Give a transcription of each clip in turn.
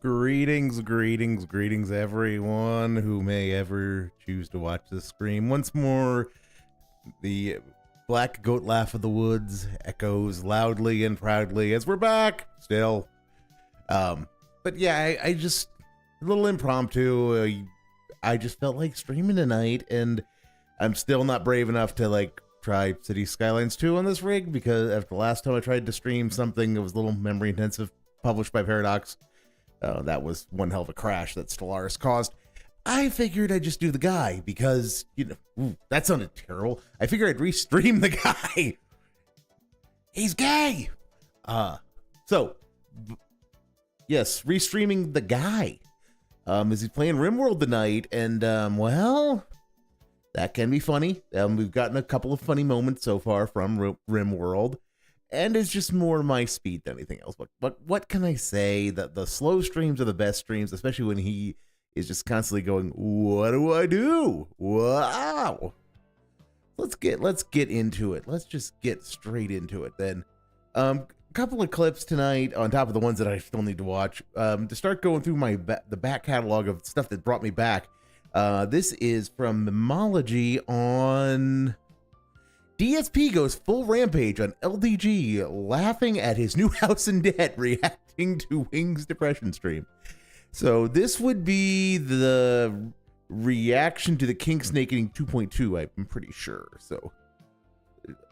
Greetings, greetings, greetings, everyone who may ever choose to watch this stream. Once more, the black goat laugh of the woods echoes loudly and proudly as we're back still. But yeah, I just, a little impromptu. I just felt like streaming tonight, and I'm still not brave enough to like try City Skylines 2 on this rig, because after the last time I tried to stream something that was a little memory intensive, published by Paradox, that was one hell of a crash that Stellaris caused. I figured I'd just do the guy because, you know, that sounded terrible. I figured I'd restream the guy. He's gay. So, yes, restreaming the guy. As he's playing Rimworld tonight, and, well, that can be funny. We've gotten a couple of funny moments so far from Rimworld. And it's just more my speed than anything else. But what can I say? That the slow streams are the best streams, especially when he is just constantly going, "What do I do? Wow!" Let's get into it. Let's just get straight into it then. A couple of clips tonight on top of the ones that I still need to watch. To start going through the back catalog of stuff that brought me back. This is from Memology on. DSP goes full rampage on LDG, laughing at his new house in debt, reacting to Wing's depression stream. So this would be the reaction to the King Snake eating 2.2, I'm pretty sure. So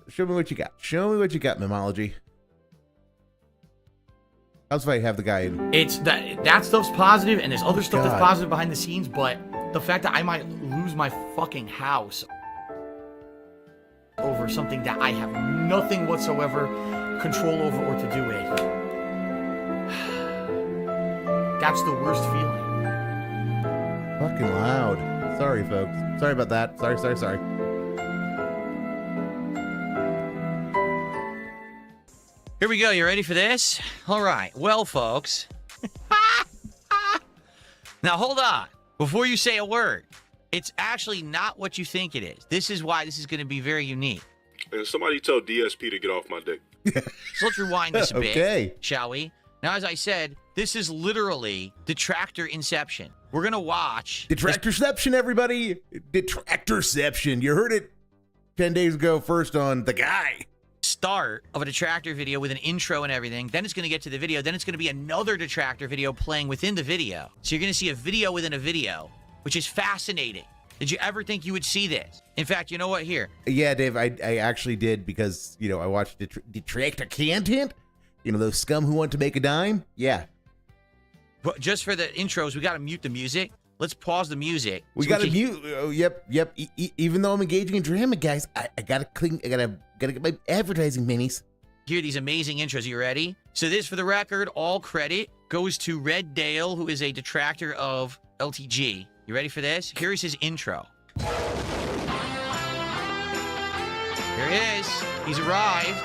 show me what you got. Show me what you got, Memology. How's if I have the guy in? It's that stuff's positive, and there's other stuff that's positive behind the scenes, but the fact that I might lose my fucking house over something that I have nothing whatsoever control over or to do with. That's the worst feeling. Fucking loud. Sorry, folks. Sorry about that. Sorry. Here we go. You ready for this? All right. Well, folks. Now, hold on. Before you say a word. It's actually not what you think it is. This is why this is going to be very unique. And somebody tell DSP to get off my dick. So let's rewind this a bit, okay, shall we? Now, as I said, this is literally Detractor Inception. We're going to watch... Detractorception, everybody! Detractorception. You heard it 10 days ago first on The Guy. Start of a Detractor video with an intro and everything. Then it's going to get to the video. Then it's going to be another Detractor video playing within the video. So you're going to see a video within a video, which is fascinating. Did you ever think you would see this? In fact, you know what? Here. Yeah, Dave, I actually did because, you know, I watched Detractor Kahntent. You know, those scum who want to make a dime? Yeah. But just for the intros, we got to mute the music. Let's pause the music. We got to mute. Oh, yep. Even though I'm engaging in drama, guys, I got to clean. I got to get my advertising minis. Hear these amazing intros. You ready? So this, for the record, all credit goes to Red Dale, who is a detractor of LTG. You ready for this? Here's his intro. Here he is. He's arrived.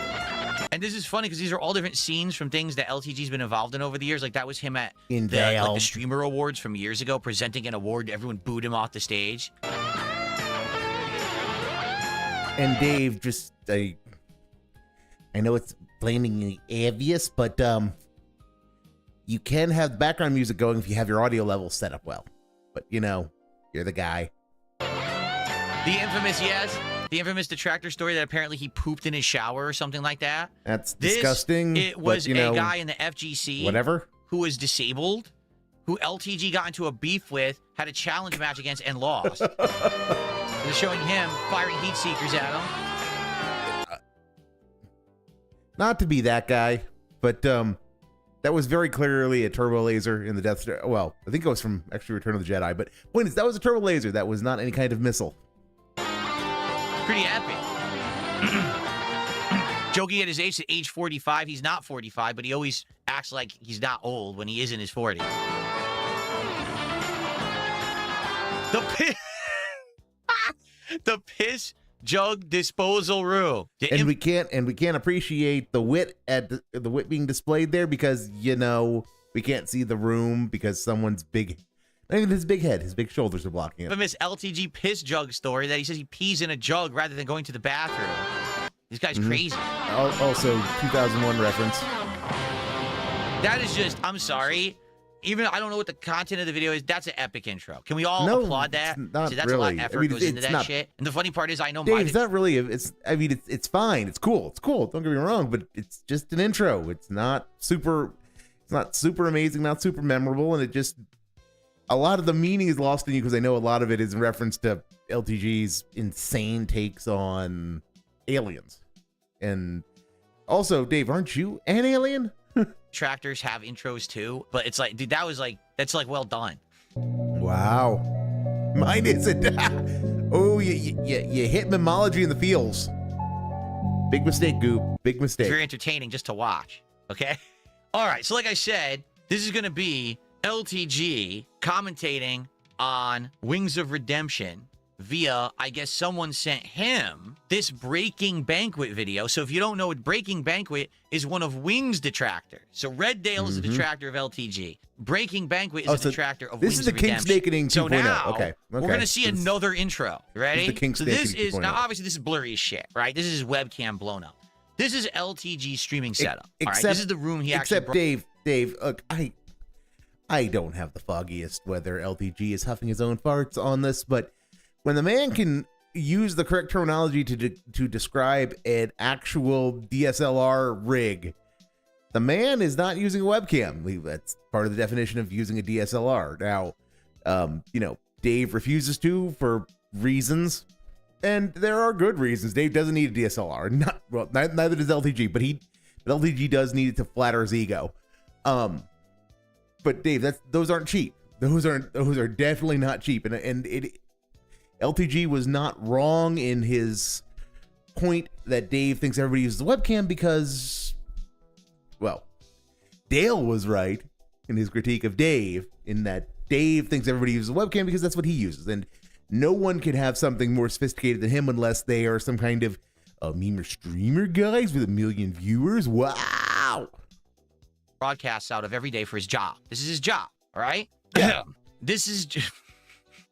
And this is funny because these are all different scenes from things that LTG's been involved in over the years. Like that was him at the Streamer Awards from years ago, presenting an award. Everyone booed him off the stage. And Dave, just I know it's blaming the obvious, but you can have background music going if you have your audio level set up well. But, you know, you're the guy. The infamous detractor story that apparently he pooped in his shower or something like that. That's disgusting. It was but, a guy in the FGC. Whatever. Who was disabled, who LTG got into a beef with, had a challenge match against, and lost. They're showing him firing heat seekers at him. Not to be that guy, but, that was very clearly a turbo laser in the Death Star. Well, I think it was from actually Return of the Jedi, but point is, that was a turbo laser. That was not any kind of missile. Pretty epic. Joking at his age 45. He's not 45, but he always acts like he's not old when he is in his 40s. The piss jug disposal room. And we can't appreciate the wit at the wit being displayed there because, you know, we can't see the room because someone's big, not even his big head, his big shoulders are blocking it. Infamous LTG piss jug story that he says he pees in a jug rather than going to the bathroom. This guy's crazy. Also, 2001 reference. That is just, I'm sorry. even I don't know what the content of the video is. That's an epic intro. Can we all No, applaud that? it's not See, that's really. a lot of effort goes into it's that not- shit. And the funny part is, I know Dave, mine. it's not really. I mean, it's fine. It's cool. It's cool. Don't get me wrong, but it's just an intro. It's not super. It's not super amazing. Not super memorable, and it just a lot of the meaning is lost in you because I know a lot of it is in reference to LTG's insane takes on aliens, and also, Dave, aren't you an alien? Tractors have intros too, but it's like, dude, that's like well done. Wow, mine isn't. Oh, you hit memology in the feels. Big mistake, Goop. Big mistake. Very entertaining just to watch. Okay. All right. So like I said, this is going to be LTG commentating on Wings of Redemption via, I guess someone sent him this Breaking Banquet video. So if you don't know what Breaking Banquet is, one of Wings' detractors. So Red Dale is a detractor of LTG. Breaking Banquet is a detractor of Wings of Redemption. This is the King Snakening 2.0. So now, okay. we're going to see another intro. Ready? This is the King so this Snakening is, 2.0. now obviously this is blurry as shit, right? This is his webcam blown up. This is LTG streaming setup. All right, this is the room he actually Except Dave, look, I don't have the foggiest whether LTG is huffing his own farts on this, but when the man can use the correct terminology to describe an actual DSLR rig, the man is not using a webcam. That's part of the definition of using a DSLR. Now, Dave refuses to for reasons, and there are good reasons. Dave doesn't need a DSLR. Neither does LTG, but LTG does need it to flatter his ego. But Dave, those aren't cheap. Those are definitely not cheap, and LTG was not wrong in his point that Dave thinks everybody uses a webcam because, well, Dale was right in his critique of Dave in that Dave thinks everybody uses a webcam because that's what he uses, and no one can have something more sophisticated than him unless they are some kind of memer streamer guys with 1 million viewers. Wow. broadcasts out of every day for his job. This is his job, all right? Yeah. This is just...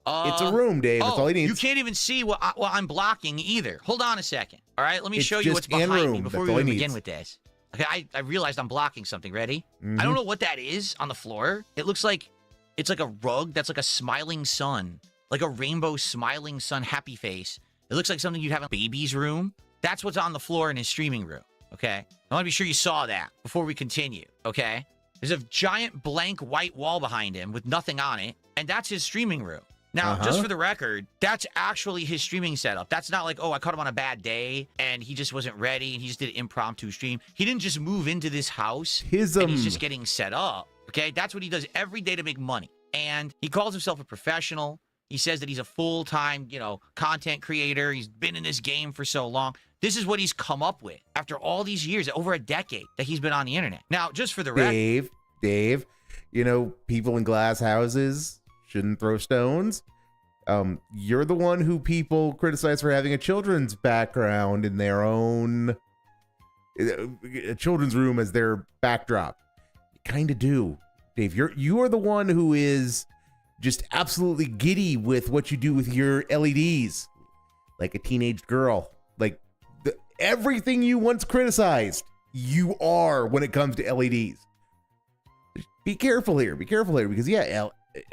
it's a room, Dave. That's all he needs. You can't even see what I'm blocking either. Hold on a second. All right, let me It's show you what's just in behind me room. before That's we all he even begin needs. with this. Okay, I realized I'm blocking something. Ready? I don't know what that is on the floor. It looks like it's like a rug that's like a smiling sun, like a rainbow smiling sun happy face. It looks like something you'd have in a baby's room. That's what's on the floor in his streaming room. Okay, I want to be sure you saw that before we continue. Okay, there's a giant blank white wall behind him with nothing on it, and that's his streaming room. Now, just for the record, that's actually his streaming setup. That's not like, oh, I caught him on a bad day and he just wasn't ready and he just did an impromptu stream. He didn't just move into this house and he's just getting set up. Okay, that's what he does every day to make money. And he calls himself a professional. He says that he's a full-time, content creator. He's been in this game for so long. This is what he's come up with after all these years, over a decade that he's been on the internet. Now, just for the record, Dave, people in glass houses shouldn't throw stones. You're the one who people criticize for having a children's background in their own a children's room as their backdrop. You kind of do, Dave. You are the one who is just absolutely giddy with what you do with your LEDs, like a teenage girl. Like everything you once criticized, you are when it comes to LEDs. Be careful here, because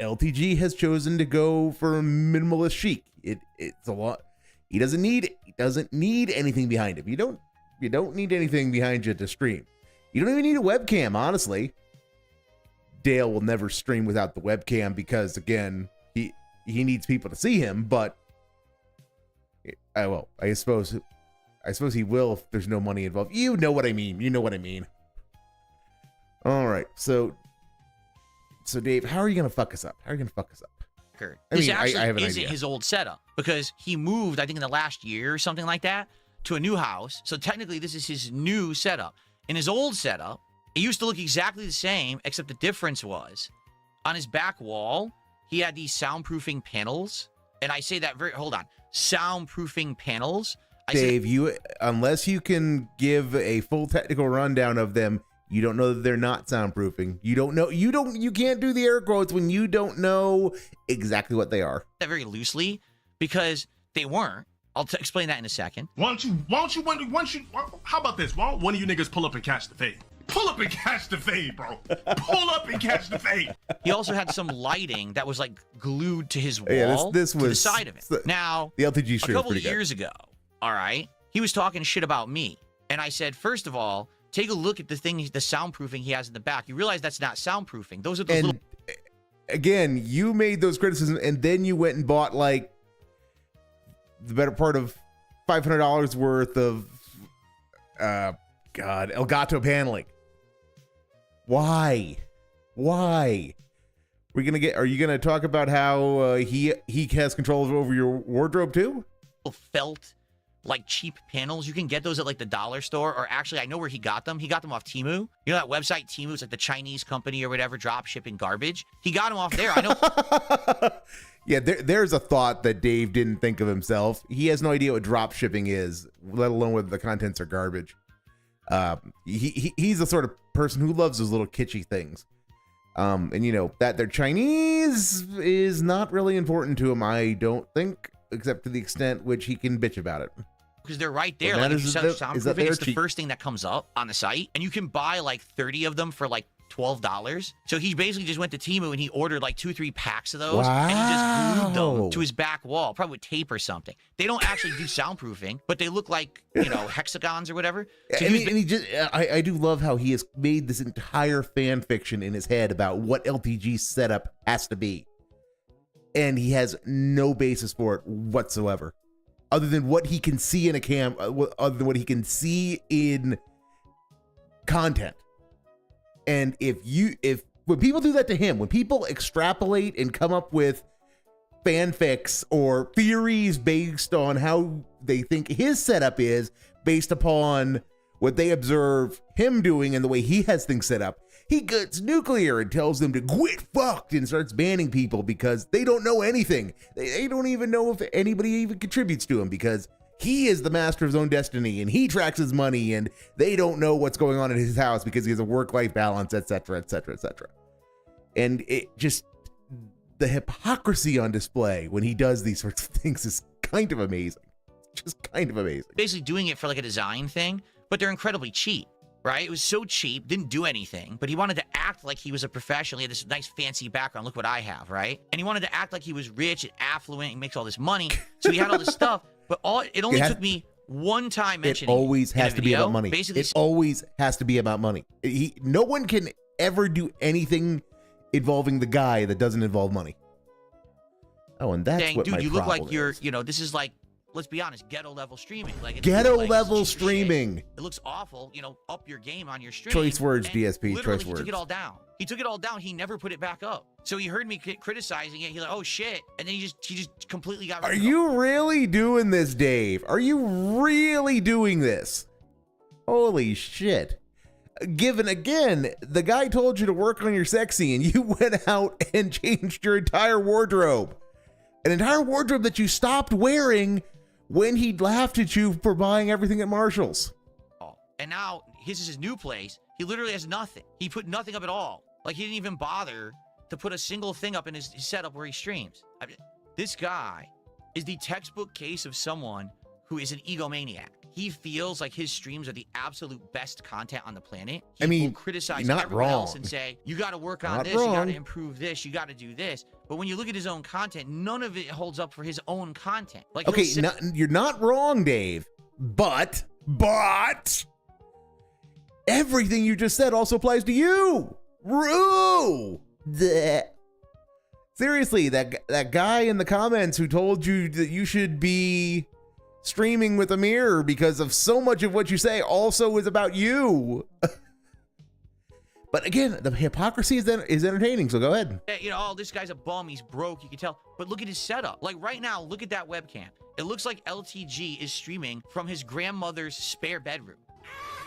LTG has chosen to go for minimalist chic. It's a lot. He doesn't need anything behind him. You don't need anything behind you to stream. You don't even need a webcam, honestly. Dale will never stream without the webcam because, again, he needs people to see him. But I suppose he will if there's no money involved. You know what I mean. All right, so Dave, how are you gonna fuck us up? This actually I have an isn't idea. his old setup because he moved, I think, in the last year or something like that to a new house. So technically, this is his new setup. In his old setup, it used to look exactly the same, except the difference was on his back wall, he had these soundproofing panels. And I say that soundproofing panels. Dave, unless you can give a full technical rundown of them, you don't know that they're not soundproofing. You can't do the air quotes when you don't know exactly what they are. That very loosely because they weren't. I'll explain that in a second. How about this? Why don't one of you niggas pull up and catch the fade? Pull up and catch the fade, bro. Pull up and catch the fade. He also had some lighting that was like glued to his wall Yeah, this to the was side of it. Now, the LTG a stream couple was of pretty years ago, all right, he was talking shit about me. And I said, first of all, take a look at the soundproofing he has in the back. You realize that's not soundproofing. Those are those little... Again, you made those criticisms, and then you went and bought, like, the better part of $500 worth of, Elgato paneling. Why? Are you gonna talk about how he has control over your wardrobe too? Felt like cheap panels. You can get those at like the dollar store, or actually I know where he got them. He got them off Temu. You know that website Temu? It's like the Chinese company or whatever, drop shipping garbage. He got them off there. I know. Yeah, there's a thought that Dave didn't think of himself. He has no idea what drop shipping is, let alone whether the contents are garbage. He's the sort of person who loves those little kitschy things. And you know, that they're Chinese is not really important to him, I don't think, except to the extent which he can bitch about it. Because they're right there. Well, like if you search soundproofing, it's the cheap? first thing that comes up on the site. And you can buy like 30 of them for like $12. So he basically just went to Temu and he ordered like 2-3 packs of those. Wow. And he just glued them to his back wall, probably with tape or something. They don't actually do soundproofing, but they look like, you know, hexagons or whatever. So I do love how he has made this entire fan fiction in his head about what LTG setup has to be. And he has no basis for it whatsoever. Other than what he can see in a other than what he can see in content. And when people do that to him, when people extrapolate and come up with fanfics or theories based on how they think his setup is, based upon what they observe him doing and the way he has things set up, he gets nuclear and tells them to quit fucked and starts banning people because they don't know anything. They don't even know if anybody even contributes to him because he is the master of his own destiny and he tracks his money and they don't know what's going on in his house because he has a work-life balance, etc., etc., etc. And it just, the hypocrisy on display when he does these sorts of things is kind of amazing. Just kind of amazing. Basically doing it for like a design thing, but they're incredibly cheap. Right? It was so cheap, didn't do anything, but he wanted to act like he was a professional. He had this nice fancy background. Look what I have, right? And he wanted to act like he was rich and affluent and makes all this money. So he had all this stuff, but it only took me one time mentioning it. Always has to be about money. Basically, it always has to be about money. No one can ever do anything involving the guy that doesn't involve money. Oh, and that's what my dude, you look like problem you're, is. you know, this is like, let's be honest, ghetto level streaming. Like ghetto level streaming. It looks awful. You know, up your game on your stream. Choice words, DSP. Choice words. He took it all down. He took it all down. He never put it back up. So he heard me criticizing it. He's like, oh shit, and then he just completely got. Are you really doing this, Dave? Are you really doing this? Holy shit. Given again, the guy told you to work on your sexy and you went out and changed your entire wardrobe. An entire wardrobe that you stopped wearing when he laughed at you for buying everything at Marshall's. And now his is his new place. He literally has nothing. He put nothing up at all. Like he didn't even bother to put a single thing up in his setup where he streams. I mean, this guy is the textbook case of someone who is an egomaniac. He feels like his streams are the absolute best content on the planet. He will criticize everyone else and say, you got to work on this, you got to improve this, you got to do this. But when you look at his own content, none of it holds up for his own content. Like, okay, you're not wrong, Dave. But everything you just said also applies to you. Seriously, that guy in the comments who told you that you should be streaming with a mirror because of so much of what you say also is about you. But again, the hypocrisy is entertaining, so go ahead. You know, oh, this guy's a bum, he's broke, you can tell. But look at his setup. Like right now, look at that webcam. It looks like LTG is streaming from his grandmother's spare bedroom.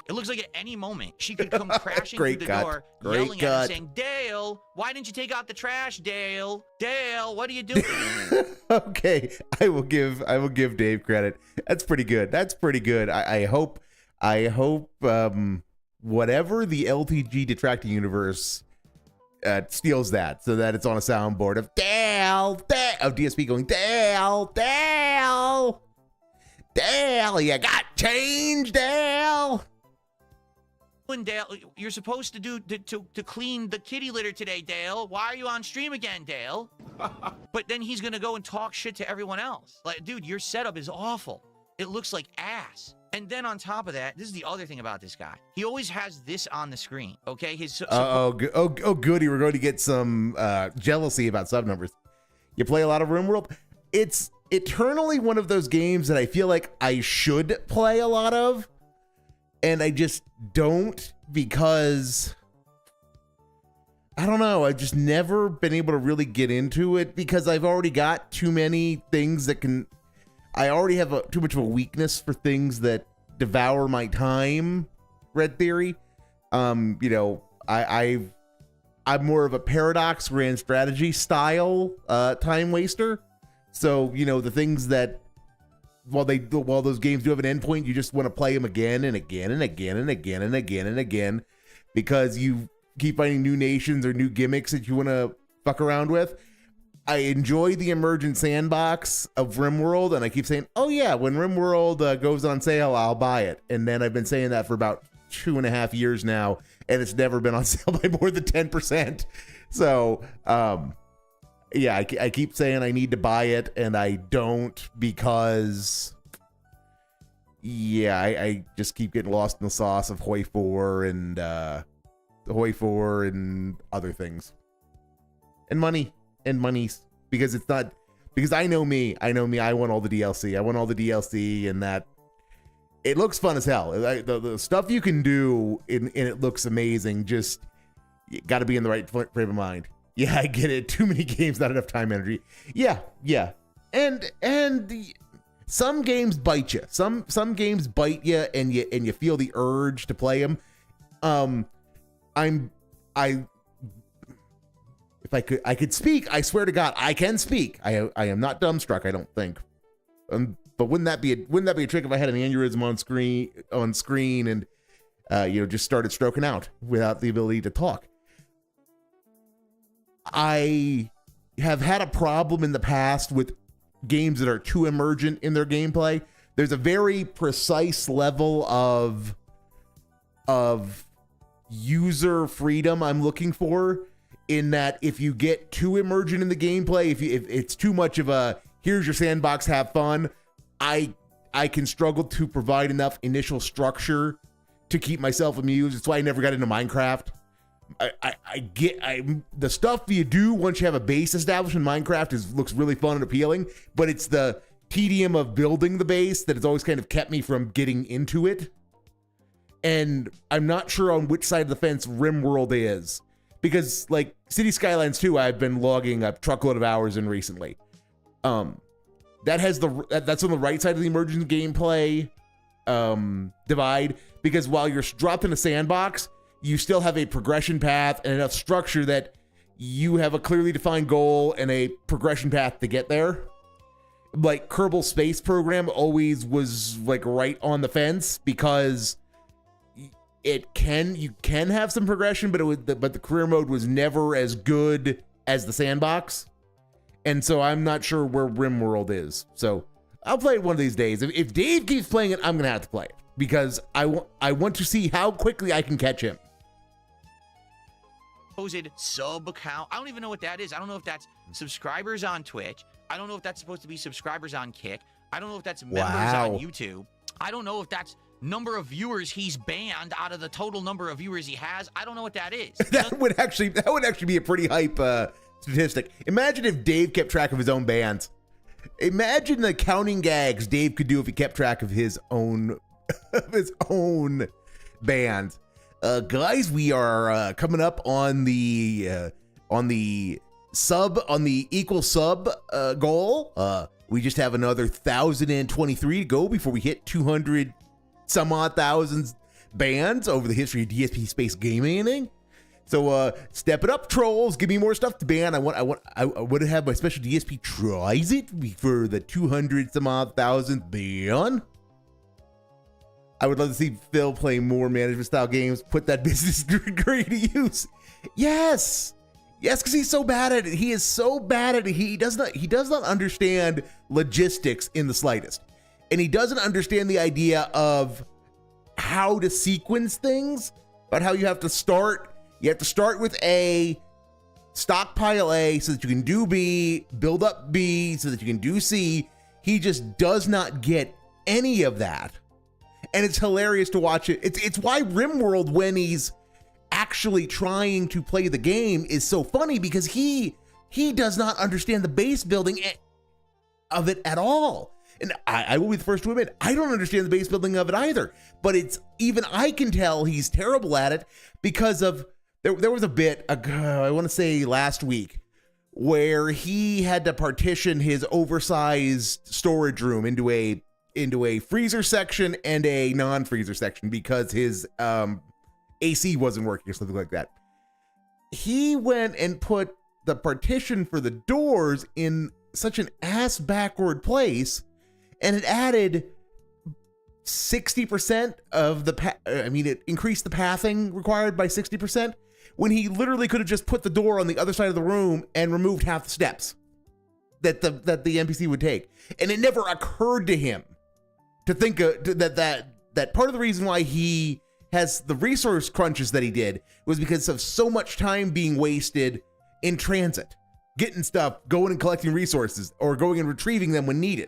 It looks like at any moment she could come crashing through the door, yelling at him, saying, Dale, why didn't you take out the trash, Dale? Dale, what are you doing? Okay, I will give Dave credit. That's pretty good. I hope whatever the LTG detracting universe steals that, so that it's on a soundboard of Dale, of DSP going, Dale, you got change, Dale. Dale, you're supposed to do to clean the kitty litter today, Dale. Why are you on stream again, Dale? But then he's gonna go and talk shit to everyone else. Like, dude, your setup is awful. It looks like ass. And then on top of that, this is the other thing about this guy. He always has this on the screen. Okay, goody, we're going to get some jealousy about sub numbers. You play a lot of Rimworld. It's eternally one of those games that I feel like I should play a lot of, and I just don't, because I don't know. I've just never been able to really get into it because I've already got too many things that can. I already have too much of a weakness for things that devour my time. Red Theory. I'm more of a paradox grand strategy style time waster. So, the things that while those games do have an endpoint, you just want to play them again and again and again and again and again and again because you keep finding new nations or new gimmicks that you want to fuck around with. I enjoy the emergent sandbox of Rimworld, and I keep saying, oh yeah, when Rimworld goes on sale, I'll buy it. And then I've been saying that for about 2.5 years now, and it's never been on sale by more than 10%. So, yeah, I keep saying I need to buy it, and I don't because, yeah, I just keep getting lost in the sauce of Hoi 4 and other things. And money. And monies, because it's not, because I know me, I want all the DLC. I want all the DLC, and that it looks fun as hell. The stuff you can do and it looks amazing. Just you got to be in the right frame of mind. Yeah, I get it. Too many games, not enough time, energy. Yeah, and some games bite you. Some games bite you, and you feel the urge to play them. If I could speak, I swear to God, I can speak. I am not dumbstruck, I don't think. But wouldn't that be a trick if I had an aneurysm on screen and just started stroking out without the ability to talk? I have had a problem in the past with games that are too emergent in their gameplay. There's a very precise level of user freedom I'm looking for. In that, if you get too emergent in the gameplay, if it's too much of a here's your sandbox, have fun, I can struggle to provide enough initial structure to keep myself amused. It's why I never got into Minecraft. The stuff you do once you have a base established in Minecraft looks really fun and appealing, but it's the tedium of building the base that has always kind of kept me from getting into it. And I'm not sure on which side of the fence Rimworld is. Because, like, City Skylines 2, I've been logging a truckload of hours in recently. That's on the right side of the emergent gameplay divide. Because while you're dropped in a sandbox, you still have a progression path and enough structure that you have a clearly defined goal and a progression path to get there. Like, Kerbal Space Program always was, like, right on the fence because you can have some progression, but the career mode was never as good as the sandbox, and so I'm not sure where Rimworld is. So I'll play it one of these days. If Dave keeps playing it, I'm gonna have to play it because I want to see how quickly I can catch him. Supposed sub account. I don't even know what that is. I don't know if that's subscribers on Twitch. I don't know if that's supposed to be subscribers on Kick. I don't know if that's members on YouTube. I don't know if that's number of viewers he's banned out of the total number of viewers he has. I don't know what that is. that would actually be a pretty hype statistic. Imagine if Dave kept track of his own bans. Imagine the counting gags Dave could do if he kept track of his own bans. Guys, we are coming up on the equal sub goal. We just have another 1,023 to go before we hit 200 some odd thousands bans over the history of DSP Space Gaming. So step it up, trolls. Give me more stuff to ban. I want to have my special DSP tries it for the 200 some odd thousandth ban. I would love to see Phil play more management style games. Put that business degree to use. Yes, because he's so bad at it. He is so bad at it. He does not understand logistics in the slightest. And he doesn't understand the idea of how to sequence things about how you have to start with A, stockpile A so that you can do B, build up B so that you can do C. He just does not get any of that. And it's hilarious to watch it. It's why Rimworld, when he's actually trying to play the game, is so funny, because he does not understand the base building of it at all. And I will be the first to admit, I don't understand the base building of it either. But even I can tell he's terrible at it, because of there was a bit, I want to say last week, where he had to partition his oversized storage room into a freezer section and a non-freezer section because his AC wasn't working or something like that. He went and put the partition for the doors in such an ass backward place, and it added 60% of it increased the pathing required by 60%, when he literally could have just put the door on the other side of the room and removed half the steps that the NPC would take. And it never occurred to him to think that part of the reason why he has the resource crunches that he did was because of so much time being wasted in transit, getting stuff, going and collecting resources, or going and retrieving them when needed.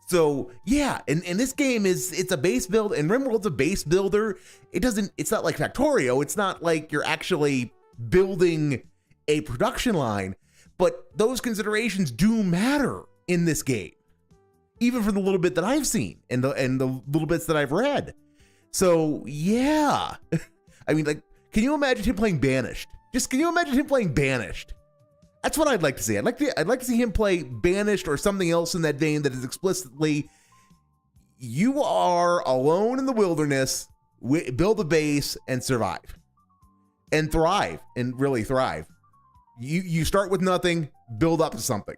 So yeah, and this game it's a base build, and Rimworld's a base builder. It's not like Factorio. It's not like you're actually building a production line, but those considerations do matter in this game, even for the little bit that I've seen and the little bits that I've read. So yeah, I mean, like, can you imagine him playing Banished? Can you imagine him playing Banished? That's what I'd like to see. I'd like to see him play Banished or something else in that vein that is explicitly, you are alone in the wilderness, build a base and survive and thrive, and really thrive. You start with nothing, build up to something.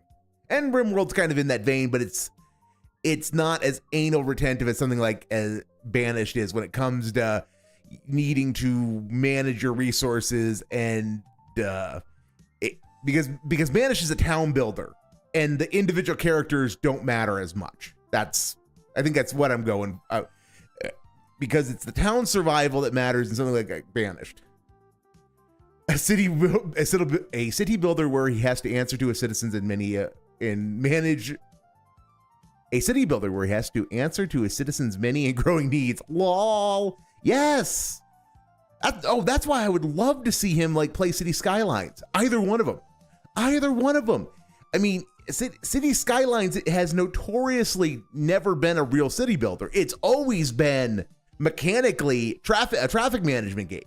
And Rimworld's kind of in that vein, but it's not as anal retentive as something like as Banished is when it comes to needing to manage your resources and because Banished is a town builder and the individual characters don't matter as much. I think that's what I'm going, because it's the town survival that matters in something like Banished. A city builder where he has to answer to his citizens manage a city builder where he has to answer to his citizens' many and growing needs. Lol. Yes. That's why I would love to see him like play City Skylines. Either one of them. I mean, City Skylines has notoriously never been a real city builder. It's always been mechanically a traffic management game,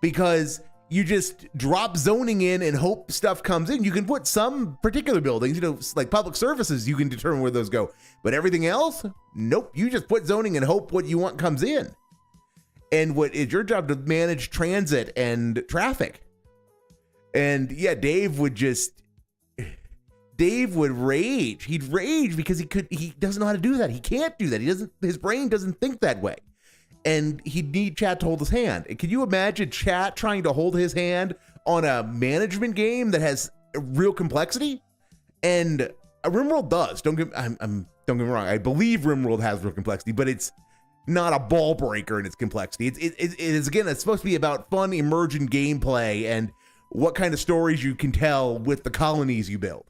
because you just drop zoning in and hope stuff comes in. You can put some particular buildings, like public services, you can determine where those go. But everything else, nope. You just put zoning and hope what you want comes in. And what is your job to manage transit and traffic? And yeah, Dave would rage. He'd rage because he doesn't know how to do that. He can't do that. His brain doesn't think that way. And he'd need chat to hold his hand. And can you imagine chat trying to hold his hand on a management game that has real complexity? And Rimworld does. Don't get me wrong. I believe Rimworld has real complexity, but it's not a ball breaker in its complexity. It is, again, it's supposed to be about fun, emergent gameplay and what kind of stories you can tell with the colonies you build.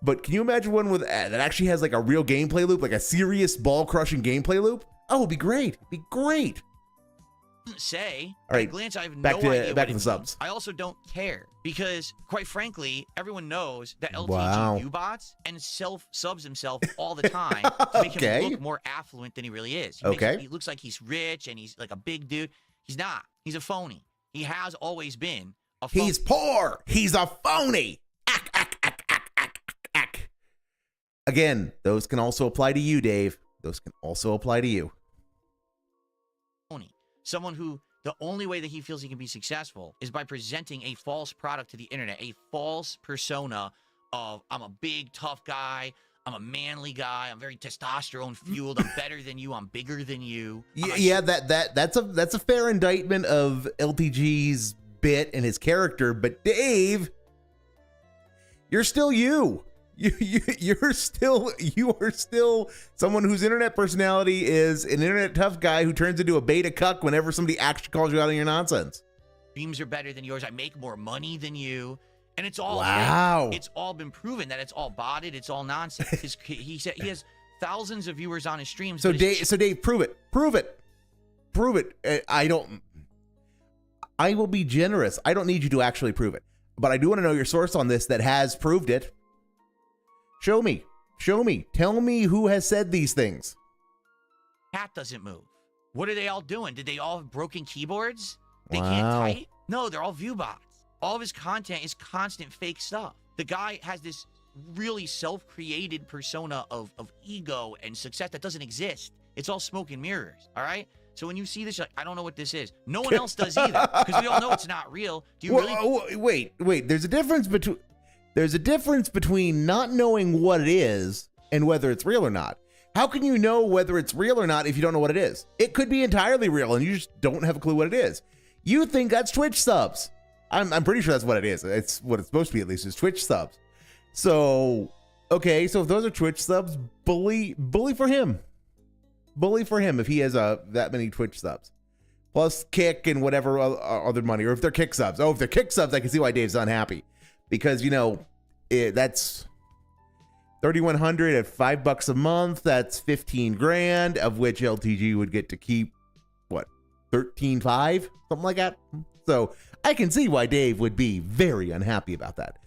But can you imagine one that actually has like a real gameplay loop, like a serious ball-crushing gameplay loop? Oh, it'd be great. It'd be great. Say, all right, at a glance, I have no idea back to the subs. I also don't care because, quite frankly, everyone knows that LTG bots and self-subs himself all the time to make him look more affluent than he really is. He looks like he's rich and he's like a big dude. He's not. He's a phony. He has always been a phony. He's poor. He's a phony. Again, those can also apply to you, Dave. Those can also apply to you. Someone who the only way that he feels he can be successful is by presenting a false product to the internet, a false persona of, I'm a big, tough guy, I'm a manly guy, I'm very testosterone fueled, I'm better than you, I'm bigger than you. That's a fair indictment of LTG's bit and his character, but Dave, you're still you. You are still someone whose internet personality is an internet tough guy who turns into a beta cuck whenever somebody actually calls you out on your nonsense. Streams are better than yours. I make more money than you. And it's all wow. Fake. It's all been proven that it's all botted. It's all nonsense. He said he has thousands of viewers on his streams. So Dave, prove it. I will be generous. I don't need you to actually prove it, but I do want to know your source on this that has proved it. Show me. Tell me who has said these things. Chat doesn't move. What are they all doing? Did they all have broken keyboards? They Wow. can't type? No, they're all view bots. All of his content is constant fake stuff. The guy has this really self-created persona of ego and success that doesn't exist. It's all smoke and mirrors, all right? So when you see this, you're like, I don't know what this is. No one else does either, because we all know it's not real. Do you really? Wait. There's a difference between not knowing what it is and whether it's real or not. How can you know whether it's real or not if you don't know what it is? It could be entirely real and you just don't have a clue what it is. You think that's Twitch subs. I'm pretty sure that's what it is. It's what it's supposed to be, at least, is Twitch subs. So, okay, so if those are Twitch subs, bully for him. Bully for him if he has that many Twitch subs. Plus kick and whatever other money. Or if they're kick subs. Oh, if they're kick subs, I can see why Dave's unhappy. Because, that's 3,100 at $5 a month. That's 15 grand, of which LTG would get to keep, what, 13.5? Something like that. So I can see why Dave would be very unhappy about that.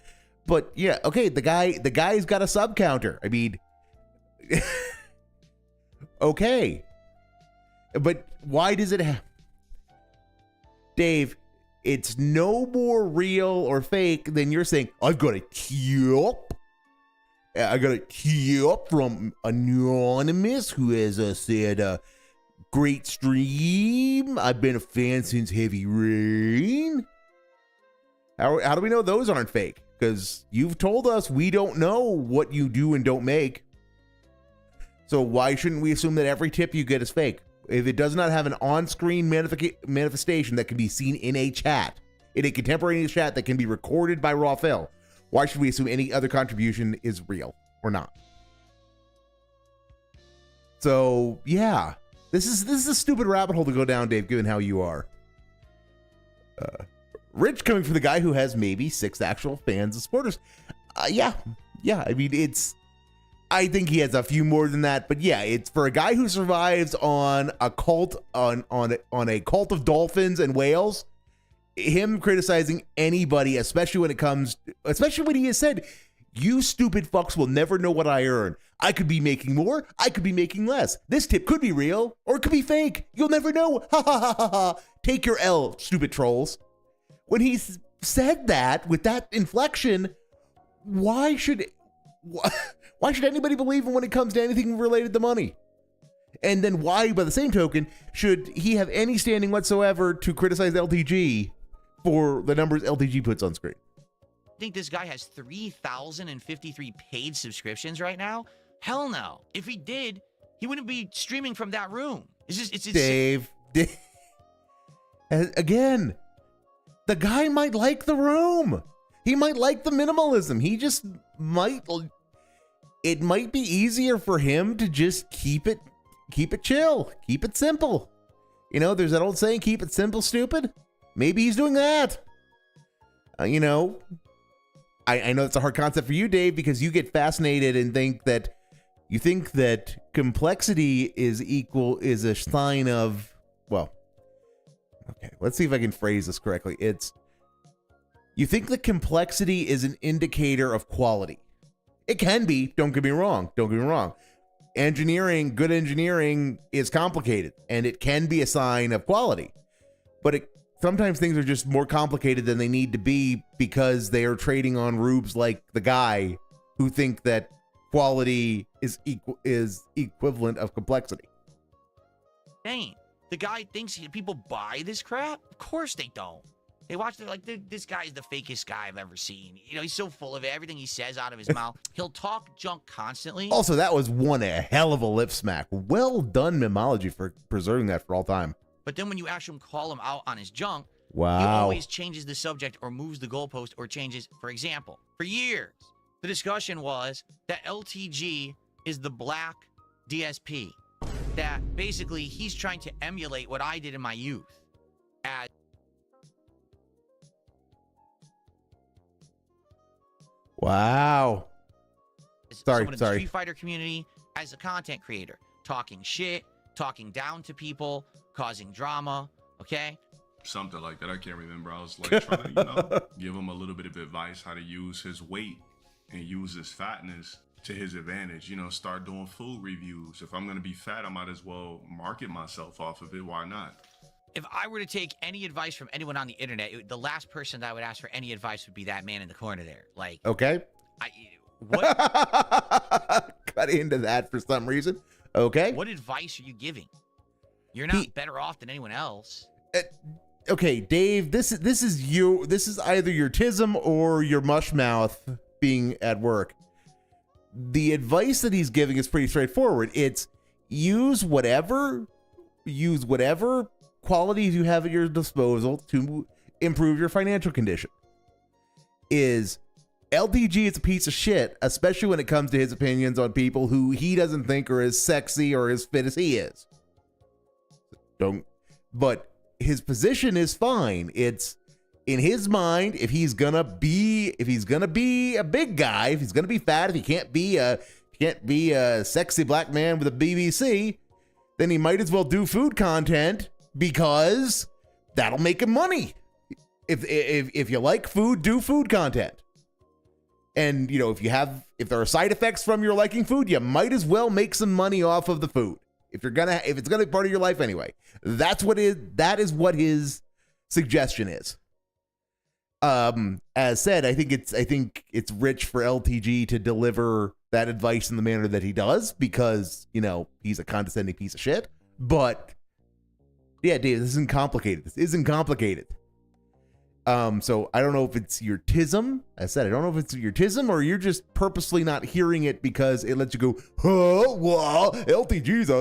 But yeah, okay, the guy's got a sub counter. I mean, okay. But why does it have... Dave, it's no more real or fake than you're saying, I've got a tip. I got a tip from Anonymous who has said, great stream. I've been a fan since Heavy Rain. How do we know those aren't fake? Because you've told us we don't know what you do and don't make. So why shouldn't we assume that every tip you get is fake? If it does not have an on-screen manifestation that can be seen in a chat, in a contemporaneous chat that can be recorded by Rafael, why should we assume any other contribution is real or not? So yeah, this is a stupid rabbit hole to go down, Dave, given how you are. Rich coming from the guy who has maybe 6 actual fans and supporters. Yeah. I mean, I think he has a few more than that, but yeah, it's for a guy who survives on a cult on a cult of dolphins and whales. Him criticizing anybody, especially when he has said, "You stupid fucks will never know what I earn. I could be making more. I could be making less. This tip could be real or it could be fake. You'll never know. Ha ha ha ha ha. Take your L, stupid trolls." When he said that with that inflection, why should anybody believe him when it comes to anything related to money? And then why, by the same token, should he have any standing whatsoever to criticize LTG for the numbers LTG puts on screen? I think this guy has 3,053 paid subscriptions right now. Hell no. If he did, he wouldn't be streaming from that room. It's Dave. Again, the guy might like the room. He might like the minimalism. He just might. It might be easier for him to just keep it chill, keep it simple. There's that old saying, keep it simple, stupid. Maybe he's doing that. I know it's a hard concept for you, Dave, because you get fascinated and think that complexity is a sign of, well, okay, let's see if I can phrase this correctly. You think that complexity is an indicator of quality. It can be, don't get me wrong. Good engineering is complicated, and it can be a sign of quality. But sometimes things are just more complicated than they need to be because they are trading on rubes like the guy who think that quality is equivalent of complexity. Dang. The guy thinks people buy this crap? Of course they don't. They watch it like, this guy is the fakest guy I've ever seen. He's so full of it. Everything he says out of his mouth. He'll talk junk constantly. Also, that was a hell of a lip smack. Well done, Memology, for preserving that for all time. But then when you actually call him out on his junk, wow, he always changes the subject or moves the goalpost or changes. For example, for years, the discussion was that LTG is the black DSP. That basically he's trying to emulate what I did in my youth. As Wow. someone in the Street Fighter community, as a content creator, talking shit, talking down to people, causing drama, okay? Something like that. I can't remember. I was like trying to, give him a little bit of advice how to use his weight and use his fatness to his advantage. Start doing food reviews. If I'm going to be fat, I might as well market myself off of it. Why not? If I were to take any advice from anyone on the internet, the last person that I would ask for any advice would be that man in the corner there. Like, okay. What? Cut into that for some reason. Okay. What advice are you giving? You're not better off than anyone else. Okay, Dave, this is you. This is either your tism or your mush mouth being at work. The advice that he's giving is pretty straightforward. It's use whatever qualities you have at your disposal to improve your financial condition. Is LTG is a piece of shit, especially when it comes to his opinions on people who he doesn't think are as sexy or as fit as he is. But his position is fine. It's in his mind, if he's gonna be a big guy, if he's gonna be fat, if he can't be a sexy black man with a BBC, then he might as well do food content because that'll make him money. If you like food, do food content. And if there are side effects from your liking food, you might as well make some money off of the food. If it's gonna be part of your life anyway. That is what his suggestion is. As said, I think it's rich for LTG to deliver that advice in the manner that he does because, he's a condescending piece of shit. But yeah, Dave, this isn't complicated. So I don't know if it's your tism. I said, I don't know if it's your tism or you're just purposely not hearing it because it lets you go, oh, well, LTG's.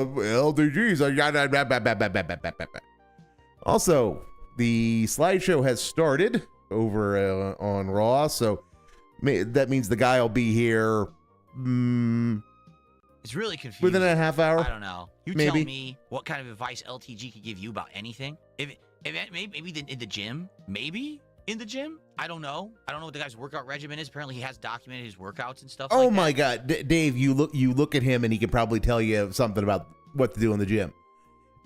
Also, the slideshow has started over on Raw, so that means the guy will be here. It's really confusing. Within a half hour? I don't know. Maybe. Tell me what kind of advice LTG could give you about anything. Maybe in the gym. Maybe in the gym. I don't know. I don't know what the guy's workout regimen is. Apparently, he has documented his workouts and stuff. Oh my God, Dave! You look at him, and he can probably tell you something about what to do in the gym.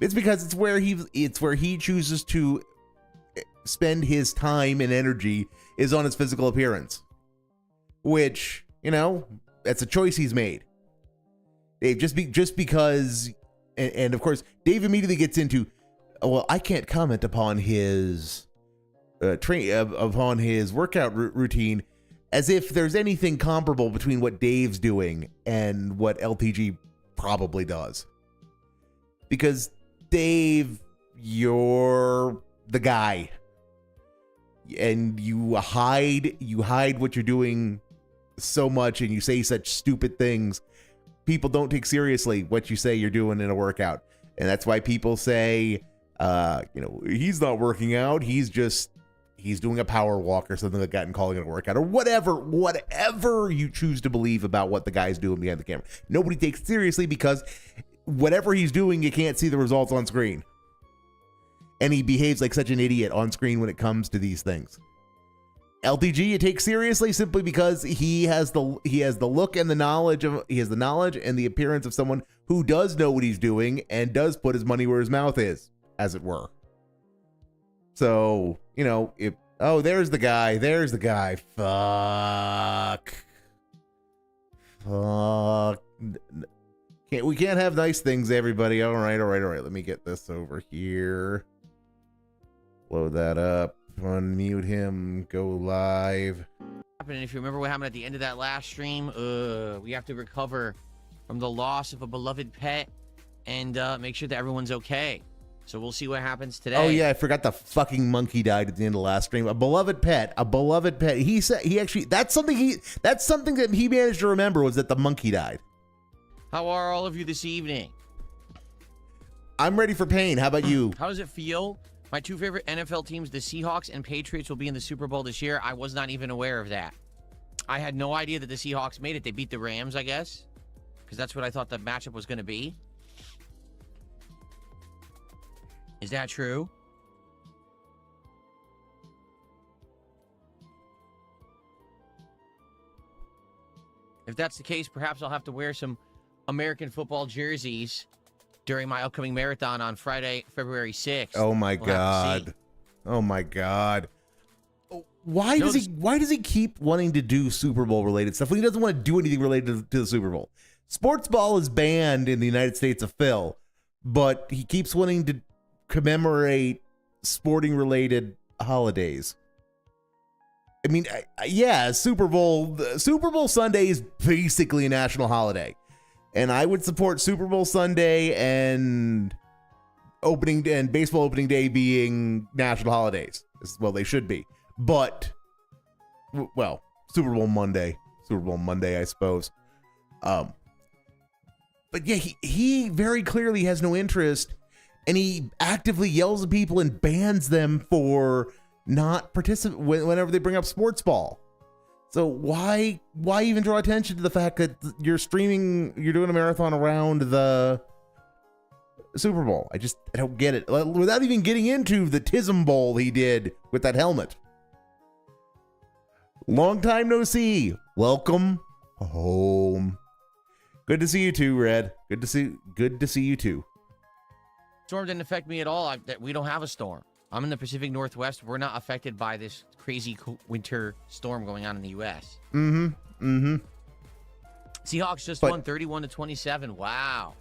It's because it's where he chooses to spend his time and energy is on his physical appearance, which that's a choice he's made. Dave, just because, and of course, Dave immediately gets into, well, I can't comment upon his upon his workout routine, as if there's anything comparable between what Dave's doing and what LTG probably does. Because Dave, you're the guy, and you hide what you're doing so much, and you say such stupid things. People don't take seriously what you say you're doing in a workout, and that's why people say, he's not working out. He's doing a power walk or something like that and calling it a workout or whatever you choose to believe about what the guy's doing behind the camera. Nobody takes it seriously because whatever he's doing, you can't see the results on screen. And he behaves like such an idiot on screen when it comes to these things. LTG you take seriously simply because he has the look and the knowledge and the appearance of someone who does know what he's doing and does put his money where his mouth is, as it were. So, there's the guy. Fuck. We can't have nice things, everybody. All right. Let me get this over here. Load that up. Unmute him. Go live. And if you remember what happened at the end of that last stream, we have to recover from the loss of a beloved pet and make sure that everyone's okay. So we'll see what happens today. Oh yeah, I forgot the fucking monkey died at the end of the last stream. A beloved pet. He said that's something that he managed to remember was that the monkey died. How are all of you this evening? I'm ready for pain. How about you? How does it feel? My two favorite NFL teams, the Seahawks and Patriots, will be in the Super Bowl this year. I was not even aware of that. I had no idea that the Seahawks made it. They beat the Rams, I guess, because that's what I thought the matchup was going to be. Is that true? If that's the case, perhaps I'll have to wear some American football jerseys during my upcoming marathon on Friday, February 6th. Oh my God. Oh my God. Why does he keep wanting to do Super Bowl related stuff when he doesn't want to do anything related to the Super Bowl? Sports ball is banned in the United States of Phil, but he keeps wanting to commemorate sporting related holidays. I mean, yeah, Super Bowl Sunday is basically a national holiday, and I would support Super Bowl Sunday and baseball opening day being national holidays. Well, they should be. But, well, Super Bowl Monday, I suppose. But yeah, he very clearly has no interest, and he actively yells at people and bans them for not participate whenever they bring up sports ball. So why even draw attention to the fact that you're doing a marathon around the Super Bowl? I don't get it. Without even getting into the Tism Bowl he did with that helmet. Long time no see. Welcome home. Good to see you too, Red. Good to see you too. Storm didn't affect me at all. We don't have a storm. I'm in the Pacific Northwest. We're not affected by this crazy winter storm going on in the U.S. Seahawks just won 31-27. Wow.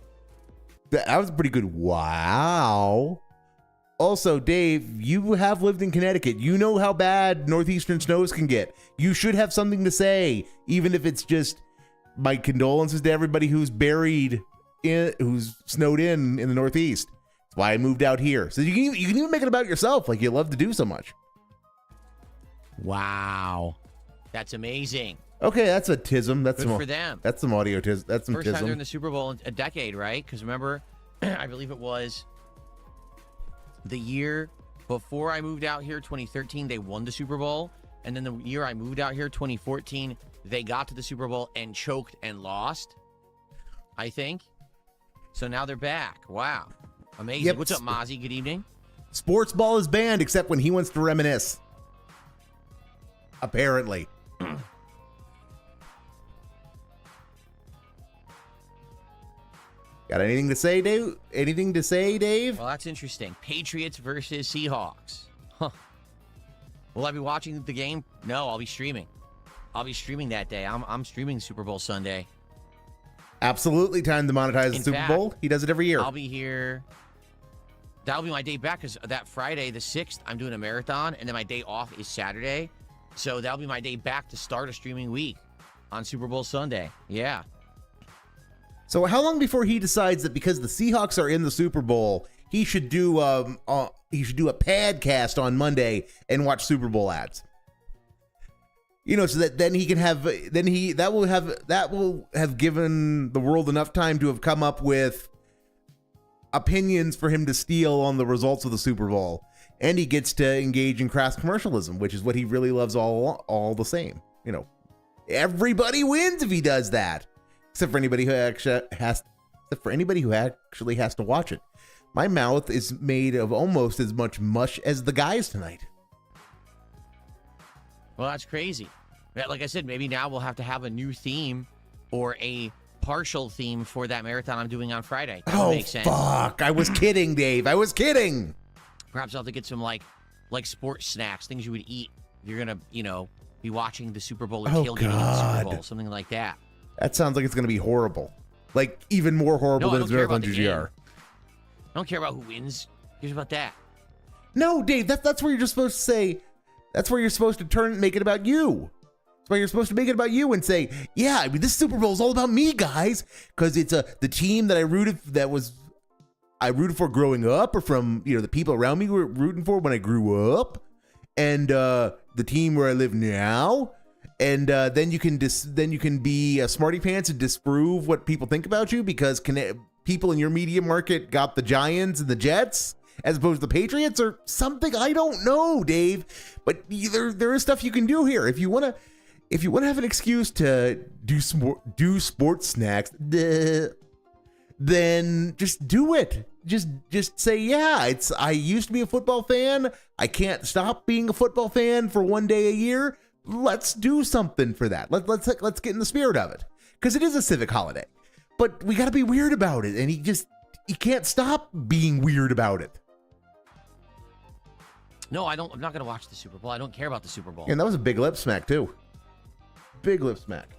That was a pretty good wow. Also, Dave, you have lived in Connecticut. You know how bad northeastern snows can get. You should have something to say, even if it's just my condolences to everybody who's who's snowed in the Northeast. That's why I moved out here. So you can even make it about yourself, like you love to do so much. Wow. That's amazing. Okay, that's a tism. That's Good some, for them. That's some audio tism. That's some First tism. time they're in the Super Bowl in a decade, right? Because remember, I believe it was the year before I moved out here, 2013, they won the Super Bowl. And then the year I moved out here, 2014, they got to the Super Bowl and choked and lost, I think. So now they're back. Wow. Amazing. Yep. What's up, Mozzie? Good evening. Sports ball is banned except when he wants to reminisce. Apparently. Got anything to say, Dave? Anything to say, Dave? Well, that's interesting. Patriots versus Seahawks. Huh. Will I be watching the game? No, I'll be streaming. I'll be streaming that day. I'm streaming Super Bowl Sunday. Absolutely time to monetize the Super Bowl. He does it every year. I'll be here. That'll be my day back because that Friday, the 6th, I'm doing a marathon, and then my day off is Saturday. So that'll be my day back to start a streaming week on Super Bowl Sunday. Yeah. So how long before he decides that because the Seahawks are in the Super Bowl, he should do a podcast on Monday and watch Super Bowl ads? You know, so that then he can have that will have given the world enough time to have come up with opinions for him to steal on the results of the Super Bowl, and he gets to engage in crass commercialism, which is what he really loves all the same. You know, everybody wins if he does that. Except for anybody who actually has to watch it. My mouth is made of almost as much mush as the guys tonight. Well, that's crazy. Like I said, maybe now we'll have to have a new theme or a partial theme for that marathon I'm doing on Friday. That would make sense. Fuck. I was kidding, Dave. I was kidding. Perhaps I'll have to get some like sports snacks, things you would eat if you're going to, be watching the Super Bowl or tailgating the Super Bowl, something like that. That sounds like it's going to be horrible. Like, even more horrible than his Marathon GGR. I don't care about who wins. Who cares about that? No, Dave, that's where you're just supposed to say, that's where you're supposed to make it about you. That's why you're supposed to make it about you and say, yeah, I mean, this Super Bowl is all about me, guys. Because it's the team that I rooted for growing up, or from, the people around me were rooting for when I grew up. And the team where I live now. And then you can be a smarty pants and disprove what people think about you because people in your media market got the Giants and the Jets as opposed to the Patriots or something. I don't know, Dave. But there is stuff you can do here if you want to. if you want to have an excuse to do sports snacks, then just do it. Just say, yeah, I used to be a football fan. I can't stop being a football fan for one day a year. Let's do something for that. Let's get in the spirit of it, because it is a civic holiday. But we got to be weird about it, and he can't stop being weird about it. No, I'm not going to watch the Super Bowl. I don't care about the Super Bowl. And that was a big lip smack too. Big lip smack.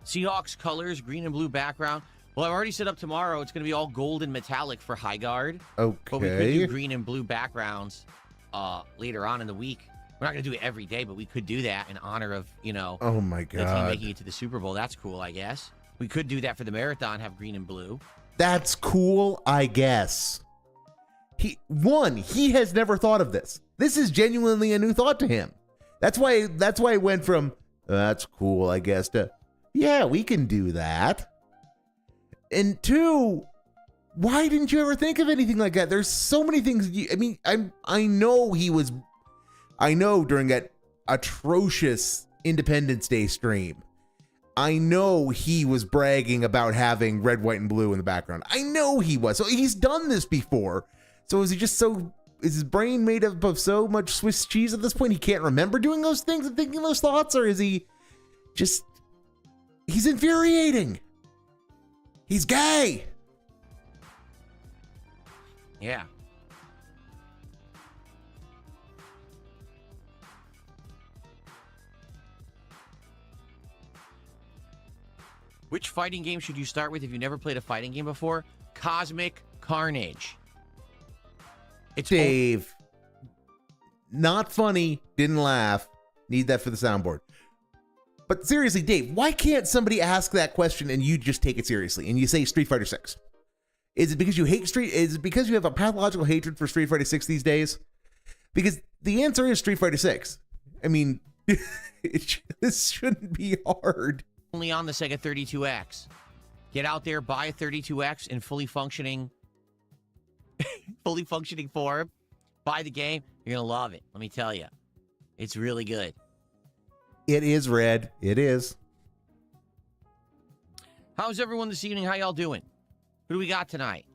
Seahawks colors, green and blue background. Well, I've already set up tomorrow. It's going to be all gold and metallic for High Guard. Okay. But we could do green and blue backgrounds later on in the week. We're not going to do it every day, but we could do that in honor of, Oh my the team God. making it to the Super Bowl. That's cool, I guess. We could do that for the marathon, have green and blue. That's cool, I guess. He has never thought of this. This is genuinely a new thought to him. That's why it went from that's cool, I guess, to yeah, we can do that. And two, why didn't you ever think of anything like that? There's so many things. I know during that atrocious Independence Day stream, I know he was bragging about having red, white, and blue in the background. I know he was. So he's done this before. So is his brain made up of so much Swiss cheese at this point he can't remember doing those things and thinking those thoughts? Or is he just, he's infuriating. He's gay. Yeah. Which fighting game should you start with if you've never played a fighting game before? Cosmic Carnage. It's Dave. Not funny. Didn't laugh. Need that for the soundboard. But seriously, Dave, why can't somebody ask that question and you just take it seriously and you say Street Fighter 6? Is it because you hate Is it because you have a pathological hatred for Street Fighter 6 these days? Because the answer is Street Fighter 6. I mean, this shouldn't be hard. only on the Sega 32X. Get out there, buy a 32X in fully functioning form. Buy the game. You're going to love it. Let me tell you. It's really good. It is, Red. It is. How's everyone this evening? How y'all doing? Who do we got tonight?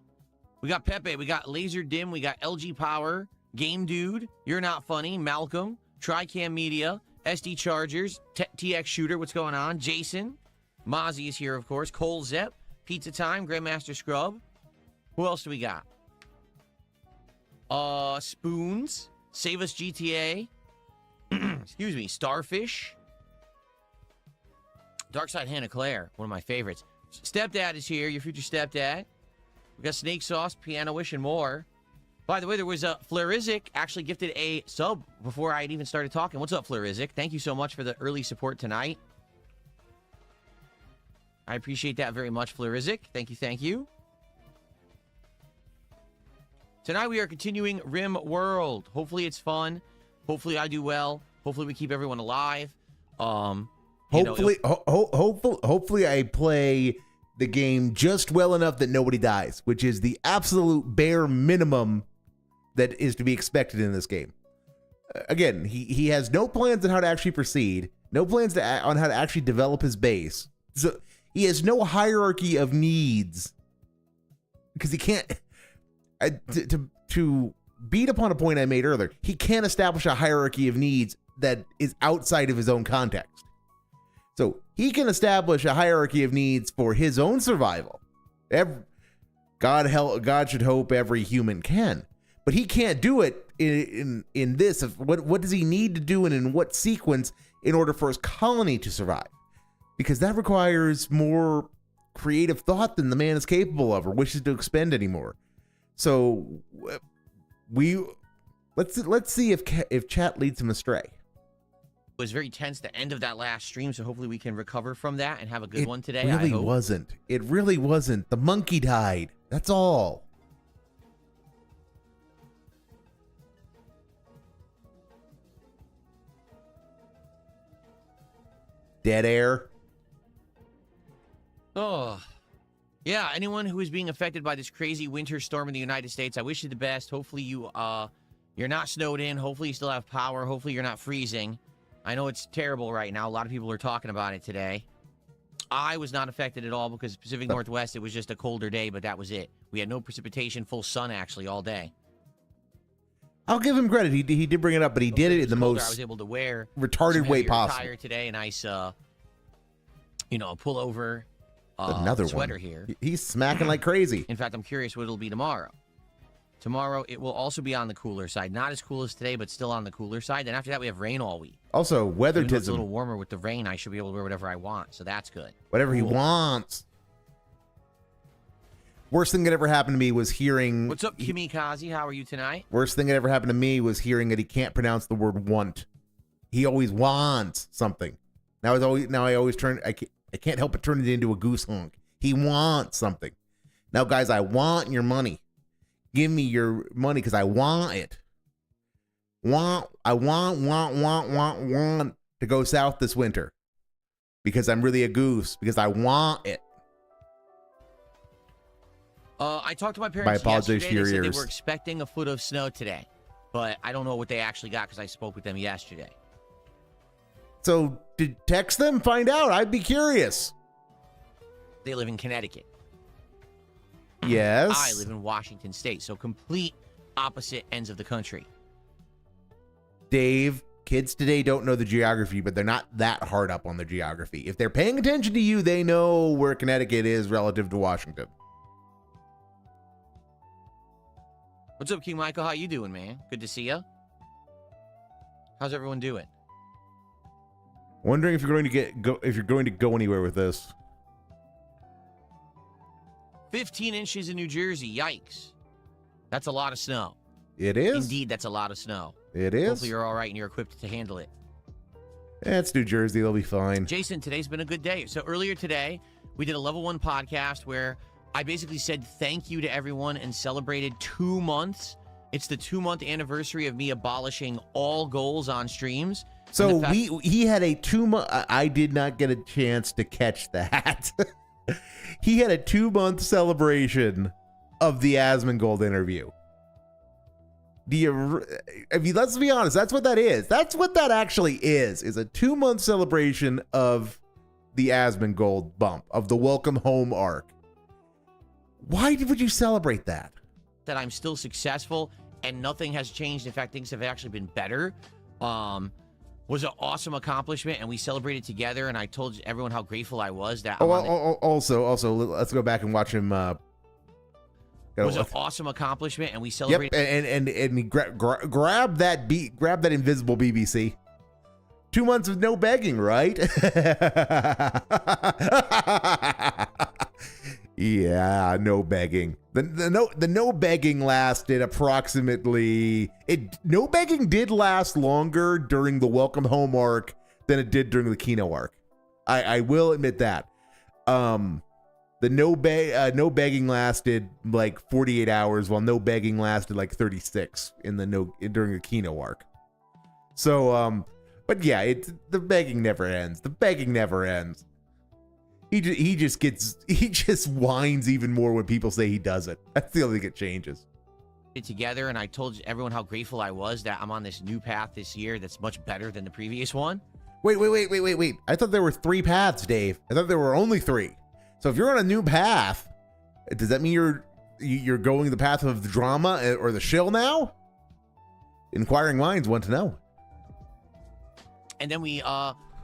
We got Pepe. We got Laser Dim. We got LG Power. Game Dude. You're Not Funny. Malcolm. Tricam Media. SD Chargers. TX Shooter. What's going on? Jason. Mozzie is here, of course. Cole Zepp. Pizza Time. Grandmaster Scrub. Who else do we got? Spoons. Save Us GTA. Excuse me. Starfish. Darkside Hannah Claire. One of my favorites. Stepdad is here. Your future stepdad. We got Snake Sauce, Piano Wish, and more. By the way, there was a Florizic actually gifted a sub before I had even started talking. What's up, Florizic? Thank you so much for the early support tonight. I appreciate that very much, Florizic. Thank you, thank you. Tonight we are continuing Rimworld. Hopefully it's fun. Hopefully I do well. Hopefully we keep everyone alive. Hopefully I play the game just well enough that nobody dies, which is the absolute bare minimum that is to be expected in this game. Again, he has no plans on how to actually proceed, no plans on how to actually develop his base. So he has no hierarchy of needs because he can't. To beat upon a point I made earlier, he can't establish a hierarchy of needs that is outside of his own context. So he can establish a hierarchy of needs for his own survival. God should hope every human can, but he can't do it in this. What does he need to do and in what sequence in order for his colony to survive? Because that requires more creative thought than the man is capable of or wishes to expend anymore. So let's see if chat leads him astray. It was very tense the end of that last stream, so hopefully we can recover from that and have a good one today. It really wasn't. The monkey died. That's all. Dead air. Oh, yeah. Anyone who is being affected by this crazy winter storm in the United States, I wish you the best. Hopefully you're not snowed in. Hopefully you still have power. Hopefully you're not freezing. I know it's terrible right now. A lot of people are talking about it today. I was not affected at all because Pacific Northwest, it was just a colder day, but that was it. We had no precipitation, full sun actually all day. I'll give him credit. He did bring it up, but he did it in the most I was able to wear retarded way possible. Attire today, a nice, pullover, Another sweater one. here. He's smacking like crazy. In fact, I'm curious what it'll be tomorrow. Tomorrow, it will also be on the cooler side. Not as cool as today, but still on the cooler side. And after that, we have rain all week. Also, Even though it's a weathertism. little warmer with the rain, I should be able to wear whatever I want. So that's good. Whatever he Cool. wants. Worst thing that ever happened to me was hearing. What's up, Kimikaze? How are you tonight? Worst thing that ever happened to me was hearing that he can't pronounce the word want. He always wants something. Now I always turn. I can't help but turn it into a goose honk. He wants something. Now, guys, I want your money. Give me your money because I want it. I want to go south this winter because I'm really a goose because I want it. I talked to my parents apologies yesterday. to your They said ears. they were expecting a foot of snow today, but I don't know what they actually got because I spoke with them yesterday. So, did text them, find out. I'd be curious. They live in Connecticut. Yes. I live in Washington State, so complete opposite ends of the country. Dave, kids today don't know the geography, but they're not that hard up on the geography. If they're paying attention to you, they know where Connecticut is relative to Washington. What's up, King Michael? How you doing, man? Good to see you. How's everyone doing? Wondering if you're going to go anywhere with this. 15 inches in New Jersey. Yikes. That's a lot of snow. It is. Indeed, that's a lot of snow. It is. Hopefully you're all right and you're equipped to handle it. It's New Jersey. They'll be fine. Jason, today's been a good day. So earlier today, we did a level 1 podcast where I basically said thank you to everyone and celebrated 2 months. It's the 2-month anniversary of me abolishing all goals on streams. So he had a 2-month. I did not get a chance to catch that. He had a 2-month celebration of the Asmongold interview. Let's be honest. That's what that is. That's what that actually is a 2-month celebration of the Asmongold bump, of the Welcome Home arc. Why would you celebrate that? That I'm still successful and nothing has changed. In fact, things have actually been better. Was an awesome accomplishment, and we celebrated together. And I told everyone how grateful I was that. Also, let's go back and watch him. Was an awesome accomplishment, and we celebrated. Yep, and grab that invisible BBC. 2 months of no begging, right? Yeah, no begging. The no begging lasted approximately. No begging did last longer during the Welcome Home arc than it did during the Kino arc. I will admit that. The no begging lasted like 48 hours, while no begging lasted like 36 during the Kino arc. So but yeah, the begging never ends. The begging never ends. He just whines even more when people say he does it. That's the only thing that changes. Together, and I told everyone how grateful I was that I'm on this new path this year that's much better than the previous one. Wait. I thought there were 3 paths, Dave. I thought there were only 3. So if you're on a new path, does that mean you're going the path of the drama or the shill now? Inquiring minds want to know. And then we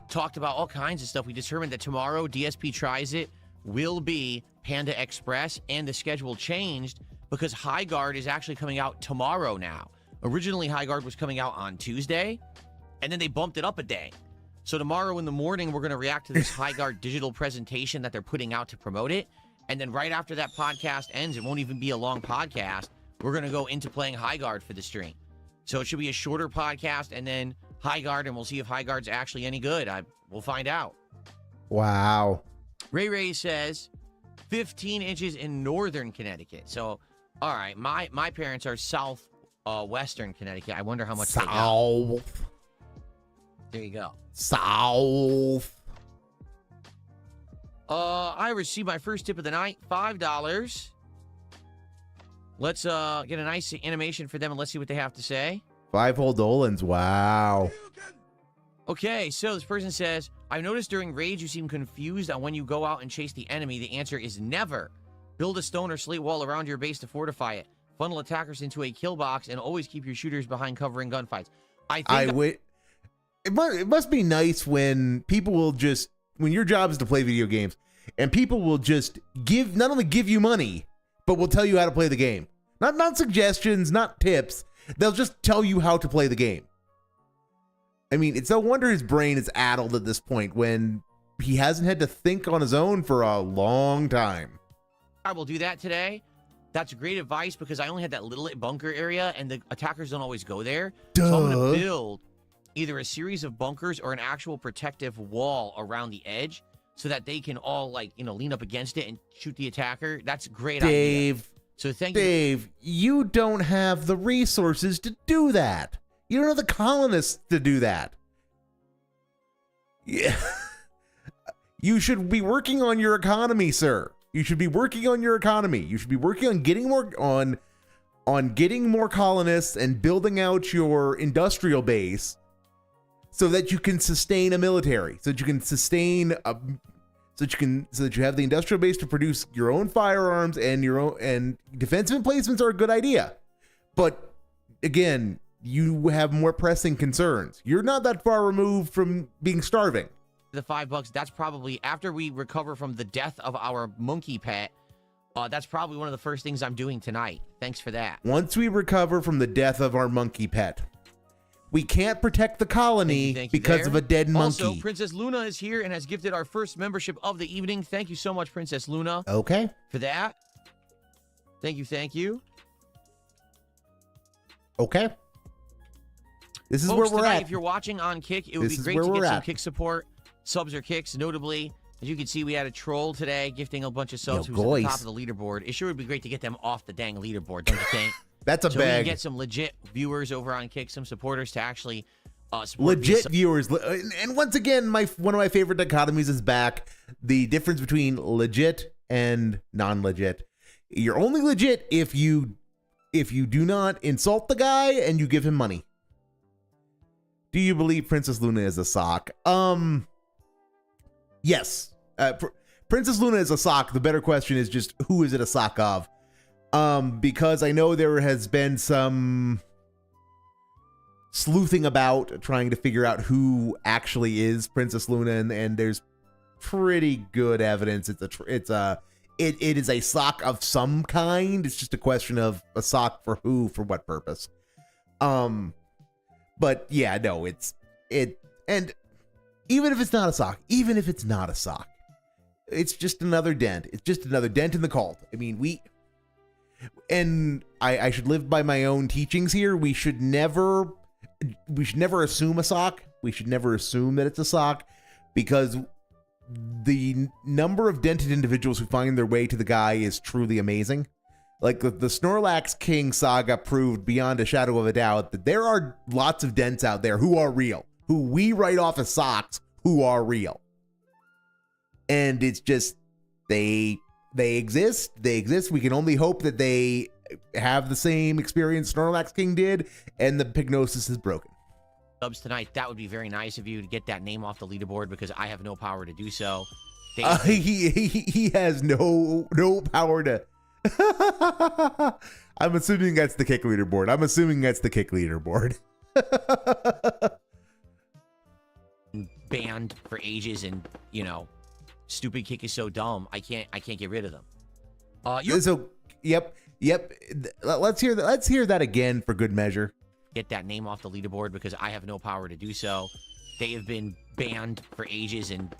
talked about all kinds of stuff. We determined that tomorrow DSP Tries It will be Panda Express, and the schedule changed because High Guard is actually coming out tomorrow now. Originally, High Guard was coming out on Tuesday, and then they bumped it up a day. So tomorrow in the morning, we're going to react to this High Guard digital presentation that they're putting out to promote it. And then right after that podcast ends, it won't even be a long podcast. We're going to go into playing High Guard for the stream. So it should be a shorter podcast, and then High Guard, and we'll see if High Guard's actually any good. We'll find out. Wow. Ray says 15 inches in northern Connecticut. So, all right, my parents are western Connecticut. I wonder how much they got. South. There you go. South. I received my first tip of the night, $5. Let's get a nice animation for them, and let's see what they have to say. 5 whole Dolans. Wow. Okay, so this person says, I've noticed during raids you seem confused on when you go out and chase the enemy. The answer is never. Build a stone or slate wall around your base to fortify it. Funnel attackers into a kill box and always keep your shooters behind covering gunfights. It must be nice when people will just, when your job is to play video games, and people will just not only give you money, but will tell you how to play the game. Not suggestions, not tips. They'll just tell you how to play the game. I mean, it's no wonder his brain is addled at this point when he hasn't had to think on his own for a long time. I will do that today. That's great advice because I only had that little bunker area and the attackers don't always go there. Duh. So I'm going to build either a series of bunkers or an actual protective wall around the edge so that they can all, like, you know, lean up against it and shoot the attacker. That's a great idea. So thank you. Dave, you don't have the resources to do that. You don't have the colonists to do that. Yeah. You should be working on your economy, sir. You should be working on your economy. You should be working on getting more on getting more colonists and building out your industrial base so that you can sustain a military, so that you can sustain so that you have the industrial base to produce your own firearms and your own, and defensive emplacements are a good idea. But again, you have more pressing concerns. You're not that far removed from being starving. The $5, that's probably after we recover from the death of our monkey pet. That's probably one of the first things I'm doing tonight. Thanks for that. Once we recover from the death of our monkey pet, we can't protect the colony thank you because there. of a dead monkey. Also, Princess Luna is here and has gifted our first membership of the evening. Thank you so much, Princess Luna. Okay. For that. Thank you, thank you. Okay. This is Folks, where we're tonight, at. If you're watching on Kick, it would This be is great where to get we're some at. Kick support. Subs or kicks, notably. As you can see, we had a troll today gifting a bunch of subs Yo, who was at the guys. top of the leaderboard. It sure would be great to get them off the dang leaderboard, don't you think? That's a so we can bag. get some legit viewers over on Kick, some supporters to actually support Legit these- viewers. And once again, one of my favorite dichotomies is back. The difference between legit and non-legit. You're only legit if you do not insult the guy and you give him money. Do you believe Princess Luna is a sock? Yes. Princess Luna is a sock. The better question is just who is it a sock of? Because I know there has been some sleuthing about trying to figure out who actually is Princess Luna, and there's pretty good evidence it is a sock of some kind. It's just a question of a sock for who, for what purpose. But yeah, no, and even if it's not a sock, it's just another dent. It's just another dent in the cult. I mean, I should live by my own teachings here. We should never assume a sock. We should never assume that it's a sock, because the number of dented individuals who find their way to the guy is truly amazing. Like the Snorlax King saga proved beyond a shadow of a doubt that there are lots of dents out there who are real, who we write off as socks, who are real. And it's just, they exist. We can only hope that they have the same experience Snorlax King did, and the Pygnosis is broken. subs tonight. That would be very nice of you to get that name off the leaderboard because I have no power to do so. He has no power to. I'm assuming that's the Kick leaderboard. Banned for ages, and stupid Kick is so dumb. I can't get rid of them. So yep. Let's hear that again for good measure. Get that name off the leaderboard because I have no power to do so. They have been banned for ages, and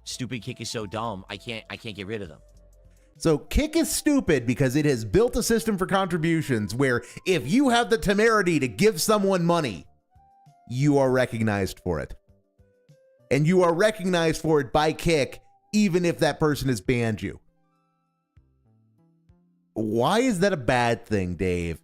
stupid Kick is so dumb. I can't get rid of them. So Kick is stupid because it has built a system for contributions where if you have the temerity to give someone money, you are recognized for it. And you are recognized for it by Kick, even if that person has banned you. Why is that a bad thing, Dave?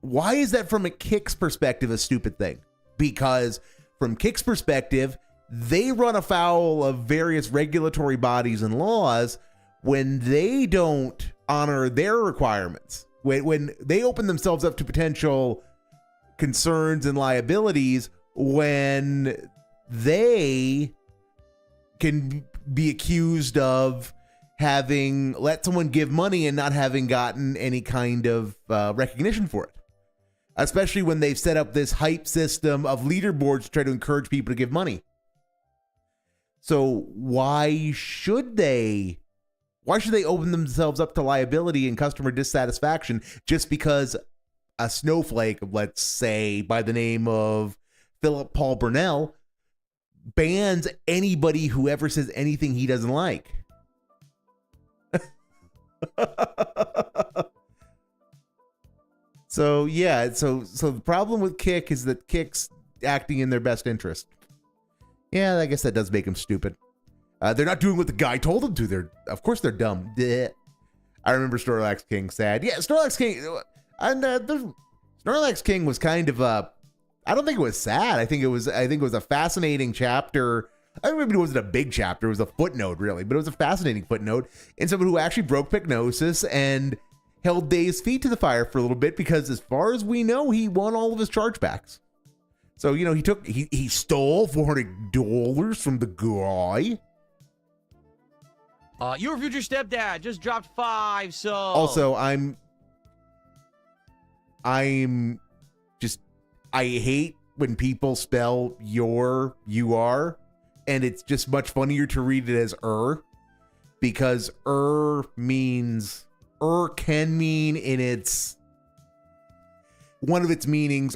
Why is that from a Kick's perspective a stupid thing? Because from Kick's perspective, they run afoul of various regulatory bodies and laws when they don't honor their requirements. When they open themselves up to potential concerns and liabilities when they can be accused of having let someone give money and not having gotten any kind of recognition for it. Especially when they've set up this hype system of leaderboards to try to encourage people to give money. So why should they open themselves up to liability and customer dissatisfaction just because a snowflake, let's say by the name of Philip Paul Burnell, bans anybody who ever says anything he doesn't like? So yeah, so the problem with Kick is that Kick's acting in their best interest. Yeah, I guess that does make them stupid. They're not doing what the guy told them to. Of course they're dumb. Blech. I remember Snorlax King sad. Yeah, Snorlax King, and Snorlax King was kind of I don't think it was sad. I think it was a fascinating chapter. I mean, it wasn't a big chapter. It was a footnote, really, but it was a fascinating footnote. And someone who actually broke Pycnosis and held Dave's feet to the fire for a little bit, because as far as we know, he won all of his chargebacks. So, you know, he stole $400 from the guy. Your future stepdad just dropped 5 subs. Also, I hate when people spell you are, and it's just much funnier to read it as because can mean in its one of its meanings,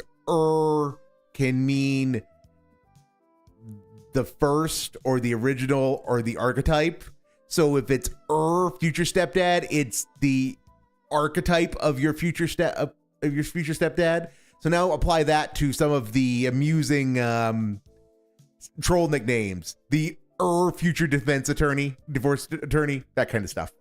can mean the first or the original or the archetype. So if it's future stepdad, it's the archetype of your future stepdad. So now apply that to some of the amusing troll nicknames. The future divorce attorney, that kind of stuff.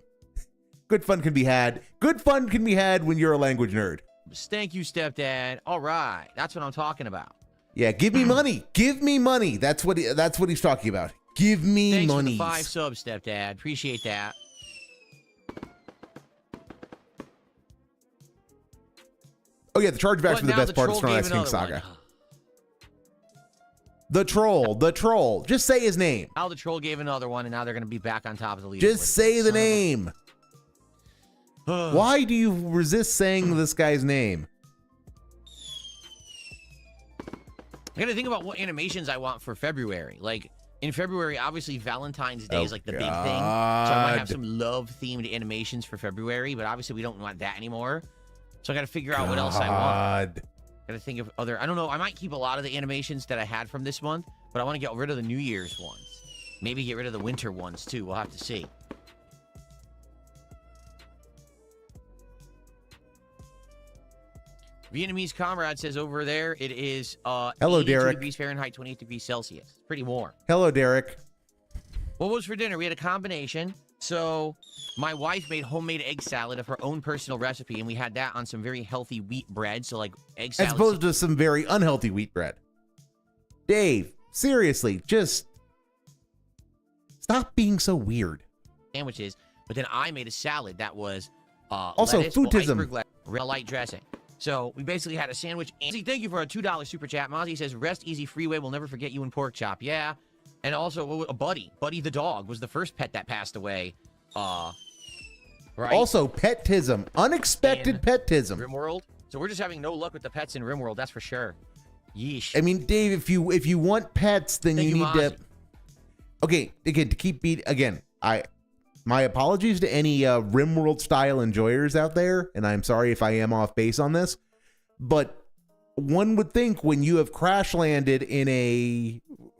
Good fun can be had. Good fun can be had when you're a language nerd. Thank you, stepdad. All right, that's what I'm talking about. Yeah, give me money. Give me money. That's what he's talking about. Give me money. Thanks for the 5 subs, stepdad. Appreciate that. Oh yeah, the chargebacks were the best part of Snorlax King Saga. The troll. Just say his name. Now the troll gave another one, and now they're going to be back on top of the leaderboard. Just say the name. Why do you resist saying this guy's name? I got to think about what animations I want for February. Like, in February, obviously, Valentine's Day is like the big thing. So I might have some love-themed animations for February, but obviously we don't want that anymore. So I got to figure out what else I want. Got to think of other... I don't know. I might keep a lot of the animations that I had from this month, but I want to get rid of the New Year's ones. Maybe get rid of the winter ones, too. We'll have to see. Vietnamese comrade says over there it is hello, Derek. degrees Fahrenheit, 28 degrees Celsius. Pretty warm. Hello, Derek. What was for dinner? We had a combination. So my wife made homemade egg salad of her own personal recipe, and we had that on some very healthy wheat bread. So like egg salad. As opposed to some very unhealthy wheat bread. Dave, seriously, just stop being so weird. Sandwiches, but then I made a salad that was also lettuce, foodism. Real light dressing. So we basically had a sandwich. Thank you for a $2 super chat. Mozzie says, rest easy, Freeway. We'll never forget you in Pork Chop. Yeah. And also a Buddy. Buddy the dog was the first pet that passed away. Right? Also, petism. Unexpected petism. Rimworld. So we're just having no luck with the pets in Rimworld, that's for sure. Yeesh. I mean, Dave, if you want pets, then you need to... Okay, again, to keep beat... Again, my apologies to any Rimworld-style enjoyers out there, and I'm sorry if I am off base on this, but one would think when you have crash-landed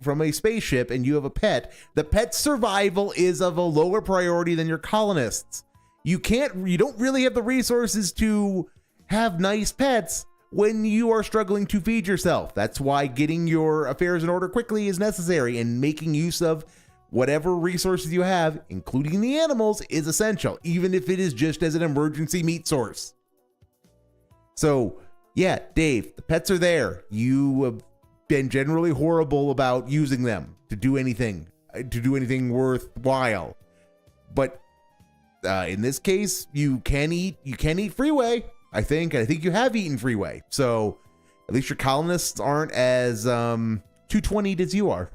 from a spaceship and you have a pet, the pet's survival is of a lower priority than your colonists. You don't really have the resources to have nice pets when you are struggling to feed yourself. That's why getting your affairs in order quickly is necessary, and making use of whatever resources you have, including the animals, is essential, even if it is just as an emergency meat source. So, yeah, Dave, the pets are there. You have been generally horrible about using them to do anything worthwhile. But in this case, you can eat Freeway. I think you have eaten Freeway. So At least your colonists aren't as 220'd as you are.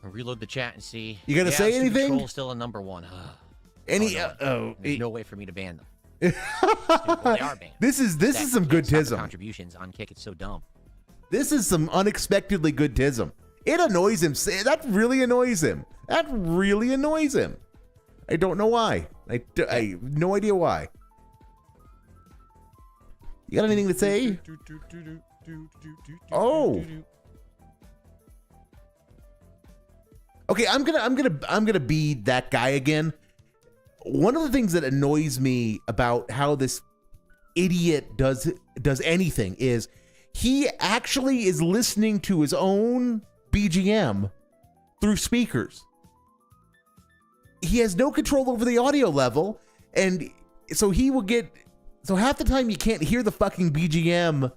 I'll reload the chat and see. You gonna say anything? Troll still a number one. Any? There's no way for me to ban them. Well, they are banned. This is some good tism. Contributions on Kick. It's so dumb. This is some unexpectedly good tism. It annoys him. That really annoys him. That really annoys him. I don't know why. I have no idea why. You got anything to say? Oh. Okay, I'm gonna be that guy again. One of the things that annoys me about how this idiot does anything is he actually is listening to his own BGM through speakers. He has no control over the audio level, and so half the time you can't hear the fucking BGM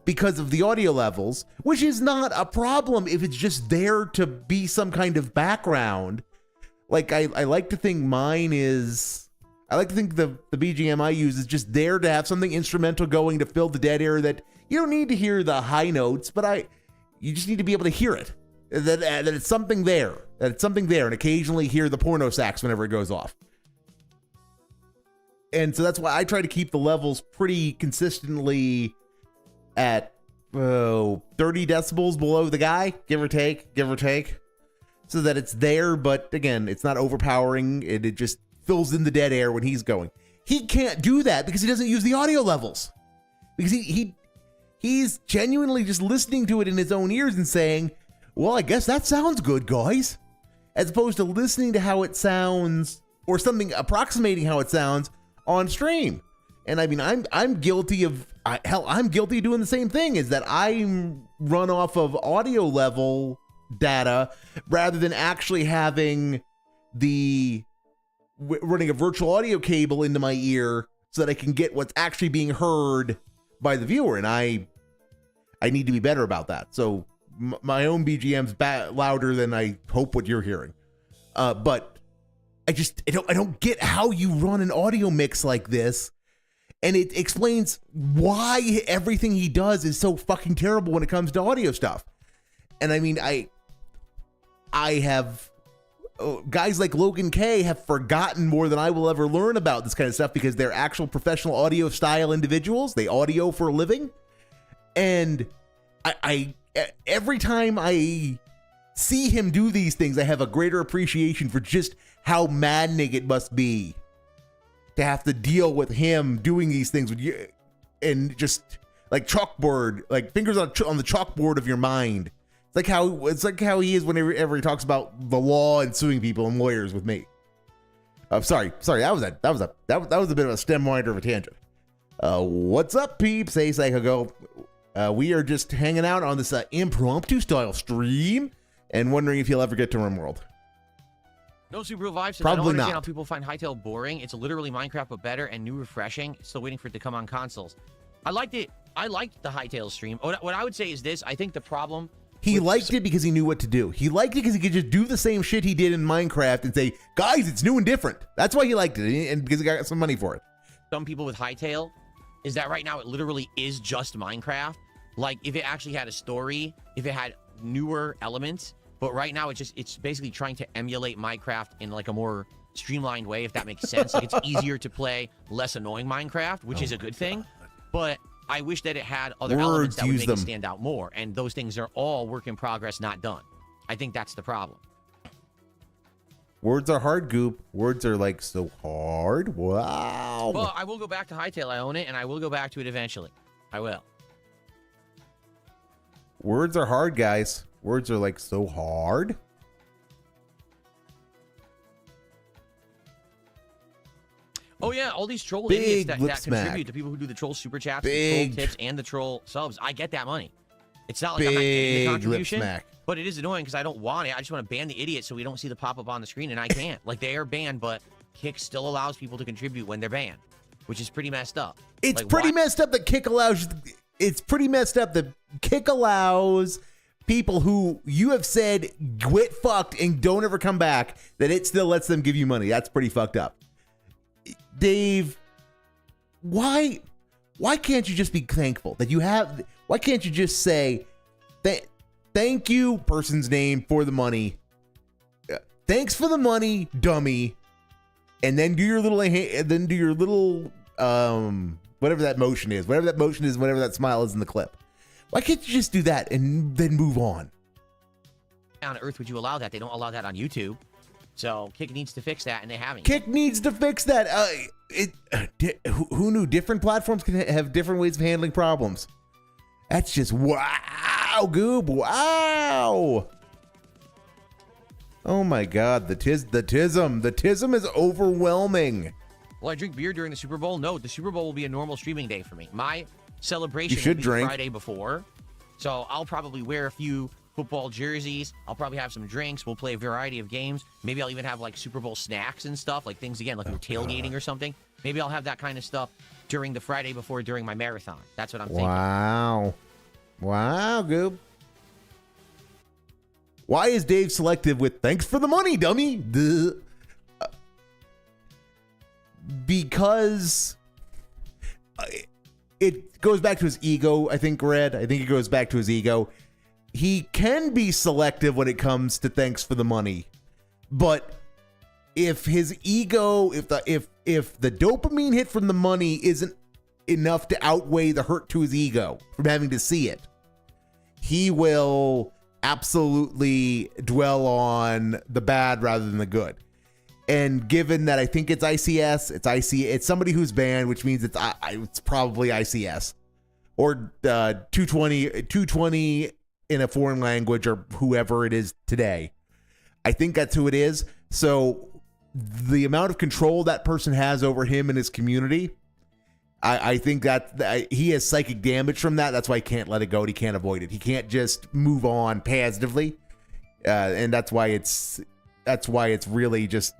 because of the audio levels, which is not a problem if it's just there to be some kind of background. Like I like to think the BGM I use is just there to have something instrumental going to fill the dead air that you don't need to hear the high notes, but you just need to be able to hear it. That it's something there. That it's something there, and occasionally hear the porno sax whenever it goes off. And so that's why I try to keep the levels pretty consistently at 30 decibels below the guy, give or take, so that it's there, but again, it's not overpowering. It just fills in the dead air when he's going. He can't do that because he doesn't use the audio levels. Because he's genuinely just listening to it in his own ears and saying, well, I guess that sounds good, guys. As opposed to listening to how it sounds or something approximating how it sounds on stream. And I mean, I'm guilty of doing the same thing, is that I run off of audio level data rather than actually having running a virtual audio cable into my ear so that I can get what's actually being heard by the viewer. And I need to be better about that. So my own BGM's louder than I hope what you're hearing. But I don't get how you run an audio mix like this. And it explains why everything he does is so fucking terrible when it comes to audio stuff. And I mean, I have guys like Logan K have forgotten more than I will ever learn about this kind of stuff because they're actual professional audio style individuals. They audio for a living. And I every time I see him do these things, I have a greater appreciation for just how maddening it must be to have to deal with him doing these things with you, and just like chalkboard, like fingers on the chalkboard of your mind. It's like how he is whenever he talks about the law and suing people and lawyers with me. Sorry, that was a bit of a stem winder of a tangent. What's up, peeps? Hey, Psycho. We are just hanging out on this impromptu style stream and wondering if you'll ever get to Rimworld. No Subaru Vibe says, Probably I don't understand not. how people find Hytale boring. It's literally Minecraft, but better and new refreshing. Still waiting for it to come on consoles. I liked it. I liked the Hytale stream. What I would say is this. I think the problem... He liked it because he knew what to do. He liked it because he could just do the same shit he did in Minecraft and say, guys, it's new and different. That's why he liked it, and because he got some money for it. Some people with Hytale is that right now it literally is just Minecraft. Like, if it actually had a story, if it had newer elements... But right now, it's basically trying to emulate Minecraft in like a more streamlined way, if that makes sense. Like, it's easier to play less annoying Minecraft, which is a good thing. But I wish that it had other elements that would make it stand out more. And those things are all work in progress, not done. I think that's the problem. Words are hard, Goop. Words are like so hard. Wow. Well, I will go back to Hytale. I own it, and I will go back to it eventually. I will. Words are hard, guys. Words are like so hard. Oh yeah, all these troll Big idiots that lip smack. contribute, the people who do the troll super chats, Big the troll tips, and the troll subs. I get that money. It's not like I'm Big not getting the lip contribution, smack. but it is annoying because I don't want it. I just want to ban the idiot so we don't see the pop-up on the screen, and I can't. Like, they are banned, but Kick still allows people to contribute when they're banned, which is pretty messed up. It's like, pretty why? messed up that Kick allows. It's pretty messed up that Kick allows people who you have said get fucked and don't ever come back, that it still lets them give you money. That's pretty fucked up. Dave, why can't you just be thankful that you have? Why can't you just say thank you, person's name, for the money? Thanks for the money, dummy. And then do your little whatever that motion is, whatever that smile is in the clip. Why can't you just do that and then move on? On earth would you allow that? They don't allow that on YouTube. So Kick needs to fix that, and they haven't. Kick needs to fix that. Who knew different platforms can have different ways of handling problems? That's just wow, Goob. Wow. Oh my God, the tism is overwhelming. Will I drink beer during the Super Bowl? No, the Super Bowl will be a normal streaming day for me. My celebration You should will be drink. Friday before, so I'll probably wear a few football jerseys. I'll probably have some drinks. We'll play a variety of games. Maybe I'll even have like Super Bowl snacks and stuff, like things again, like we're tailgating or something. Maybe I'll have that kind of stuff during the Friday before during my marathon. That's what I'm thinking. Wow, Goob. Why is Dave selective with thanks for the money, dummy? Because it goes back to his ego, I think, Red. I think it goes back to his ego. He can be selective when it comes to thanks for the money. But if his ego, if the dopamine hit from the money isn't enough to outweigh the hurt to his ego from having to see it, he will absolutely dwell on the bad rather than the good. And given that I think it's ICS, it's somebody who's banned, which means it's probably ICS or 220 in a foreign language or whoever it is today. I think that's who it is. So the amount of control that person has over him and his community, I think that he has psychic damage from that. That's why he can't let it go. And he can't avoid it. He can't just move on positively, and that's why it's really just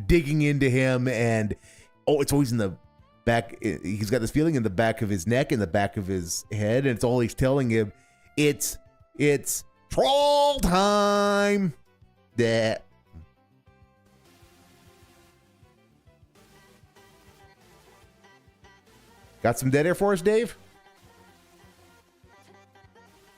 digging into him. And it's always in the back. He's got this feeling in the back of his neck, in the back of his head, and it's always telling him, it's troll time. That. Got some dead air for us, Dave?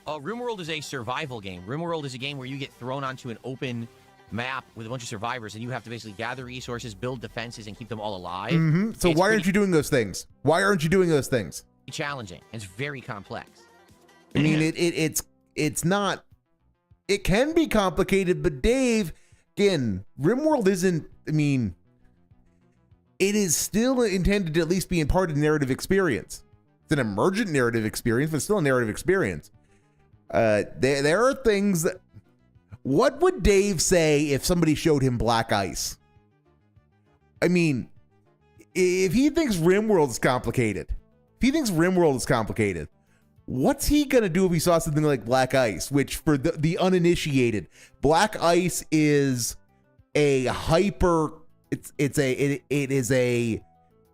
Rimworld is a survival game. Rimworld is a game where you get thrown onto an open map with a bunch of survivors, and you have to basically gather resources, build defenses, and keep them all alive. Mm-hmm. So why aren't you doing those things? Why aren't you doing those things? Challenging. It's very complex. I mean, it's not. It can be complicated, but Dave, again, Rimworld isn't. I mean, it is still intended to at least be in part a narrative experience. It's an emergent narrative experience, but still a narrative experience. There are things that. What would Dave say if somebody showed him black ice? I mean, if he thinks Rimworld is complicated, what's he gonna do if he saw something like black ice? Which, for the uninitiated, black ice is a hyper. It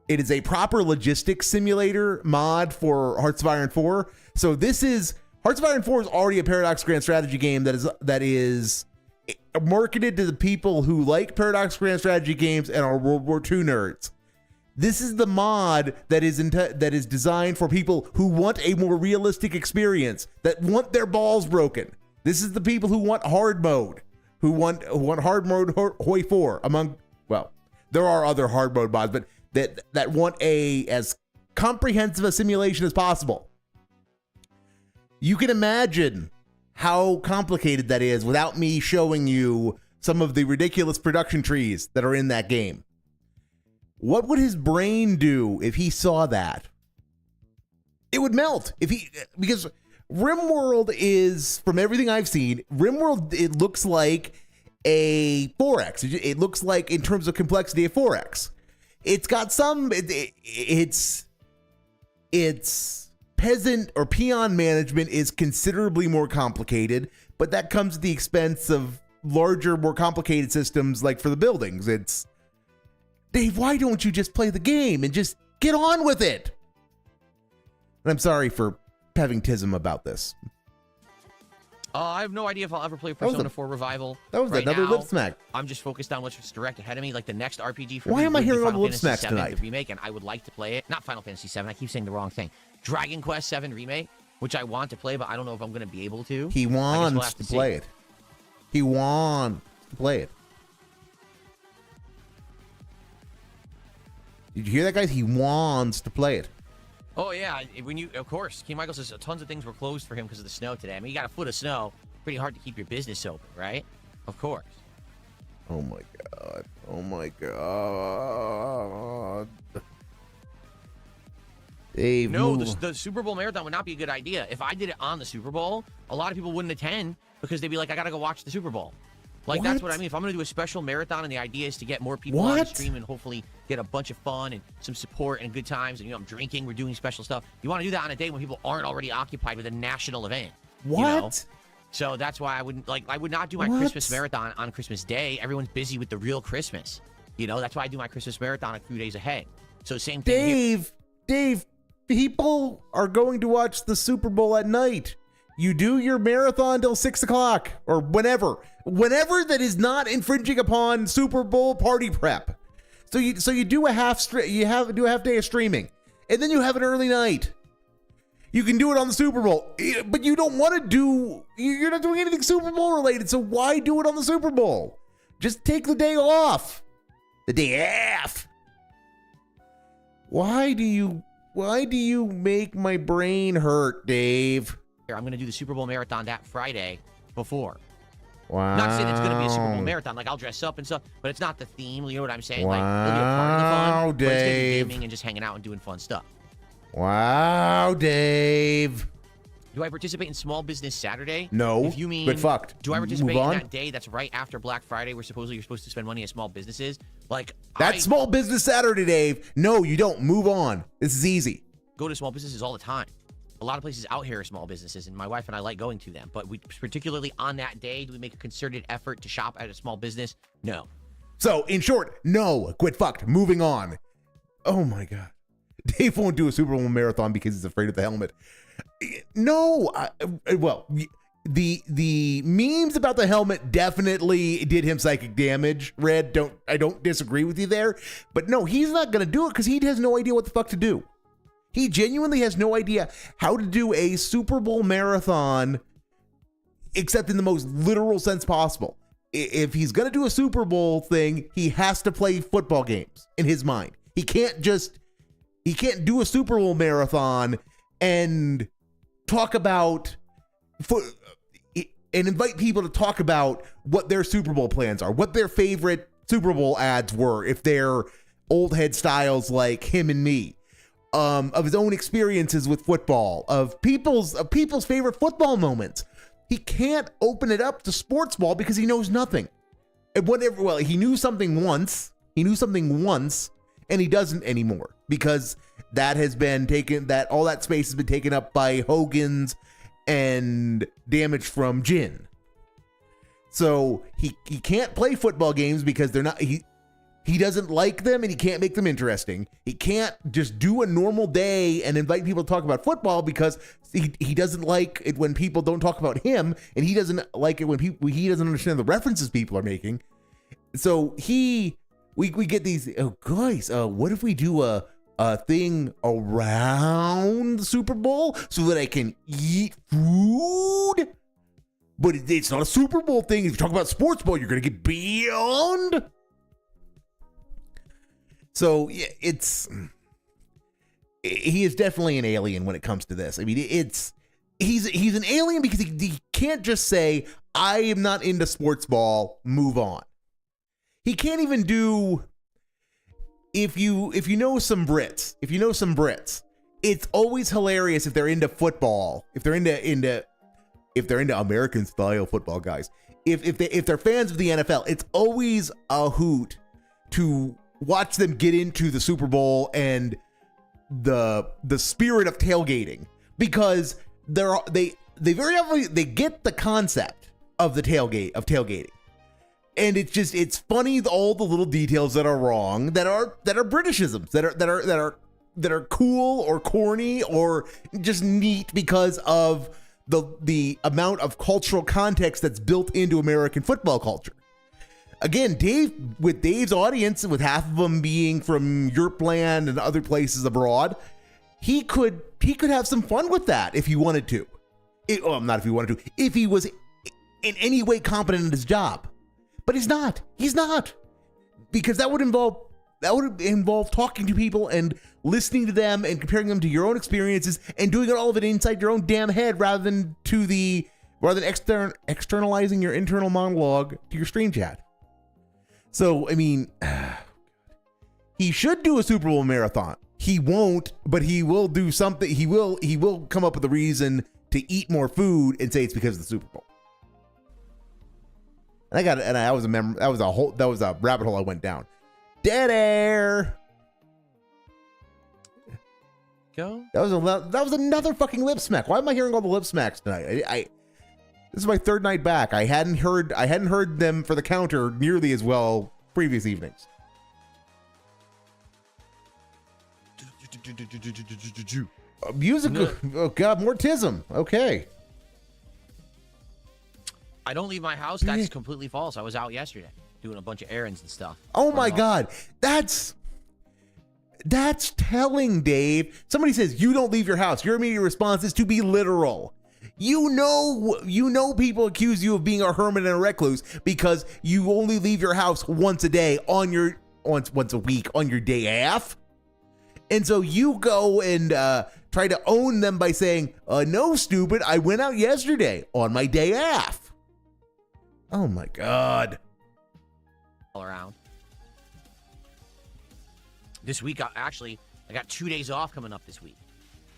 is a proper logistics simulator mod for Hearts of Iron 4. So this is Hearts of Iron 4 is already a Paradox Grand Strategy game that is marketed to the people who like Paradox Grand Strategy games and are World War II nerds. This is the mod that is designed for people who want a more realistic experience, that want their balls broken. This is the people who want hard mode, who want hard mode Hoi 4 among. Well, there are other hard mode mods, but that want as comprehensive a simulation as possible. You can imagine how complicated that is without me showing you some of the ridiculous production trees that are in that game. What would his brain do if he saw that? It would melt. Because Rimworld is, from everything I've seen, Rimworld, it looks like a 4X. It looks like, in terms of complexity, a 4X. It's got some. It's peasant or peon management is considerably more complicated, but that comes at the expense of larger, more complicated systems, like for the buildings. It's Dave. Why don't you just play the game and just get on with it? And I'm sorry for having tism about this. I have no idea if I'll ever play That was Persona a- 4 Revival. That was right another now, lip smack. I'm just focused on what's direct ahead of me. Like the next RPG for Why me am I would be hearing all the Final lip Fantasy smacks VII, tonight? the remake, and I would like to play it. Not Final Fantasy VII. I keep saying the wrong thing. Dragon Quest VII Remake, which I want to play, but I don't know if I'm going to be able to. He wants to play it. He wants to play it. Did you hear that, guys? He wants to play it. Oh yeah, of course, King Michael says tons of things were closed for him because of the snow today. I mean, you got a foot of snow. Pretty hard to keep your business open, right? Of course. Oh my god. Oh my god. Dave, No, move. the Super Bowl marathon would not be a good idea. If I did it on the Super Bowl, a lot of people wouldn't attend because they'd be like, I gotta go watch the Super Bowl. Like, that's what I mean. If I'm gonna do a special marathon and the idea is to get more people on the stream and hopefully get a bunch of fun and some support and good times, and I'm drinking, we're doing special stuff. You want to do that on a day when people aren't already occupied with a national event. What? You know? So that's why I would not do my Christmas marathon on Christmas Day. Everyone's busy with the real Christmas. That's why I do my Christmas marathon a few days ahead. So same thing. Dave, people are going to watch the Super Bowl at night. You do your marathon till 6 o'clock or whenever that is not infringing upon Super Bowl party prep. So you do a half day of streaming, and then you have an early night. You can do it on the Super Bowl, but you don't want to do. You're not doing anything Super Bowl related. So why do it on the Super Bowl? Just take the day off. The day off. Why do you make my brain hurt, Dave? I'm going to do the Super Bowl marathon that Friday before. Wow. Not saying it's going to be a Super Bowl marathon. Like, I'll dress up and stuff, but it's not the theme. You know what I'm saying? Like, it'll be a part of the fun, but it's going to be gaming and just hanging out and doing fun stuff. Wow, Dave. Do I participate in Small Business Saturday? No. If you mean, but fucked. Do I participate Move on. in that day that's right after Black Friday where supposedly you're supposed to spend money at small businesses? Like, That's Small Business Saturday, Dave. No, you don't. Move on. This is easy. Go to small businesses all the time. A lot of places out here are small businesses, and my wife and I like going to them. But particularly on that day, do we make a concerted effort to shop at a small business? No. So, in short, no. Quit fucked. Moving on. Oh my God. Dave won't do a Super Bowl marathon because he's afraid of the helmet. No. The memes about the helmet definitely did him psychic damage. Red, I don't disagree with you there. But no, he's not going to do it because he has no idea what the fuck to do. He genuinely has no idea how to do a Super Bowl marathon except in the most literal sense possible. If he's going to do a Super Bowl thing, he has to play football games in his mind. He can't do a Super Bowl marathon and talk about and invite people to talk about what their Super Bowl plans are, what their favorite Super Bowl ads were, if they're old head styles like him and me. Of his own experiences with football, of people's favorite football moments. He can't open it up to sports ball because he knows nothing. And he knew something once, and he doesn't anymore because that has been taken. All that space has been taken up by Hogan's and damage from Jin. So he can't play football games because they're not. He doesn't like them and he can't make them interesting. He can't just do a normal day and invite people to talk about football because he doesn't like it when people don't talk about him, and he doesn't like it when he doesn't understand the references people are making. So we get these, oh guys, what if we do a thing around the Super Bowl so that I can eat food? But it's not a Super Bowl thing. If you talk about sports ball, you're going to get beyond. So yeah, he is definitely an alien when it comes to this. I mean, he's an alien because he can't just say, I am not into sports ball, move on. He can't even do, if you know some Brits, it's always hilarious if they're into football, if they're into American style football, guys. If they're fans of the NFL, it's always a hoot to watch them get into the Super Bowl and the spirit of tailgating, because they very often they get the concept of the tailgating, and it's funny, all the little details that are wrong, that are Britishisms, that are cool or corny or just neat because of the amount of cultural context that's built into American football culture. Again, with Dave's audience, with half of them being from Europe land and other places abroad, he could have some fun with that if he wanted to. Not if he wanted to. If he was in any way competent in his job, but he's not. He's not, because that would involve talking to people and listening to them and comparing them to your own experiences and doing all of it inside your own damn head rather than externalizing your internal monologue to your stream chat. So, I mean, he should do a Super Bowl marathon. He won't, but he will do something. He will come up with a reason to eat more food and say it's because of the Super Bowl. And that was a rabbit hole I went down. Dead air. Go. That was another fucking lip smack. Why am I hearing all the lip smacks tonight? This is my third night back. I hadn't heard them for the counter nearly as well previous evenings. Music. Oh God, mortism. Okay. I don't leave my house. That's completely false. I was out yesterday doing a bunch of errands and stuff. Oh my God, that's telling, Dave. Somebody says you don't leave your house. Your immediate response is to be literal. You know people accuse you of being a hermit and a recluse because you only leave your house once a day once a week on your day off. And so you go and try to own them by saying, no, stupid, I went out yesterday on my day off. Oh my God. All around. This week, I got 2 days off coming up this week.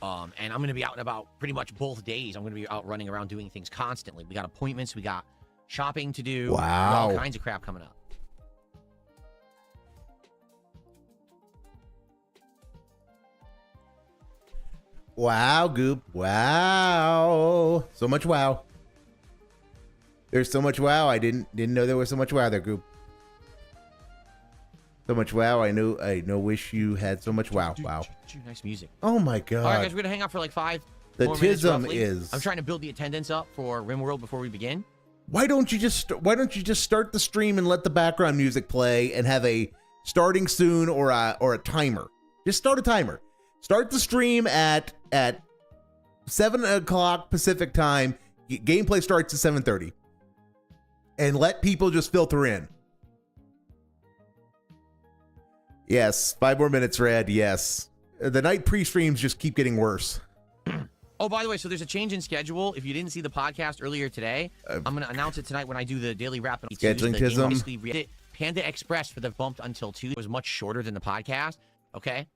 And I'm going to be out and about pretty much both days. I'm going to be out running around doing things constantly. We got appointments. We got shopping to do. Wow. We got all kinds of crap coming up. Wow, Goop. Wow. So much wow. There's so much wow. I didn't know there was so much wow there, Goop. So much wow. I wish you had so much wow. Wow. Nice music. Oh my God. All right, guys, we're going to hang out for like 5 The more minutes tism roughly. is. I'm trying to build the attendance up for Rimworld before we begin. Why don't you just start the stream and let the background music play and have a starting soon or a timer? Just start a timer. Start the stream at 7 o'clock Pacific time. Gameplay starts at 7:30. And let people just filter in. Yes, 5 more minutes, Red. Yes. The night pre-streams just keep getting worse. Oh, by the way, so there's a change in schedule. If you didn't see the podcast earlier today, I'm going to announce it tonight when I do the daily wrap. Scheduling tism. Panda Express for the bumped until 2 was much shorter than the podcast. Okay.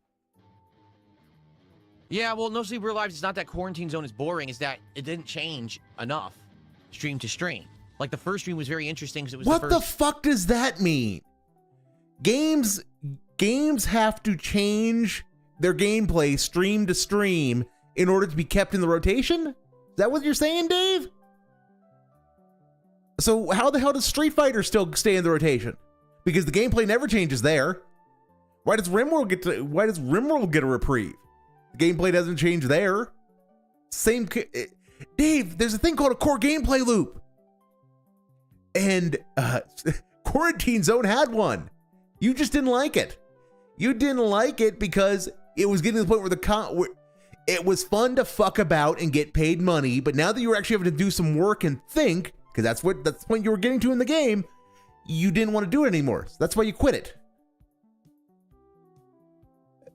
Yeah, well, No Sleep Real Lives, it's not that Quarantine Zone is boring. It's that it didn't change enough stream to stream. Like, the first stream was very interesting because it was What the first... the fuck does that mean? Games have to change their gameplay stream to stream in order to be kept in the rotation? Is that what you're saying, Dave? So how the hell does Street Fighter still stay in the rotation? Because the gameplay never changes there. Why does Rimworld get a reprieve? The gameplay doesn't change there. Dave, there's a thing called a core gameplay loop. And Quarantine Zone had one. You just didn't like it. You didn't like it because it was getting to the point where it was fun to fuck about and get paid money, but now that you were actually having to do some work and think, because that's the point you were getting to in the game, you didn't want to do it anymore. So that's why you quit it.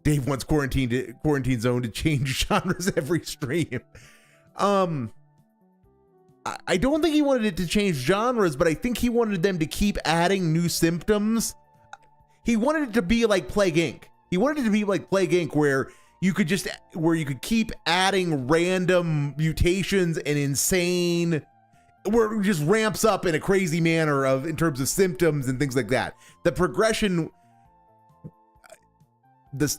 Dave wants Quarantine Zone to change genres every stream. I don't think he wanted it to change genres, but I think he wanted them to keep adding new symptoms. He wanted it to be like Plague Inc. He wanted it to be like Plague Inc. where you could keep adding random mutations and insane, where it just ramps up in a crazy manner in terms of symptoms and things like that. The progression, the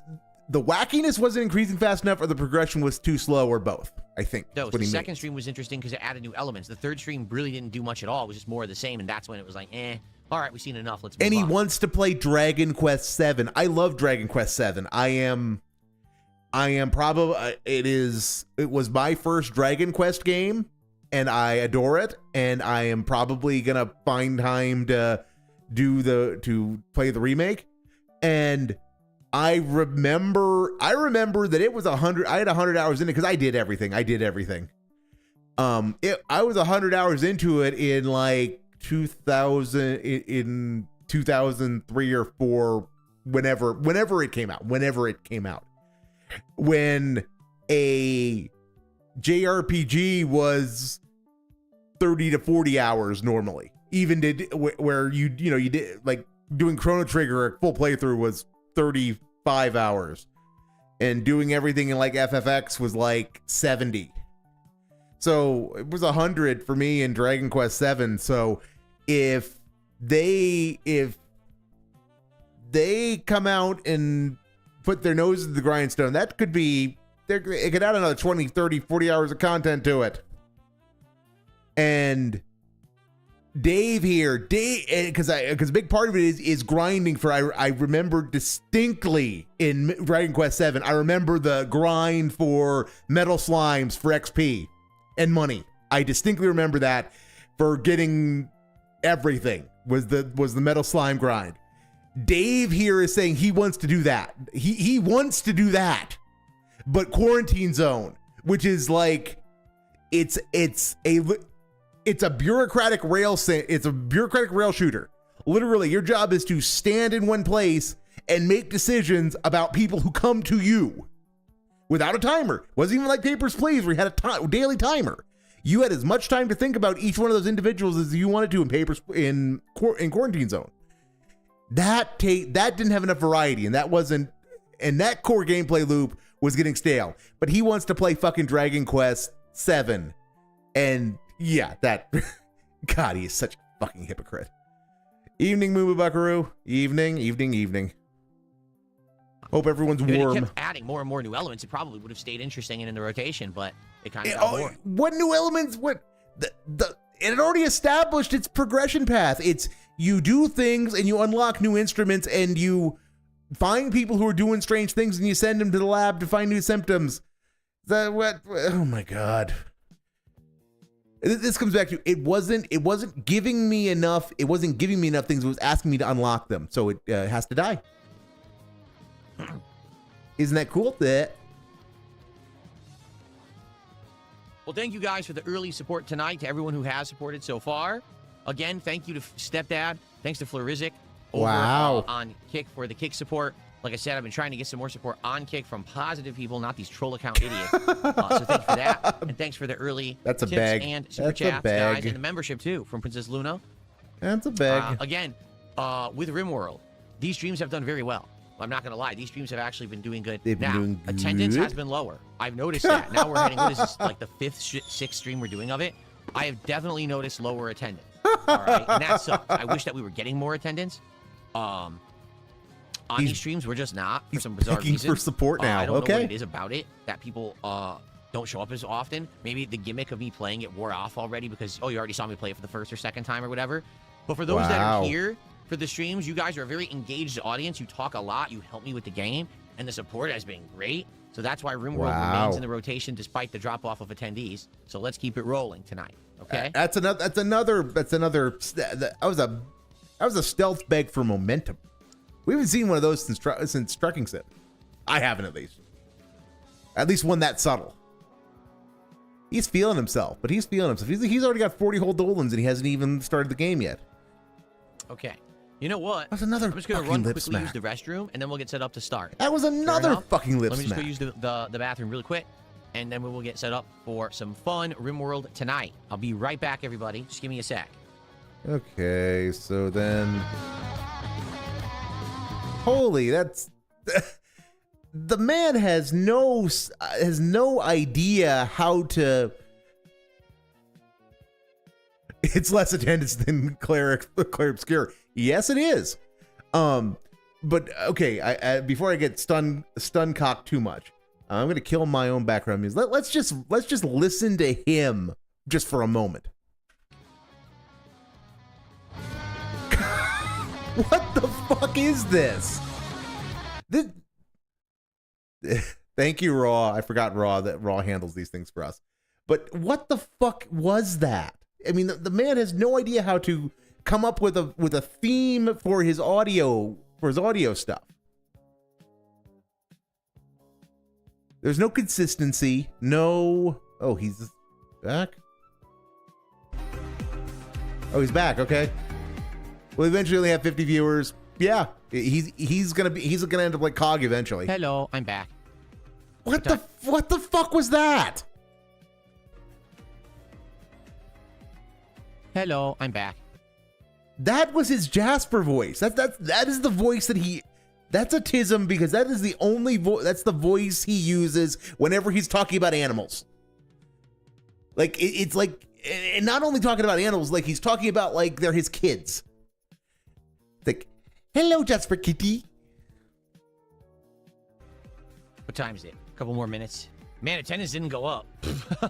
wackiness wasn't increasing fast enough, or the progression was too slow, or both. I think. No, the second stream was interesting because it added new elements. The third stream really didn't do much at all. It was just more of the same, and that's when it was like, all right, we've seen enough. Let's move on. And he wants to play Dragon Quest VII. I love Dragon Quest VII. I am probably it was my first Dragon Quest game, and I adore it, and I am probably gonna find time to play the remake. And I remember that it was 100. I had 100 hours in it because I did everything. I was 100 hours into it in like 2003 or 4, whenever it came out. When a JRPG was 30 to 40 hours normally, even where you did like doing Chrono Trigger, a full playthrough was 35 hours, and doing everything in like FFX was like 70. So it was 100 for me in Dragon Quest 7. So if they come out and put their nose to the grindstone, that could be, it could add another 20, 30, 40 hours of content to it. And Dave here, because a big part of it is grinding for, I remember distinctly in Dragon Quest 7, I remember the grind for metal slimes for XP and money. I distinctly remember that, for getting everything was the metal slime grind. Dave here is saying he wants to do that. He wants to do that, but Quarantine Zone, which is like, it's a bureaucratic rail shooter. Literally, your job is to stand in one place and make decisions about people who come to you without a timer. Wasn't even like Papers, Please, where you had a daily timer. You had as much time to think about each one of those individuals as you wanted to in Quarantine Zone. That didn't have enough variety, and that core gameplay loop was getting stale. But he wants to play fucking Dragon Quest 7, and yeah, God, he is such a fucking hypocrite. Evening, Moo Buckaroo. Evening. Hope everyone's warm. It kept adding more and more new elements. It probably would have stayed interesting and in the rotation, but it kind of got boring. What new elements? What it had already established its progression path. It's, you do things and you unlock new instruments and you find people who are doing strange things and you send them to the lab to find new symptoms. Oh my God. This comes back to, it wasn't giving me enough things. It was asking me to unlock them. So it has to die. Isn't that cool? Well, thank you guys for the early support tonight, to everyone who has supported so far. Again, thank you to Stepdad. Thanks to Florizic over on Kick for the Kick support. Like I said, I've been trying to get some more support on Kick from positive people, not these troll account idiots. So thank you for that. And thanks for the early tips and super chats, guys. And the membership, too, from Princess Luna. That's a bag. Again, with Rimworld, these streams have done very well. I'm not going to lie. These streams have actually been doing good. Attendance has been lower. I've noticed that. Now we're heading, what is this, like the 5th, 6th stream we're doing of it? I have definitely noticed lower attendance. All right? And that sucks. I wish that we were getting more attendance. On these streams, we're just not, for some bizarre reason. For support now. I don't know what it is about it that people don't show up as often. Maybe the gimmick of me playing it wore off already because, you already saw me play it for the first or second time or whatever. But for those that are here for the streams, you guys are a very engaged audience. You talk a lot. You help me with the game. And the support has been great. So that's why Rimworld remains in the rotation despite the drop-off of attendees. So let's keep it rolling tonight. Okay? That was a stealth beg for momentum. We haven't seen one of those since Trucking Sim. I haven't, at least. At least one that subtle. He's feeling himself, but he's feeling himself. He's already got 40 whole dolans and he hasn't even started the game yet. Okay. You know what? That's another I'm just going to run quickly, use the restroom, and then we'll get set up to start. That was another fucking lip smack. Let me just go use the bathroom really quick, and then we will get set up for some fun Rimworld tonight. I'll be right back, everybody. Just give me a sec. Okay, so then... Holy, that's... The man has no idea how to... It's less attendance than Claire Obscure. Yes, it is. But okay, I before I get stun cocked too much, I'm gonna kill my own background music. Let's just listen to him just for a moment. What the fuck is this? Thank you, Raw. I forgot Raw that Raw handles these things for us. But what the fuck was that? I mean, the man has no idea how to come up with a theme for his audio stuff. There's no consistency. No. Oh, he's back. Oh, he's back. Okay. We'll eventually have 50 viewers. Yeah, he's gonna end up like Cog eventually. Hello, I'm back. What the fuck was that? Hello, I'm back. That was his Jasper voice. That is the voice that he. That's a tism because that is the only voice. That's the voice he uses whenever he's talking about animals. Like it's like, and not only talking about animals, like he's talking about like they're his kids. Like, hello, Jasper Kitty. What time is it? A couple more minutes. Man, attendance didn't go up.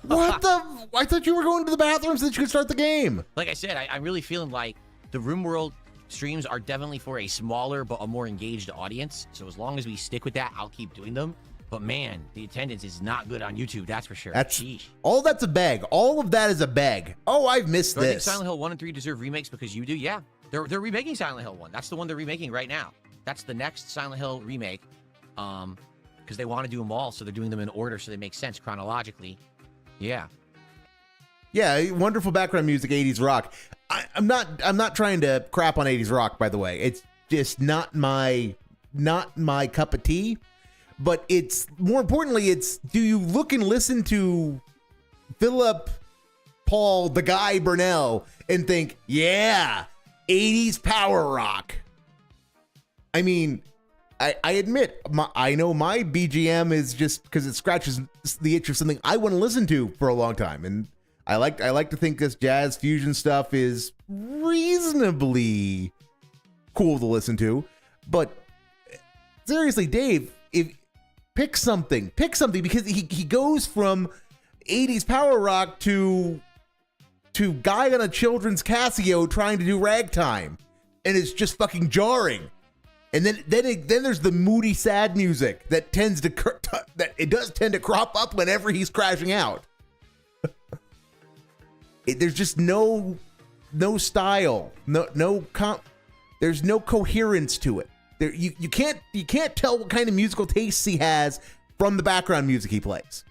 What the? I thought you were going to the bathroom so that you could start the game. Like I said, I'm really feeling like the Rimworld streams are definitely for a smaller but a more engaged audience. So as long as we stick with that, I'll keep doing them. But man, the attendance is not good on YouTube, that's for sure. That's a beg. All of that is a beg. Oh, I've missed this. I think Silent Hill 1 and 3 deserve remakes because you do. Yeah, they're remaking Silent Hill 1. That's the one they're remaking right now. That's the next Silent Hill remake. Because they want to do them all, so they're doing them in order so they make sense chronologically. Yeah. Yeah, wonderful background music, 80s rock. I'm not trying to crap on 80s rock, by the way. It's just not my cup of tea. But it's more importantly, it's do you look and listen to Philip, Paul, the guy Burnell, and think, yeah, 80s power rock. I mean, I admit, I know my BGM is just because it scratches the itch of something I want to listen to for a long time, and I like to think this jazz fusion stuff is reasonably cool to listen to. But seriously, Dave, pick something because he goes from 80s power rock to guy on a children's Casio trying to do ragtime, and it's just fucking jarring. And then there's the moody, sad music that does tend to crop up whenever he's crashing out. There's just no style, there's no coherence to it. You can't tell what kind of musical tastes he has from the background music he plays.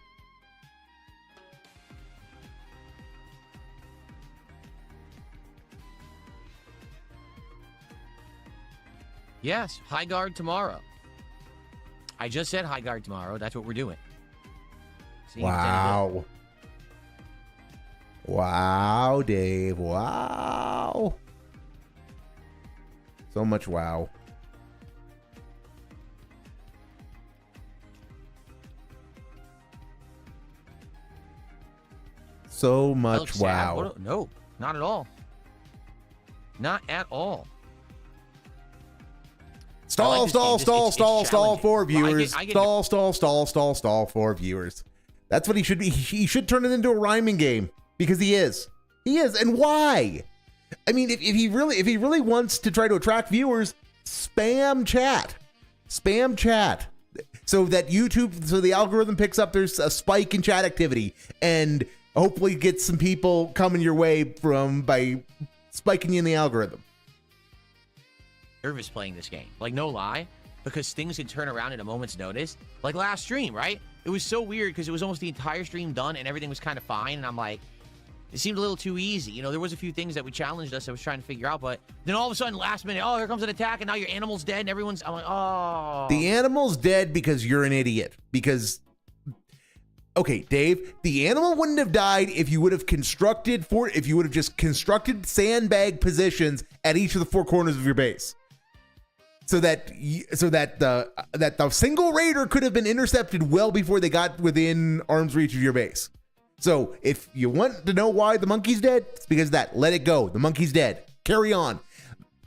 Yes, high guard tomorrow. I just said high guard tomorrow. That's what we're doing. Wow. Wow, Dave. Wow. So much wow. So much wow. No, not at all. Not at all. Stall for viewers. Stall for viewers. That's what he should be. He should turn it into a rhyming game because he is. He is. And why? I mean, if he really wants to try to attract viewers, spam chat. So that the algorithm picks up there's a spike in chat activity and hopefully gets some people coming your way by spiking you in the algorithm. Nervous playing this game, like no lie, because things can turn around at a moment's notice. Like last stream, right? It was so weird because it was almost the entire stream done and everything was kind of fine, and I'm like, it seemed a little too easy. You know, there was a few things that we challenged us. I was trying to figure out, but then all of a sudden, last minute, oh, here comes an attack, and now your animal's dead, and I'm like, oh. The animal's dead because you're an idiot. Because, okay, Dave, the animal wouldn't have died if you would have just constructed sandbag positions at each of the four corners of your base. So that the single raider could have been intercepted well before they got within arm's reach of your base. So if you want to know why the monkey's dead, it's because of that. Let it go. The monkey's dead. Carry on.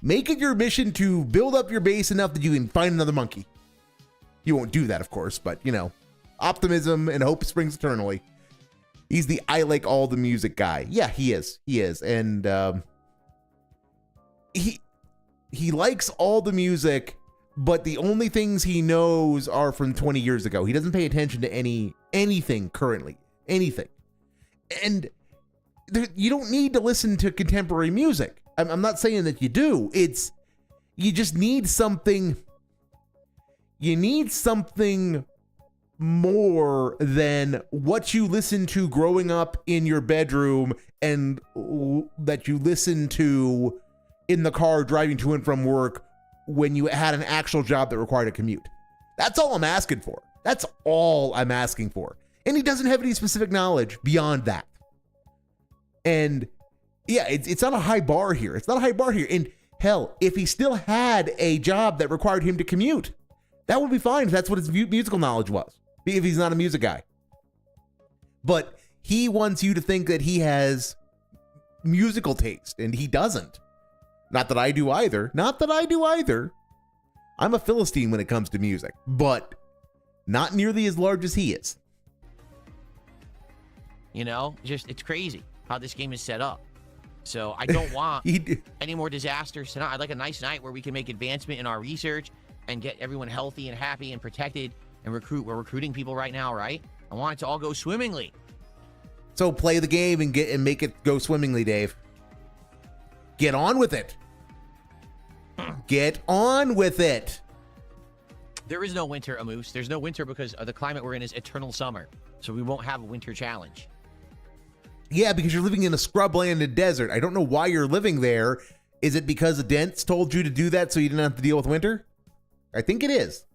Make it your mission to build up your base enough that you can find another monkey. You won't do that, of course, but you know, optimism and hope springs eternally. He's the I like all the music guy. Yeah, he is. And he likes all the music but the only things he knows are from 20 years ago. He doesn't pay attention to anything currently, anything. And you don't need to listen to contemporary music. I'm not saying that you do. You just need something. You need something more than what you listened to growing up in your bedroom and that you listened to in the car driving to and from work when you had an actual job that required a commute. That's all I'm asking for. That's all I'm asking for. And he doesn't have any specific knowledge beyond that. And yeah, it's not a high bar here. It's not a high bar here. And hell, if he still had a job that required him to commute, that would be fine if that's what his musical knowledge was, if he's not a music guy. But he wants you to think that he has musical taste, and he doesn't. Not that I do either. Not that I do either. I'm a Philistine when it comes to music, but not nearly as large as he is. You know, it's crazy how this game is set up. So I don't want any more disasters tonight. I'd like a nice night where we can make advancement in our research and get everyone healthy and happy and protected and recruit. We're recruiting people right now, right? I want it to all go swimmingly. So play the game and make it go swimmingly, Dave. Get on with it. Get on with it. There is no winter, Amoose. There's no winter because the climate we're in is eternal summer. So we won't have a winter challenge. Yeah, because you're living in a scrubland desert. I don't know why you're living there. Is it because the Dents told you to do that so you didn't have to deal with winter? I think it is.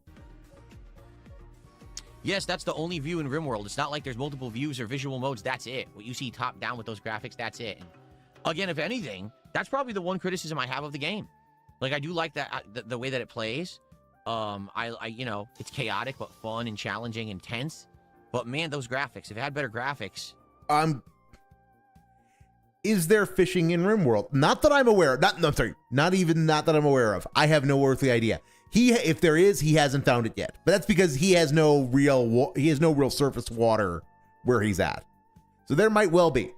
Yes, that's the only view in Rimworld. It's not like there's multiple views or visual modes. That's it. What you see top down with those graphics, that's it. And again, if anything, that's probably the one criticism I have of the game. Like, I do like that the way that it plays. I you know, it's chaotic but fun and challenging and tense. But man, those graphics, if it had better graphics. Is there fishing in Rimworld? Not that I'm aware of. Not even that I'm aware of. I have no earthly idea. If there is, he hasn't found it yet. But that's because he has no real surface water where he's at. So there might well be.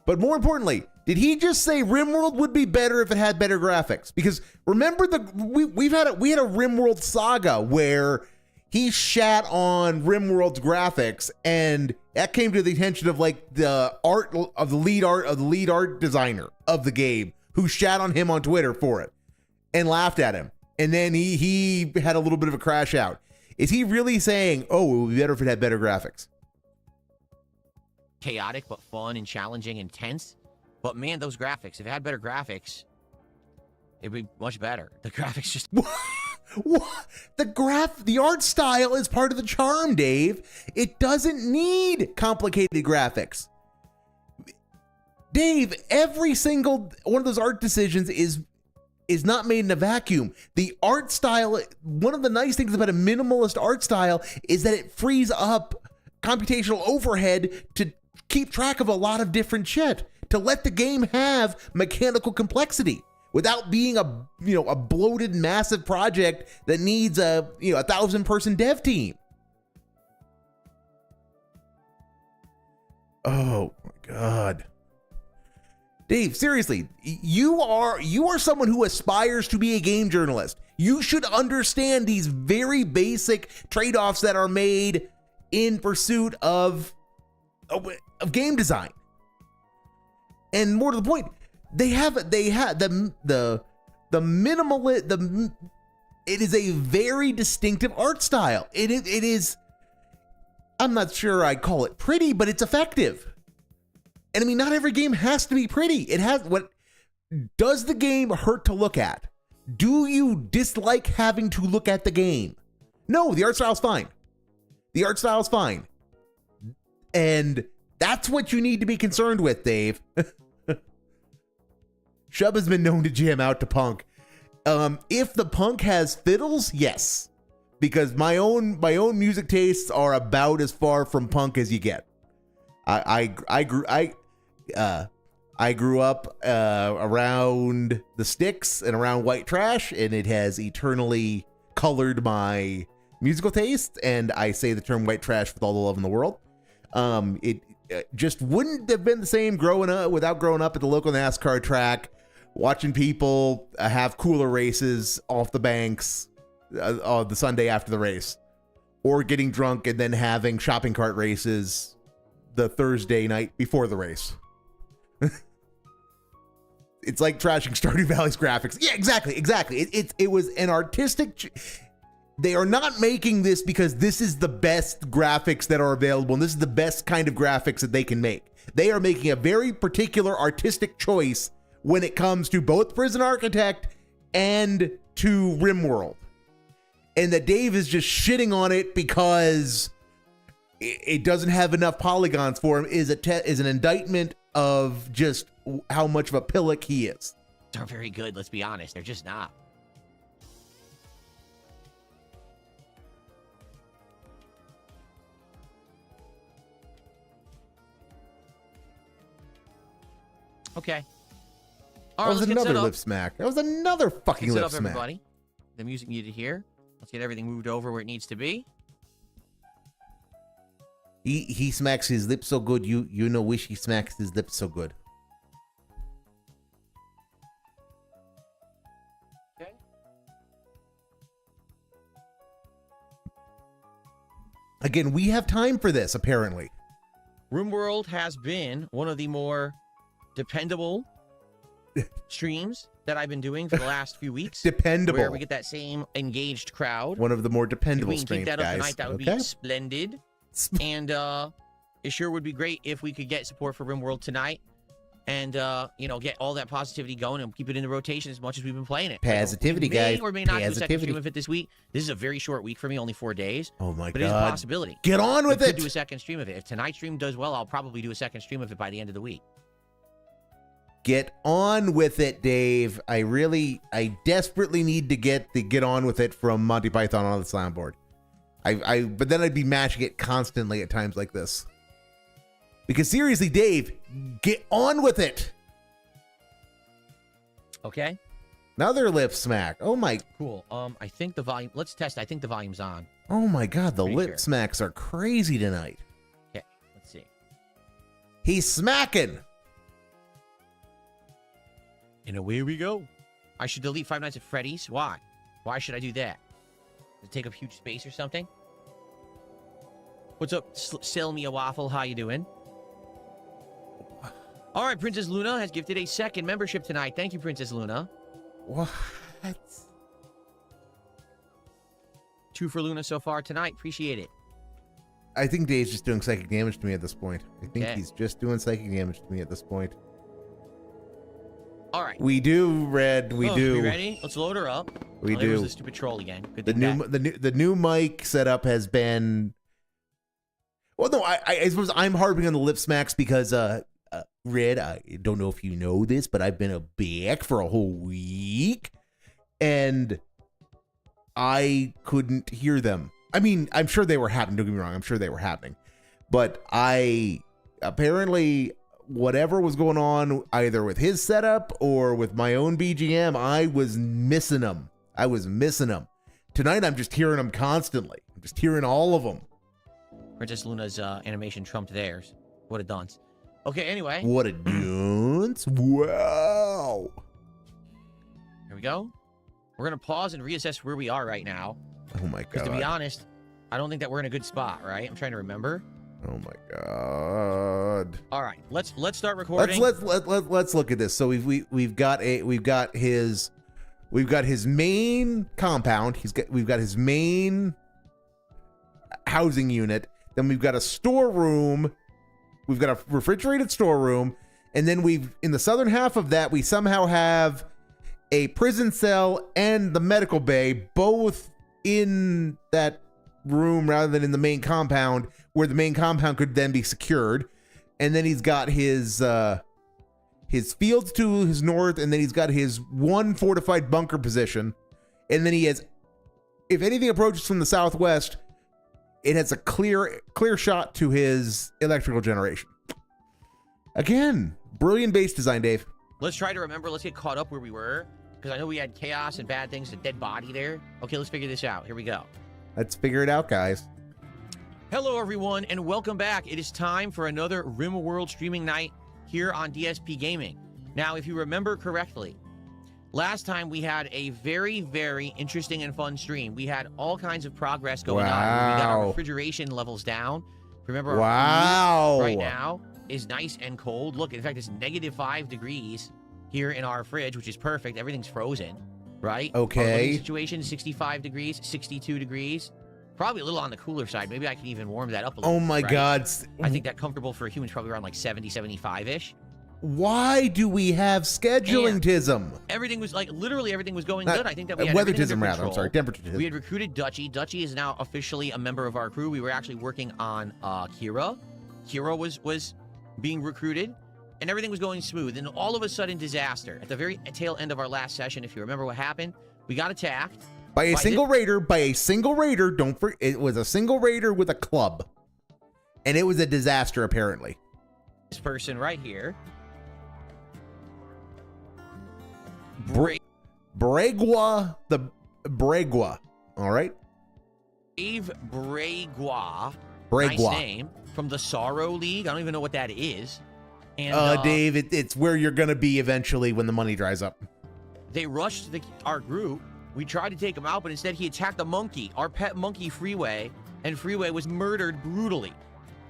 But more importantly, did he just say Rimworld would be better if it had better graphics? Because remember we had a Rimworld saga where he shat on Rimworld's graphics, and that came to the attention of like the lead art designer of the game, who shat on him on Twitter for it and laughed at him. And then he had a little bit of a crash out. Is he really saying, oh, it would be better if it had better graphics? Chaotic but fun and challenging and tense. But man, those graphics, if it had better graphics, it'd be much better. The graphics just... What? The art style is part of the charm, Dave. It doesn't need complicated graphics. Dave, every single one of those art decisions is not made in a vacuum. The art style, one of the nice things about a minimalist art style is that it frees up computational overhead to keep track of a lot of different shit, to let the game have mechanical complexity without being a bloated massive project that needs a 1,000-person dev team. Oh my God. Dave, seriously, you are someone who aspires to be a game journalist. You should understand these very basic trade-offs that are made in pursuit of game design. And more to the point, it is a very distinctive art style. It is, I'm not sure I'd call it pretty, but it's effective. And I mean, not every game has to be pretty. Does the game hurt to look at? Do you dislike having to look at the game? No, the art style's fine. The art style's fine. And that's what you need to be concerned with, Dave. Shub has been known to jam out to punk. If the punk has fiddles, yes. Because my own music tastes are about as far from punk as you get. I grew up around the Sticks and around white trash, and it has eternally colored my musical taste. And I say the term white trash with all the love in the world. It just wouldn't have been the same without growing up at the local NASCAR track, watching people have cooler races off the banks. the Sunday after the race, or getting drunk and then having shopping cart races the Thursday night before the race. It's like trashing Stardew Valley's graphics. Yeah, exactly. It was an artistic. They are not making this because this is the best graphics that are available, and this is the best kind of graphics that they can make. They are making a very particular artistic choice when it comes to both Prison Architect and to Rimworld. And that Dave is just shitting on it because it doesn't have enough polygons for him is an indictment of just how much of a pillock he is. They're very good, let's be honest. They're just not. Okay. All right, that was another lip smack. That was another fucking lip smack. Everybody. The music needed here. Let's get everything moved over where it needs to be. He smacks his lips so good, you know wish he smacks his lips so good. Okay. Again, we have time for this, apparently. Rimworld has been one of the more dependable streams that I've been doing for the last few weeks. Dependable. Where we get that same engaged crowd. One of the more dependable if we can streams, keep that up guys. tonight, that would be splendid. And it sure would be great if we could get support for Rimworld tonight and, get all that positivity going and keep it in the rotation as much as we've been playing it. Positivity, we may guys. or may not do a second Positivity. stream of it this week. This is a very short week for me, only 4 days. Oh, my but God. But it is a possibility. Get on with we it. Could do a second stream of it. If tonight's stream does well, I'll probably do a second stream of it by the end of the week. Get on with it, Dave. I desperately need to get on with it from Monty Python on the soundboard. But then I'd be matching it constantly at times like this. Because seriously, Dave, get on with it. Okay. Another lip smack. Oh my. Cool. I think the volume. Let's test. I think the volume's on. Oh my God, the Pretty lip sure. smacks are crazy tonight. Okay. Let's see. He's smacking. And away we go. I should delete Five Nights at Freddy's. Why? Why should I do that? Does it take up huge space or something? What's up, Sell Me a Waffle? How you doing? All right, Princess Luna has gifted a second membership tonight. Thank you, Princess Luna. What? 2 for Luna so far tonight. Appreciate it. I think Dave's just doing psychic damage to me at this point. I think Okay. he's just doing psychic damage to me at this point. All right. We do, Red. We do. We ready? Let's load her up. We There was do. the stupid troll again. Good The thing the new mic setup has been. Well, no, I suppose I'm harping on the lip smacks because Red, I don't know if you know this, but I've been back for a whole week, and I couldn't hear them. I mean, I'm sure they were happening. Don't get me wrong. I'm sure they were happening, but apparently whatever was going on, either with his setup or with my own BGM, I was missing them. Tonight, I'm just hearing them constantly. I'm just hearing all of them. Princess Luna's animation trumped theirs. What a dunce. Okay, anyway. What a dunce. Wow. Here we go. We're going to pause and reassess where we are right now. Oh, my Because God. to be honest, I don't think that we're in a good spot, right? I'm trying to remember. Oh, my God. All right, let's start recording. Let's look at this. So we've got his main compound. We've got his main housing unit. Then we've got a storeroom. We've got a refrigerated storeroom, and then in the southern half of that, we somehow have a prison cell and the medical bay, both in that room rather than in the main compound, where the main compound could then be secured. And then he's got his fields to his north, and then he's got his one fortified bunker position. And then he has, if anything approaches from the southwest, it has a clear shot to his electrical generation. Again, brilliant base design, Dave. Let's try to remember. Let's get caught up where we were, because I know we had chaos and bad things, a dead body there. Okay, let's figure this out. Here we go. Let's figure it out, guys. Hello, everyone, and welcome back. It is time for another Rimworld streaming night here on DSP Gaming. Now, if you remember correctly, Last time we had a very, very interesting and fun stream. We had all kinds of progress going on. We got our refrigeration levels down. Remember, our food right now is nice and cold. Look, in fact, it's -5 degrees here in our fridge, which is perfect. Everything's frozen, right? Okay. Our living situation, 65 degrees, 62 degrees. Probably a little on the cooler side. Maybe I can even warm that up a little. Oh my right? God. I think that comfortable for a human is probably around like 70, 75-ish. Why do we have scheduling-tism? Everything was like, literally everything was going good. I think that we had weather-tism, under rather. I'm control. sorry, temperature-tism. We had recruited Dutchy. Dutchy is now officially a member of our crew. We were actually working on Kira. Kira was being recruited, and everything was going smooth. And all of a sudden, disaster. At the very tail end of our last session, if you remember what happened, we got attacked. By a single raider, don't forget, it was a single raider with a club. And it was a disaster, apparently. This person right here. Bregua, the Bregua, all right? Dave Bregua. Bregua. Nice name. From the Sorrow League. I don't even know what that is. And Dave, it's where you're going to be eventually when the money dries up. They rushed our group. We tried to take him out, but instead he attacked the monkey, our pet monkey Freeway, and Freeway was murdered brutally.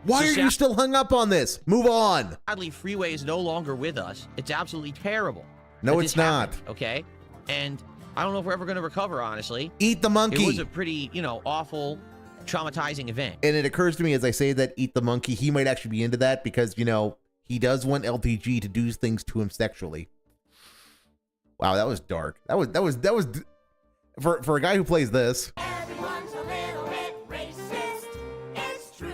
Why are you still hung up on this? Move on. Sadly, Freeway is no longer with us. It's absolutely terrible. No, it's not. Happened, okay? And I don't know if we're ever going to recover, honestly. Eat the monkey. It was a pretty, awful, traumatizing event. And it occurs to me as I say that, eat the monkey, he might actually be into that because, he does want LTG to do things to him sexually. Wow, that was dark. That was for a guy who plays this. Everyone's a little bit racist. It's true.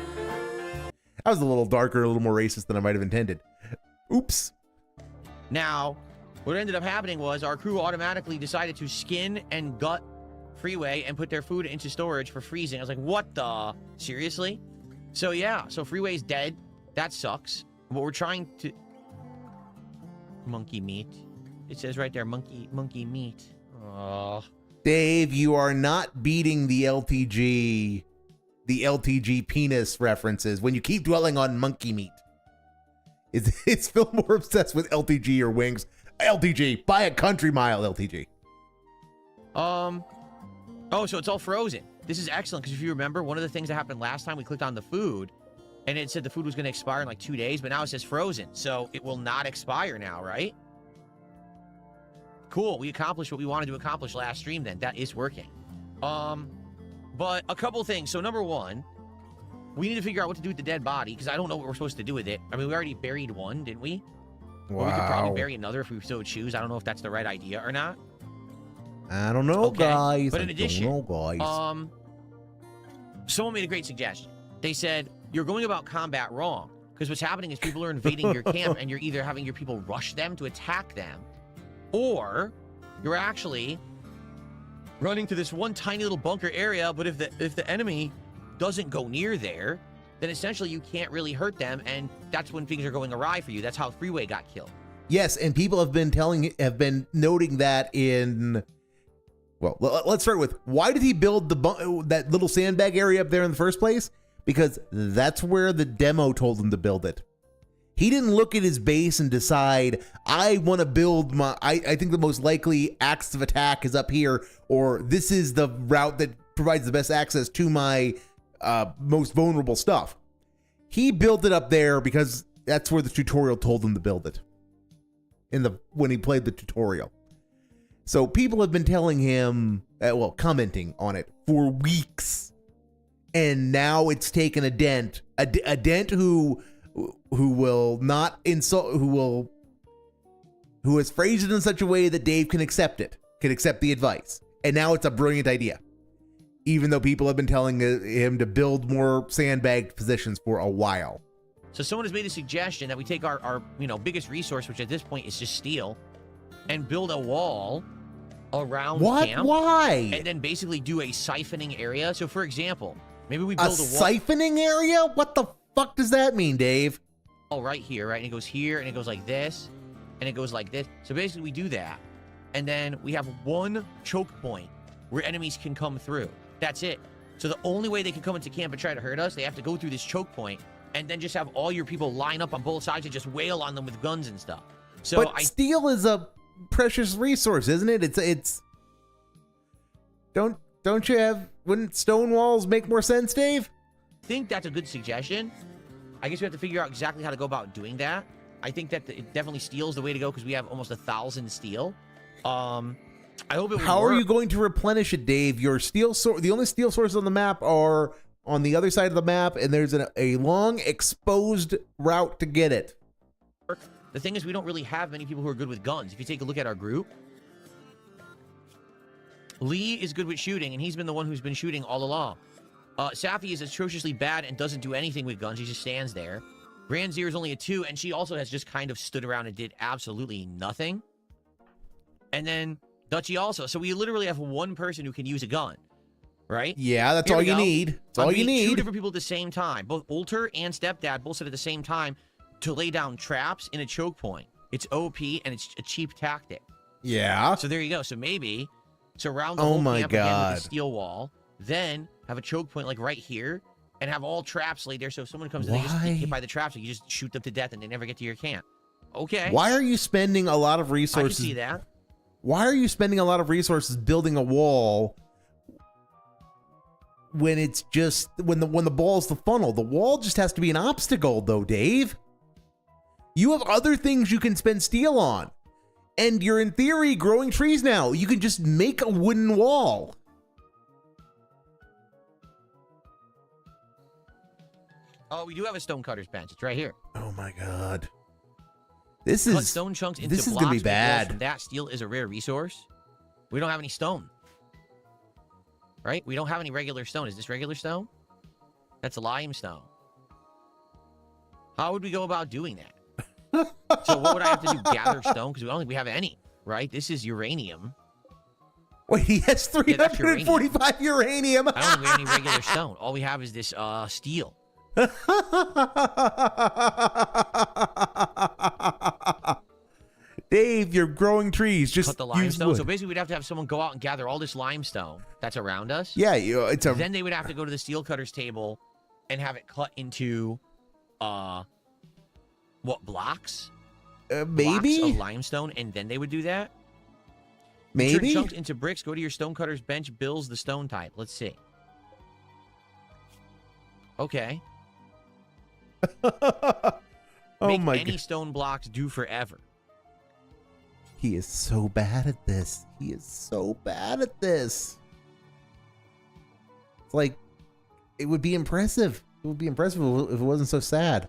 That was a little darker, a little more racist than I might have intended. Oops. Now, what ended up happening was our crew automatically decided to skin and gut Freeway and put their food into storage for freezing. I was like, what the? Seriously? So yeah, so Freeway's dead. That sucks. What we're trying to... Monkey meat. It says right there, monkey meat. Oh. Dave, you are not beating the LTG penis references when you keep dwelling on monkey meat. It's Phil more obsessed with LTG or wings. LTG, buy a country mile, LTG. Oh, so it's all frozen. This is excellent, because if you remember, one of the things that happened last time, we clicked on the food, and it said the food was going to expire in like 2 days, but now it says frozen, so it will not expire now, right? Cool, we accomplished what we wanted to accomplish last stream then. That is working. But a couple things. So number one, we need to figure out what to do with the dead body, because I don't know what we're supposed to do with it. I mean, we already buried one, didn't we? Wow. Or we could probably bury another if we so choose. I don't know if that's the right idea or not. I don't know, guys. But in addition, guys. Someone made a great suggestion. They said, you're going about combat wrong, because what's happening is people are invading your camp, and you're either having your people rush them to attack them, or you're actually running to this one tiny little bunker area, but if the enemy doesn't go near there, then essentially you can't really hurt them, and that's when things are going awry for you. That's how Freeway got killed. Yes, and people have been noting that in... Well, let's start with, why did he build that little sandbag area up there in the first place? Because that's where the demo told him to build it. He didn't look at his base and decide, I want to build I think the most likely axis of attack is up here, or this is the route that provides the best access to my most vulnerable stuff. He built it up there because that's where the tutorial told him to build it. When he played the tutorial. So people have been telling him, commenting on it for weeks. And now it's taken a dent. A dent who will not insult, who has phrased it in such a way that Dave can accept it, can accept the advice. And now it's a brilliant idea. Even though people have been telling him to build more sandbag positions for a while. So someone has made a suggestion that we take our biggest resource, which at this point is just steel, and build a wall around camp. Why? And then basically do a siphoning area. So for example, maybe we build a wall. Siphoning area? What the fuck does that mean, Dave? Oh, right here, right? And it goes here, and it goes like this, and it goes like this. So basically we do that, and then we have one choke point where enemies can come through. That's it. So the only way they can come into camp and try to hurt us, they have to go through this choke point, and then just have all your people line up on both sides and just wail on them with guns and stuff. So but steel is a precious resource, isn't it? It's. Don't you have? Wouldn't stone walls make more sense, Dave? I think that's a good suggestion. I guess we have to figure out exactly how to go about doing that. I think that it definitely steel's the way to go because we have almost 1,000 steel. I hope it would How work. are you going to replenish it, Dave? Your steel source, the only steel sources on the map are on the other side of the map, and there's a long exposed route to get it. The thing is, we don't really have many people who are good with guns. If you take a look at our group, Lee is good with shooting, and he's been the one who's been shooting all along. Safi is atrociously bad and doesn't do anything with guns. He just stands there. Granzir is only a 2, and she also has just kind of stood around and did absolutely nothing. And then Dutchy also. So we literally have one person who can use a gun, right? Yeah, that's Here all we you go. need. That's I'm all you beating need. 2 different people at the same time. Both Ulter and Stepdad both said at the same time to lay down traps in a choke point. It's OP, and it's a cheap tactic. Yeah. So there you go. So maybe surround the Oh whole my camp again God. with the steel wall, then have a choke point like right here, and have all traps laid there. So if someone comes in, they just get hit by the traps, so you just shoot them to death, and they never get to your camp. Okay. Why are you spending a lot of I resources? can see that. Why are you spending a lot of resources building a wall when it's just when the ball's the funnel? The wall just has to be an obstacle, though, Dave. You have other things you can spend steel on. And you're, in theory, growing trees now. You can just make a wooden wall. Oh, we do have a stone cutter's bench. It's right here. Oh my God. This Cut is stone chunks into this is blocks. gonna be with walls bad. From that steel is a rare resource. We don't have any stone. Right? We don't have any regular stone. Is this regular stone? That's limestone. How would we go about doing that? So what would I have to do? Gather stone? Because I don't think we have any, right? This is uranium. Wait, he has Yeah, that's 345 uranium. I don't think we have any regular stone. All we have is this steel. Dave, you're growing trees. Just Cut the use limestone. wood. So basically, we'd have to have someone go out and gather all this limestone that's around us. Yeah, it's a Then they would have to go to the steel cutter's table and have it cut into, what, blocks? Blocks maybe, of limestone, and then they would do that? maybe. Turn chunks into bricks. Go to your stone cutter's bench. Builds the stone type. Let's see. Okay. Oh Make my any God. stone blocks do forever. He is so bad at this. He is so bad at this. It's like, it would be impressive. It would be impressive if it wasn't so sad.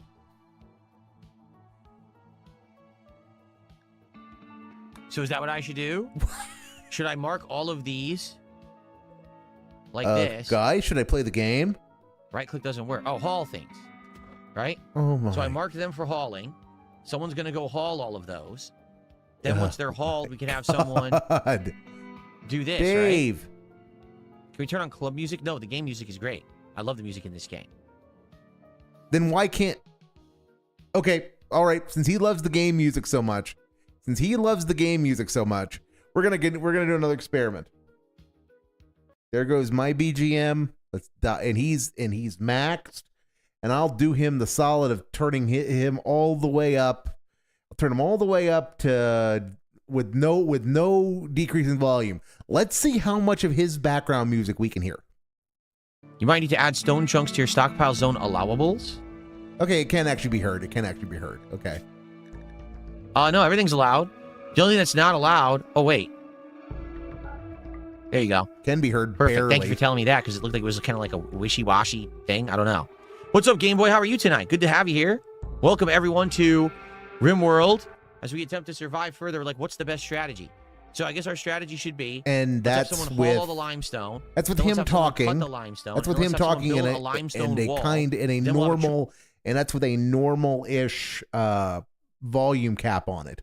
So is that what I should do? Should I mark all of these like Uh, this? Guys, should I play the game? Right click doesn't work. Oh, haul things. Right? Oh my. So I marked them for hauling. Someone's going to go haul all of those. Then once they're hauled, we can have someone God. do this, Dave. right? Can we turn on club music? No, the game music is great. I love the music in this game. Then why can't... Okay, all right. Since he loves the game music so much, we're gonna do another experiment. There goes my BGM. Let's die, and he's maxed, and I'll do him the solid of turning him all the way up. I'll turn him all the way up to with no decrease in volume. Let's see how much of his background music we can hear. You might need to add stone chunks to your stockpile zone allowables. Okay, it can actually be heard. Okay. No, everything's allowed. The only thing that's not allowed... Oh, wait. There you go. Can be heard Perfect. barely. Thank you for telling me that, because it looked like it was kind of like a wishy-washy thing. I don't know. What's up, Game Boy? How are you tonight? Good to have you here. Welcome, everyone, to Rimworld. As we attempt to survive further, like, what's the best strategy? So I guess our strategy should be... And let's that's have someone with... haul all the limestone. That's with Then let's him have someone talking. Cut the limestone. That's with Then him let's have someone talking in build a limestone and a wall. kind in a Then we'll have a normal, and that's with a normal-ish volume cap on it.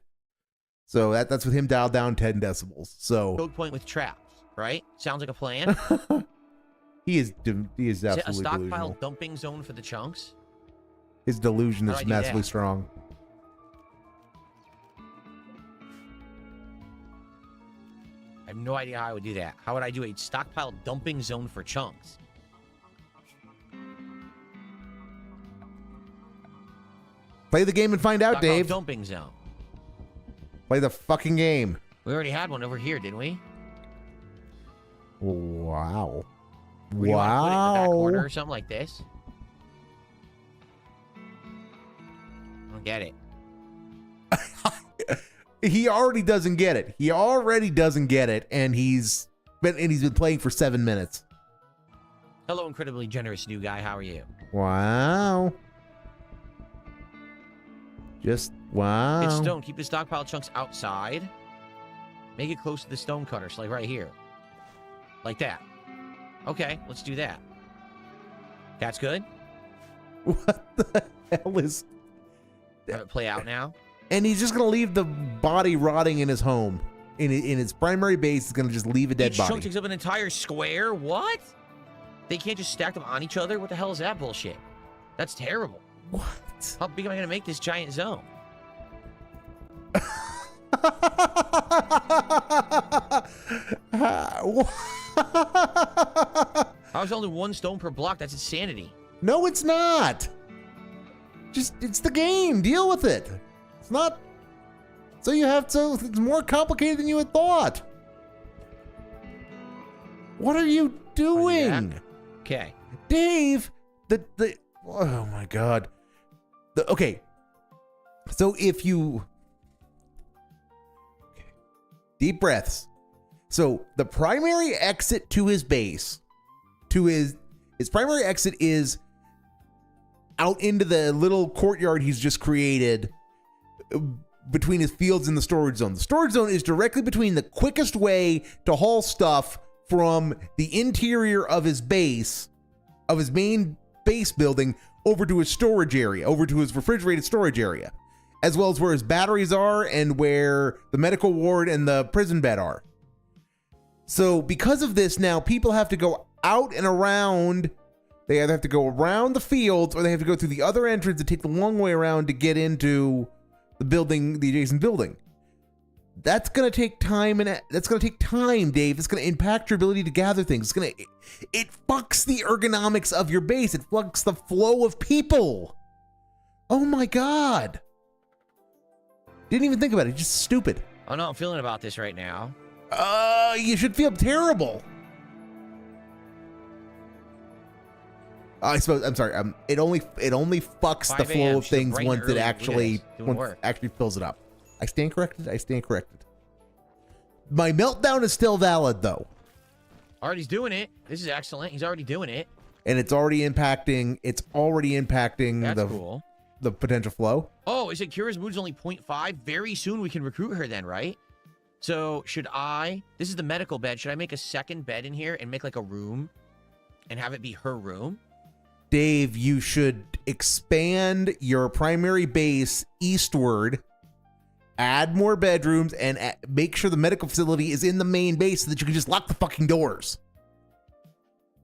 So that's with him dialed down 10 decibels. So choke point with traps, right? Sounds like a plan. he is Is it a absolutely stockpile delusional. dumping zone for the chunks? His delusion How do is I do massively that? strong. I have no idea how I would do that. How would I do a stockpile dumping zone for chunks? Play the game and find out, Stockpile Dave. dumping zone. Play the fucking game. We already had one over here, didn't we? Wow. Where do you want to put it? In the back corner or something like this? I don't get it. He already doesn't get it. He already doesn't get it, and he's been playing for 7 minutes. Hello, incredibly generous new guy. How are you? Wow. Just wow. It's stone. Keep the stockpile chunks outside. Make it close to the stone cutter, so like right here. Like that. Okay, let's do that. That's good. What the hell is... Have it play out now. And he's just going to leave the body rotting in his home. In his primary base, he's going to just leave a dead Each body. chunk takes up an entire square? What? They can't just stack them on each other? What the hell is that bullshit? That's terrible. What? How big am I going to make this giant zone? How is only one stone per block? That's insanity. No, it's not. It's the game. Deal with it. It's not. So it's more complicated than you had thought. What are you doing? Okay. Dave, oh my God. Okay. So if you, deep breaths. So the primary exit to his base, his primary exit is out into the little courtyard he's just created between his fields and the storage zone. The storage zone is directly between the quickest way to haul stuff from the interior of his base, of his main base building, over to his storage area, over to his refrigerated storage area, as well as where his batteries are and where the medical ward and the prison bed are. So because of this, now people have to go out and around. They either have to go around the fields or they have to go through the other entrance and take the long way around to get into the building, the adjacent building. That's going to take time, and that's going to take time, Dave. It's going to impact your ability to gather things. It fucks the ergonomics of your base. It fucks the flow of people. Oh my God. Didn't even think about it. Just stupid. Oh no, I'm feeling about this right now. You should feel terrible. I suppose, I'm sorry. It only fucks the 5 flow a.m. of things She's once bright it and early. actually fills it up. I stand corrected. My meltdown is still valid though. Already's doing it. This is excellent. He's already doing it. And it's already impacting That's cool. The potential flow. Oh, is it Kira's mood's only 0.5? Very soon we can recruit her then, right? So this is the medical bed. Should I make a second bed in here and make like a room and have it be her room? Dave, you should expand your primary base eastward, add more bedrooms, and make sure the medical facility is in the main base so that you can just lock the fucking doors.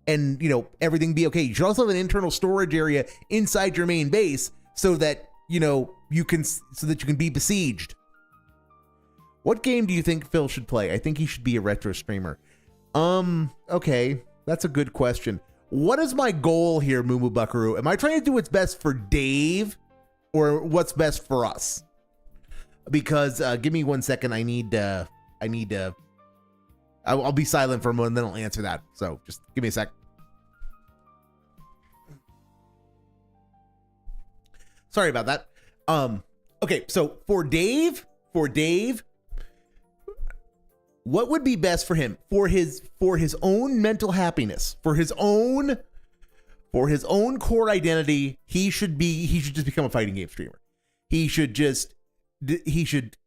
And, everything be okay. You should also have an internal storage area inside your main base so that, you can be besieged. What game do you think Phil should play? I think he should be a retro streamer. Okay, that's a good question. What is my goal here, Moo Buckaroo? Am I trying to do what's best for Dave or what's best for us? Because give me 1 second. I'll be silent for a moment and then I'll answer that. So just give me a sec. Sorry about that. Okay, so for Dave, what would be best for him for his own mental happiness, for his own core identity? He should just become a fighting game streamer. He should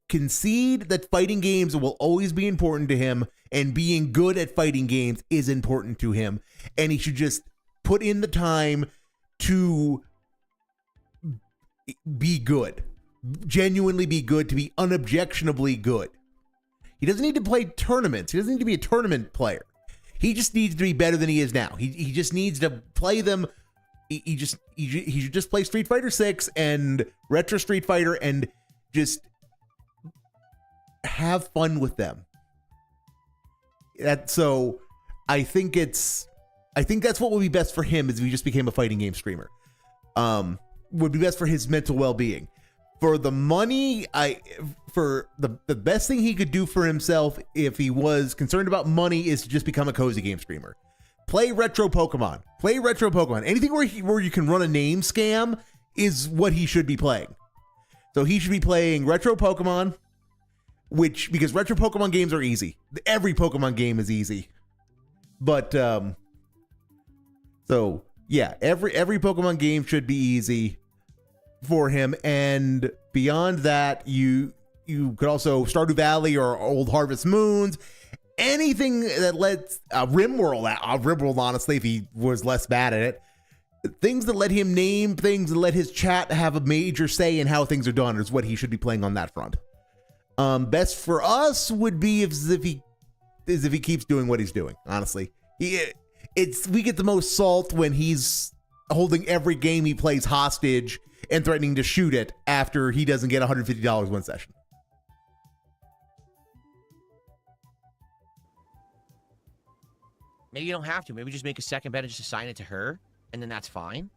concede that fighting games will always be important to him, and being good at fighting games is important to him, and he should just put in the time to be good, genuinely be good, to be unobjectionably good. He doesn't need to play tournaments. He doesn't need to be a tournament player. He just needs to be better than he is now. He just needs to play them. He should just play Street Fighter 6 and Retro Street Fighter and just have fun with them. So I think that's what would be best for him, is if he just became a fighting game streamer. Would be best for his mental well-being. For the money, for the best thing he could do for himself if he was concerned about money is to just become a cozy game streamer. Play retro Pokemon. Play retro Pokemon. Anything where you can run a name scam is what he should be playing. So he should be playing retro Pokemon, because retro Pokemon games are easy. Every Pokemon game is easy. But so yeah, every Pokemon game should be easy for him. And beyond that, you could also Stardew Valley or Old Harvest Moons. Anything that lets Rimworld, honestly, if he was less bad at it, things that let him name things and let his chat have a major say in how things are done is what he should be playing on that front. Best for us would be if he keeps doing what he's doing. Honestly, we get the most salt when he's holding every game he plays hostage and threatening to shoot it after he doesn't get $150 one session. Maybe you don't have to. Maybe just make a second bet and just assign it to her, and then that's fine.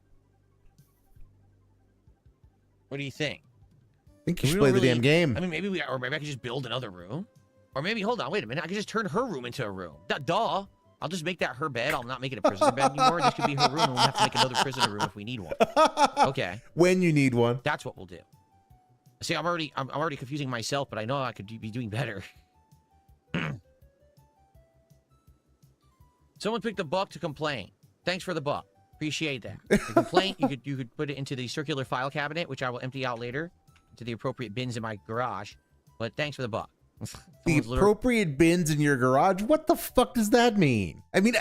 What do you think? I think you should play the damn game. I mean, maybe I could just build another room. Or maybe, hold on, wait a minute. I could just turn her room into a room. Duh. I'll just make that her bed. I'll not make it a prisoner bed anymore. This could be her room, and we'll have to make another prisoner room if we need one. Okay. When you need one. That's what we'll do. See, I'm already confusing myself, but I know I could be doing better. Someone picked a buck to complain. Thanks for the buck. Appreciate that. The complaint, you could put it into the circular file cabinet, which I will empty out later, to the appropriate bins in my garage. But thanks for the buck. The appropriate bins in your garage? What the fuck does that mean? I mean,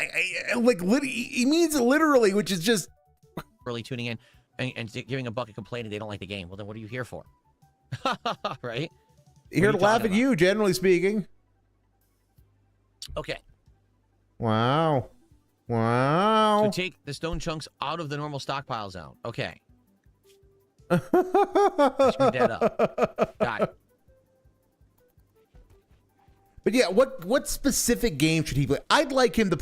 he means it literally, which is just really tuning in and giving a buck a complaint and they don't like the game. Well, then what are you here for? Right? Here to laugh at you, generally speaking. Okay. Wow. To take the stone chunks out of the normal stockpile zone. Okay. I screwed that up. Got it. But yeah, what specific game should he play? I'd like him to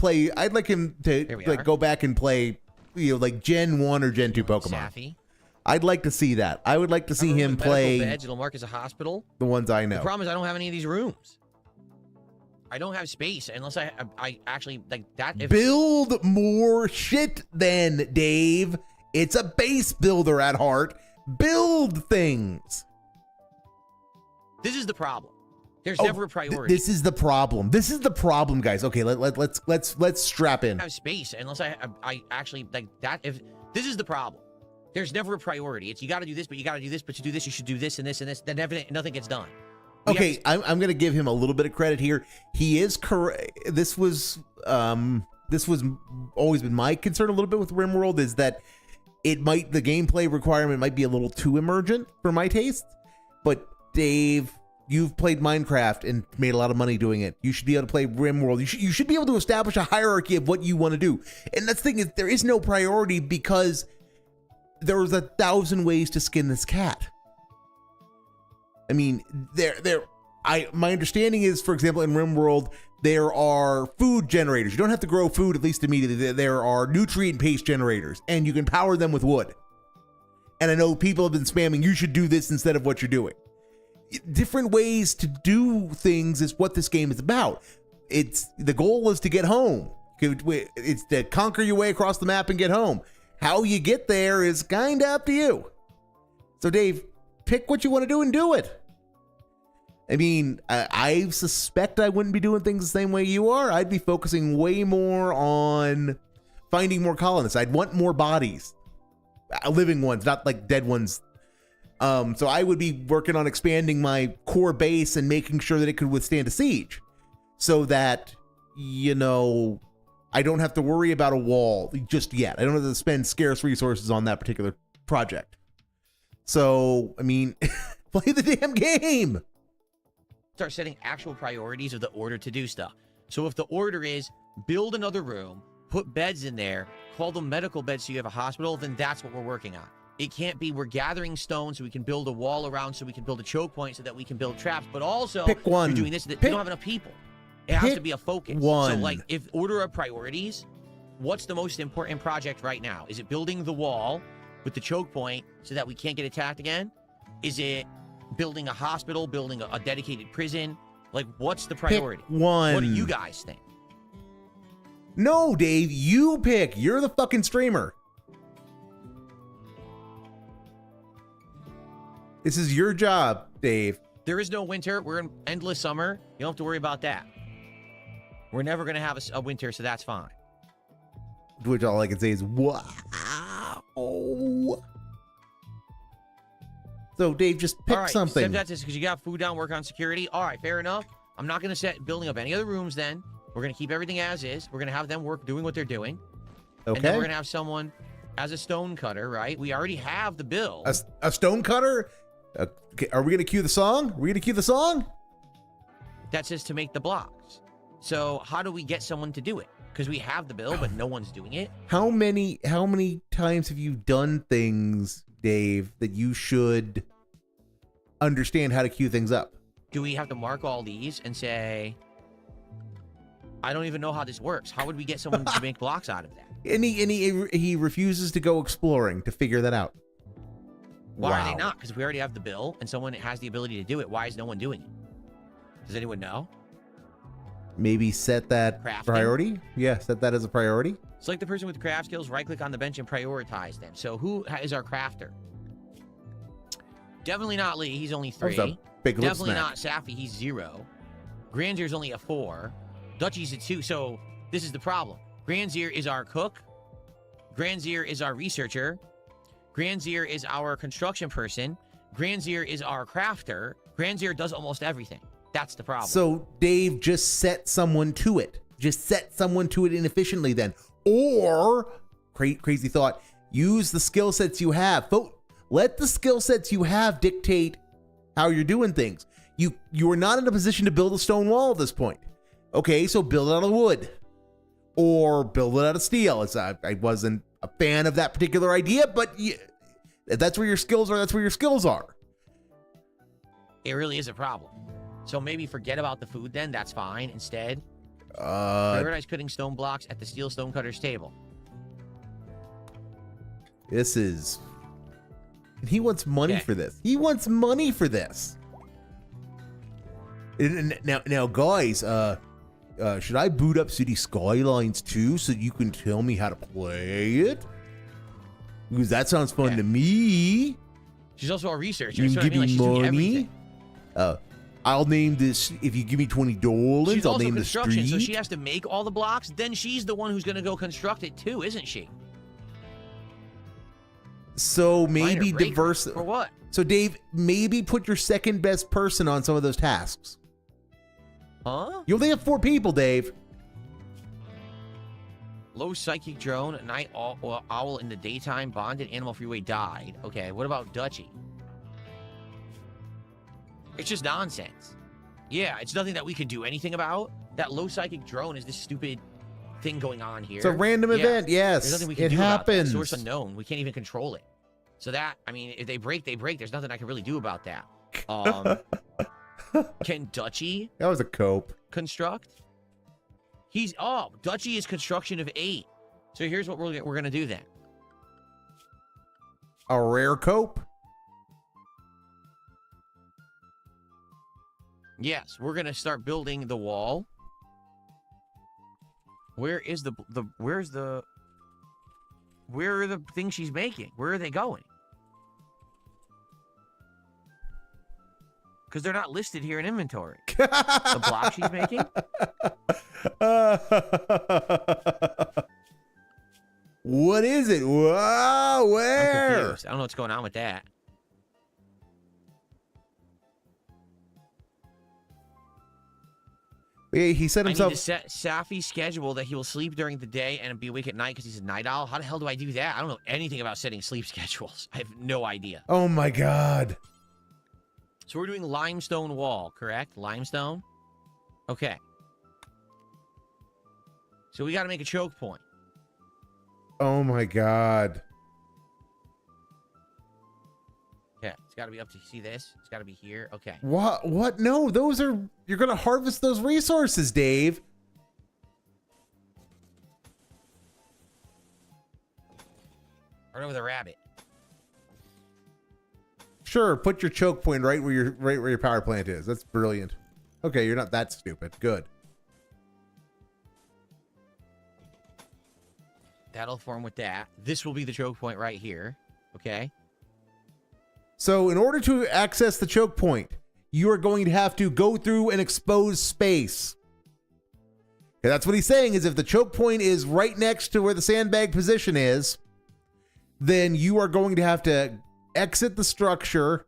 go back and play, like Gen 1 or Gen 2 Pokemon. Sappy. I'd like to see that. I would like to see him play beds, it'll mark as a hospital. The ones I know. The problem is I don't have any of these rooms. I don't have space unless I actually like that. Build more shit then, Dave. It's a base builder at heart. Build things. This is the problem. There's never a priority. This is the problem. This is the problem, guys. Okay, let's strap in. I have space unless I actually like that. If this is the problem, there's never a priority. It's you got to do this, but you got to do this, but to do this, you should do this and this and this. Then nothing gets done. Okay, I'm going to give him a little bit of credit here. He is correct. This was always been my concern a little bit with Rimworld, is that the gameplay requirement might be a little too emergent for my taste. But Dave, you've played Minecraft and made a lot of money doing it. You should be able to play Rimworld. You should be able to establish a hierarchy of what you want to do. And that's the thing, is there is no priority because there's 1,000 ways to skin this cat. I mean, my understanding is, for example, in Rimworld, there are food generators. You don't have to grow food, at least immediately. There are nutrient paste generators, and you can power them with wood. And I know people have been spamming, you should do this instead of what you're doing. Different ways to do things is what this game is about. The goal is to get home. It's to conquer your way across the map and get home. How you get there is kind of up to you. So Dave, pick what you want to do and do it. I mean, I suspect I wouldn't be doing things the same way you are. I'd be focusing way more on finding more colonists. I'd want more bodies, living ones, not like dead ones. So I would be working on expanding my core base and making sure that it could withstand a siege, so that, I don't have to worry about a wall just yet. I don't have to spend scarce resources on that particular project. So, I mean, play the damn game. Start setting actual priorities of the order to do stuff. So if the order is build another room, put beds in there, call them medical beds so you have a hospital, then that's what we're working on. It can't be we're gathering stones so we can build a wall around, so we can build a choke point so that we can build traps, but also pick one. You're doing this. We don't have enough people. It has to be a focus. One. So like, if order of priorities, what's the most important project right now? Is it building the wall with the choke point so that we can't get attacked again? Is it building a hospital, building a dedicated prison? Like, what's the priority? Pick one. What do you guys think? No, Dave, you pick. You're the fucking streamer. This is your job, Dave. There is no winter. We're in endless summer. You don't have to worry about that. We're never going to have a winter, so that's fine. Which all I can say is, wow. So, Dave, just pick all right, something. Step that's because you got food down, work on security. All right, fair enough. I'm not going to set building up any other rooms then. We're going to keep everything as is. We're going to have them work doing what they're doing. Okay. And then we're going to have someone as a stone cutter, right? We already have the bill. A stone cutter? Okay, are we going to cue the song? Are we going to cue the song? That says to make the blocks. So how do we get someone to do it? Because we have the bill, but no one's doing it. How many times have you done things, Dave, that you should understand how to cue things up? Do we have to mark all these and say, I don't even know how this works. How would we get someone to make blocks out of that? And he refuses to go exploring to figure that out. Why are they not? Because we already have the bill and someone has the ability to do it. Why is no one doing it? Does anyone know? Maybe set that Crafting? priority? Yeah, set that as a priority. Select the person with craft skills, right-click on the bench, and prioritize them. So who is our crafter? Definitely not Lee. He's only 3. That was a big lip Definitely smack. not Safi. He's 0. Granzier's only a 4. Dutchy's a 2. So this is the problem. Granzier is our cook. Granzier is our researcher. Granzier is our construction person. Granzier is our crafter. Granzier does almost everything. That's the problem. So, Dave, just set someone to it. Just set someone to it inefficiently then. Or, crazy thought, use the skill sets you have. Let the skill sets you have dictate how you're doing things. You are not in a position to build a stone wall at this point. Okay, so build it out of wood. Or build it out of steel. I wasn't a fan of that particular idea, but if that's where your skills are, that's where your skills are. It really is a problem. So maybe forget about the food then. That's fine. Instead, prioritize putting stone blocks at the steel stone cutter's table. This is... And he wants money Okay. for this. He wants money for this. Now, guys, should I boot up City Skylines too so you can tell me how to play it? Because that sounds fun Yeah. to me. She's also a researcher. You so can give Like, me she's doing money. everything. I'll name this, if you give me $20, She's I'll also name the construction, street. so she has to make all the blocks. Then she's the one who's going to go construct it too, isn't she? So maybe Minor breaker. diverse. For what? So Dave, maybe put your second best person on some of those tasks. Huh? You only have 4 people, Dave. Low psychic drone, night owl in the daytime, bonded animal freeway died. Okay, what about Dutchy? It's just nonsense. Yeah, it's nothing that we could do anything about. That low psychic drone is this stupid thing going on here. It's a random Yeah. event, yes. There's nothing we can It do about that. happens. Source unknown. We can't even control it. So that, I mean, if they break, they break. There's nothing I can really do about that. Can Dutchy That was a cope. construct? Dutchy is construction of 8. So here's what we're gonna do then. A rare cope? Yes, we're gonna start building the wall. Where are the things she's making? Where are they going? Because they're not listed here in inventory. The block she's making? What is it? Wow, I'm where? confused. I don't know what's going on with that. Yeah, he set I need himself. to set Safi's schedule that he will sleep during the day and be awake at night because he's a night owl. How the hell do I do that? I don't know anything about setting sleep schedules. I have no idea. Oh my god. So we're doing limestone wall, correct? Limestone? Okay. So we got to make a choke point. Oh my god. Okay, it's got to be up to, see this? It's got to be here. Okay. What? No, those are, you're gonna harvest those resources, Dave. Right over the rabbit. Sure, put your choke point right where your power plant is. That's brilliant. Okay, you're not that stupid. Good. That'll form with that. This will be the choke point right here. Okay. So in order to access the choke point, you are going to have to go through an exposed space. And that's what he's saying is if the choke point is right next to where the sandbag position is, then you are going to have to exit the structure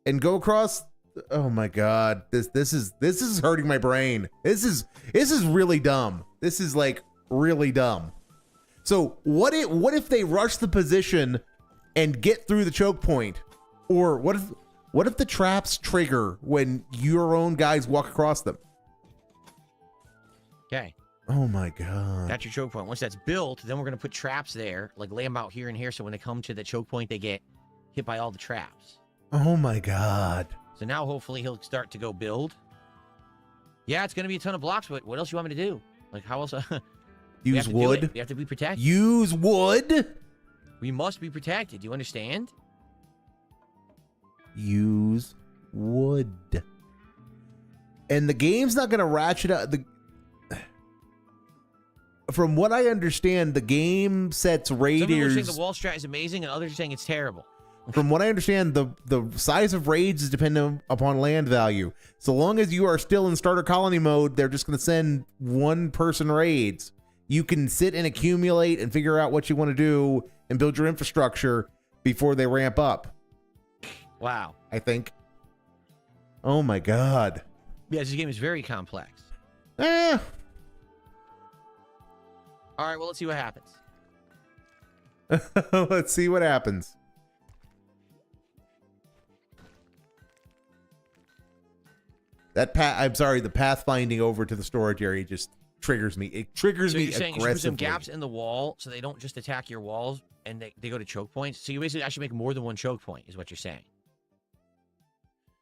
and go across. Oh my God. This is hurting my brain. This is really dumb. This is like really dumb. So what if they rush the position and get through the choke point? Or what if the traps trigger when your own guys walk across them? Okay. Oh my God. That's your choke point. Once that's built, then we're going to put traps there, like lay them out here and here, so when they come to the choke point, they get hit by all the traps. Oh my God. So now hopefully he'll start to go build. Yeah, it's going to be a ton of blocks, but what else you want me to do? Like, how else? We have Use to do wood. it. We have to be protected. Use wood. We must be protected. Do you understand? Use wood. And the game's not going to ratchet up. From what I understand, the game sets Some people are saying raiders. the wall strat is amazing, and others are saying it's terrible. From what I understand, the size of raids is dependent upon land value. So long as you are still in starter colony mode, they're just going to send one person raids. You can sit and accumulate and figure out what you want to do and build your infrastructure before they ramp up. Wow. I think. Oh my God. Yeah, this game is very complex. Eh. All right, well, let's see what happens. Let's see what happens. That I'm sorry, the pathfinding over to the storage area just triggers me. It triggers So me you're saying you should put some aggressively. gaps in the wall so they don't just attack your walls and they go to choke points? So you basically actually make more than one choke point is what you're saying.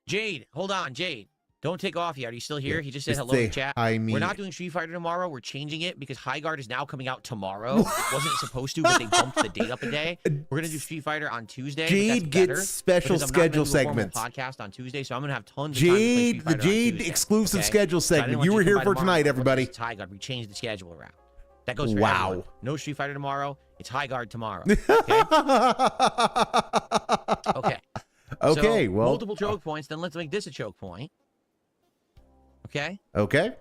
Jade, hold on, Jade. Don't take off yet. Are you still here? Yeah, He just said just hello in say the chat. hi, me. We're not doing Street Fighter tomorrow. We're changing it because High Guard is now coming out tomorrow. It wasn't supposed to, but they bumped the date up a day. We're going to do Street Fighter on Tuesday. Jade but that's better gets special because I'm not gonna schedule do a normal segments. podcast on Tuesday, so I'm going to have tons of time to play Street Jade, the Fighter on Jade Tuesday, exclusive okay? schedule So I didn't segment. want You were to come here by for tomorrow. tonight, It's everybody. High Guard. We changed the schedule around. That goes for Wow. everyone. No Street Fighter tomorrow. It's High Guard tomorrow. Okay. Okay. Okay, So, well, multiple choke points. Then let's make this a choke point. Okay. okay.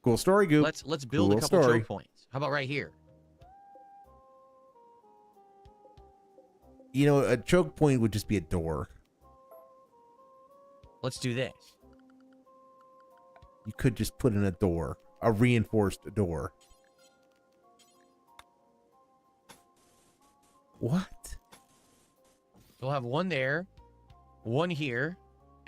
Cool story, Goop. Let's build Cool a couple story. choke points. How about right here? You know, a choke point would just be a door. Let's do this. You could just put in a door, a reinforced door. What? We'll have one there, one here,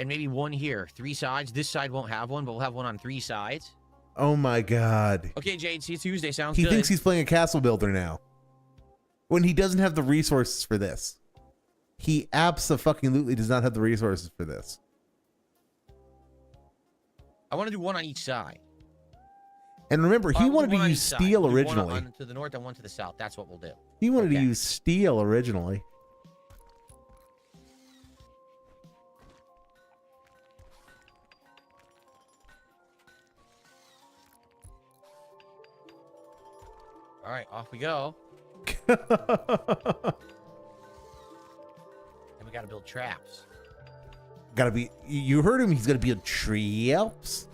and maybe one here. 3 sides. This side won't have one, but we'll have one on 3 sides. Oh my God. Okay, Jade, see you Tuesday. Sounds He good. thinks he's playing a castle builder now. When he doesn't have the resources for this. He abso-fucking-lutely does not have the resources for this. I want to do one on each side. And remember, he We'll do wanted to one on use each side. steel We'll do originally. One to the north and one to the south. That's what we'll do. He wanted to Okay. use steel originally. All right, off we go. And we got to build traps. Gotta be. You heard him. He's gonna be a traps.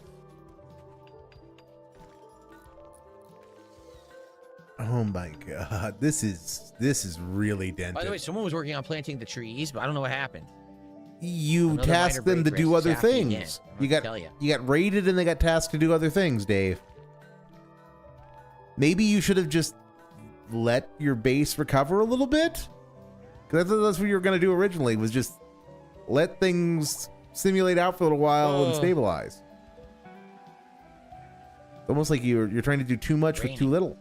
Oh my God, this is really dented. By the way, someone was working on planting the trees, but I don't know what happened. You Another tasked minor them to break do risk other happening again. things. I'm You gonna got tell ya. you got raided and they got tasked to do other things, Dave. Maybe you should have just let your base recover a little bit. Because that's what you were gonna do originally. Was just let things simulate out for a little while and stabilize. It's almost like you're trying to do too much with too little.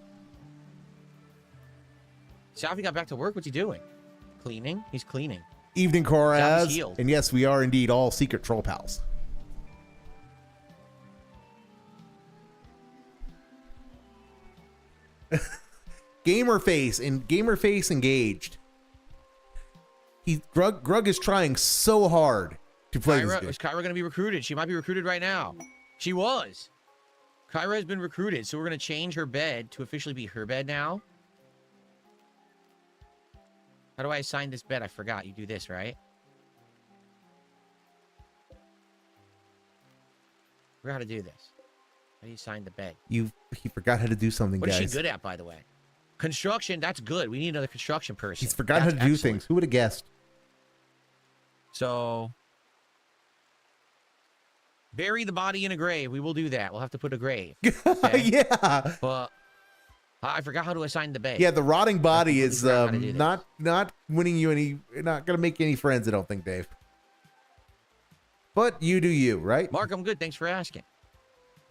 Salvi got back to work. What's he doing? Cleaning? He's cleaning. Evening, Sounds Koraz. healed. And yes, we are indeed all secret troll pals. Gamerface engaged. Grug is trying so hard to play this game. Is Kyra going to be recruited? She might be recruited right now. She was. Kyra has been recruited, so we're going to change her bed to officially be her bed now. How do I assign this bed? I forgot. You do this, right? I forgot how to do this. How do you assign the bed? He forgot how to do something, What guys. is she good at, by the way? Construction, that's good. We need another construction person. He's forgot how to do things. Who would have guessed? So, bury the body in a grave. We will do that. We'll have to put a grave. Okay? Yeah. But I forgot how to assign the bed. Yeah, the rotting body is completely forgot how to do not winning you any, not gonna make you any friends. I don't think, Dave. But you do you, right? Mark, I'm good. Thanks for asking.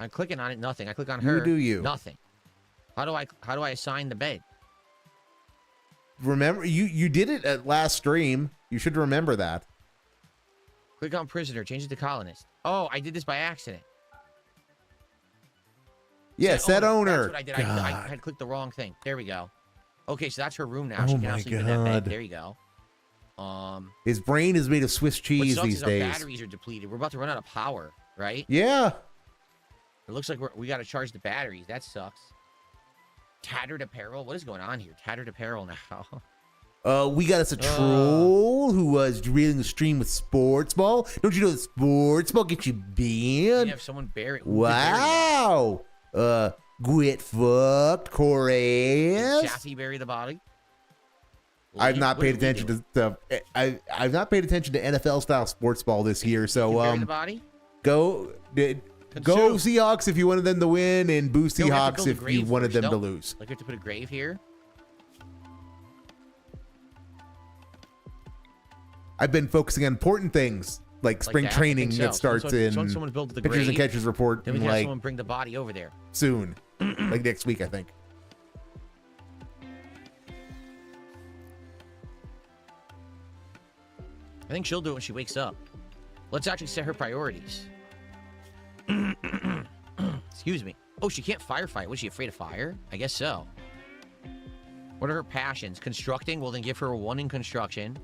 I'm clicking on it. Nothing. I click on her. You do you. Nothing. How do I assign the bed? Remember, you did it at last stream. You should remember that. Click on prisoner. Change it to colonist. Oh, I did this by accident. Yeah, set owner. That's what I did. I had clicked the wrong thing. There we go. Okay, so that's her room now. Oh She can my now sleep in that bed. God. There you go. His brain is made of Swiss What cheese sucks these is our days. batteries are depleted. We're about to run out of power, right? Yeah. It looks like we got to charge the batteries. That sucks. Tattered apparel. What is going on here? Tattered apparel now. We got us a troll who was reading the stream with sports ball. Don't you know the sports ball gets you We banned? have someone bury. Wow. Get fucked, Corey. Sassy bury the body. I've not What paid did we attention do? to I've not paid attention to NFL style sports ball this year. So You bury the body. go Seahawks if you wanted them to win, and boo No, we have to Seahawks build a if you grave wanted first, them to no? lose. Like we have to put a grave here. I've been focusing on important things like spring that? I training think so. that starts Someone build the Pitchers and grave, Catchers report Then we in can have like someone bring the body over there. soon, like next week, I think. I think she'll do it when she wakes up. Let's actually set her priorities. Excuse me. Oh, she can't firefight. Was she afraid of fire? I guess so. What are her passions? Constructing? Well, then give her a 1 in construction.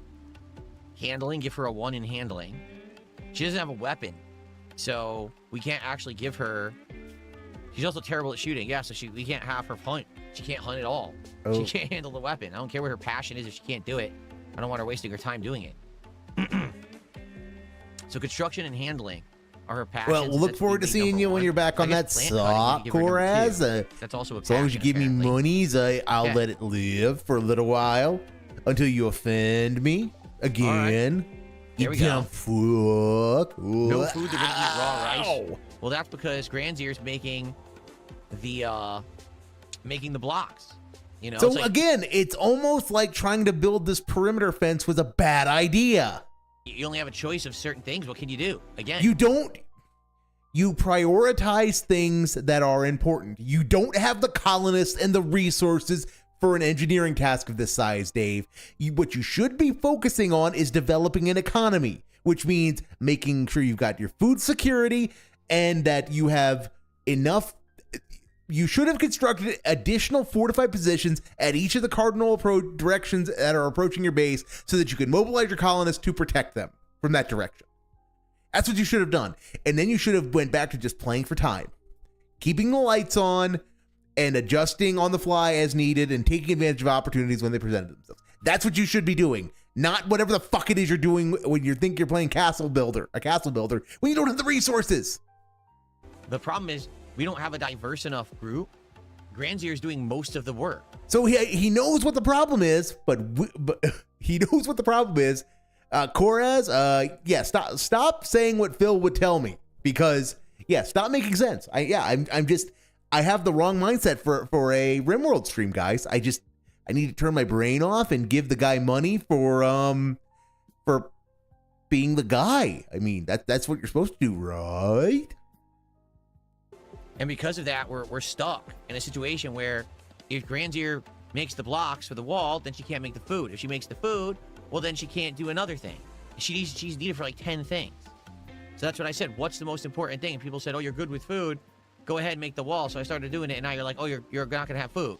Handling? Give her a 1 in handling. She doesn't have a weapon, so we can't actually give her... She's also terrible at shooting. Yeah, so we can't have her hunt. She can't hunt at all. Oh. She can't handle the weapon. I don't care what her passion is if she can't do it. I don't want her wasting her time doing it. So construction and handling are her passions. Well, we'll look That's forward to gonna be seeing number you when 1. you're back I on that guess plant cutting, sock, you give her number Coraz. 2. That's also a As long as you give me passion, apparently. monies, I'll Yeah. let it live for a little while until you offend me again. There we You go. dumb fuck. No food, they're gonna eat raw rice. Ow. Well, that's because Granzier's making the blocks. You know, So it's like, again, it's almost like trying to build this perimeter fence was a bad idea. you only have a choice of certain things. What can you do? Again, You prioritize things that are important. You don't have the colonists and the resources for an engineering task of this size, Dave. What you should be focusing on is developing an economy, which means making sure you've got your food security and that you have enough. You should have constructed additional fortified positions at each of the cardinal directions that are approaching your base so that you can mobilize your colonists to protect them from that direction. That's what you should have done. And then you should have went back to just playing for time, keeping the lights on and adjusting on the fly as needed and taking advantage of opportunities when they presented themselves. That's what you should be doing, not whatever the fuck it is you're doing when you think you're playing a castle builder, when you don't have the resources. the problem is we don't have a diverse enough group. Granzier's doing most of the work. So he knows what the problem is, but he knows what the problem is. Coraz, yeah, stop saying what Phil would tell me, because stop making sense. I have the wrong mindset for a Rimworld stream, guys. I need to turn my brain off and give the guy money for being the guy. I mean, that's what you're supposed to do, right? And because of that, we're stuck in a situation where if Granzier makes the blocks for the wall, then she can't make the food. If she makes the food, well, then she can't do another thing. She's needed for like 10 things. So that's what I said. What's the most important thing? And people said, oh, you're good with food. Go ahead and make the wall. So I started doing it, and now you're like, oh, you're not going to have food.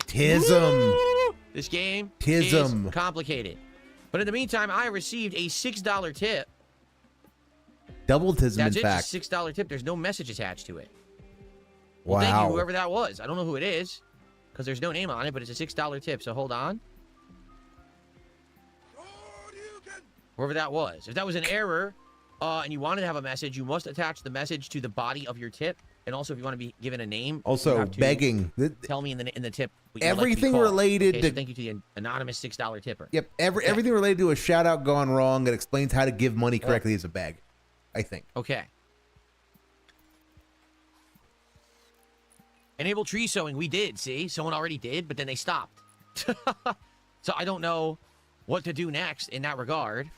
Tism. This game Tism. is complicated. But in the meantime, I received a $6 tip. Double tism, That's in it, fact. just $6 tip. There's no message attached to it. Wow. Well, thank you, whoever that was. I don't know who it is because there's no name on it, but it's a $6 tip. So hold on. Whoever that was. If that was an error and you wanted to have a message, you must attach the message to the body of your tip. And also, if you want to be given a name, you Also, have to begging. tell me in the tip. What you'd like to be Everything called. related Okay, so to- thank you to the anonymous $6 tipper. Yep. Everything related to a shout out gone wrong that explains how to give money correctly is a bag, I think. Okay. Enable tree sowing. We did. See, someone already did, but then they stopped. So I don't know what to do next in that regard.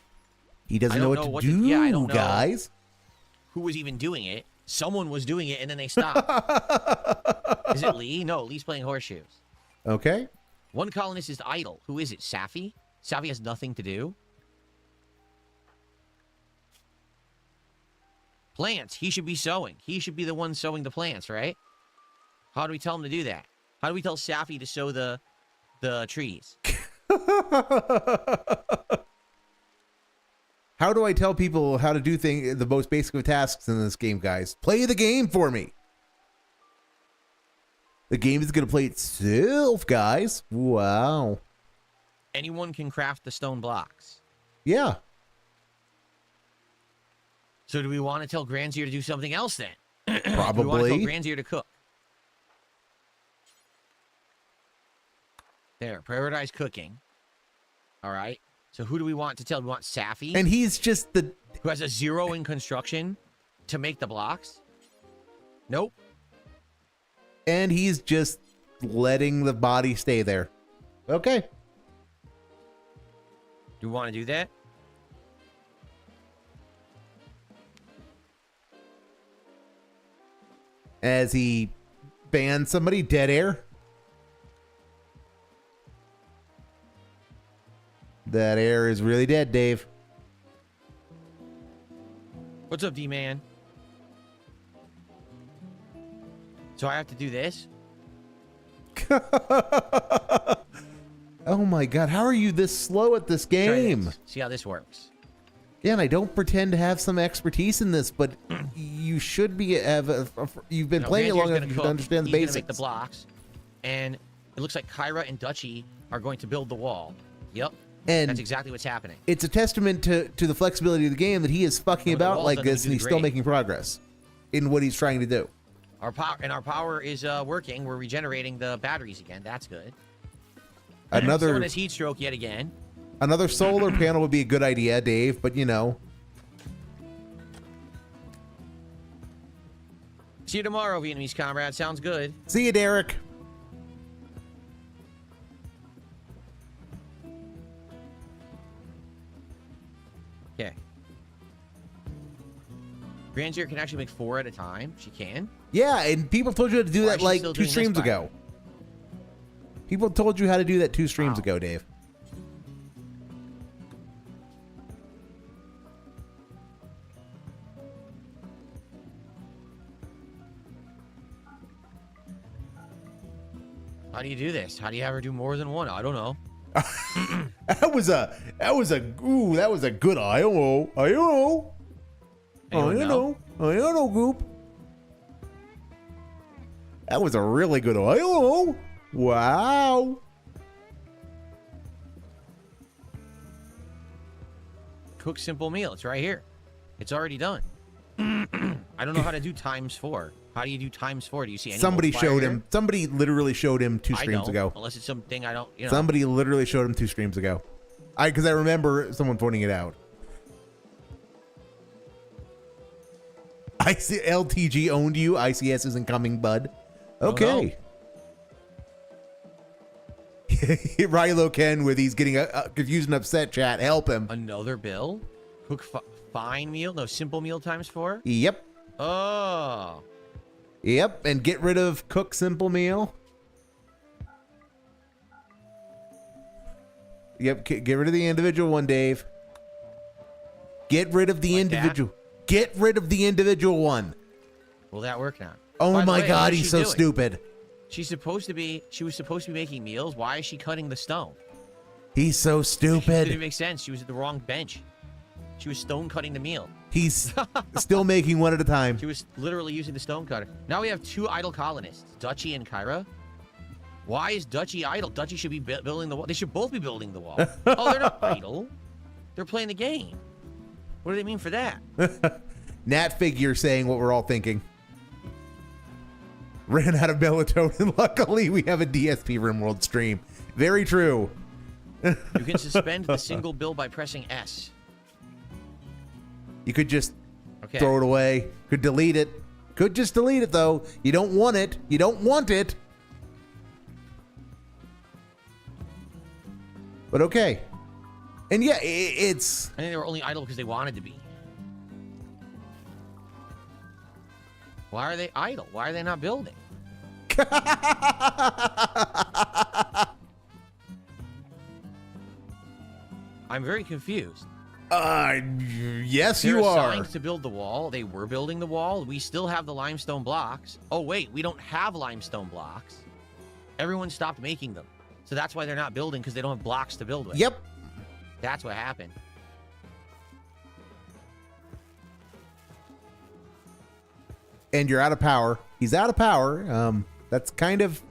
He doesn't I know don't what know to what do, to- yeah, I don't know. guys. Who was even doing it? Someone was doing it, and then they stopped. Is it Lee? No, Lee's playing horseshoes. Okay. One colonist is idle. Who is it? Safi? Safi has nothing to do. Plants. He should be sowing. He should be the one sowing the plants, right? How do we tell him to do that? How do we tell Safi to sow the trees? How do I tell people how to do the most basic of tasks in this game, guys? Play the game for me. The game is going to play itself, guys. Wow. Anyone can craft the stone blocks. Yeah. So do we want to tell Granzier to do something else then? Do we want to tell Probably. Granzier to cook? There, prioritize cooking. All right. So who do we want to tell? We want Safi, And he's just the... who has a 0 in construction, to make the blocks. Nope. And he's just letting the body stay there. Okay. Do we want to do that? As he bans somebody, dead air. That air is really dead, Dave. What's up, D-Man? So I have to do this? Oh my god, how are you this slow at this Try game? this. See how this works. Yeah, and I don't pretend to have some expertise in this, but you should be you've been No, playing it Granzier's long gonna enough to cook. understand the He's basics. gonna make the blocks, and it looks like Kyra and Dutchy are going to build the wall. Yep. And that's exactly what's happening. It's a testament to the flexibility of the game that he is fucking When the about wall's like done, then this we and do he's the still grade. making progress in what he's trying to do. Our power is working. We're regenerating the batteries again. That's good. Someone Another has heat stroke yet again. another solar panel would be a good idea, Dave, but you know. See you tomorrow, Vietnamese comrade. Sounds good. See you, Derek. Okay. Granzier can actually make 4 at a time. She can. Yeah, and people told you how to do Why that is she like still 2 doing this, streams by the ago. way? People told you how to do that 2 streams Wow. ago, Dave. How do you do this? How do you ever do more than one? I don't know. That was a good I don't know. Anyone know? Goop. That was a really good I don't know. Wow. Cook simple meal. It's right here. It's already done. I don't know how to do *4. How do you do *4? Do you see any Somebody multiplier showed here? him. Somebody literally showed him 2 I streams don't, ago. unless it's something I don't. You know. Somebody literally showed him 2 streams ago. Because I remember someone pointing it out. I see LTG owned you. ICS isn't coming, bud. Okay. Rilo Ken with he's getting a confused and upset chat. Help him. Another bill. Cook fine meal. No, simple meal *4. Yep. Oh. Yep. And get rid of cook simple meal. Yep. Get rid of the individual one, Dave. Get rid of the Like that? individual. Get rid of the individual one. Will that work now? Oh By the my way, God, what is he's she so doing? stupid. She was supposed to be making meals. Why is she cutting the stone? He's so It didn't stupid. make sense. She was at the wrong bench. She was stone cutting the meal. He's still making one at a time. She was literally using the stone cutter. Now we have 2 idle colonists, Dutchy and Kyra. Why is Dutchy idle? Dutchy should be building the wall. They should both be building the wall. Oh, they're not idle. They're playing the game. What do they mean for that? Nat figure saying what we're all thinking. Ran out of melatonin. Luckily, we have a DSP Rimworld stream. Very true. You can suspend the single build by pressing S. You could just Okay. throw it away. Could delete it. Could just delete it, though. You don't want it. You don't want it. But okay. And yeah, it's... I think they were only idle because they wanted to be. Why are they idle? Why are they not building? I'm very confused. Yes, They're you are. assigned to build the wall. They were building the wall. We still have the limestone blocks. Oh, wait, we don't have limestone blocks. Everyone stopped making them. So that's why they're not building, because they don't have blocks to build with. Yep. That's what happened. And you're out of power. He's out of power. That's kind of...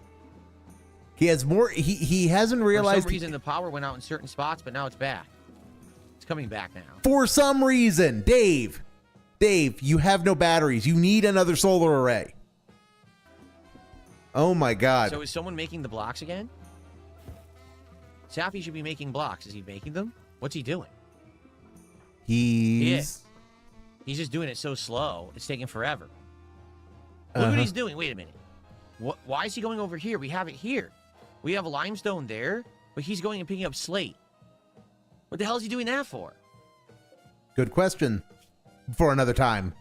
He has more... He hasn't For realized... some reason, the power went out in certain spots, but now it's back. It's coming back now. For some reason, Dave, you have no batteries. You need another solar array. Oh my God. So is someone making the blocks again? Safi should be making blocks. Is he making them? What's he doing? He's He's just doing it so slow. It's taking forever. Look what he's doing. Wait a minute. Why is he going over here? We have it here. We have a limestone there, but he's going and picking up slate. What the hell is he doing that for? Good question. For another time.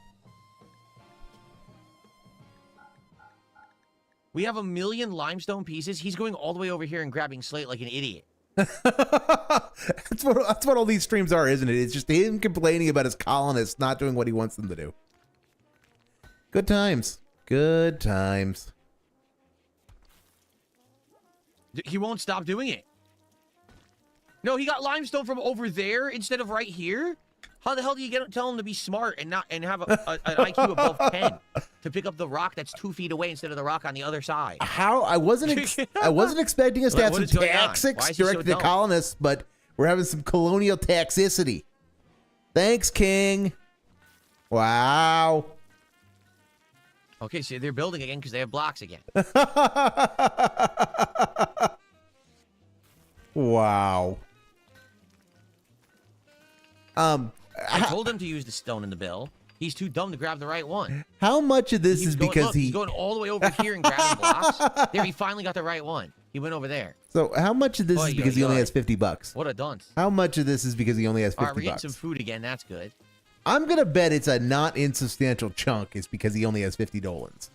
We have 1 million limestone pieces. He's going all the way over here and grabbing slate like an idiot. That's what all these streams are, isn't it? It's just him complaining about his colonists not doing what he wants them to do. Good times. Good times. He won't stop doing it. No, he got limestone from over there instead of right here. How the hell do you tell him to be smart and not have an IQ above 10 to pick up the rock that's 2 feet away instead of the rock on the other side? How I wasn't expecting us to have What some is going on? taxics Why is he so directed to dumb? colonists, but we're having some colonial toxicity. Thanks, King. Wow. Okay, so they're building again because they have blocks again. Wow. I told him to use the stone in the bill. He's too dumb to grab the right one. How much of this is because he's going all the way over here and grabbing blocks. There, he finally got the right one. He went over there. So how much of this is because he only has $50? What a dunce. How much of this is because he only has $50? All right, we're getting some food again. That's good. I'm gonna bet it's a not insubstantial chunk. Is because he only has $50.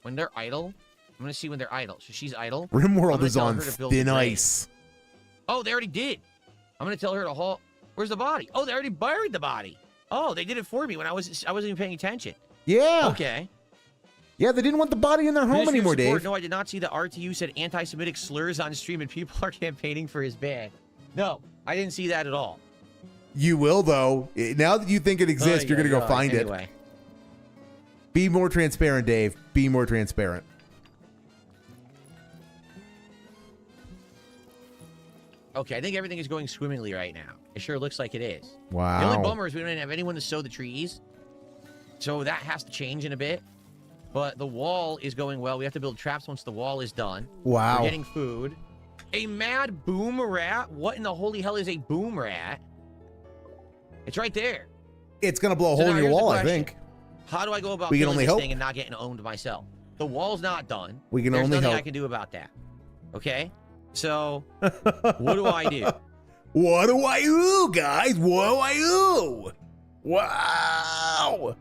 When they're idle, I'm gonna see when they're idle. So she's idle. Rimworld is on thin ice. Oh, they already did. I'm gonna tell her to haul. Where's the body? Oh, they already buried the body. Oh, they did it for me when I wasn't even paying attention. Yeah. Okay. Yeah, they didn't want the body in their home Ministry of anymore, Support. Dave. No, I did not see that RTU said anti-Semitic slurs on stream and people are campaigning for his ban. No, I didn't see that at all. You will, though. Now that you think it exists, you're going to go find it. Be more transparent, Dave. Be more transparent. Okay, I think everything is going swimmingly right now. It sure looks like it is. Wow. The only bummer is we don't have anyone to sow the trees. So that has to change in a bit. But the wall is going well. We have to build traps once the wall is done. Wow. We're getting food. A mad boom rat? What in the holy hell is a boom rat? It's right there. It's going to blow a So hole now in your here's the wall, I question. think. How do I go about We can killing only this hope. thing and not getting owned myself? The wall's not done. We can There's only nothing hope. I can do about that. Okay? So, what do I do? What do I do, guys? What do I do? Wow.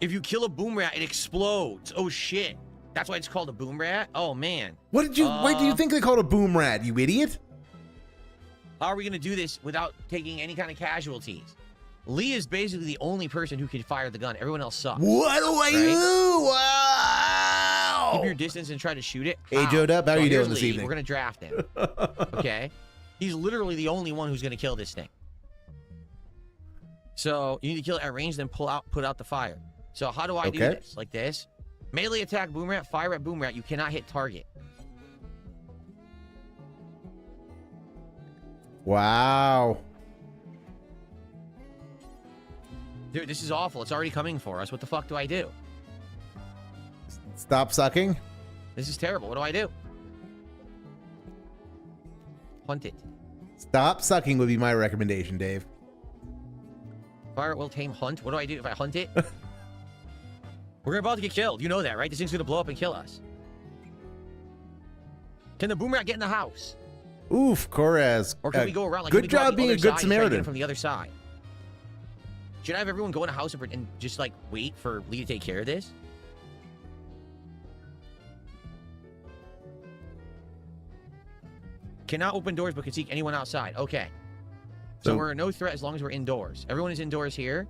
If you kill a boom rat, it explodes. Oh, shit. That's why it's called a boom rat? Oh, man. What did you? Why do you think they called a boom rat? You idiot! How are we going to do this without taking any kind of casualties? Lee is basically the only person who can fire the gun. Everyone else sucks. What do I do? Wow! Keep your distance and try to shoot it. Hey, Joe Dup, how are you here's doing this Lee. evening? We're gonna draft him. Okay? He's literally the only one who's gonna kill this thing. So you need to kill it at range, then put out the fire. So how do I do this? Like this. Melee attack boom rat, fire at boom rat. You cannot hit target. Wow. Dude, this is awful. It's already coming for us. What the fuck do I do? Stop sucking. This is terrible. What do I do? Hunt it. Stop sucking would be my recommendation, Dave. Fire at will, tame, hunt. What do I do if I hunt it? We're about to get killed. You know that, right? This thing's gonna blow up and kill us. Can the boom rat get in the house? Oof, Korez. Or can we go around? Like, good job being a good Samaritan. From the other side. Should I have everyone go in a house and just like wait for Lee to take care of this? Cannot open doors, but can seek anyone outside. Okay. So we're no threat as long as we're indoors. Everyone is indoors here.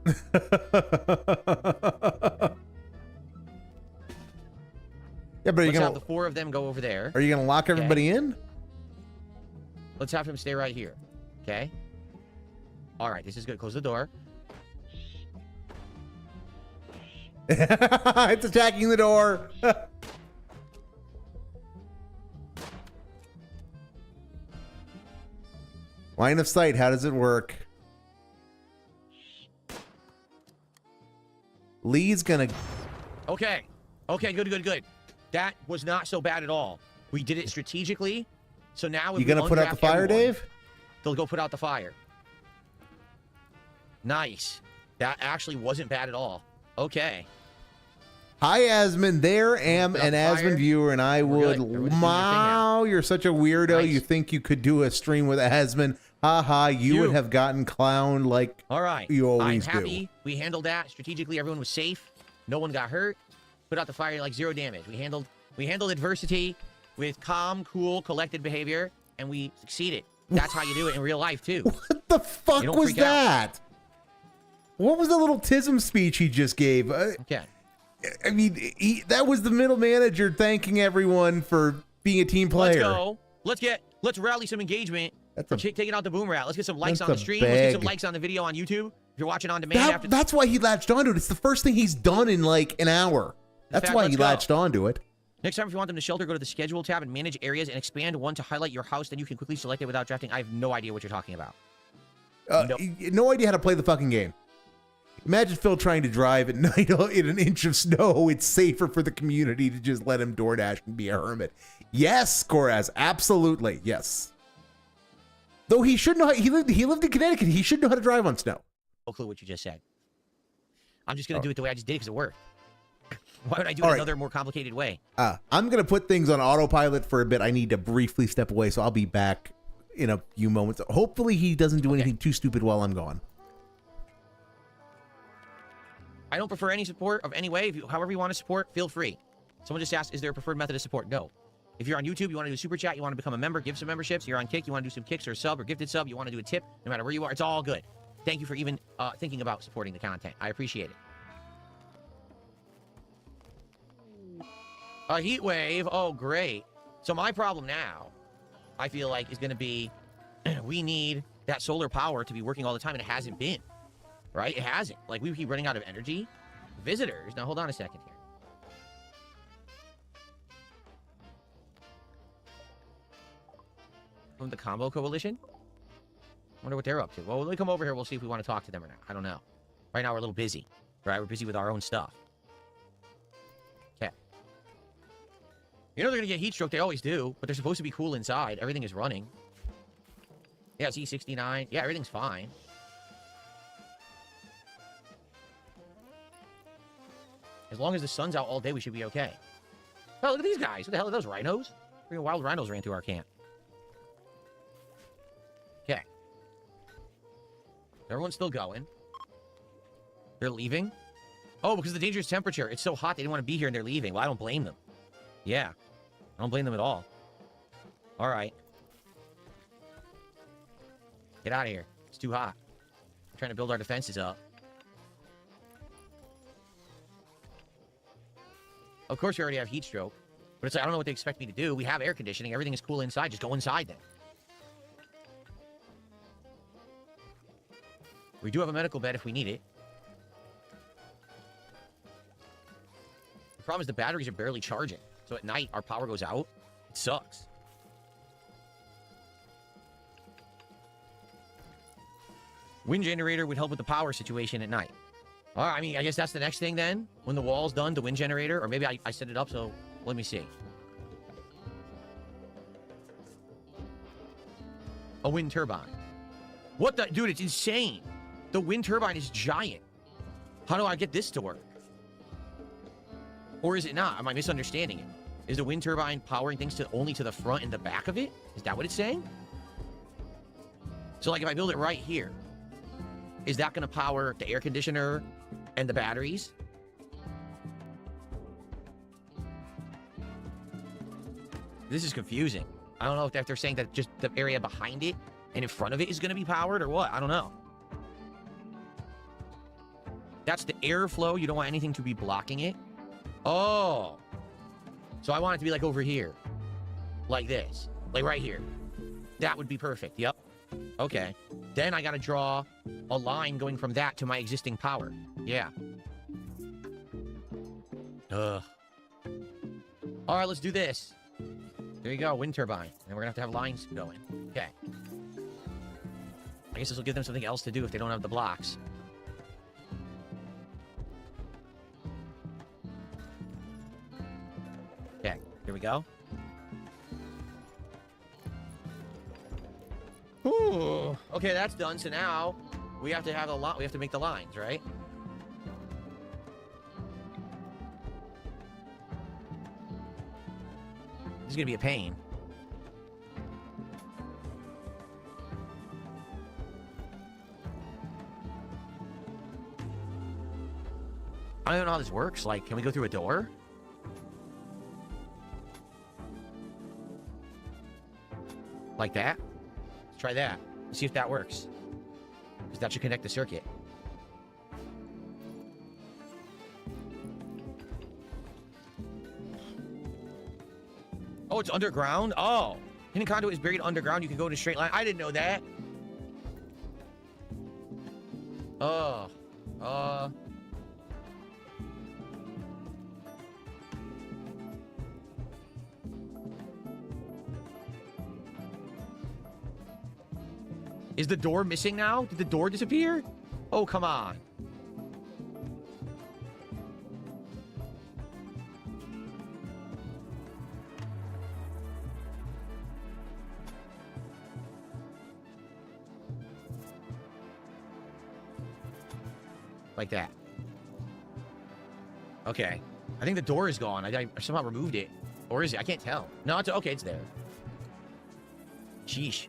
Yeah, but Let's have the 4 of them go over there. Are you gonna lock everybody in? Let's have him stay right here. Okay. All right, this is good. Close the door. It's attacking the door. Line of sight, how does it work? Lee's gonna... Okay. Okay, good. That was not so bad at all. We did it strategically. So now if You gonna put out the fire, Dave? They'll go put out the fire. Nice. That actually wasn't bad at all. Okay. Hi, Asmund. There am an Asmund viewer, and I would... Wow, you're such a weirdo. Nice. You think you could do a stream with Asmund. Haha, you would have gotten clowned like All right. you always I'm happy. do. We handled that strategically. Everyone was safe. No one got hurt. Put out the fire like 0 damage. We handled adversity with calm, cool, collected behavior, and we succeeded. That's how you do it in real life too. What the fuck was that? What was the little TISM speech he just gave? Okay. I mean, that was the middle manager thanking everyone for being a team player. Let's go. Let's rally some engagement. That's taking out the boom rat. Let's get some likes that's on the a stream. Let's get some bag. likes on the video on YouTube. If you're watching on demand That's why he latched onto it. It's the first thing he's done in like an hour. That's why he latched onto it. Next time, if you want them to shelter, go to the schedule tab and manage areas and expand one to highlight your house. Then you can quickly select it without drafting. I have no idea what you're talking about. No idea how to play the fucking game. Imagine Phil trying to drive at night in an inch of snow. It's safer for the community to just let him DoorDash and be a hermit. Yes, Koraz, absolutely, yes. Though he should know. He lived in Connecticut. He should know how to drive on snow. No clue what you just said. I'm just gonna do it the way I just did because it worked. Why would I do it All right. another more complicated way? I'm gonna put things on autopilot for a bit. I need to briefly step away, so I'll be back in a few moments. Hopefully, he doesn't do anything too stupid while I'm gone. I don't prefer any support of any way. However you want to support, feel free. Someone just asked, is there a preferred method of support? No. If you're on YouTube, you want to do super chat, you want to become a member, give some memberships. You're on Kick, you want to do some kicks or a sub or gifted sub, you want to do a tip, no matter where you are, it's all good. Thank you for even thinking about supporting the content. I appreciate it. A heat wave. Oh, great. So my problem now, I feel like, is going to be we need that solar power to be working all the time, and it hasn't been. Right? It hasn't. Like, we keep running out of energy. Visitors. Now, hold on a second here. From the Combo Coalition? Wonder what they're up to. Well, when they come over here, we'll see if we want to talk to them or not. I don't know. Right now, we're a little busy. Right? We're busy with our own stuff. Okay. You know they're going to get heat stroke. They always do. But they're supposed to be cool inside. Everything is running. Yeah, it's E69. Yeah, everything's fine. As long as the sun's out all day, we should be okay. Oh, look at these guys. What the hell are those, rhinos? Freaking wild rhinos ran through our camp. Okay. Everyone's still going. They're leaving. Oh, because of the dangerous temperature. It's so hot they didn't want to be here and they're leaving. Well, I don't blame them. Yeah. I don't blame them at all. All right. Get out of here. It's too hot. Trying to build our defenses up. Of course, we already have heat stroke. But it's like, I don't know what they expect me to do. We have air conditioning. Everything is cool inside. Just go inside then. We do have a medical bed if we need it. The problem is the batteries are barely charging. So at night, our power goes out. It sucks. Wind generator would help with the power situation at night. All right, I mean, I guess that's the next thing then. When the wall's done, the wind generator. Or maybe I set it up, so let me see. A wind turbine. What the? Dude, it's insane. The wind turbine is giant. How do I get this to work? Or is it not? Am I misunderstanding it? Is the wind turbine powering things only to the front and the back of it? Is that what it's saying? So, like, if I build it right here, is that going to power the air conditioner and the batteries? This is confusing. I don't know if they're saying that just the area behind it and in front of it is going to be powered or what. I don't know. That's the airflow. You don't want anything to be blocking it. Oh. So I want it to be like over here. Like this. Like right here. That would be perfect. Yep. Okay. Then I got to draw a line going from that to my existing power. Yeah. Ugh. All right, let's do this. There you go, wind turbine. And we're going to have lines going. Okay. I guess this will give them something else to do if they don't have the blocks. Okay, here we go. Ooh. Okay, that's done. So now we have to have we have to make the lines, right? This is gonna be a pain. I don't know how this works. Like, can we go through a door? Like that? Let's try that. Let's see if that works. Because that should connect the circuit. Oh, it's underground? Oh. Hidden conduit is buried underground. You can go in a straight line. I didn't know that. Oh. Is the door missing now? Did the door disappear? Oh, come on. Like that. Okay. I think the door is gone. I somehow removed it. Or is it? I can't tell. No, it's okay. It's there. Sheesh.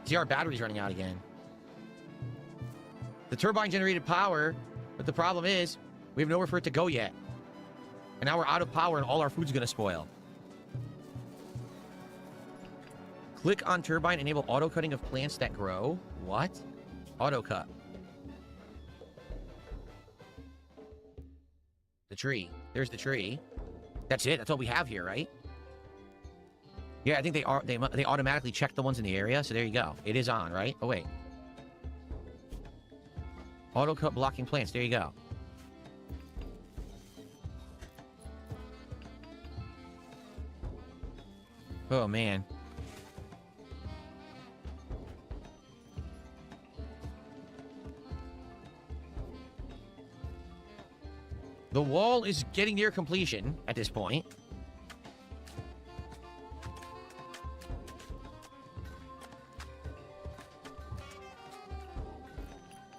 See, our battery's running out again. The turbine generated power, but the problem is we have nowhere for it to go yet. And now we're out of power and all our food's gonna spoil. Click on turbine, enable auto cutting of plants that grow. What? Auto cut. The tree. There's the tree. That's it. That's all we have here, right? Yeah, I think they automatically check the ones in the area. So there you go. It is on, right? Oh, wait. Auto cut blocking plants. There you go. Oh, man. The wall is getting near completion at this point.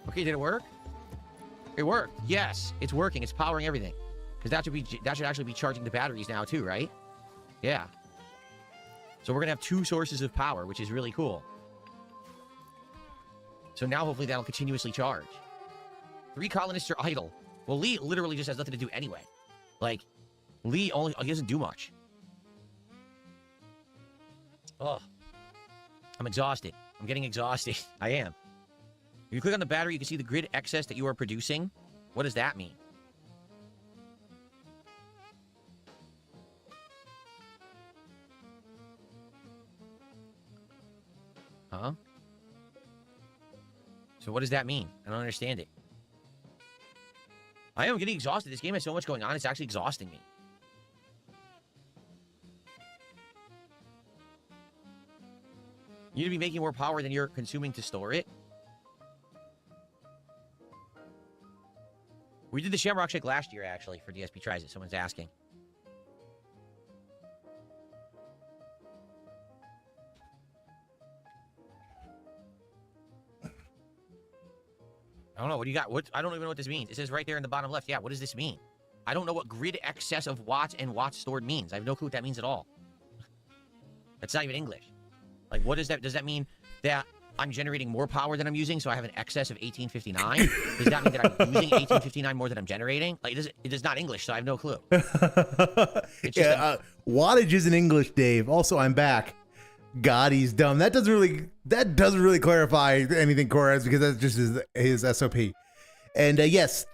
Okay, did it work? It worked. Yes, it's working. It's powering everything. Because that should actually be charging the batteries now too, right? Yeah. So we're gonna have two sources of power, which is really cool. So now hopefully that'll continuously charge. 3 colonists are idle. Well, Lee literally just has nothing to do anyway. Like, he doesn't do much. Oh. I'm exhausted. I'm getting exhausted. I am. If you click on the battery, you can see the grid excess that you are producing. What does that mean? Huh? So what does that mean? I don't understand it. I am getting exhausted. This game has so much going on, it's actually exhausting me. You need to be making more power than you're consuming to store it. We did the Shamrock Shake last year, actually, for DSP Tries It. Someone's asking. I don't know. What do you got? What? I don't even know what this means. It says right there in the bottom left. Yeah, what does this mean? I don't know what grid excess of watts and watts stored means. I have no clue what that means at all. That's not even English. Like, what is that? Does that mean that I'm generating more power than I'm using, so I have an excess of 1859? Does that mean that I'm using 1859 more than I'm generating? Like, it is not English, so I have no clue. Yeah, wattage isn't English, Dave. Also, I'm back. God, he's dumb. That doesn't really clarify anything, Corez, because that's just his SOP. And yes,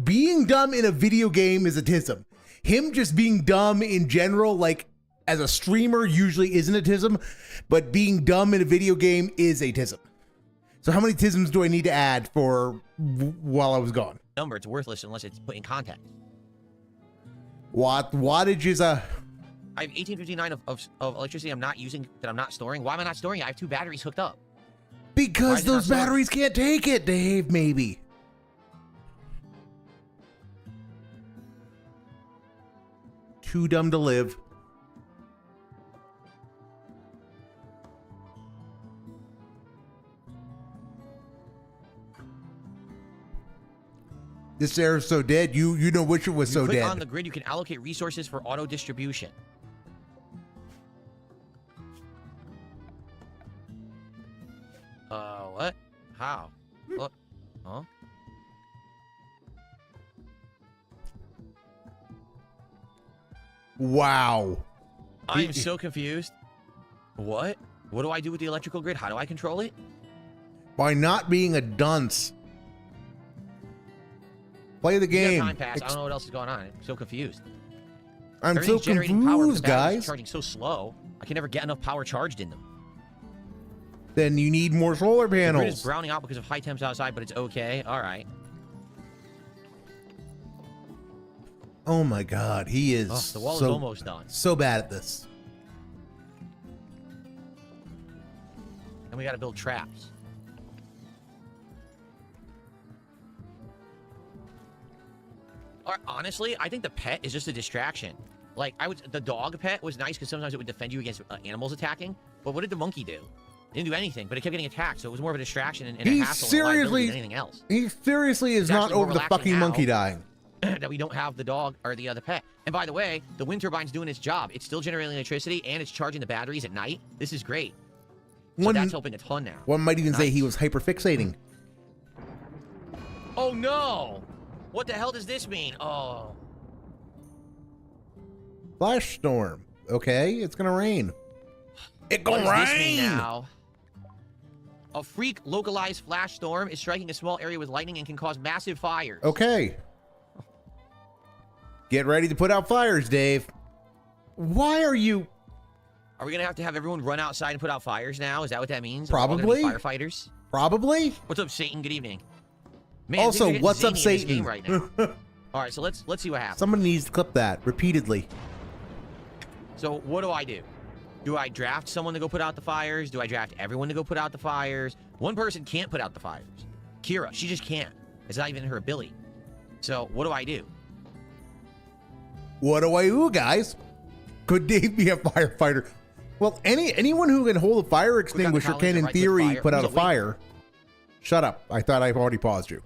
being dumb in a video game is autism. Him just being dumb in general, like as a streamer, usually isn't autism, but being dumb in a video game is autism. So how many tisms do I need to add for while I was gone? Number, it's worthless unless it's put in context. Wattage is a... I have 1859 of electricity I'm not using, that I'm not storing. Why am I not storing it? I have 2 batteries hooked up. Because those batteries can't take it, Dave, maybe. Too dumb to live. This air's so dead. You know which one was so click dead. On the grid, you can allocate resources for auto distribution. What? How? What? Huh? Wow. I am so confused. What? What do I do with the electrical grid? How do I control it? By not being a dunce. Play the game. Time pass. I don't know what else is going on. I'm so confused. I'm so confused, guys. Charging so slow. I can never get enough power charged in them. Then you need more solar panels. The grid is browning out because of high temps outside, but it's okay. All right. Oh my God, he is. Oh, the wall is almost done. So bad at this. And we got to build traps. Honestly, I think the pet is just a distraction. Like, the dog pet was nice because sometimes it would defend you against animals attacking. But what did the monkey do? It didn't do anything, but it kept getting attacked, so it was more of a distraction and a hassle and liability than anything else. He seriously is not over the fucking monkey dying. That we don't have the dog or the other pet. And by the way, the wind turbine's doing its job. It's still generating electricity and it's charging the batteries at night. This is great. So that's helping a ton now. One might even say he was hyperfixating. Oh no! What the hell does this mean? Oh. Flash storm. Okay, it's gonna rain. It gonna rain! What does this mean now? A freak localized flash storm is striking a small area with lightning and can cause massive fires. Okay. Get ready to put out fires, Dave. Why are you... Are we going to have everyone run outside and put out fires now? Is that what that means? Probably. Firefighters? Probably. What's up, Satan? Good evening. Man, also, what's up, Satan? Game right now. All right, so let's see what happens. Someone needs to clip that repeatedly. So what do I do? Do I draft someone to go put out the fires? Do I draft everyone to go put out the fires? One person can't put out the fires. Kira, she just can't. It's not even her ability. So what do I do? What do I do, guys? Could Dave be a firefighter? Well, anyone who can hold a fire extinguisher can, in theory, put out a fire. Shut up. I thought I've already paused you.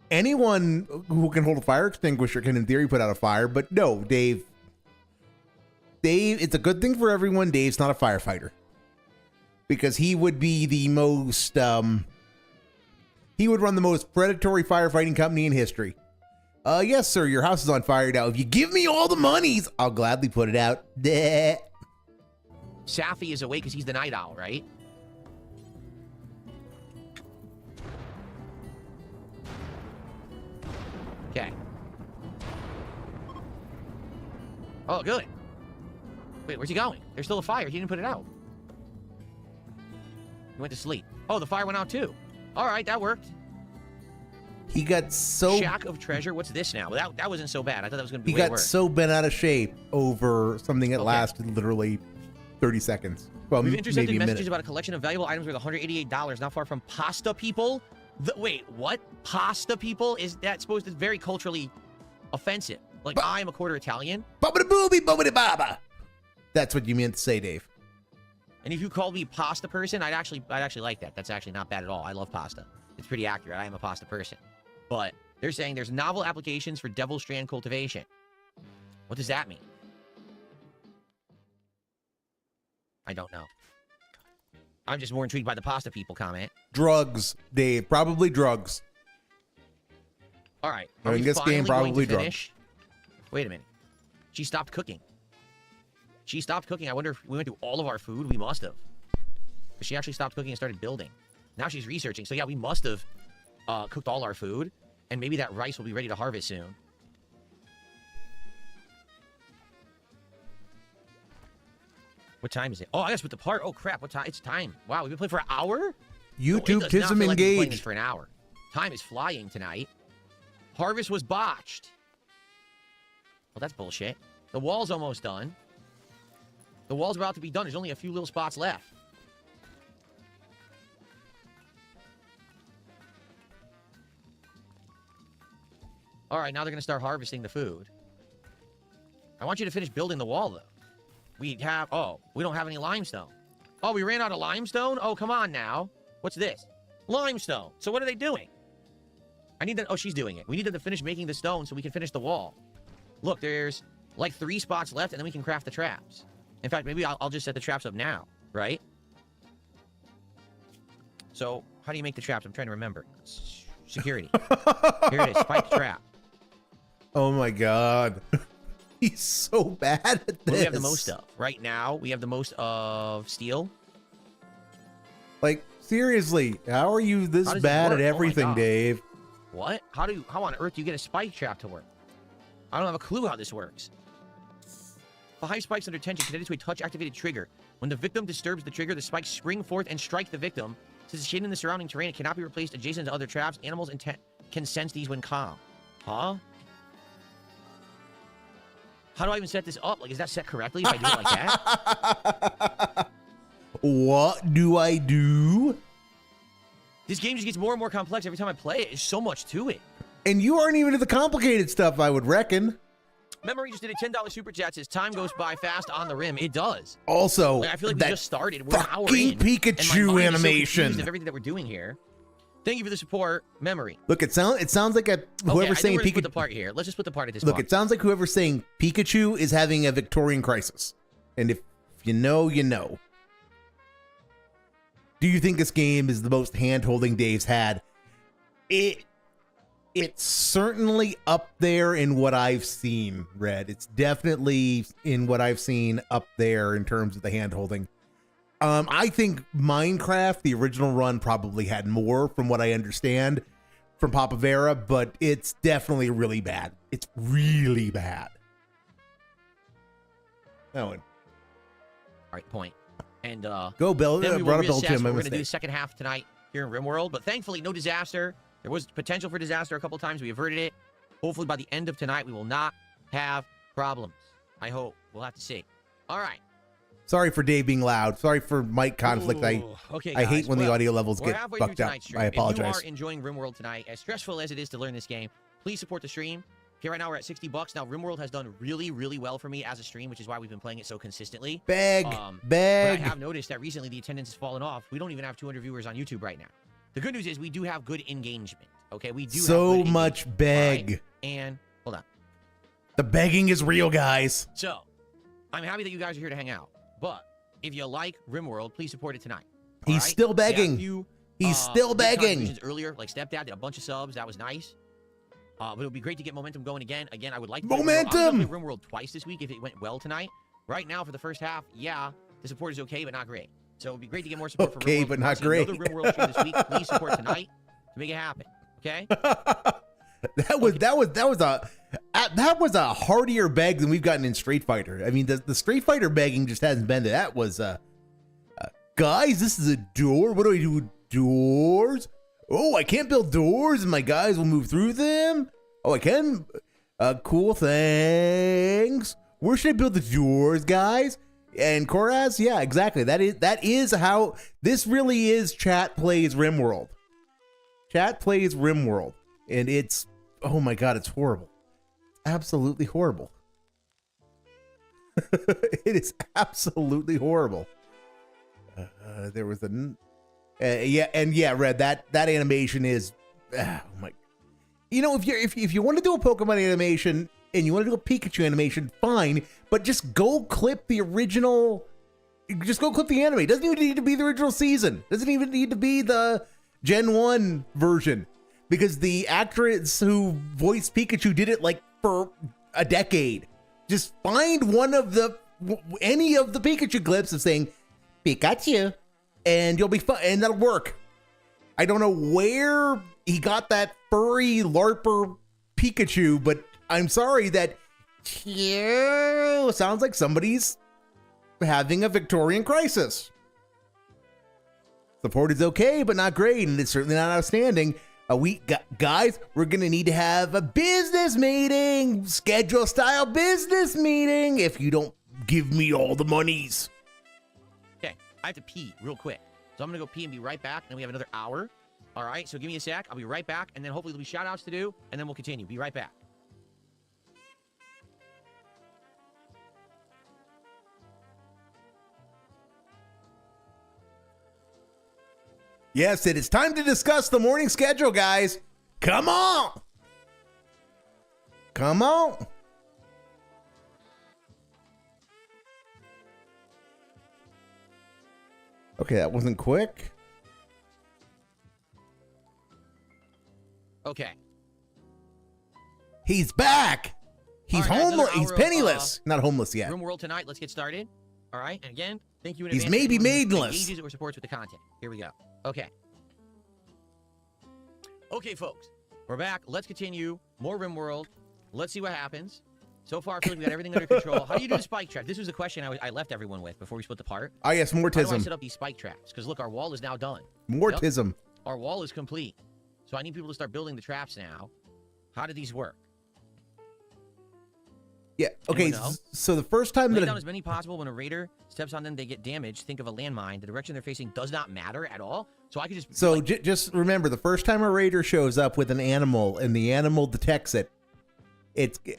Anyone who can hold a fire extinguisher can, in theory, put out a fire. But no, Dave, it's a good thing for everyone. Dave's not a firefighter. Because he would be the most, he would run the most predatory firefighting company in history. Yes, sir, your house is on fire now. If you give me all the monies, I'll gladly put it out. Safi is awake because he's the night owl, right? Okay. Oh, good. Wait, where's he going? There's still a fire. He didn't put it out. He went to sleep. Oh, the fire went out too. All right, that worked. He got so Shack of treasure. What's this now? That wasn't so bad. I thought that was going to be he way got worse. so bent out of shape over something that Okay. lasted literally 30 seconds. Well, We've maybe intercepted a messages minute. about a collection of valuable items worth $188, not far from Pasta People. Wait, what? Pasta People? Is that supposed to be very culturally offensive? Like, I'm a quarter Italian, Bubba booby, bubba baba. That's what you meant to say, Dave. and if you called me pasta person, I'd actually like that. That's actually not bad at all. I love pasta. It's pretty accurate. I am a pasta person. But they're saying there's novel applications for devil strand cultivation. What does that mean? I don't know. I'm just more intrigued by the Pasta People comment. Drugs, Dave. Probably drugs. All right. I mean, we this game finally going probably to drugs. finish? Wait a minute. She stopped cooking. She stopped cooking. I wonder if we went through all of our food. We must have. But she actually stopped cooking and started building. Now she's researching. So yeah, we must have cooked all our food. And maybe that rice will be ready to harvest soon. What time is it? Oh, I guess with the part. Oh, crap. What time? It's time. Wow, we've been playing for an hour? YouTube it does not Tism feel like we've been playing this engaged. for an hour. Time is flying tonight. Harvest was botched. Well, that's bullshit. The wall's almost done. The wall's about to be done. There's only a few little spots left. All right, now they're going to start harvesting the food. I want you to finish building the wall, though. We don't have any limestone. Oh, we ran out of limestone? Oh, come on now. What's this? Limestone. So what are they doing? I need that. Oh, she's doing it. We need them to finish making the stone so we can finish the wall. Look, there's like 3 spots left, and then we can craft the traps. In fact, maybe I'll just set the traps up now, right? So, how do you make the traps? I'm trying to remember. Security. Here it is. Spike trap. Oh my god. He's so bad at this. What do we have the most of? Right now, we have the most of steel. Like, seriously, how are you this How does it bad work? at Oh my everything, God. Dave? What? How on earth do you get a spike trap to work? I don't have a clue how this works. 5 spikes under tension connected to a touch-activated trigger. When the victim disturbs the trigger, the spikes spring forth and strike the victim. Since it's hidden in the surrounding terrain, it cannot be replaced adjacent to other traps. Animals can sense these when calm. Huh? How do I even set this up? Like, is that set correctly if I do it like that? What do I do? This game just gets more and more complex every time I play it. There's so much to it. And you aren't even into the complicated stuff, I would reckon. Memory just did a $10 super chat. Says time goes by fast on the rim. It does. Also, Like, I feel like we that just started. We're an hour fucking in, and my Pikachu mind is so animation. confused of everything that we're doing here. Thank you for the support, Memory. Look, it sounds like whoever's saying we're gonna split the Pikachu. part here. Let's just put the part at this Look, part. it sounds like whoever's saying Pikachu is having a Victorian crisis. And if you know, you know. Do you think this game is the most hand-holding Dave's had? It's certainly up there in what I've seen, Red. It's definitely in what I've seen up there in terms of the hand-holding. I think Minecraft, the original run, probably had more from what I understand from Papa Vera, but it's definitely really bad. It's really bad. Owen. All right, point. And Go build then we will brought a build reassess to what him. we're going to do the second half tonight here in Rimworld. But thankfully, no disaster. There was potential for disaster a couple times. We averted it. Hopefully, by the end of tonight, we will not have problems. I hope. We'll have to see. All right. Sorry for Dave being loud. Sorry for mic conflict. Okay, I hate guys. when the Well, audio levels we're get halfway through fucked up. tonight's stream. I If you apologize. are enjoying Rimworld tonight, as stressful as it is to learn this game, please support the stream. Okay, right now we're at $60. Now, Rimworld has done really, really well for me as a stream, which is why we've been playing it so consistently. Beg, But I beg. have noticed that recently the attendance has fallen off. We don't even have 200 viewers on YouTube right now. The good news is we do have good engagement. Okay, we do So have good much engagement, beg. all right? And hold on. The begging is real, guys. So, I'm happy that you guys are here to hang out. But if you like Rimworld, please support it tonight. all He's right? still We had a begging. few, He's still big begging. contributions earlier, like Stepdad did a bunch of subs. That was nice. But it would be great to get momentum going again. Again, I would like to play Momentum! Rimworld. I'm gonna play Rimworld twice this week if it went well tonight. Right now, for the first half, yeah, the support is okay, but not great. So it would be great to get more support for Okay, Rimworld. but If you not want to see great. Another Rimworld stream this week. Please support tonight to make it happen. Okay? That was a hardier beg than we've gotten in Street Fighter. I mean, the Street Fighter begging just hasn't been there. That was guys, this is a door. What do I do with doors? Oh, I can't build doors, and my guys will move through them. Oh, I can. Cool, thanks. Where should I build the doors, guys? And Koraz, yeah, exactly. That is how this really is. Chat plays Rimworld. Chat plays Rimworld, and it's, oh my god, it's horrible. Absolutely horrible. It is absolutely horrible. There was a Red. That animation is, oh my. You know, if you want to do a Pokemon animation and you want to do a Pikachu animation, fine, but just go clip the original. Just go clip the anime. It doesn't even need to be the original season. It doesn't even need to be the Gen 1 version, because the actress who voiced Pikachu did it like for a decade. Just find any of the Pikachu clips of saying Pikachu, and you'll be fine, and that'll work. I don't know where he got that furry LARPer Pikachu, but I'm sorry that sounds like somebody's having a Victorian crisis. Support is okay, but not great, and it's certainly not outstanding. Guys, we're gonna need to have a business meeting, schedule-style business meeting, if you don't give me all the monies. Okay, I have to pee real quick. So I'm going to go pee and be right back, and then we have another hour. All right, so give me a sec. I'll be right back, and then hopefully there'll be shout-outs to do, and then we'll continue. Be right back. Yes, it is time to discuss the morning schedule, guys. Come on. Come on. Okay, that wasn't quick. Okay. He's back. He's All right, guys, homeless. another He's hour penniless. Not homeless yet. Rimworld tonight. Let's get started. All right, and again, thank you in He's advance. maybe for anyone who maidenless. engages or supports with the content. Here we go. Okay. Okay, folks. We're back. Let's continue. More Rimworld. Let's see what happens. So far, I feel like we got everything under control. How do you do the spike trap? This was a question I left everyone with before we split apart. Ah, yes, How do I mortism. set up these spike traps? Because look, our wall is now done. Mortism. Our wall is complete. So I need people to start building the traps now. How do these work? Yeah. Okay. Anyone know? So the first time Lay that down as many possible. When a raider steps on them, they get damaged. Think of a landmine. The direction they're facing does not matter at all. So I could just just remember, the first time a raider shows up with an animal and the animal detects it,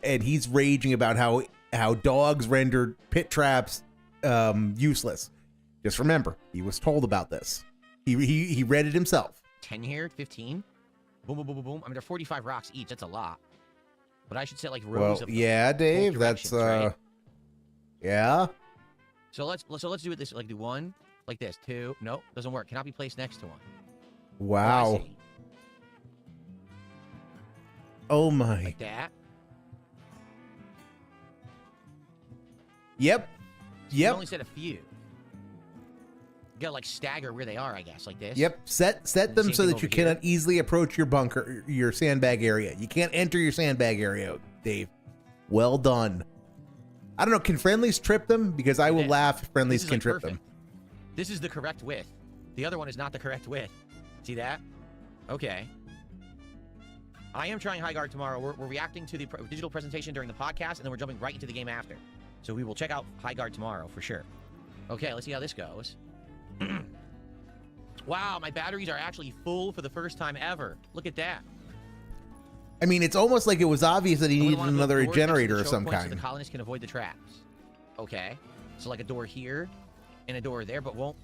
and he's raging about how dogs rendered pit traps useless. Just remember, he was told about this. He read it himself. 10 here, 15. Boom, boom, boom, boom, boom. I mean, they're 45 rocks each. That's a lot. But I should set like rows Well, of yeah, Dave. That's right? yeah. So let's do it this, like do one, like this, two. Nope, doesn't work. Cannot be placed next to one. Oh, I Wow. see. Oh my. Like that. Yep. You Yep. only set a few. You gotta like stagger where they are, I guess, like this. Yep. Set And them same so thing that over you here. cannot easily approach your bunker, your sandbag area. You can't enter your sandbag area, Dave. Well done. I don't know. Can friendlies trip them? Because I will This. laugh if friendlies This is can like trip perfect. them. This is the correct width. The other one is not the correct width. See that? Okay. I am trying High Guard tomorrow. We're reacting to the digital presentation during the podcast, and then we're jumping right into the game after. So we will check out High Guard tomorrow for sure. Okay, let's see how this goes. Wow, my batteries are actually full for the first time ever. Look at that. I mean, it's almost like it was obvious that he I'm gonna needed wanna build another doors next to generator the of choke some points So kind. the colonists can avoid the traps. Okay, so like a door here and a door there, but won't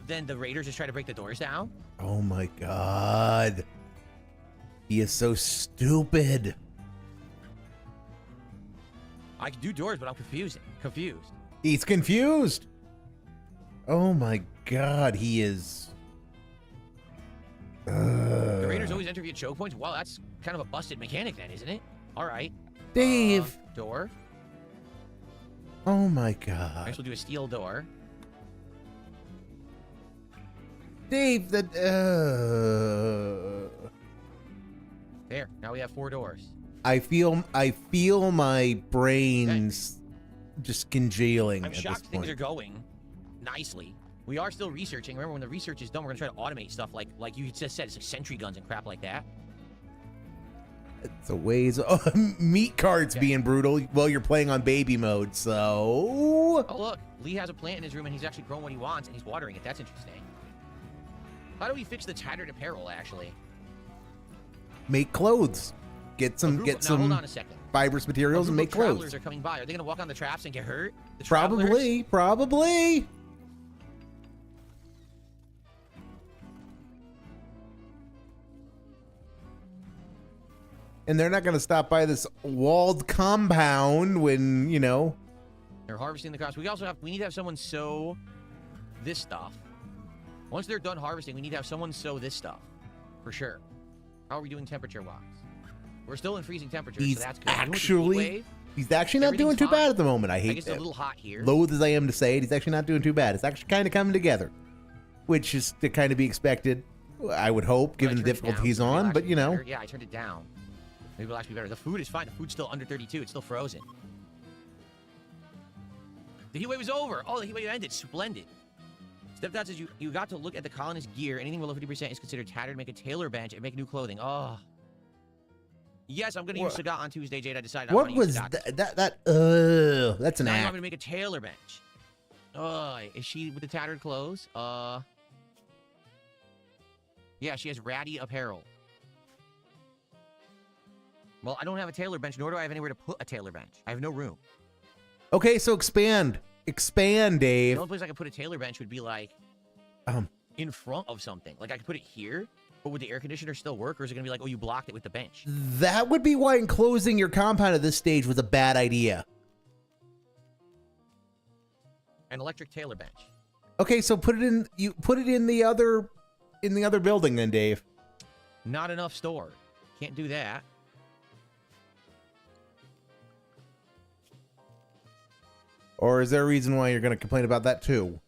then the raiders just try to break the doors down? Oh my god. He is so stupid. I can do doors, but I'm confused. He's confused. Oh my god, he is. The raiders always enter via choke points. Wow, that's kind of a busted mechanic then, isn't it? All right. Dave. Door. Oh my I god. guess we'll do a steel door. Dave, that. There, now we have 4 doors. I feel my brains just congealing I'm at shocked this things point. are going nicely. We are still researching. Remember, when the research is done, we're gonna try to automate stuff like you just said. It's like sentry guns and crap like that. It's a ways. Meat carts being brutal while you're playing on baby mode. So Oh look, Lee has a plant in his room and he's actually growing what he wants and he's watering it. That's interesting. How do we fix the tattered apparel? Actually, make clothes. Get some now, hold on a second. fibrous materials and make Travelers clothes. are coming by. Are they gonna walk on the traps and get hurt? The Probably. And they're not going to stop by this walled compound when, you know. They're harvesting the crops. We need to have someone sow this stuff. Once they're done harvesting, we need to have someone sow this stuff. For sure. How are we doing temperature-wise? We're still in freezing temperatures, He's so that's good. He's actually not doing too bad at the moment. I hate it's a little hot here. Loath as I am to say it, he's actually not doing too bad. It's actually kind of coming together, which is to kind of be expected, I would hope, given the difficulty he's on. But, you know. Yeah, I turned it down. Maybe it'll actually be better. The food is fine. The food's still under 32. It's still frozen. The heat wave is over. Oh, the heat wave ended. Splendid. Stepdad says you got to look at the colonist gear. Anything below 50% is considered tattered. Make a tailor bench and make new clothing. Oh. Yes, I'm going to use Sagat on Tuesday, Jade. I decided I want to use Sagat. That's an now I'm act. going to make a tailor bench. Is she with the tattered clothes? Yeah, she has ratty apparel. Well, I don't have a tailor bench, nor do I have anywhere to put a tailor bench. I have no room. Okay, so expand. Expand, Dave. The only place I could put a tailor bench would be like in front of something. Like I could put it here, but would the air conditioner still work, or is it gonna be like, oh, you blocked it with the bench? That would be why enclosing your compound at this stage was a bad idea. An electric tailor bench. Okay, so put it in the other building then, Dave. Not enough store. Can't do that. Or is there a reason why you're going to complain about that too?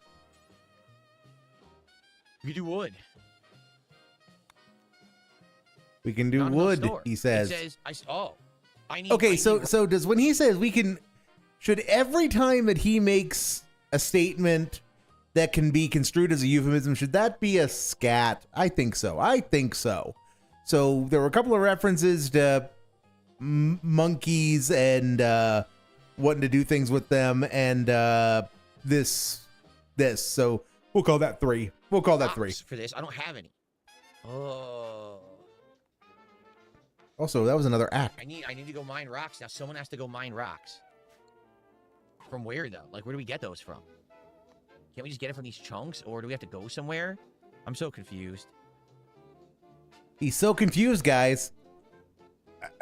You do wood. We can do wood, he says. It says, I need. Okay, so does when he says we can, should every time that he makes a statement that can be construed as a euphemism, should that be a scat? I think so. So there were a couple of references to monkeys and wanting to do things with them, and this. So we'll call that 3. We'll call that 3 for this. I don't have any. Oh. Also, that was another act. I need to go mine rocks now. Someone has to go mine rocks. From where though? Like, where do we get those from? Can't we just get it from these chunks, or do we have to go somewhere? I'm so confused. He's so confused, guys.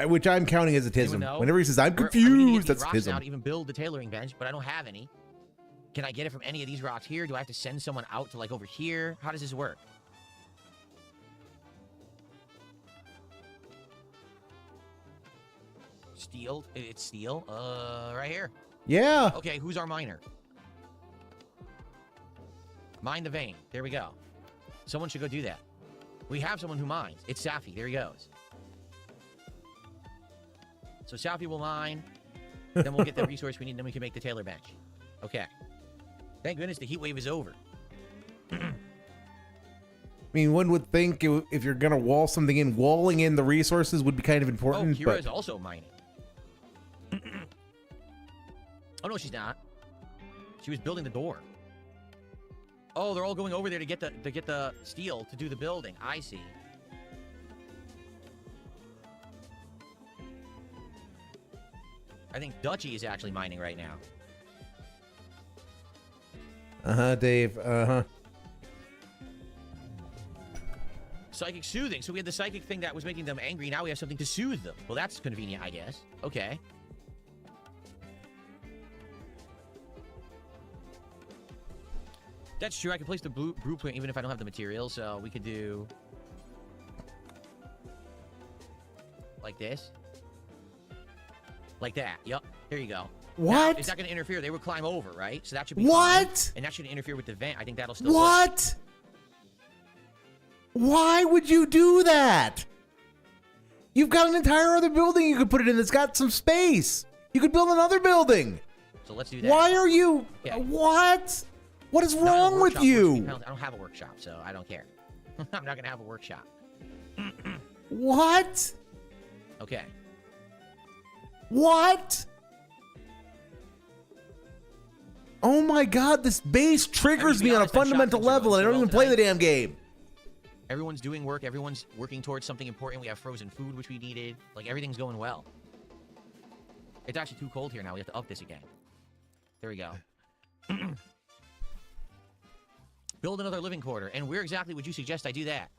Which I'm counting as a tism. Whenever he says I'm confused, that's a tism. Now to even build the tailoring bench, but I don't have any. Can I get it from any of these rocks here? Do I have to send someone out to like over here? How does this work? Steel? It's steel. Right here. Yeah. Okay, who's our miner? Mine the vein. There we go. Someone should go do that. We have someone who mines. It's Safi. There he goes. So Safi will mine. Then we'll get the resource we need, and then we can make the tailor bench. Okay. Thank goodness the heat wave is over. I mean, one would think if you're going to wall something in, walling in the resources would be kind of important. Oh, Kira is also mining. Oh, no, she's not. She was building the door. Oh, they're all going over there to get the steel to do the building. I see. I think Dutchy is actually mining right now. Uh-huh, Dave. Uh-huh. Psychic soothing. So we had the psychic thing that was making them angry. Now we have something to soothe them. Well, that's convenient, I guess. Okay. That's true. I can place the blueprint even if I don't have the material. So we could do like this. Like that. Yup. There you go. What? Now, it's not going to interfere. They would climb over, right? So that should be what? fine. And that shouldn't interfere with the vent. I think that'll still What? Work. Why would you do that? You've got an entire other building you could put it in that's got some space. You could build another building. So let's do that. Why are you? Yeah. What? What is Not a wrong with workshop, you? I don't have a workshop, so I don't care. I'm not gonna have a workshop. What? Okay. What? Oh my god, this base triggers me on a fundamental level, and I don't even play the damn game. Everyone's doing work. Everyone's working towards something important. We have frozen food, which we needed. Like, everything's going well. It's actually too cold here now. We have to up this again. There we go. Build another living quarter. And where exactly would you suggest I do that?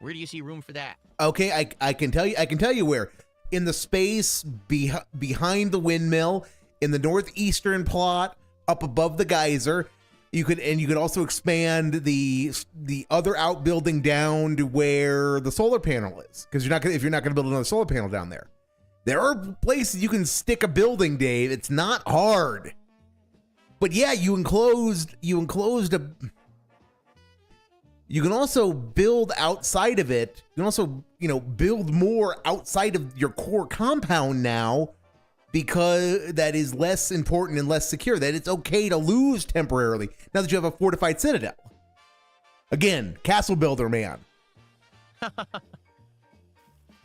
Where do you see room for that? Okay, I can tell you where. In the space behind the windmill, in the northeastern plot, up above the geyser. You could also expand the other outbuilding down to where the solar panel is, because if you're not gonna build another solar panel down there. There are places you can stick a building, Dave. It's not hard. But yeah, you enclosed a. You can also build outside of it. You can also, build more outside of your core compound now, because that is less important and less secure. That it's okay to lose temporarily now that you have a fortified citadel. Again, castle builder, man.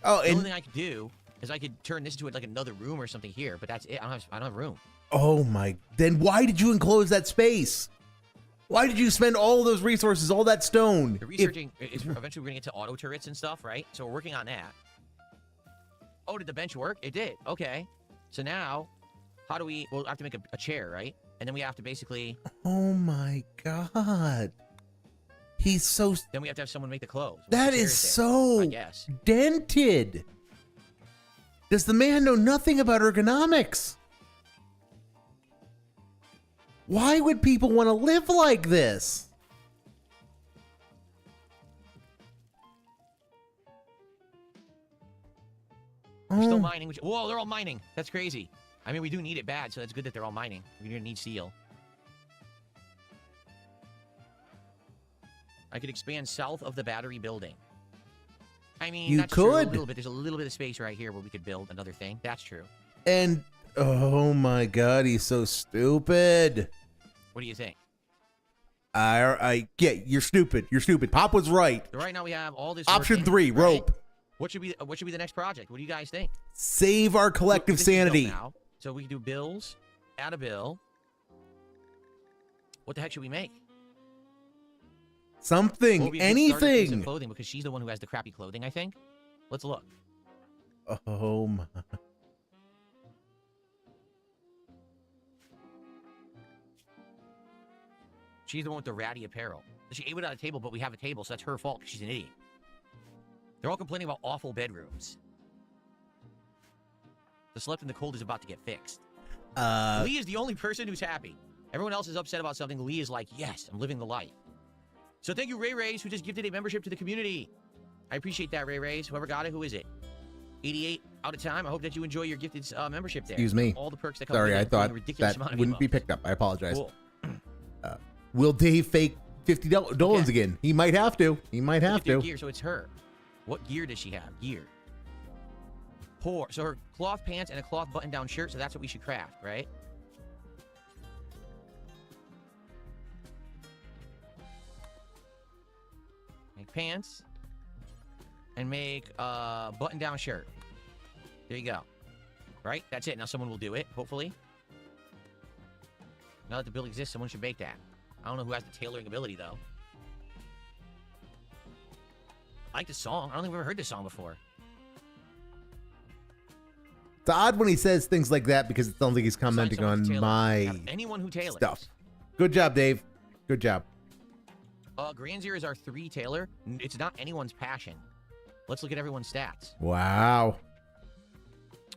Oh, The and only thing I could do is I could turn this into like another room or something here, but that's it. I don't have room. oh my! Then why did you enclose that space? Why did you spend all those resources, all that stone? The researching is eventually we're gonna get to auto turrets and stuff, right? So we're working on that. Oh, did the bench work? It did. Okay. So now, how do we? We'll have to make a chair, right? And then we have to basically. Oh my god! He's so. Then we have to have someone make the clothes. Once That the is chair's there, so I guess. dented. Does the man know nothing about ergonomics? Why would people want to live like this? They're still Oh, mining. Whoa, they're all mining. That's crazy. I mean, we do need it bad, so that's good that they're all mining. We're gonna need steel. I could expand south of the battery building. I mean, You that's true, could. a little bit. There's a little bit of space right here where we could build another thing. That's true. and oh my god, he's so stupid. What do you think? Yeah, you're stupid. You're stupid. Pop was right. So right now we have all this. Option working, 3, right? rope. What should be the next project? What do you guys think? Save our collective This is built sanity. now. So we can do bills. Add a bill. What the heck should we make? Something, Well, we have to start a piece of anything. clothing because she's the one who has the crappy clothing. I think. Let's look. Oh my. She's the one with the ratty apparel. She ate without a table, but we have a table, so that's her fault. 'Cause she's an idiot. They're all complaining about awful bedrooms. The slept in the cold is about to get fixed. Lee is the only person who's happy. Everyone else is upset about something. Lee is like, yes, I'm living the life. So thank you, Ray Rays, who just gifted a membership to the community. I appreciate that, Ray Rays. Whoever got it, who is it? 88 out of time. I hope that you enjoy your gifted membership there. Excuse me. All the perks that come Sorry, with I it, thought including a ridiculous that amount of wouldn't be emotes. picked up. I apologize. Cool. Will Dave fake $50 Okay. again? He might have to. He might have Look at their to. gear, so it's her. What gear does she have? Gear. Poor. So her cloth pants and a cloth button-down shirt, so that's what we should craft, right? Make pants. And make a button-down shirt. There you go. Right? That's it. Now someone will do it, hopefully. Now that the bill exists, someone should make that. I don't know who has the tailoring ability, though. I like the song. I don't think we've ever heard this song before. It's odd when he says things like that because it sounds like he's commenting Someone on who tailors. my Yeah, anyone who tailors stuff. Good job, Dave. Good job. Granzier is our 3 tailor. It's not anyone's passion. Let's look at everyone's stats. Wow.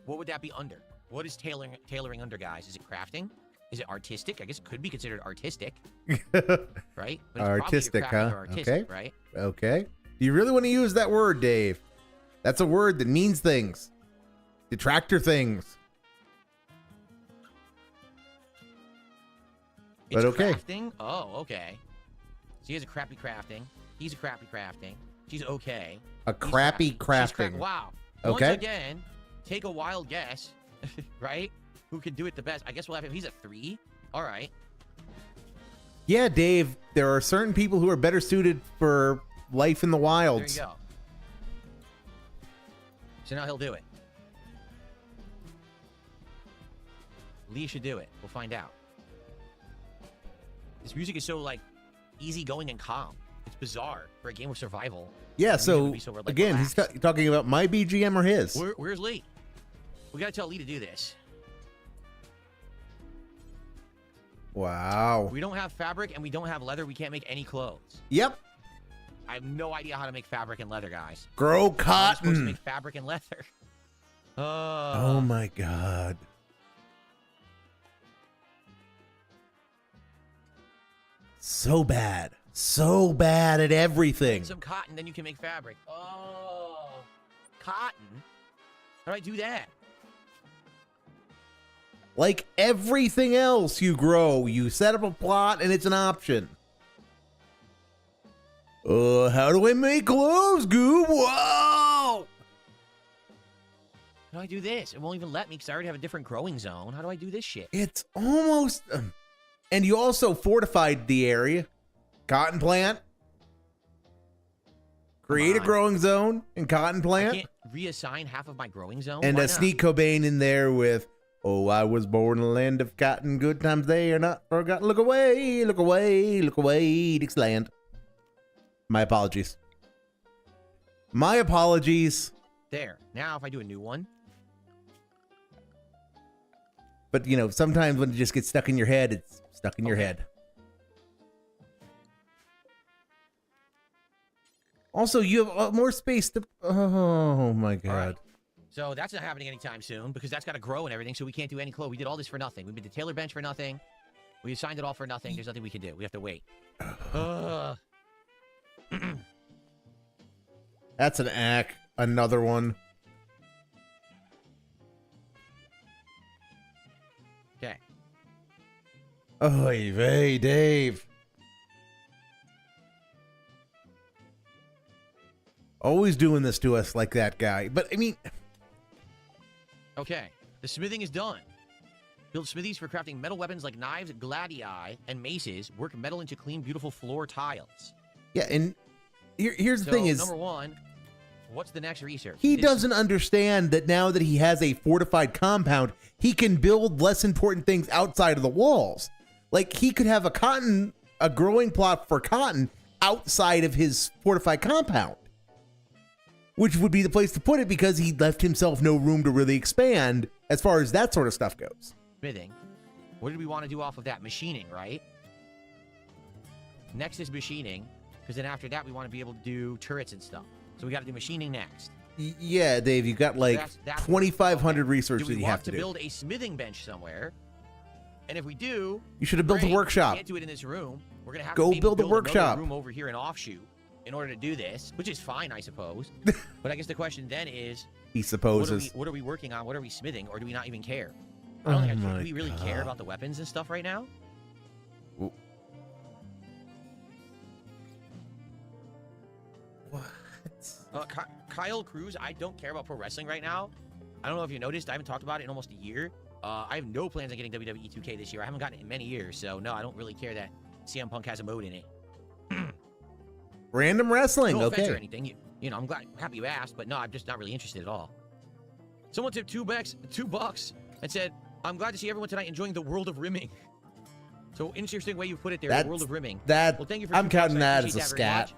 What would that be under? What is tailoring under, guys? Is it crafting? Is it artistic? I guess it could be considered artistic, right? But it's Artistic, probably huh? either crafting or artistic, Okay. right? Okay. Do you really want to use that word, Dave? That's a word that means things. Detractor things. It's But okay. crafting? Oh, okay. So he has a crappy crafting. He's a crappy crafting. She's okay. A He's crappy crafty. She's crafting. Wow. Once Okay. again, take a wild guess, right? Who could do it the best? I guess we'll have him. He's a 3. All right. Yeah, Dave, there are certain people who are better suited for life in the There wilds. you go. So now he'll do it. Lee should do it. We'll find out. This music is so, like, easygoing and calm. It's bizarre for a game of survival. Yeah, The music would so, be so, like, again, he's relaxed. talking about my BGM or his. Where's Lee? We gotta tell Lee to do this. Wow. We don't have fabric and we don't have leather. We can't make any clothes. Yep. I have no idea how to make fabric and leather, guys. Grow How am I supposed to cotton. make fabric and leather? Oh my god. So bad. So bad at everything. Some cotton, then you can make fabric. Oh, cotton? How do I do that? Like everything else you grow, you set up a plot and it's an option. How do I make clothes, Goob? Whoa! How do I do this? It won't even let me because I already have a different growing zone. How do I do this shit? It's almost... and you also fortified the area. Cotton plant. Create a on. growing zone and cotton I plant. can't reassign half of my growing zone? And Why a not? Sneak Cobain in there with, oh, I was born in a land of cotton. Good times they are not forgotten. Look away, look away, look away, Dixieland. My apologies. My apologies. There. Now if I do a new one. But, you know, sometimes when it just gets stuck in your head, it's stuck in your Okay. head. Also, you have more space to... Oh, my God. All right. So that's not happening anytime soon because that's got to grow and everything, so we can't do any clothes. We did all this for nothing. We did the tailor bench for nothing. We assigned it all for nothing. There's nothing we can do. We have to wait. That's an act. Another one. Okay. Oy vey, Dave. Always doing this to us like that guy. But, I mean... Okay. The smithing is done. Build smithies for crafting metal weapons like knives, gladii, and maces. Work metal into clean, beautiful floor tiles. Yeah, and here's the So, thing is... number one, what's the next research? He It's- doesn't understand that now that he has a fortified compound, he can build less important things outside of the walls. Like, he could have a growing plot for cotton outside of his fortified compound, which would be the place to put it because he left himself no room to really expand as far as that sort of stuff goes. Smithing. What did we want to do off of that? Machining, right? Next is machining, because then after that we want to be able to do turrets and stuff. So we got to do machining next. Yeah, Dave, you've got like That's 2,500 okay. research Do that we you have want to to do. build a smithing bench somewhere? And if we do, You should have built a great. workshop. We can't do it in this room. We're gonna have Go to maybe build a another workshop. room over here in offshoot in order to do this, which is fine, I suppose. But I guess the question then is, He supposes. what are we working on? What are we smithing, or do we not even care? I don't think Oh do my we really care God. about the weapons and stuff right now. What? Kyle Cruz, I don't care about pro wrestling right now. I don't know if you noticed. I haven't talked about it in almost a year. I have no plans on getting WWE 2K this year. I haven't gotten it in many years, so no, I don't really care that CM Punk has a mode in it. Random wrestling, No offense or okay. anything. You know, I'm happy you asked, but no, I'm just not really interested at all. Someone tipped $2 and said, "I'm glad to see everyone tonight enjoying the world of rimming." So interesting way you put it there, the world of rimming. Well, thank you for I'm $2. counting I that as a appreciate that very scat.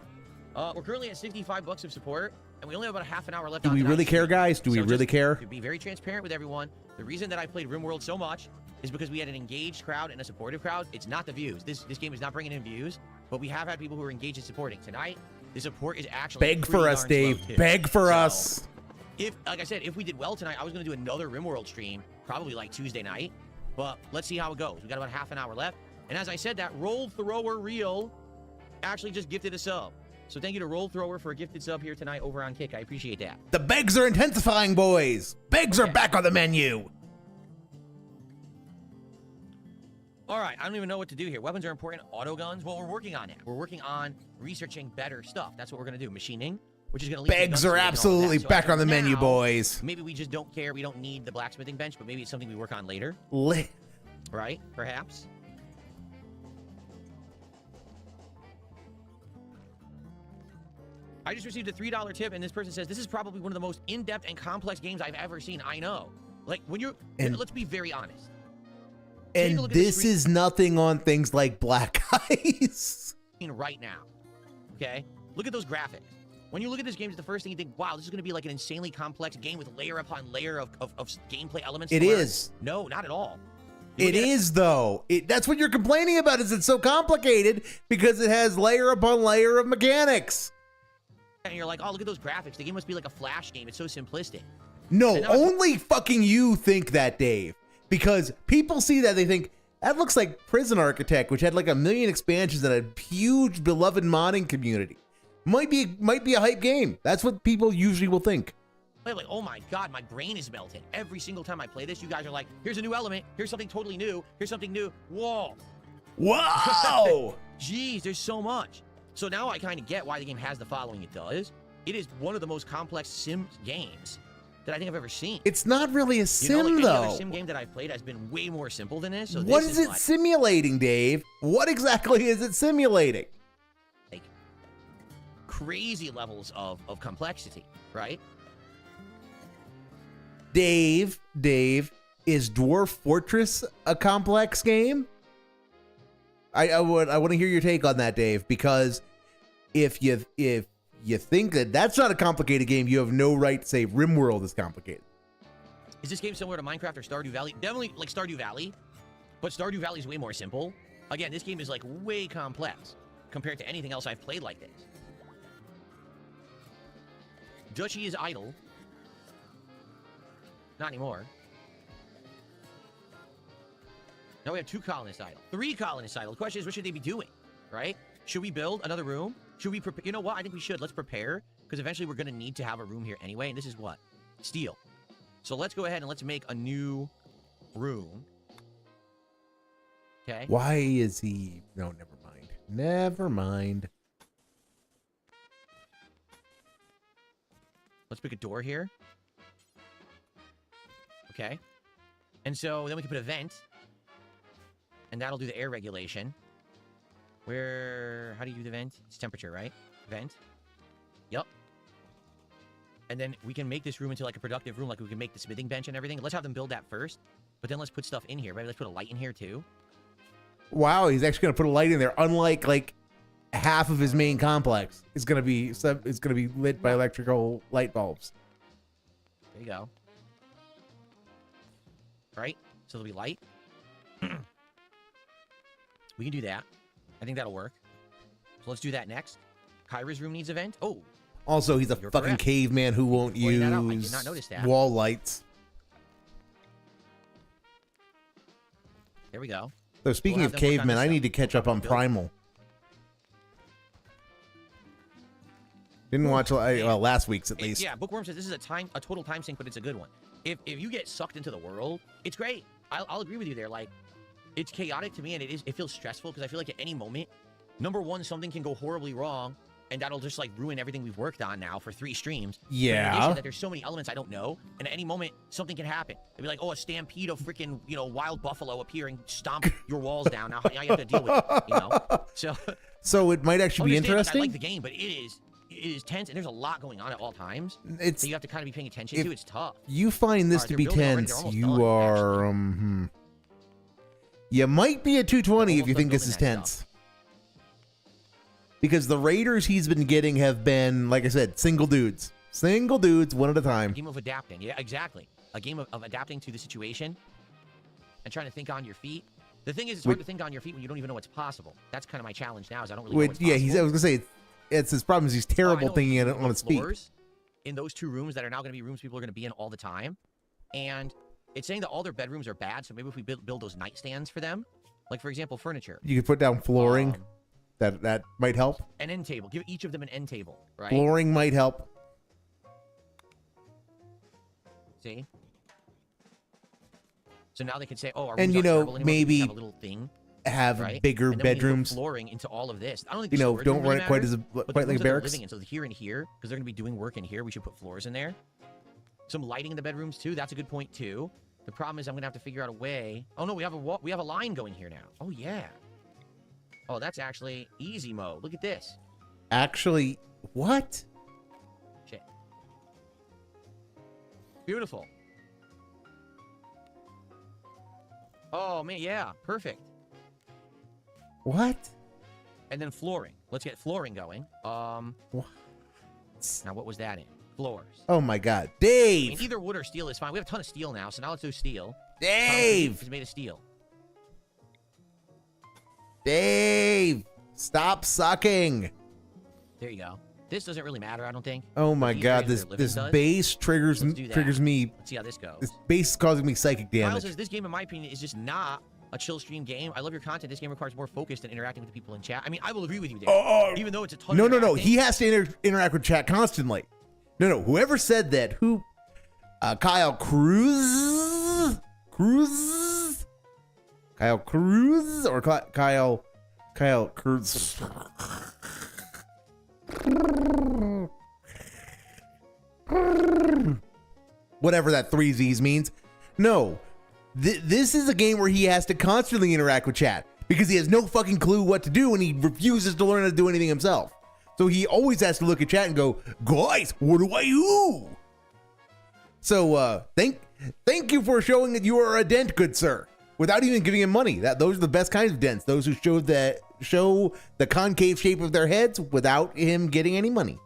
much. We're currently at $65 of support, and we only have about a half an hour left. Do on we really tonight's care, stream. guys? Do we So really just care? To be very transparent with everyone, the reason that I played Rimworld so much is because we had an engaged crowd and a supportive crowd. It's not the views. This game is not bringing in views, but we have had people who are engaged in supporting. Tonight, the support is actually Beg pretty for us, darn Dave. slow, too. Beg for So, us. If, like I said, if we did well tonight, I was going to do another Rimworld stream, probably like Tuesday night. But let's see how it goes. We got about half an hour left. And as I said, that Roll Thrower Reel actually just gifted a sub. So thank you to Roll Thrower for a gifted sub here tonight over on Kick. I appreciate that. The begs are intensifying, boys. Begs are Okay. back on the menu. All right, I don't even know what to do here. Weapons are important. Auto guns. Well, we're working on it. We're working on researching better stuff. That's what we're going to do. Machining. which is going to lead to Bags gunsmithing are and all of absolutely that. So back as of on the menu, now, boys. Maybe we just don't care. We don't need the blacksmithing bench, but maybe it's something we work on later, Lit. right? Perhaps. I just received a $3 tip, and this person says, this is probably one of the most in-depth and complex games I've ever seen. I know. Like, when you're... And- let's be very honest. And this is nothing on things like Black Ice. Right now, okay? Look at those graphics. When you look at this game, it's the first thing you think, wow, this is going to be like an insanely complex game with layer upon layer of gameplay elements. It is. No, not at all. It is, though. That's what you're complaining about, is it's so complicated because it has layer upon layer of mechanics. And you're like, oh, look at those graphics. The game must be like a Flash game. It's so simplistic. No, only fucking you think that, Dave. Because people see that, they think, that looks like Prison Architect, which had like 1 million expansions and a huge beloved modding community. Might be a hype game. That's what people usually will think. Like, oh my God, my brain is melting. Every single time I play this, you guys are like, here's a new element. Here's something totally new. Here's something new. Whoa. Wow! Jeez, there's so much. So now I kind of get why the game has the following it does. It is one of the most complex sim games that I think I've ever seen. It's not really a sim, like any though. other sim game that I've played has been way more simple than this. So What this is it like, simulating, Dave? What exactly is it simulating? like crazy levels of complexity, right? Dave, is Dwarf Fortress a complex game? I want to hear your take on that, Dave, because if you think that that's not a complicated game, you have no right to say Rimworld is complicated. Is this game similar to Minecraft or Stardew Valley? Definitely like Stardew Valley, but Stardew Valley is way more simple. Again, this game is like way complex compared to anything else I've played like this. Duchy is idle. Not anymore. Now we have 2 colonists idle. 3 colonists idle. The question is, what should they be doing, right? Should we build another room? Should we prepare? You know what? I think we should. Let's prepare, because eventually we're going to need to have a room here anyway, and this is what? Steel. So let's go ahead and let's make a new room. Okay. Why is he... No, never mind. Never mind. Let's pick a door here. Okay. And so then we can put a vent. And that'll do the air regulation. How do you do the vent? It's temperature, right? Vent. Yup. And then we can make this room into like a productive room, like we can make the smithing bench and everything. Let's have them build that first. But then let's put stuff in here, right? Let's put a light in here too. Wow, he's actually going to put a light in there, unlike like half of his main complex is going to be lit by electrical light bulbs. There you go. Right? So there'll be light. We can do that. I think that'll work. So let's do that next. Kyra's room needs a vent. Oh. Also, he's a You're fucking correct. caveman who won't Pointing that out. I did use not notice that. wall lights. There we go. So speaking We'll of have them work on cavemen, this I stuff. need to catch up on Build. Primal. Didn't watch last week's at least. Yeah, Bookworm says this is a total time sink, but it's a good one. If you get sucked into the world, it's great. I'll agree with you there. Like, it's chaotic to me, and it feels stressful because I feel like at any moment, number one, something can go horribly wrong, and that'll just like ruin everything we've worked on now for 3 streams. But in Yeah. addition, that there's so many elements I don't know, and at any moment something can happen. It'd be like, oh, a stampede of freaking wild buffalo appear and stomp your walls down. Now you have to deal with it. So it might actually be understand, like, interesting. I like the game, but it is tense, and there's a lot going on at all times. It's So you have to kind of be paying attention to. It's tough. you find this Alright, to they're be building already. tense. They're almost You done, are you might be at 220 if Almost you done think this is building that tense. Because the raiders he's been getting have been, like I said, single dudes, one at a A time. game of adapting. Yeah, exactly. A game of adapting to the situation and trying to think on your feet. The thing is, it's hard to think on your feet when you don't even know what's possible. That's kind of my challenge now, is I don't really know what's Yeah, possible. I was gonna say it's his problem is he's I terrible know thinking it there's on his feet. floors in those 2 rooms that are now going to be rooms people are going to be in all the time, and it's saying that all their bedrooms are bad. So maybe if we build those nightstands for them, like for example, furniture, You could put down flooring. That might help. an end table. Give each of them an end table, right? Flooring might help. See. So now they can say, "Oh, our And, rooms aren't terrible anymore because we maybe have a little thing." have right? bigger And then we need to put bedrooms. flooring into all of this. I don't think You the know, storage don't room run really it quite matters, as but the quite like rooms that they're barracks. living in, so here and here, because they're going to be doing work in here, we should put floors in there. Some lighting in the bedrooms too. That's a good point too. The problem is I'm going to have to figure out a way. Oh no, we have a line going here now. Oh yeah. Oh, that's actually easy mode. Look at this. Actually, what? Shit. Beautiful. Oh man, yeah, perfect. What? And then flooring. Let's get flooring going. What? Now what was that in? Floors. Oh my God, I mean, Dave! either wood or steel is fine. We have a ton of steel now, so now let's do steel. Dave! It's made of steel. Dave! Stop sucking! There you go. This doesn't really matter, I don't think. Oh my These God, areas this where they're living this does. base triggers Let's do that. triggers me. Let's see how this goes. This base is causing me psychic Kyle damage. says this game, in my opinion, is just not a chill stream game. I love your content. This game requires more focus than interacting with the people in chat. I mean, I will agree with you, Dave. Even though it's a ton No, of no, no. interacting. He has to interact with chat constantly. No. Whoever said that? Who? Kyle Cruz? Kyle Cruz or Kyle Cruz? Whatever that 3 Z's means. No. This is a game where he has to constantly interact with chat because he has no fucking clue what to do and he refuses to learn how to do anything himself. So he always has to look at chat and go, guys, what do I do? So thank you for showing that you are a dent, good sir, without even giving him money. Those are the best kinds of dents. Those who show the concave shape of their heads without him getting any money.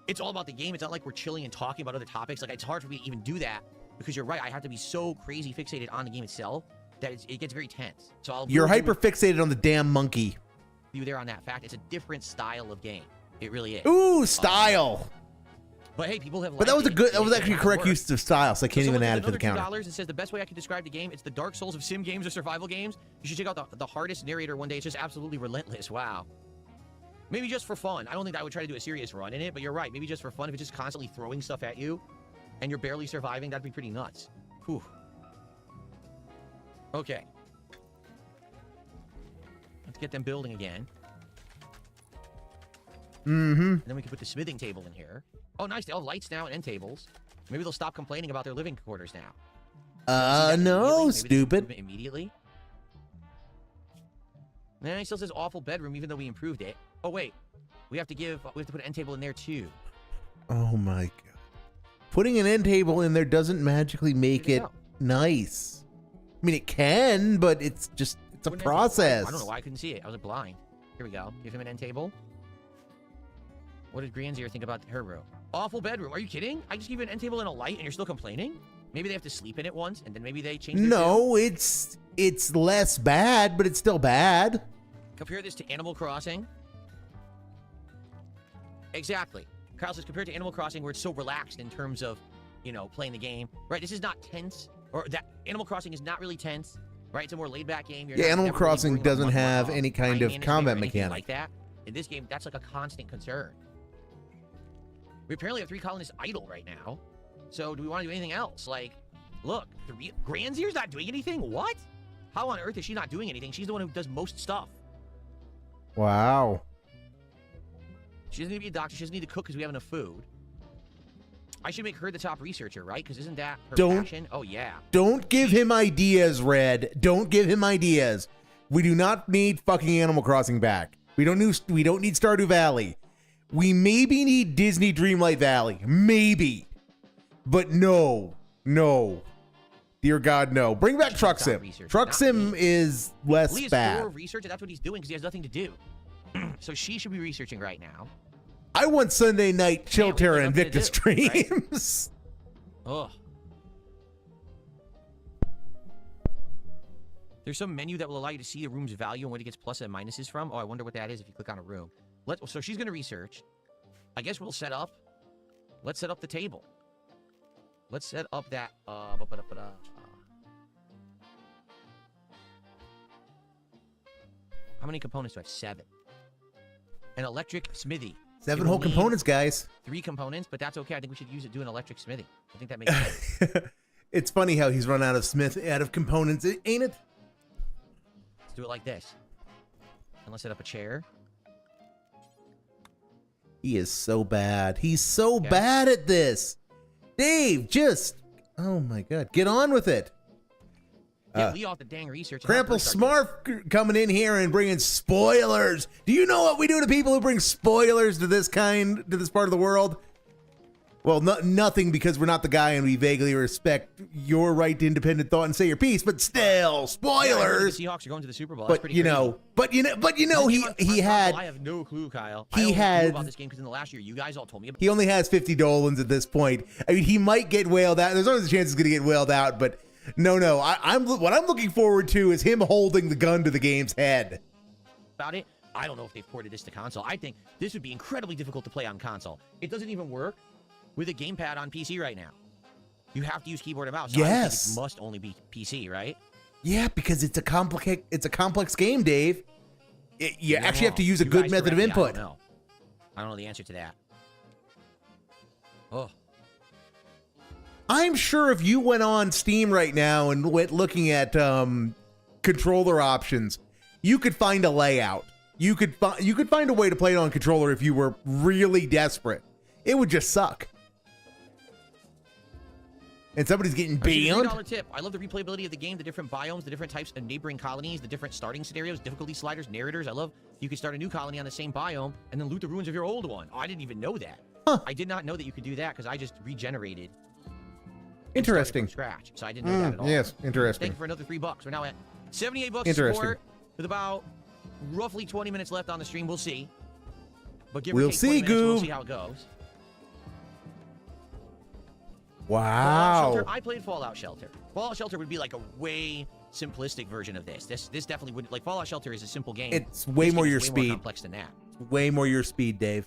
It's all about the game. It's not like we're chilling and talking about other topics. Like, it's hard for me to even do that because you're right. I have to be so crazy fixated on the game itself that it gets very tense. So You're hyper fixated on the damn monkey. you there on that fact. It's a different style of game. It really is. Ooh, style. But hey, people have. But that was actually a correct use of style, so I can't even add it to the another counter. $2 and says the best way I could describe the game, it's the Dark Souls of sim games or survival games. You should check out the hardest narrator one day. It's just absolutely relentless. Wow. Maybe just for fun. I don't think I would try to do a serious run in it, but you're right. Maybe just for fun. If it's just constantly throwing stuff at you and you're barely surviving, that'd be pretty nuts. Whew. Okay. Let's get them building again. Mm-hmm. And then we can put the smithing table in here. Oh, nice. They all have lights now and end tables. Maybe they'll stop complaining about their living quarters now. No, stupid. Immediately. Nah, he still says awful bedroom, even though we improved it. Oh wait, we have to put an end table in there too. Oh my God. Putting an end table in there doesn't magically make it go. nice. I mean, it can, but it's a process. I don't know why I couldn't see it. I was blind. Here we go. Give him an end table. What did Granzier think about her room? Awful bedroom. Are you kidding? I just give you an end table and a light, and you're still complaining? Maybe they have to sleep in it once, and then maybe they change their No, it's less bad, but it's still bad. Compare this to Animal Crossing. Exactly. Kyle says compared to Animal Crossing, where it's so relaxed in terms of, playing the game. Right? This is not tense. Or that Animal Crossing is not really tense. Right? It's a more laid-back game. Yeah, Animal Crossing doesn't have any kind of combat mechanic like that. In this game, that's like a constant concern. We apparently have 3 colonists idle right now. So do we want to do anything else? Like, look, Granzier's not doing anything? What? How on earth is she not doing anything? She's the one who does most stuff. Wow. She doesn't need to be a doctor. She doesn't need to cook because we have enough food. I should make her the top researcher, right? Because isn't that her passion? Oh, yeah. Don't give him ideas, Red. Don't give him ideas. We do not need fucking Animal Crossing back. We don't need Stardew Valley. We maybe need Disney Dreamlight Valley. Maybe. But no. Dear God, no. Bring back Truck Sim. Truck Sim is less Lee is bad. for research, and that's what he's doing because he has nothing to do. So she should be researching right now. I want Sunday night Chill Yeah, we Terra got Invicta nothing to do, right? streams. Ugh. There's some menu that will allow you to see the room's value and what it gets pluses and minuses from. Oh, I wonder what that is if you click on a room. So she's going to research. I guess we'll set up. Let's set up the table. Let's set up that. How many components do I have? 7. An electric smithy. 7 You'll whole need components, guys. 3 components, but that's okay. I think we should do an electric smithy. I think that makes sense. It's funny how he's run out of components, ain't it? Let's do it like this. And let's set up a chair. He is so bad. He's so bad at this. Dave, just, oh my God, get on with it. Get Lee off the dang research. Crample Smart coming in here and bringing spoilers. Do you know what we do to people who bring spoilers to this part of the world? Well, nothing, because we're not the guy and we vaguely respect your right to independent thought and say your piece, but still, spoilers. The Seahawks are going to the Super Bowl. But you know, he had. I have no clue, Kyle. He I had knew about this game because in the last year, you guys all told me about. He only has 50 Dolans at this point. I mean, he might get whaled out. There's always a chance he's going to get whaled out, but no. What I'm looking forward to is him holding the gun to the game's head. About it, I don't know if they've ported this to console. I think this would be incredibly difficult to play on console. It doesn't even work with a gamepad on PC right now. You have to use keyboard and mouse. So Yes. it must only be PC, right? Yeah, because it's a complex game, Dave. You actually have to use a You good guys method of correct me, input. I don't know the answer to that. Oh. I'm sure if you went on Steam right now and went looking at controller options, you could find a layout. You could find a way to play it on controller if you were really desperate. It would just suck. And somebody's getting banned. $3 tip. I love the replayability of the game, the different biomes, the different types of neighboring colonies, the different starting scenarios, difficulty sliders, narrators. I love you could start a new colony on the same biome and then loot the ruins of your old one. Oh, I didn't even know that. Huh. I did not know that you could do that because I just regenerated. Interesting. From scratch. So I didn't know that at all. Yes, interesting. Thank you for another $3. We're now at $78 Interesting. support with about roughly 20 minutes left on the stream. We'll see. But give or We'll take see, 20 minutes, we'll Goob. see how it goes. Wow. Shelter, I played Fallout Shelter. Fallout Shelter would be like a way simplistic version of this. This definitely wouldn't, like, Fallout Shelter is a simple game. It's way This more game your is way speed. more complex than that. Way more your speed, Dave.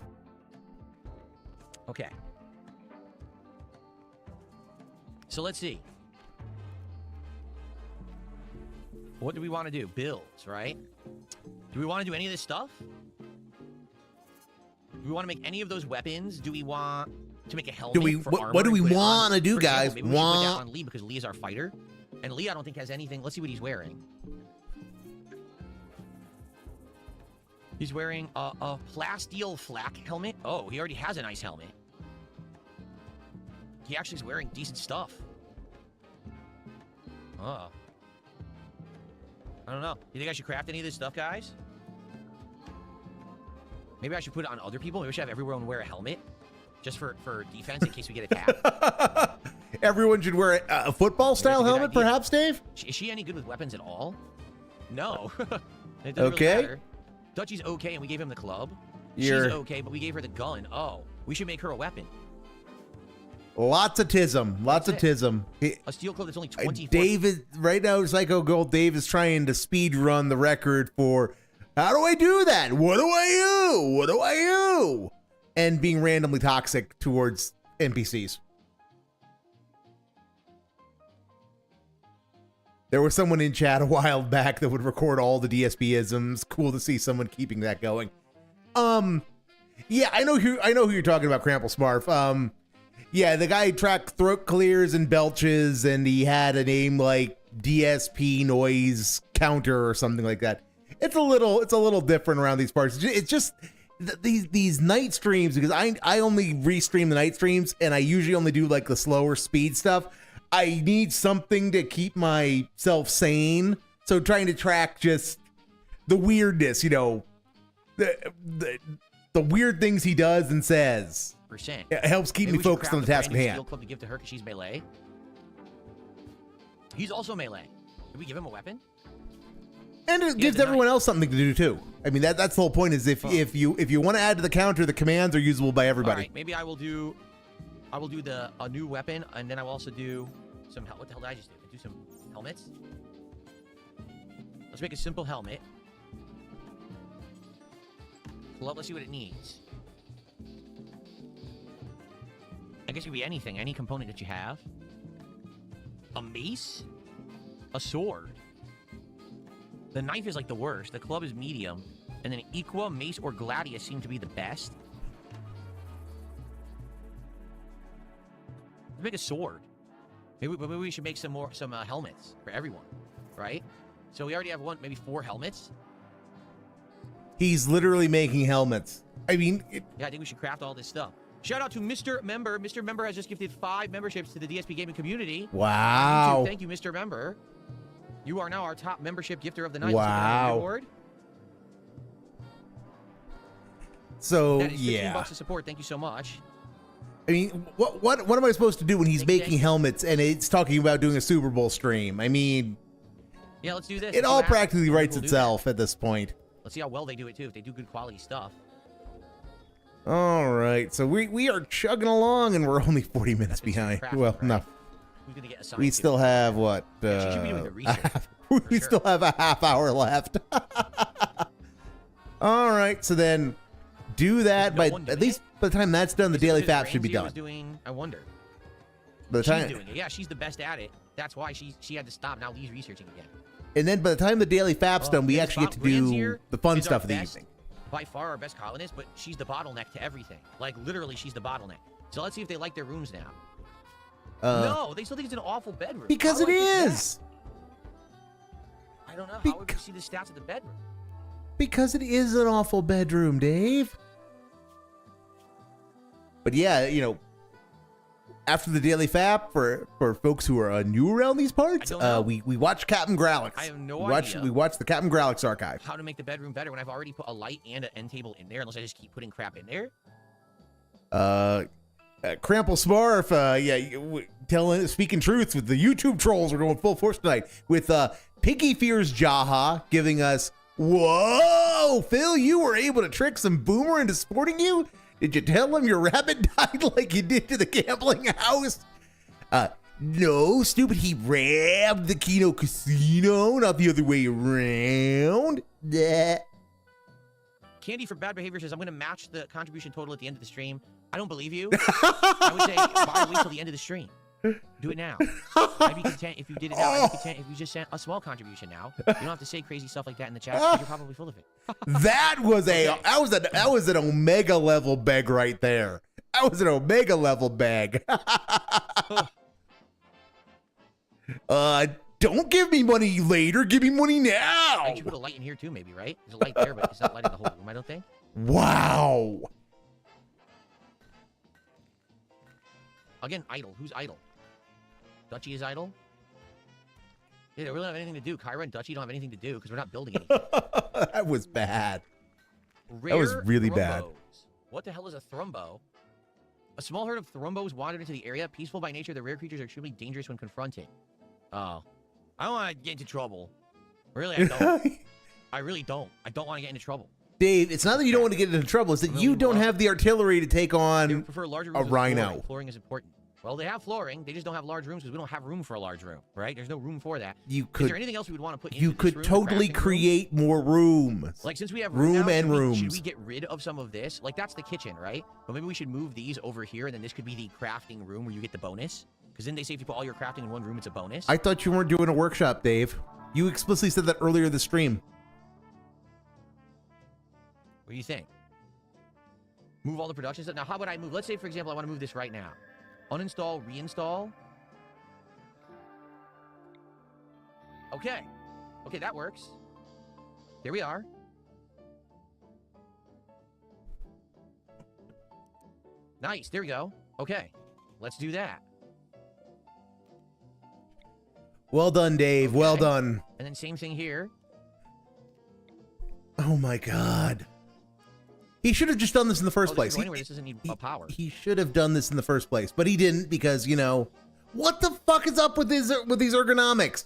Okay. So let's see. What do we want to do? Builds, right? Do we want to do any of this stuff? Do we want to make any of those weapons? Do we want to make a helmet? For armor what do and we put it on- want to do, for example, guys? maybe we should put that on Lee because Lee is our fighter. And Lee, I don't think has anything. Let's see what he's wearing. He's wearing a plasteel flak helmet. Oh, he already has a nice helmet. He actually is wearing decent stuff. Oh. I don't know. You think I should craft any of this stuff, guys? Maybe I should put it on other people. Maybe we should have everyone wear a helmet. Just for defense in case we get attacked. Everyone should wear a football-style That's a good helmet, idea. perhaps, Dave? Is she any good with weapons at all? No. It doesn't Okay. really matter. Dutchie's okay, and we gave him the club. She's okay, but we gave her the gun. Oh, we should make her a weapon. Lots of tism. Lots of tism. A steel club that's only 24. Dave right now, Psycho Gold Dave is trying to speed run the record for how do I do that? What do I do? What do I do? And being randomly toxic towards NPCs. There was someone in chat a while back that would record all the DSP-isms. Cool to see someone keeping that going. Yeah, I know who you're talking about, Crample Smarf. Yeah, the guy tracked throat clears and belches, and he had a name like DSP noise counter or something like that. It's a little different around these parts. It's just these night streams, because I only restream the night streams, and I usually only do like the slower speed stuff. I need something to keep myself sane. So trying to track just the weirdness, the weird things he does and says. It helps keep me focused on the task at hand. Steel club to give to her because she's melee. He's also melee. Did we give him a weapon? And it gives everyone else something to do too. I mean, that's the whole point. Is if you want to add to the counter, the commands are usable by everybody. All right, maybe I will do a new weapon, and then I will also do some. What the hell did I just do? Do some helmets. Let's make a simple helmet. Let's see what it needs. I guess it could be anything, any component that you have. A mace? A sword? The knife is like the worst. The club is medium. And then Equa, mace, or gladius seem to be the best. Let's make a sword. Maybe we should make some helmets for everyone, right? So we already have maybe 4 helmets. He's literally making helmets. I mean, Yeah, I think we should craft all this stuff. Shout out to Mr. Member. Mr. Member has just gifted 5 memberships to the DSP gaming community. wow. Thank you, Mr. Member. You are now our top membership gifter of the night. Wow. Reward. So That is 15 yeah. bucks of support. Thank you so much. I mean, what am I supposed to do when he's Thank you, making thank you. helmets and it's talking about doing a Super Bowl stream? I mean, Yeah, let's do this. it Let's all go back. practically We'll writes do that. itself at this point. Let's see how well they do it too. If they do good quality stuff. All right, so we are chugging along and we're only 40 minutes That's what behind. crafting, Well, right? no, Who's gonna get assigned? we to? still have what? Yeah, she should be doing the a research, half- for we sure. still have a half hour left. All right, so then do that. no By one at doing least by the time that's done, the Is it daily because fap should be Ramsey was done. Doing, I wonder. By the She's time, doing it. Yeah, she's the best at it. That's why she had to stop. Now Lee's researching again. and then by the time the daily fap's Well, done, we Miss actually get to Bob Grand's do here the fun is our stuff of the best- evening. By far our best colonist, but she's the bottleneck to everything. Like literally, she's the bottleneck. So let's see if they like their rooms now. No, they still think it's an awful bedroom. Because How it do I think that? is. I don't know. How would we see the stats of the bedroom? Because it is an awful bedroom, Dave. But yeah, you know, after the daily fap, for folks who are new around these parts, I don't know. we watch Captain Growlix. I have no We idea. watch the Captain Growlix archive. How to make the bedroom better when I've already put a light and an end table in there, unless I just keep putting crap in there? Crample Smarf, speaking truths with the YouTube trolls are going full force tonight with Piggy Fears Jaha giving us, whoa, Phil, you were able to trick some boomer into supporting you? Did you tell him your rabbit died like you did to the gambling house? No, stupid, he robbed the Keno Casino, not the other way around. Bleh. Candy for Bad Behavior says, I'm going to match the contribution total at the end of the stream. I don't believe you. I would say, why wait till the end of the stream? Do it now. I'd be content if you did it now. I'd be content if you just sent a small contribution now. You don't have to say crazy stuff like that in the chat because you're probably full of it. That was that was an omega level beg right there. That was an omega level beg. Don't give me money later. Give me money now. I should put a light in here too, maybe, right? There's a light there, but it's not lighting the whole room, I don't think. Wow. Again, idle. Who's idle? Dutchy is idle? Yeah, they really don't have anything to do. Kyra and Dutchy don't have anything to do because we're not building anything. That was bad. Rare was really bad. thrombos. What the hell is a thrombo? A small herd of thrombos wandered into the area. Peaceful by nature, the rare creatures are extremely dangerous when confronted. Oh. I don't want to get into trouble. Really, I don't. I really don't. I don't want to get into trouble. Dave, it's not that you don't want to get into trouble. It's that you don't have the artillery to take They would on prefer larger a rooms with rhino. Flooring. Flooring is important. Well, they have flooring. They just don't have large rooms because we don't have room for a large room, right? There's no room for that. You Is could there anything else we would want to put into you this could room, the totally crafting room? create more rooms. Like, since we have Room now, and should rooms. we get rid of some of this? Like, that's the kitchen, right? But maybe we should move these over here, and then this could be the crafting room where you get the bonus. Because then they say if you put all your crafting in one room, it's a bonus. I thought you weren't doing a workshop, Dave. You explicitly said that earlier in the stream. What do you think? Move all the production stuff. Now, how would I move? Let's say, for example, I want to move this right now. Uninstall, reinstall. Okay. Okay, that works. There we are. Nice. There we go. Okay. Let's do that. Well done, Dave. Well Okay. done. And then same thing here. Oh my God. He should have just done this in the first Oh, place. this, anyway, this doesn't need a power. He should have done this in the first place, but he didn't because, you know, what the fuck is up with these ergonomics?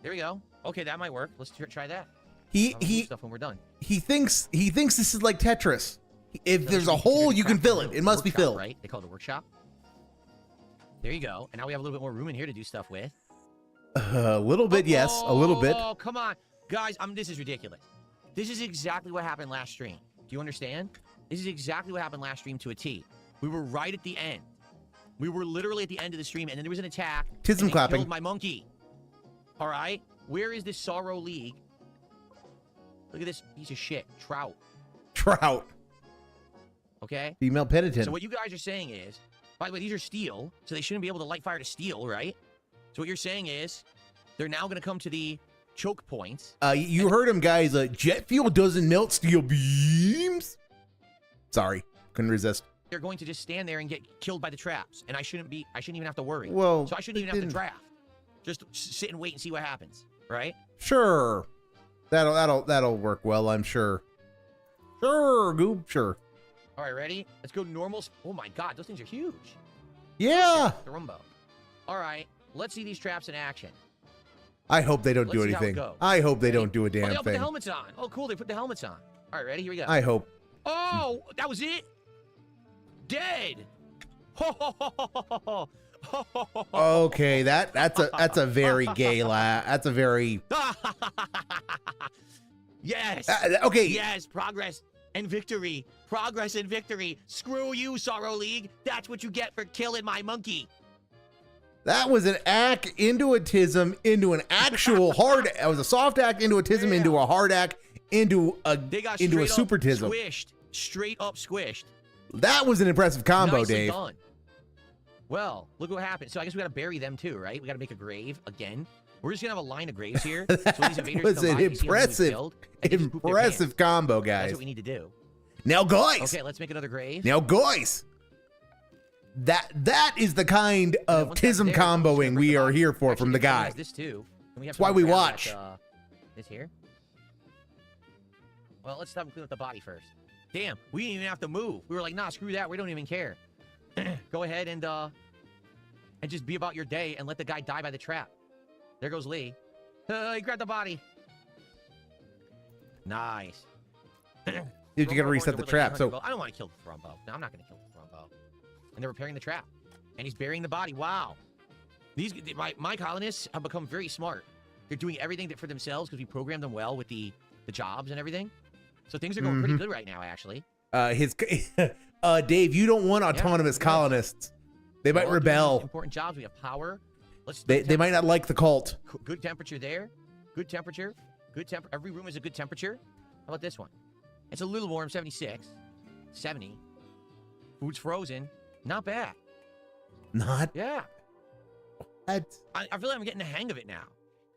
There we go. Okay, that might work. Let's try that. He I'll remove stuff when we're done. he thinks this is like Tetris. If No, there's should a be hole, considered you can crafting fill room. it. It must be Workshop, filled. Right? They call it a workshop. There you go. And now we have a little bit more room in here to do stuff with. A little bit, yes, a little bit. Oh, come on. Guys, this is ridiculous. This is exactly what happened last stream. Do you understand? This is exactly what happened last stream to a T. We were right at the end. We were literally at the end of the stream, and then there was an attack. Tism and they clapping. killed my monkey. All right? Where is this Sorrow League? Look at this piece of shit. Trout. Trout. Okay? Female penitent. So what you guys are saying is, by the way, these are steel, so they shouldn't be able to light fire to steel, right? So what you're saying is, They're now going to come to the choke points. You heard him, guys. Jet fuel doesn't melt steel beams. Sorry, couldn't resist. They're going to just stand there and get killed by the traps, and I shouldn't even have to worry. Well, so I shouldn't even have to draft. Just sit and wait and see what happens, right? Sure, that'll work well, I'm sure. Sure, Goob, sure. All right, ready? Let's go normal. Oh my God, those things are huge. Yeah. The Rumbo. All right, let's see these traps in action. I hope they don't Let's do see how it anything. goes. I hope they Ready? don't do a Oh, damn they put thing. the helmets on. Oh, cool, they put the helmets on. All right, ready? Here we go. I hope. Oh, that was it? Dead. Okay, that's a very gay laugh. That's a very Yes. okay. Yes, progress and victory. Progress and victory. Screw you, Sorrow League. That's what you get for killing my monkey. That was an act into a tism into an actual hard. It was a soft act into a tism into a hard act into a They got into a straight up super tism. Squished. Straight up squished. That was an impressive combo, Nicely Dave. done. Well, look what happened. So I guess we got to bury them too, right? We got to make a grave again. We're just gonna have a line of graves here. So when these invaders was come an by, they see how many we've impressive, killed, and they just poop their impressive pants. combo, That's guys. what we need to do. Now, guys. Okay, let's make another grave. Now, guys. That is the kind of once that's tism there, we're just gonna comboing break we the are body. here for Actually, from the we can guy. use This too. And we have That's why we grab watch. that, this here. Well, let's stop and clean up the body first. Damn, we didn't even have to move. We were like, nah, screw that. We don't even care. Go ahead and just be about your day and let the guy die by the trap. There goes Lee. He grabbed the body. Nice. Dude, you gotta reset the trap. So I don't want to kill the Thrumbo. No, I'm not going to kill the Thrumbo. And they're repairing the trap. And he's burying the body. Wow. My colonists have become very smart. They're doing everything for themselves because we programmed them well with the jobs and everything. So things are going pretty good right now, actually. Dave, you don't want autonomous colonists. They might All these rebel. Important jobs. We have power. They might not like the cult. Good temperature there. Good temperature. Good temp. Every room is a good temperature. How about this one? It's a little warm, 76. 70. Food's frozen. Not bad. Not. Yeah. That. I feel like I'm getting the hang of it now.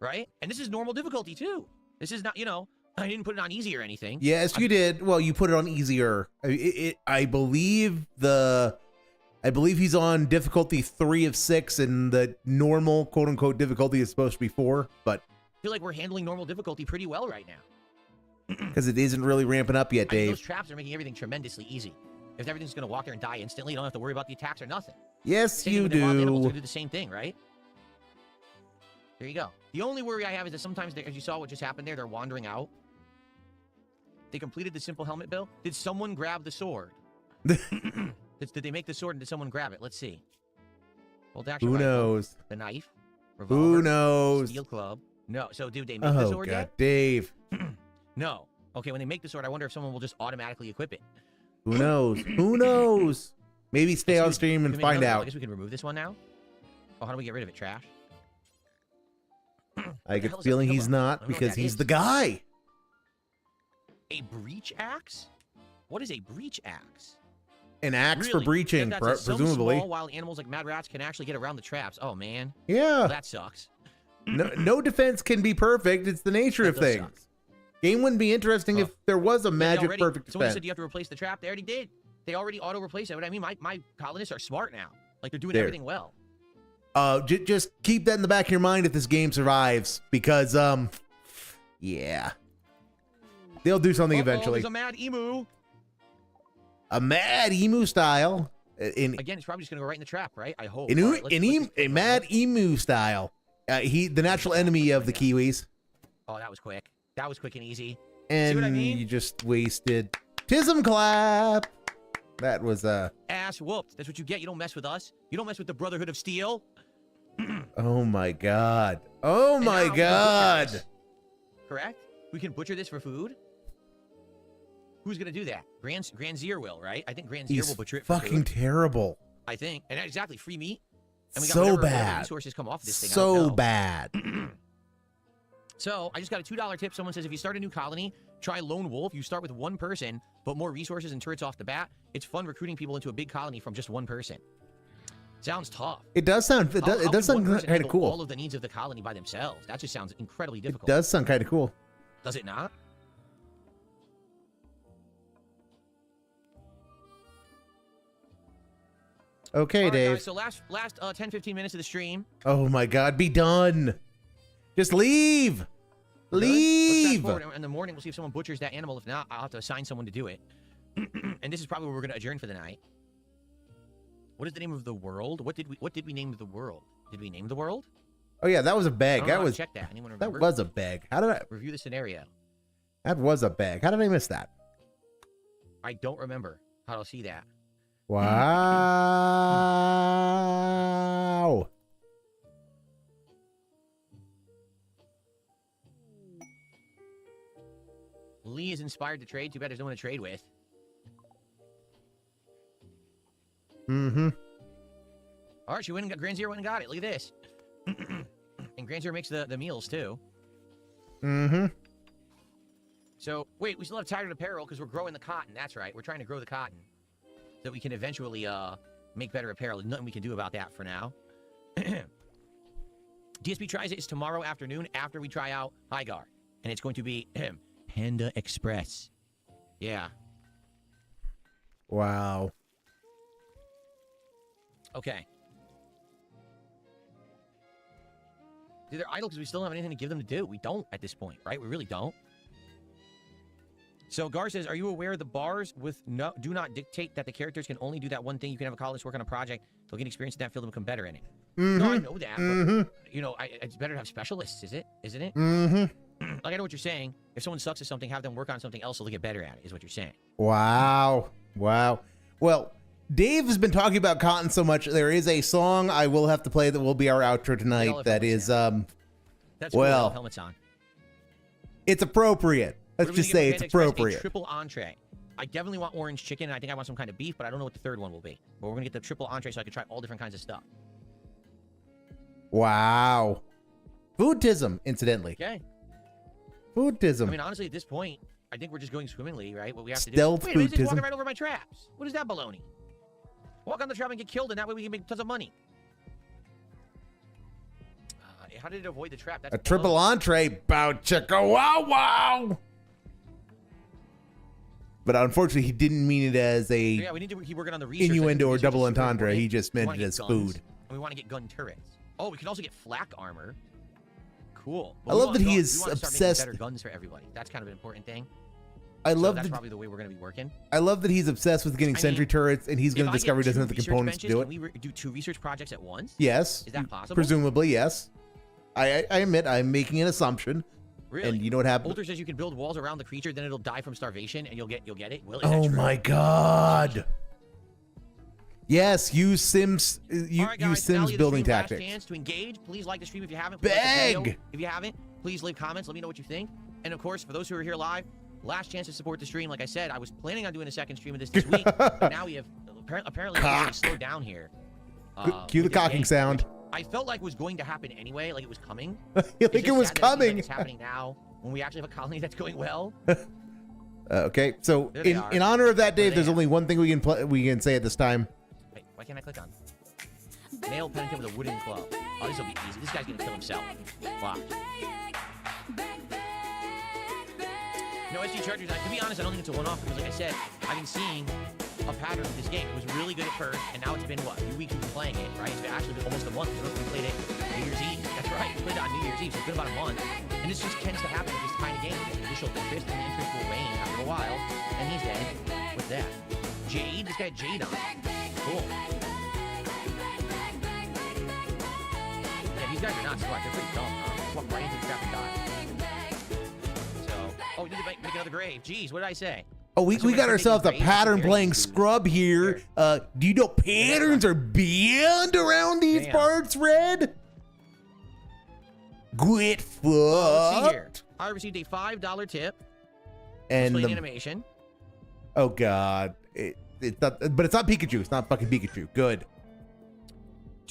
Right? And this is normal difficulty, too. This is not, I didn't put it on easy or anything. Yes, you did. Well, you put it on easier. I believe he's on difficulty 3 of 6, and the normal quote unquote difficulty is supposed to be 4, but I feel like we're handling normal difficulty pretty well right now. because it isn't really ramping up yet, I mean, Dave. those traps are making everything tremendously easy. If everything's going to walk there and die instantly, you don't have to worry about the attacks or nothing. Yes, Same you with the wild animals, do. they do the same thing, right? There you go. The only worry I have is that sometimes, as you saw what just happened there, they're wandering out. They completed the simple helmet build. Did someone grab the sword? Did they make the sword and did someone grab it? Let's see. Well, Who knows? The knife. Revolver, Who knows? Steel club. No. So, did they make the Oh sword God, yet? Dave. No. Okay, when they make the sword, I wonder if someone will just automatically equip it. Who knows? Who knows? Maybe stay on stream and Can we make find another one? I out. guess we can remove this one now. Oh, how do we get rid of it? Trash. I get hell the is that feeling thing he's about? I not don't know what because that he's is. the guy. A breach axe? What is a breach axe? An axe for Really? breaching, That's it. Some presumably. small wild animals like mad rats can actually get around the traps. Oh man, Yeah. that sucks. No defense can be perfect. It's the nature of That does things. suck. Game wouldn't be interesting if there was a They magic already- perfect Someone defense. said you have to replace the trap. They already did. They already auto replace it. But I mean, my colonists are smart now. Like they're doing There. everything well. Just keep that in the back of your mind if this game survives, because yeah, they'll do something eventually. There's a mad emu. A mad emu style, Again, it's probably just gonna go right in the trap, right? I hope. a All right, let's just a mad emu style. The natural enemy of the Kiwis, Oh, that was quick. That was quick and easy. and what I mean? you just wasted Tism clap. That was Ass whooped. That's what you get. You don't mess with us. You don't mess with the Brotherhood of Steel. oh my god, oh And my now we can butcher god. this. Correct? We can butcher this for food. Who's gonna do that? Granzier will, right? I think Granzier He's will butcher it for fucking food. terrible. I think. And exactly, free meat. And we got So whatever bad. resources come off this thing. I don't So know. bad. So I just got a $2 tip. Someone says if you start a new colony, try Lone Wolf. You start with one person, but more resources and turrets off the bat. It's fun recruiting people into a big colony from just one person. Sounds tough. It does sound. It How does can sound one person kind of handle cool. all of the needs of the colony by themselves. That just sounds incredibly It difficult. does sound kind of cool. Does it not? Okay, All right, Dave. guys, so last 10-15 minutes of the stream. Oh my God, be done. Just leave. Good. Let's Leave. fast forward. In the morning, we'll see if someone butchers that animal. If not, I'll have to assign someone to do it. And this is probably where we're going to adjourn for the night. What is the name of the world? What did we name the world? Did we name the world? Oh yeah, that was a I bag. don't know That how to was check that. Anyone that remember? was a bag. How did I? Review the scenario. That was a bag. How did I miss that? I don't remember how to see that. Wow. Lee is inspired to trade. Too bad there's no one to trade with. Mm-hmm. All right, she went and got Grand Zero went and got it. Look at this. And Grand Zero makes the meals too. Mm-hmm. So wait, we still have tattered apparel because we're growing the cotton. That's right. We're trying to grow the cotton so that we can eventually make better apparel. There's nothing we can do about that for now. DSP tries it is tomorrow afternoon after we try out Hygar, and it's going to be Panda Express. Yeah. Wow. Okay. Dude, they're idle because we still don't have anything to give them to do. We don't at this point, right? We really don't. So Gar says, are you aware the bars with do not dictate that the characters can only do that one thing? You can have a colleagues work on a project. They'll get experience in that field and become better in it. Mm-hmm. No, I know that. Mm-hmm. But, you know, it's better to have specialists, isn't it? Mm-hmm. Like, I know what you're saying. If someone sucks at something, have them work on something else so they'll get better at it, is what you're saying. Wow. Wow. Well, Dave has been talking about cotton so much. There is a song I will have to play that will be our outro tonight. That is, That's well, cool, helmets on. it's appropriate. Let's just say it's appropriate. A triple entree. I definitely want orange chicken, and I think I want some kind of beef, but I don't know what the third one will be. But we're gonna get the triple entree so I can try all different kinds of stuff. Wow. Foodism, incidentally. Okay. Foodism. I mean, honestly, at this point, I think we're just going swimmingly, right? What we have to do. Stealth Wait, who's just walking foodism. right over my traps? What is that baloney? Walk on the trap and get killed, and that way we can make tons of money. How did it avoid the trap? That's A triple entree. Bow chicka wow wow. But unfortunately, he didn't mean it as a yeah, we need to keep working on the research. innuendo or Research double is very entendre. important. He just We meant wanna it get as guns, food. And we want to get gun turrets. Oh, we can also get flak armor. Cool. I love that he is we wanna start obsessed- making better guns for everybody. That's kind of an important thing. I love that's that. probably the way we're going to be working. I love that he's obsessed with getting I sentry mean, turrets, and he's going to If I discover he get doesn't two have the research components to benches, do it. Can we do 2 research projects at once? Yes. Is that possible? Presumably, yes. I admit I'm making an assumption. Really? And you know what happened? Older says you can build walls around the creature, then it'll die from starvation, and you'll get it. Will, is that Oh true? my God. Yes, use Sims. All right, guys, Use finale Sims of the building stream, last tactics. chance to engage. Please like the stream if you haven't. Please like the video Beg! if you haven't, please leave comments. Let me know what you think. And of course, for those who are here live, last chance to support the stream. Like I said, I was planning on doing a second stream of this week, but now we have apparently Cock. slowed down here. Cue the with this cocking game, sound. which I felt like was going to happen anyway, like it was coming. Like It's it just was sad that it seems like coming. it's happening now when we actually have a colony that's going well. Okay, so There they are. in honor of that, Dave, they there's at? only one thing we can say at this time. Wait, why can't I click on? Nail Pennington with a wooden club. Oh, this will be easy. This guy's gonna kill himself. Watch. No SD Chargers. To be honest, I don't think it's a one-off because, like I said, I've been seeing a pattern of this game. It was really good at first, and now it's been what, a few weeks we've been playing it, right? It's been actually been almost a month. We played it New Year's Eve. That's right. We played it on New Year's Eve, so it's been about a month. And this just tends to happen with this kind of game. The initial interest and the interest will wane after a while, and he's dead. What's that? Jade. This guy had Jade on. Cool. Yeah, these guys are not smart. They're pretty dumb, huh? Walk right into the trap and die. So, oh, we need to make another grave. Jeez, what did I say? Oh, we got ourselves a pattern playing scrub here. Do you know patterns are banned around these Damn. parts, Red? Get fucked. Let's see here. I received a $5 tip. And Displaying the, animation. oh God, it's not. But it's not Pikachu. It's not fucking Pikachu. Good.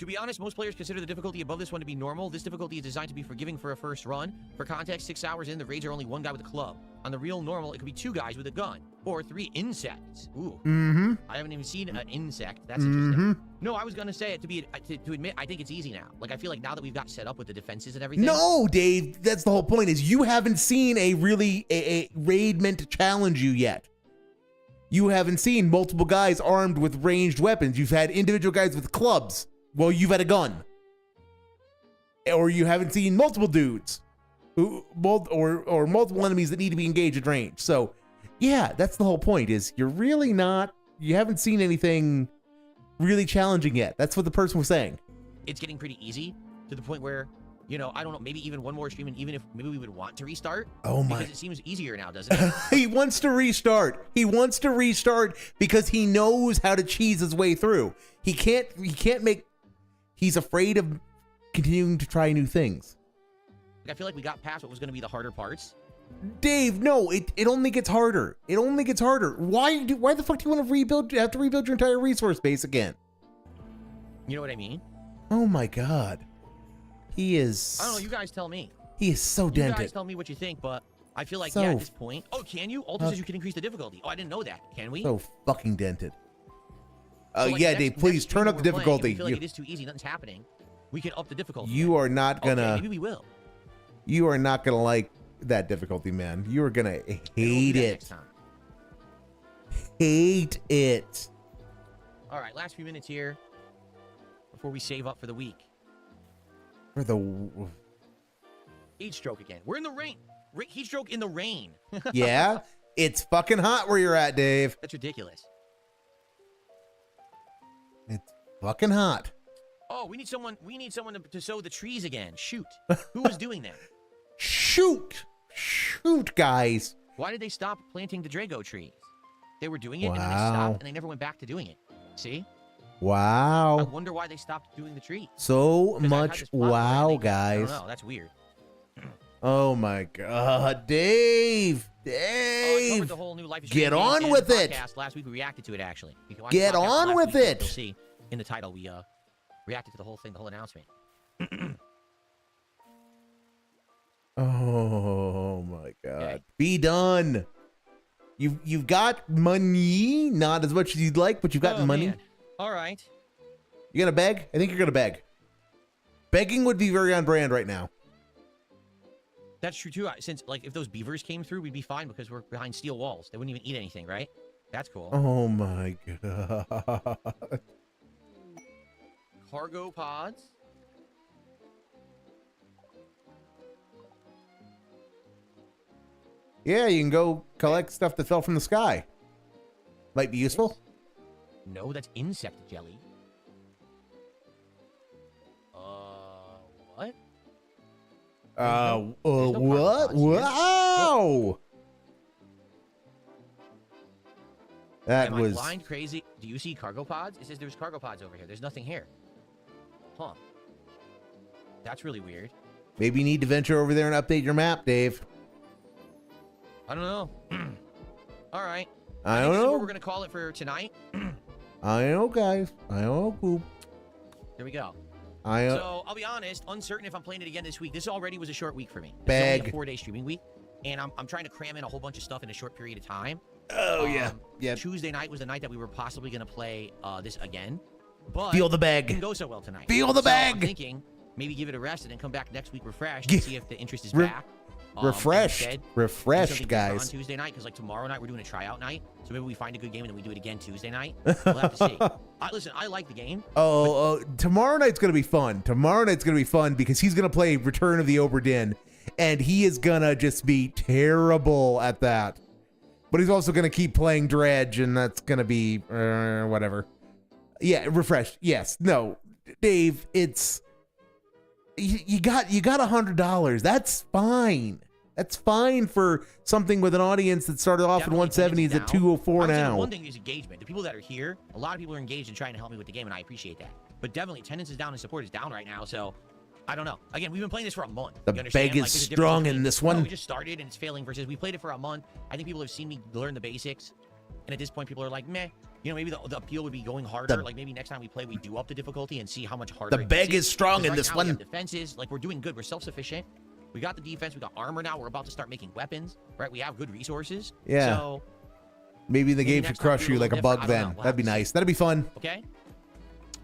To be honest, most players consider the difficulty above this one to be normal. This difficulty is designed to be forgiving for a first run. For context, 6 hours in, the raids are only 1 guy with a club. On the real normal, it could be 2 guys with a gun. Or 3 insects. Ooh. Mm-hmm. I haven't even seen an insect. That's interesting. No, I was going to say it to admit, I think it's easy now. Like, I feel like now that we've got set up with the defenses and everything. No, Dave, that's the whole point, is you haven't seen a raid meant to challenge you yet. You haven't seen multiple guys armed with ranged weapons. You've had individual guys with clubs. Well, you've had a gun. Or you haven't seen multiple dudes or multiple enemies that need to be engaged at range. So, yeah, that's the whole point, is you haven't seen anything really challenging yet. That's what the person was saying. It's getting pretty easy to the point where, you know, I don't know, maybe even one more stream, and even if maybe we would want to restart. Oh my. Because it seems easier now, doesn't it? He wants to restart. He wants to restart because he knows how to cheese his way through. He can't make, he's afraid of continuing to try new things. I feel like we got past what was going to be the harder parts. Dave, no, it only gets harder. It only gets harder. Why the fuck do you want to have to rebuild your entire resource base again? You know what I mean? Oh my god. He is... I don't know, you guys tell me. He is so dented. You guys tell me what you think, but I feel like, So- yeah, at this point... Oh, can you? Alter says you can increase the difficulty. Oh, I didn't know that. Can we? So fucking dented. So, like, Yeah, next- Dave, please next turn stream up the we're playing, if we difficulty. feel like it is too easy, nothing's happening. We can up the difficulty. You are not Okay, gonna... maybe we will. You are not gonna like that difficulty, man. You are gonna Maybe we'll hate do that it. next time. Hate it. All right, last few minutes here before we save up for the week. For the... Heat stroke again. We're in the rain. Heat stroke in the rain. Yeah? It's fucking hot where you're at, Dave. That's ridiculous. It's fucking hot. Oh, we need someone to sow the trees again. Shoot. Who was doing that? Shoot! Shoot, guys. Why did they stop planting the Drago trees? They were doing it, and then they Wow. stopped, and they never went back to doing it. See? I Wow. wonder why they stopped doing the trees. So 'Cause I've had much this plot where wow, I guys. don't know. That's weird. Oh my god, Dave. Oh, I covered Dave. the whole new Life is Get Strange on in with the it. podcast. Last week we reacted to it, actually. You can watch Get the podcast on last with week, and it. You'll see in the title we reacted to the whole thing, the whole announcement. Oh my god. Okay. Be done. You've got money, not as much as you'd like, but you've got Oh, money. man. All right. You gonna beg? I think you're gonna beg. Begging would be very on brand right now. That's true too. Since like if those beavers came through, we'd be fine because we're behind steel walls. They wouldn't even eat anything, right? That's cool. Oh my god. Cargo pods. Yeah, you can go collect stuff that fell from the sky. Might be useful. No, that's insect jelly. What? What? pods here. Wow! That Am I was... blind, crazy? Do you see cargo pods? It says there's cargo pods over here. There's nothing here. Huh. That's really weird. Maybe you need to venture over there and update your map, Dave. I don't know. All right. I think don't this is know. what we're gonna call it for tonight. I know, guys. I know, Coop. There we go. I So I'll be honest, uncertain if I'm playing it again this week. This already was a short week for me. This is Bag. only a 4-day streaming week, and I'm trying to cram in a whole bunch of stuff in a short period of time. Oh, yeah. Yeah. Tuesday night was the night that we were possibly gonna play this again, but Feel the it bag. didn't go so well tonight. Feel the So I'm bag. thinking maybe give it a rest and then come back next week refreshed Gi- and see if the interest is Re- back. Refreshed. Instead, do Refreshed, something different guys. on Tuesday night, because like tomorrow night we're doing a tryout night, so maybe we find a good game and then we do it again Tuesday night. We'll have to see. Listen, I like the game. Tomorrow night's gonna be fun. Tomorrow night's gonna be fun because he's gonna play Return of the Obra Dinn, and he is gonna just be terrible at that. But he's also gonna keep playing Dredge, and that's gonna be whatever. Yeah, refreshed. Yes. No, Dave. It's you got $100. That's fine. That's fine for something with an audience that started off in Definitely 170 is at attendance down. 204 I'm saying now. One thing is engagement. The people that are here, a lot of people are engaged and trying to help me with the game, and I appreciate that. But definitely attendance is down and support is down right now. So I don't know. Again, we've been playing this for a month. The You understand? bag is Like, there's a difference strong in between, this "Oh, one." we just started and it's failing versus we played it for a month. I think people have seen me learn the basics, And at this point, people are like, meh. You know, maybe the appeal would be going harder. The- Like maybe next time we play, we do up the difficulty and see how much harder. The it beg makes it. is strong 'Cause in right this now we one. have defenses, like we're doing good. We're self-sufficient. We got the defense. We got armor now. We're about to start making weapons. Right? We have good resources. Yeah. So Maybe the game next should time crush do a you like a little bug different. I don't then. know. We'll That'd be have to see. nice. That'd be fun. okay.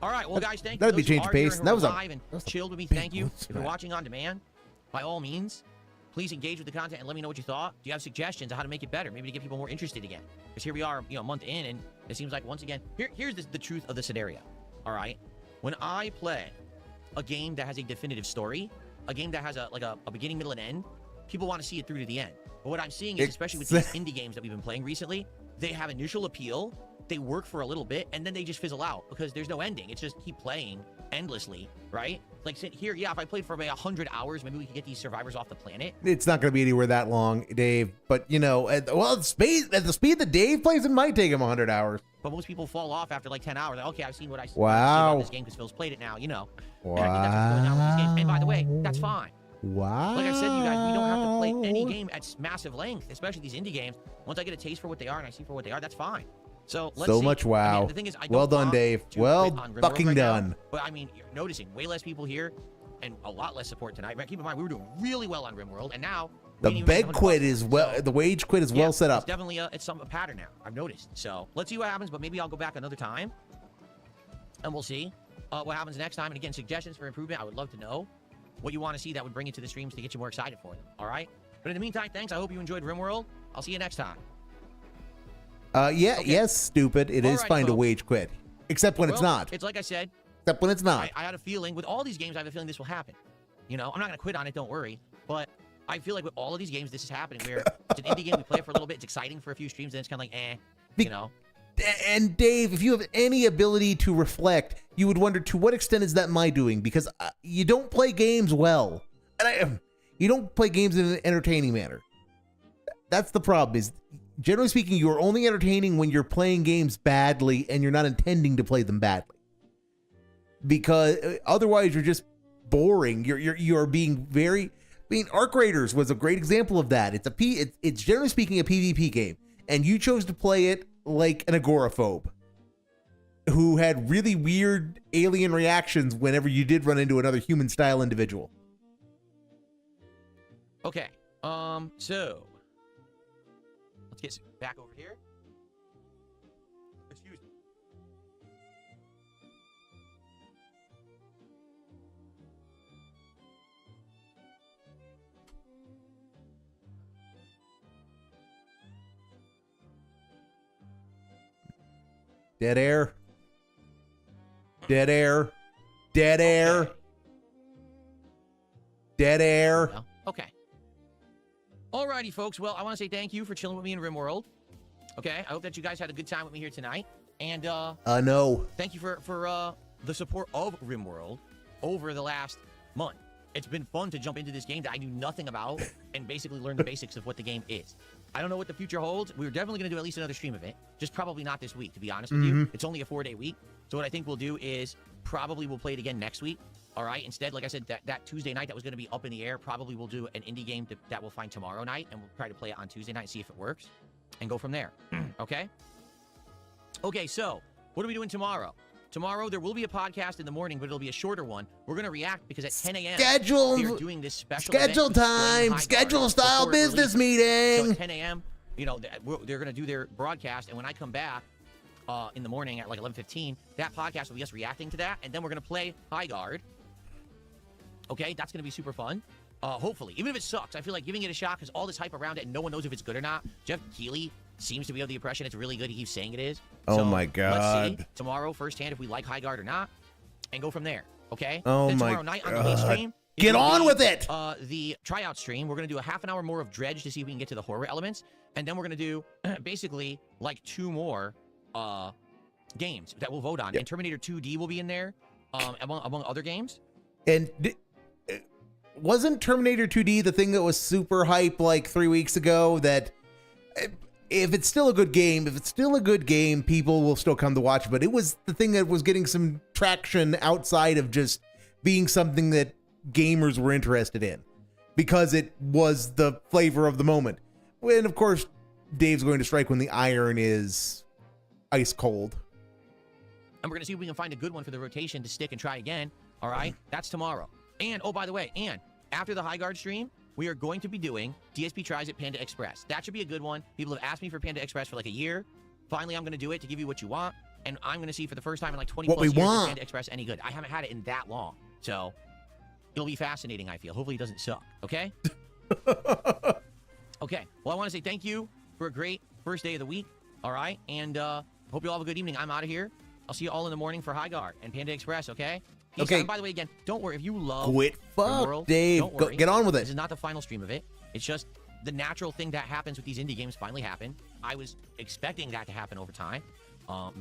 All right. Well, guys, thank you. That'd be Those who change of are here pace. and who That are was a- live and chilled with me. big Thank you. boots, If you're man. watching on demand, by all means, please engage with the content and let me know what you thought. Do you have suggestions on how to make it better? Maybe to get people more interested again. Because here we are, you know, a month in, and it seems like once again, here's the truth of the scenario. All right, when I play a game that has a definitive story, a game that has a beginning, middle, and end, people want to see it through to the end. But what I'm seeing is, especially with these indie games that we've been playing recently, they have initial appeal, they work for a little bit, and then they just fizzle out because there's no ending. It's just keep playing endlessly, right? Like here, yeah, if I played for about 100 hours, maybe we could get these survivors off the planet. It's not going to be anywhere that long, Dave. But you know, at the speed that Dave plays, it might take him 100 hours. But most people fall off after like 10 hours. Like, okay, I've seen what I see Wow. about this game because Phil's played it now, you know. And I think that's what's going on with these games. And by the way, that's fine. Wow. Like I said to you guys, we don't have to play any game at massive length, especially these indie games. Once I get a taste for what they are and I see for what they are, that's fine. So let's So see. much wow. Again, the thing is, I don't Well done, want Dave. to Well quit on Rimworld fucking right now, done. but I mean, you're noticing way less people here and a lot less support tonight. Right? Keep in mind, we were doing really well on Rimworld, and now we The didn't even beg make quit 100 is bucks. well. So, The wage quit is well set It's up. definitely a pattern now. I've noticed. So let's see what happens, but maybe I'll go back another time, and we'll see what happens next time. And again, suggestions for improvement. I would love to know what you want to see that would bring you to the streams to get you more excited for them. All right. But in the meantime, thanks. I hope you enjoyed Rimworld. I'll see you next time. Yeah. Okay. Yes. Stupid. It is Alrighty, fine to folks. wage quit, except when it's Well, not. It's like I said. Except when it's not. I had a feeling with all these games. I have a feeling this will happen. You know, I'm not gonna quit on it. Don't worry. But I feel like with all of these games, this is happening. Where it's an indie game, we play it for a little bit. It's exciting for a few streams, and it's kind of like, you know. And Dave, if you have any ability to reflect, you would wonder to what extent is that my doing? Because you don't play games well, and you don't play games in an entertaining manner. That's the problem. Is generally speaking, you are only entertaining when you're playing games badly, and you're not intending to play them badly. Because otherwise, you're just boring. You're being very. I mean, Arc Raiders was a great example of that. It's generally speaking a PvP game, and you chose to play it like an agoraphobe who had really weird alien reactions whenever you did run into another human style individual. Okay. So let's get back over here. Excuse me. Dead air. Dead air. Dead air. Okay. Dead air. Well, okay. Alrighty, folks. Well, I want to say thank you for chilling with me in Rimworld. Okay. I hope that you guys had a good time with me here tonight. And No. thank you for the support of Rimworld over the last month. It's been fun to jump into this game that I knew nothing about and basically learn the basics of what the game is. I don't know what the future holds. We're definitely going to do at least another stream of it. Just probably not this week, to be honest with you. It's only a 4-day week. So what I think we'll do is probably we'll play it again next week. All right. Instead, like I said, that Tuesday night that was going to be up in the air, probably we'll do an indie game that we'll find tomorrow night, and we'll try to play it on Tuesday night, see if it works, and go from there. Okay? Okay, so what are we doing tomorrow? Tomorrow, there will be a podcast in the morning, but it'll be a shorter one. We're going to react because at 10 a.m. we are doing this special Schedule event with Spring time. High Schedule Guard style before it business releases. So meeting. at 10 a.m., you know, they're going to do their broadcast, and when I come back in the morning at like 11:15, that podcast will be us reacting to that, and then we're going to play High Guard. Okay, that's going to be super fun. Hopefully, even if it sucks, I feel like giving it a shot because all this hype around it, and no one knows if it's good or not. Jeff Keighley seems to be of the impression it's really good. He keeps saying it is. Oh So, my Let's see God. tomorrow firsthand if we like High Guard or not, and go from there. Okay. Oh then my tomorrow night on the God. main stream. it Get will on be, with it. The tryout stream. We're gonna do a half an hour more of Dredge to see if we can get to the horror elements, and then we're gonna do basically like 2 more games that we'll vote on. Yep. And Terminator 2D will be in there, among other games. And wasn't Terminator 2D the thing that was super hype like 3 weeks ago? That if it's still a good game, people will still come to watch. But it was the thing that was getting some traction outside of just being something that gamers were interested in because it was the flavor of the moment. And of course, Dave's going to strike when the iron is ice cold. And we're going to see if we can find a good one for the rotation to stick and try again. All right? That's tomorrow. And, oh, by the way, and after the High Guard stream, we are going to be doing DSP Tries at Panda Express. That should be a good one. People have asked me for Panda Express for like a year. Finally, I'm going to do it to give you what you want. And I'm going to see for the first time in like 20 What plus we years want. if Panda Express any good. I haven't had it in that long. So it'll be fascinating, I feel. Hopefully it doesn't suck. Okay? Okay. Well, I want to say thank you for a great first day of the week. All right? And hope you all have a good evening. I'm out of here. I'll see you all in the morning for High Guard and Panda Express, okay? Peace Okay. out. And by the way, again, don't worry. If you love Quit fuck, Rimworld, Dave. don't Go, worry. get on with This it. is not the final stream of it. It's just the natural thing that happens with these indie games finally happened. I was expecting that to happen over time.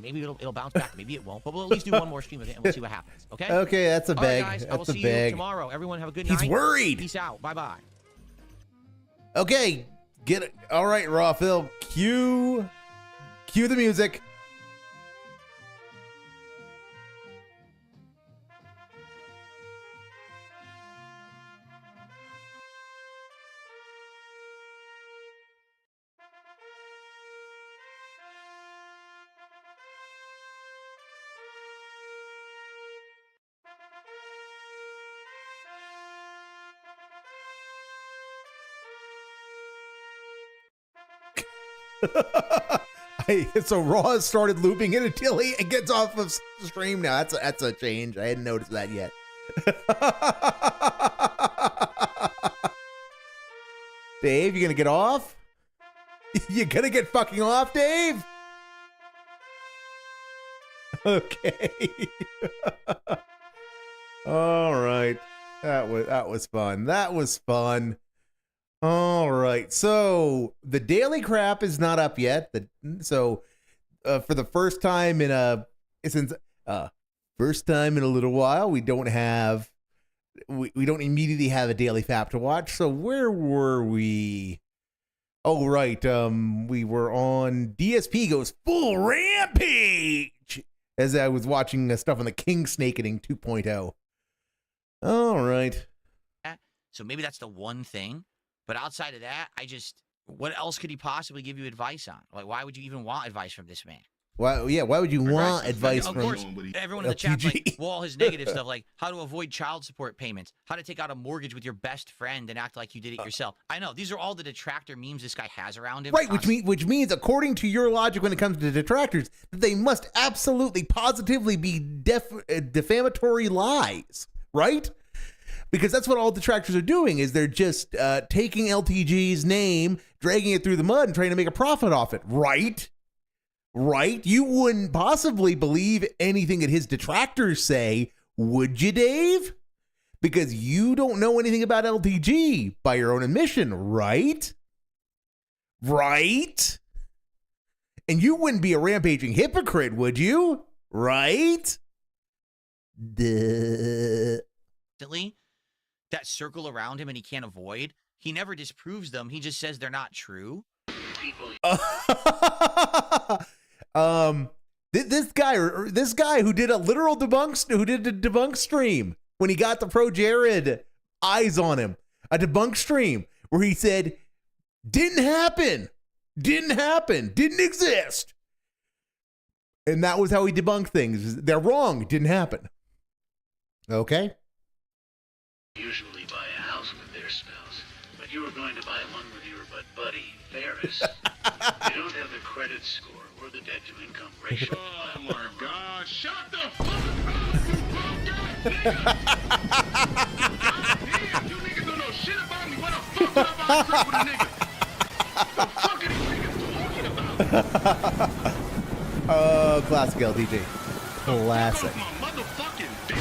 Maybe it'll bounce back. Maybe it won't. But we'll at least do one more stream of it, and we'll see what happens, okay? Okay, that's a All right, bag. guys. I will That's a see you bag. tomorrow. Everyone have a good He's night. worried. Peace out. Bye-bye. Okay, get it. All right, Raw Phil. Cue the music. So Raw has started looping it until it gets off of stream now. That's a change. I hadn't noticed that yet. Dave, you gonna get off? You gonna get fucking off, Dave? Okay. All right. That was fun. That was fun. All right. So the daily crap is not up yet. For the first time in a little while, we don't immediately have a daily fap to watch. So where were we? Oh, right. We were on DSP goes full rampage as I was watching stuff on the King Snakening 2.0. All right. So maybe that's the one thing. But outside of that, what else could he possibly give you advice on? Like, why would you even want advice from this man? Why would you want advice Of from course, everyone in the chat's LPG? like, well, all his negative stuff, like how to avoid child support payments, how to take out a mortgage with your best friend and act like you did it yourself. I know, these are all the detractor memes this guy has around him. Right, which means, according to your logic when it comes to detractors, that they must absolutely, positively be defamatory lies, right? Because that's what all detractors are doing, is they're just taking LTG's name, dragging it through the mud, and trying to make a profit off it, right? Right? You wouldn't possibly believe anything that his detractors say, would you, Dave? Because you don't know anything about LTG by your own admission, right? Right? And you wouldn't be a rampaging hypocrite, would you? Right? Duh. That circle around him and he can't avoid. He never disproves them. He just says they're not true. This guy who did a literal debunk stream when he got the Pro Jared eyes on him, a debunk stream where he said didn't happen, didn't exist, and that was how he debunked things. They're wrong, it didn't happen. Okay. Usually buy a house with their spouse, but you were going to buy one with your buddy, Ferris. You don't have the credit score or the debt-to-income ratio. Oh my God! Shut the fuck up, you punk ass nigga! God damn, you niggas don't know shit about me. What the fuck would I buy a crib with a nigga? The fuck are these niggas talking about? Classic LDG. Classic. Fuck off my motherfucking dick.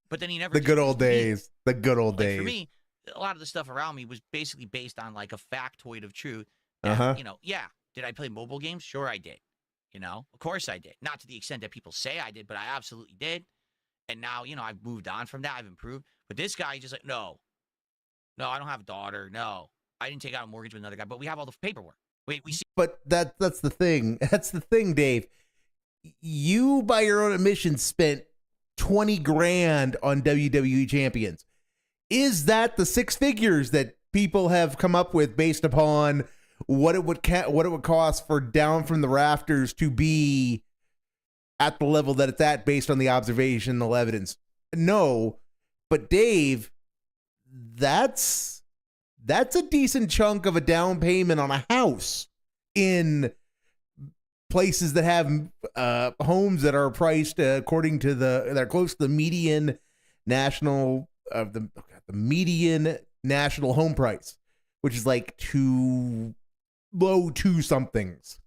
But then he never. The good old disproves me. days. The good old Like, days. for me, a lot of the stuff around me was basically based on like a factoid of truth. And, Uh-huh. yeah. Did I play mobile games? Sure, I did. Of course I did. Not to the extent that people say I did, but I absolutely did. And now, I've moved on from that. I've improved. But this guy is just like, no, I don't have a daughter. No, I didn't take out a mortgage with another guy. But we have all the paperwork. We see. But that's the thing. That's the thing, Dave. You, by your own admission, spent $20,000 on WWE champions. is that the six figures that people have come up with based upon what it would cost for Down from the Rafters to be at the level that it's at based on the observational evidence? No, but Dave, that's a decent chunk of a down payment on a house in places that have homes that are priced according to that are close to the median national the median national home price, which is like low two somethings.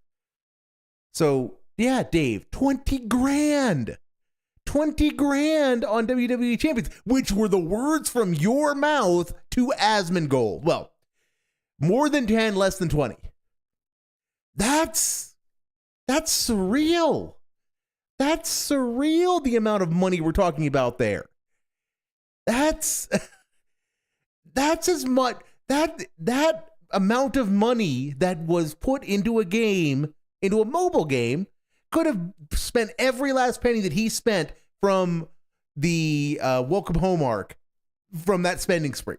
So yeah, Dave, 20 grand on WWE Champions, which were the words from your mouth to Asmongold. Well, more than 10, less than 20. That's surreal. That's surreal, the amount of money we're talking about there. That's as much, that amount of money that was put into a game, into a mobile game, could have spent every last penny that he spent from the Welcome Home arc, from that spending spree.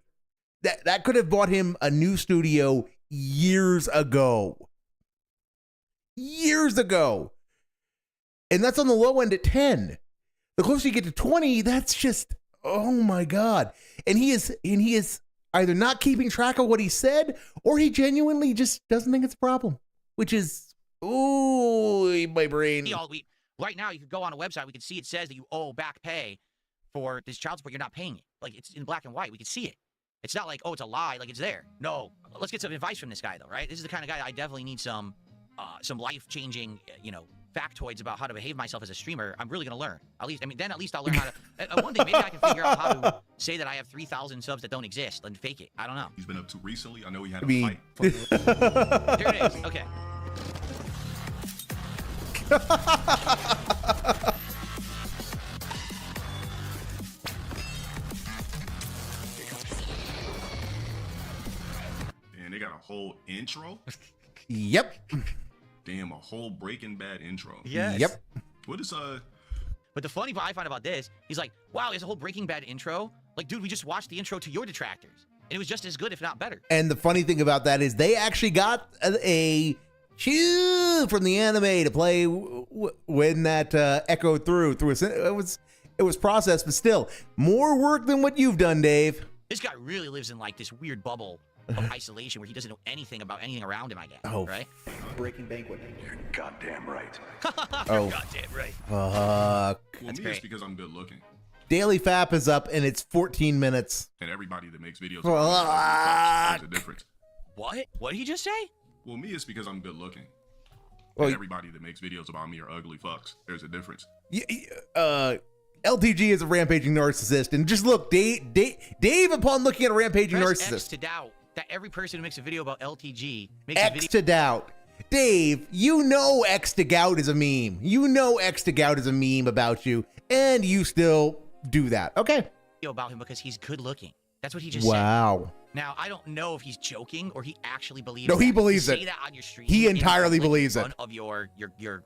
That could have bought him a new studio years ago. And that's on the low end at 10. The closer you get to 20, that's just, oh my God. And he is either not keeping track of what he said, or he genuinely just doesn't think it's a problem, which is, ooh, my brain. Right now, you could go on a website. We can see it says that you owe back pay for this child support. You're not paying it. Like, it's in black and white. We can see it. It's not like, oh, it's a lie. Like, it's there. No. Let's get some advice from this guy, though, right? This is the kind of guy I definitely need some life-changing, factoids about how to behave myself as a streamer. I'm really going to learn. At least I'll learn how to... one thing, maybe I can figure out how to say that I have 3,000 subs that don't exist and fake it. I don't know. He's been up to recently. I know he had a fight. Here it is. Okay. And they got a whole intro. Yep. Damn, a whole Breaking Bad intro. Yes. Yep. What is But the funny part I find about this, he's like, wow, there's a whole Breaking Bad intro. Like, dude, we just watched the intro to your detractors, and it was just as good, if not better. And the funny thing about that is they actually got a cue from the anime to play when that echoed through. It was processed, but still more work than what you've done, Dave. This guy really lives in like this weird bubble of isolation where he doesn't know anything about anything around him, I guess. Oh, right? Breaking Banquet. You're goddamn right. Oh, goddamn right. fuck. Well, That's me, great. it's because I'm good looking. Daily Fap is up and it's 14 minutes. And everybody that makes videos, Fuck. there's a difference. What? What did he just say? Well, me, it's because I'm good looking. Well, And everybody that makes videos about me are ugly fucks. There's a difference. LTG is a rampaging narcissist, and just look, Dave upon looking at a rampaging Press narcissist. X to doubt that every person who makes a video about LTG makes a X video. to doubt. Dave, you know X to gout is a meme. You know X to gout is a meme about you, and you still do that. Okay. About him because he's good looking. That's what he just said. Wow. Now, I don't know if he's joking or he actually believes No, that. he believes To it. Say that on your stream. He in entirely public believes in it. front of your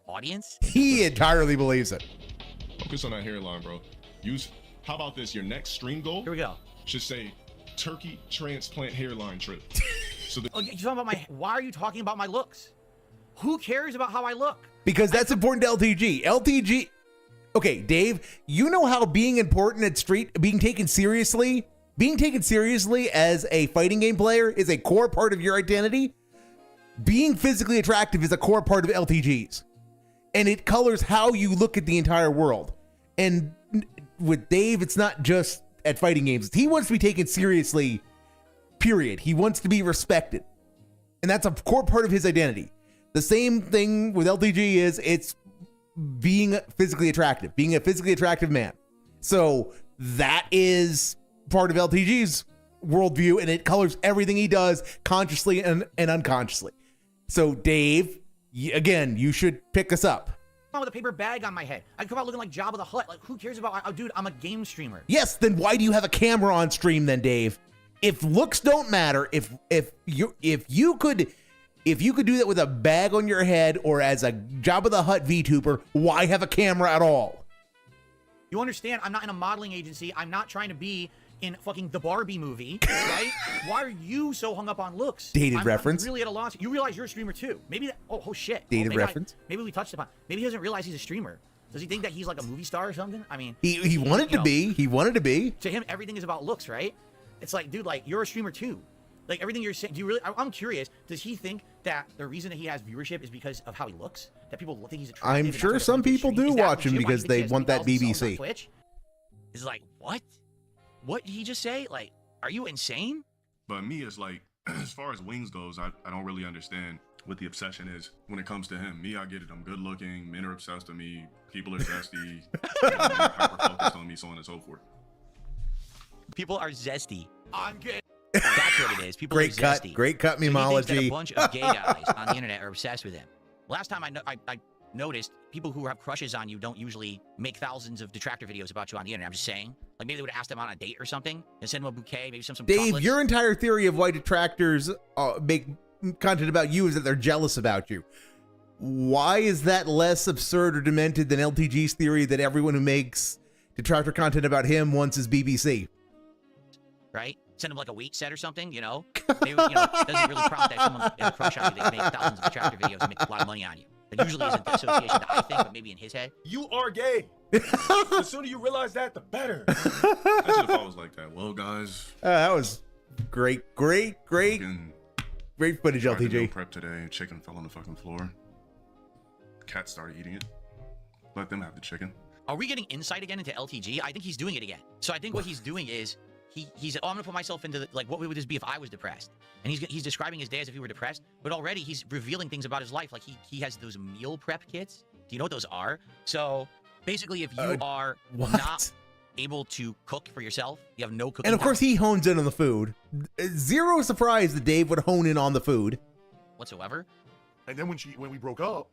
audience. He entirely believes it. Focus on that hairline, bro. How about this? Your next stream goal Here we go. should say turkey transplant hairline trip. So Oh, you're talking about why are you talking about my looks? Who cares about how I look? Because that's important to LTG. Okay, Dave, you know how being important at being taken seriously as a fighting game player is a core part of your identity? Being physically attractive is a core part of LTGs. And it colors how you look at the entire world. And with Dave, it's not just at fighting games. He wants to be taken seriously, period. He wants to be respected. And that's a core part of his identity. The same thing with LTG is it's being physically attractive, being a physically attractive man. So that is part of LTG's worldview, and it colors everything he does consciously and unconsciously. So Dave, again, you should pick us up. I'm with a paper bag on my head. I come out looking like Jabba the Hutt. Like, who cares about? Oh, dude, I'm a game streamer. Yes, then why do you have a camera on stream then, Dave? If looks don't matter, if you could do that with a bag on your head or as a Jabba the Hutt VTuber, why have a camera at all? You understand? I'm not in a modeling agency. I'm not trying to be in fucking the Barbie movie, right? Why are you so hung up on looks? Dated I'm reference. really at a loss. You realize you're a streamer too. Maybe that. Oh shit. Dated reference. Maybe we touched upon. Maybe he doesn't realize he's a streamer. Does he think that he's like a movie star or something? I mean, He wanted to be. He wanted to be. To him, everything is about looks, right? It's like, dude, like you're a streamer too. Like everything you're saying, do you really? I'm curious. Does he think that the reason that he has viewership is because of how he looks? That people think he's attractive? I'm sure some people do watch him because they want that BBC. Is like, what? What did he just say? Like, are you insane? But me, it's like, as far as wings goes, I don't really understand what the obsession is when it comes to him. Me, I get it. I'm good looking. Men are obsessed with me. People are zesty. Hyper focused on me, so on and so forth. People are zesty. I'm good. That's what it is. People Great are cut. zesty. Great cut So he thinks that memology. a bunch of gay guys on the internet are obsessed with him. Last time I noticed, people who have crushes on you don't usually make thousands of detractor videos about you on the internet. I'm just saying. Like maybe they would ask them on a date or something and send them a bouquet, maybe some Dave, chocolates. your entire theory of why detractors make content about you is that they're jealous about you. Why is that less absurd or demented than LTG's theory that everyone who makes detractor content about him wants his BBC? Right? Send them like a weight set or something, you know? Maybe, you know, doesn't really prompt that someone has a crush on you. They can make thousands of detractor videos and make a lot of money on you. That usually isn't the association that I think, but maybe in his head. You are gay. The sooner you realize that, the better. Imagine if I was like that. Well, guys. That was great footage, Tried to meal LTG. prep today. Chicken fell on the fucking floor. Cat started eating it. Let them have the chicken. Are we getting insight again into LTG? I think he's doing it again. So I think what he's doing is he's oh, I'm gonna put myself into the, like, what would this be if I was depressed? And he's describing his day as if he were depressed, but already he's revealing things about his life. Like he has those meal prep kits. Do you know what those are? So basically, if you are not able to cook for yourself, you have no cooking. And of course, power he hones in on the food. Zero surprise that Dave would hone in on the food whatsoever. And then when we broke up,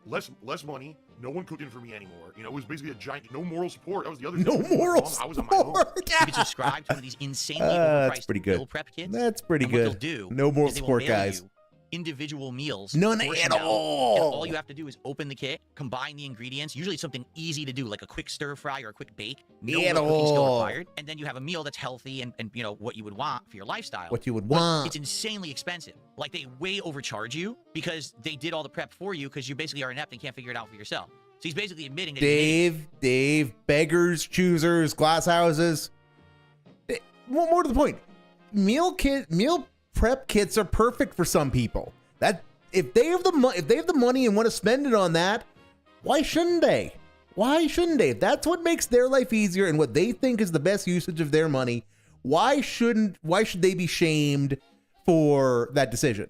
less money, no one cooking for me anymore. You know, it was basically a giant no moral support. That was the other No thing. moral I was on my own. support. You can subscribe to one of these insanely That's overpriced pretty good. meal prep kits. That's pretty and good. What they'll do No moral is they will support, mail guys. you individual meals. None portioned at out, all. And all you have to do is open the kit, combine the ingredients. Usually it's something easy to do, like a quick stir fry or a quick bake. No At real cooking skill all. required. And then you have a meal that's healthy and you know what you would want for your lifestyle. What you would But want. It's insanely expensive. Like they way overcharge you because they did all the prep for you because you basically are inept and can't figure it out for yourself. So he's basically admitting that Dave, beggars, choosers, glass houses. More to the point, meal prep kits are perfect for some people. That if they have the money and want to spend it on that, why shouldn't they? Why shouldn't they? If that's what makes their life easier and what they think is the best usage of their money, why should they be shamed for that decision?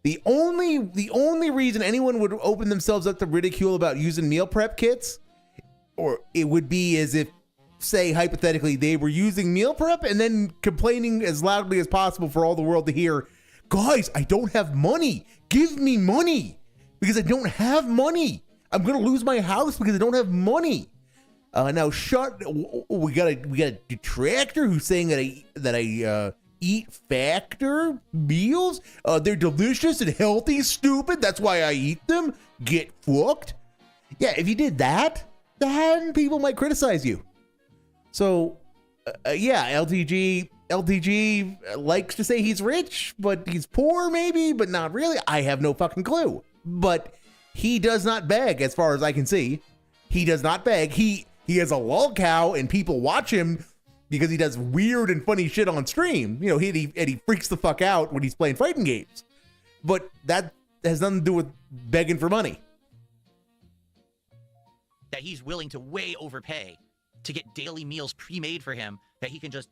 The only reason anyone would open themselves up to ridicule about using meal prep kits, or it would be as if, say, hypothetically, they were using meal prep and then complaining as loudly as possible for all the world to hear, guys, I don't have money. Give me money because I don't have money. I'm going to lose my house because I don't have money. Now, we got a detractor who's saying that I eat factor meals. They're delicious and healthy, stupid. That's why I eat them. Get fucked. Yeah, if you did that, then people might criticize you. So, yeah, LTG likes to say he's rich, but he's poor maybe, but not really. I have no fucking clue. But he does not beg, as far as I can see. He does not beg. He has a lol cow, and people watch him because he does weird and funny shit on stream. You know, he freaks the fuck out when he's playing fighting games. But that has nothing to do with begging for money. that he's willing to way overpay to get daily meals pre-made for him that he can just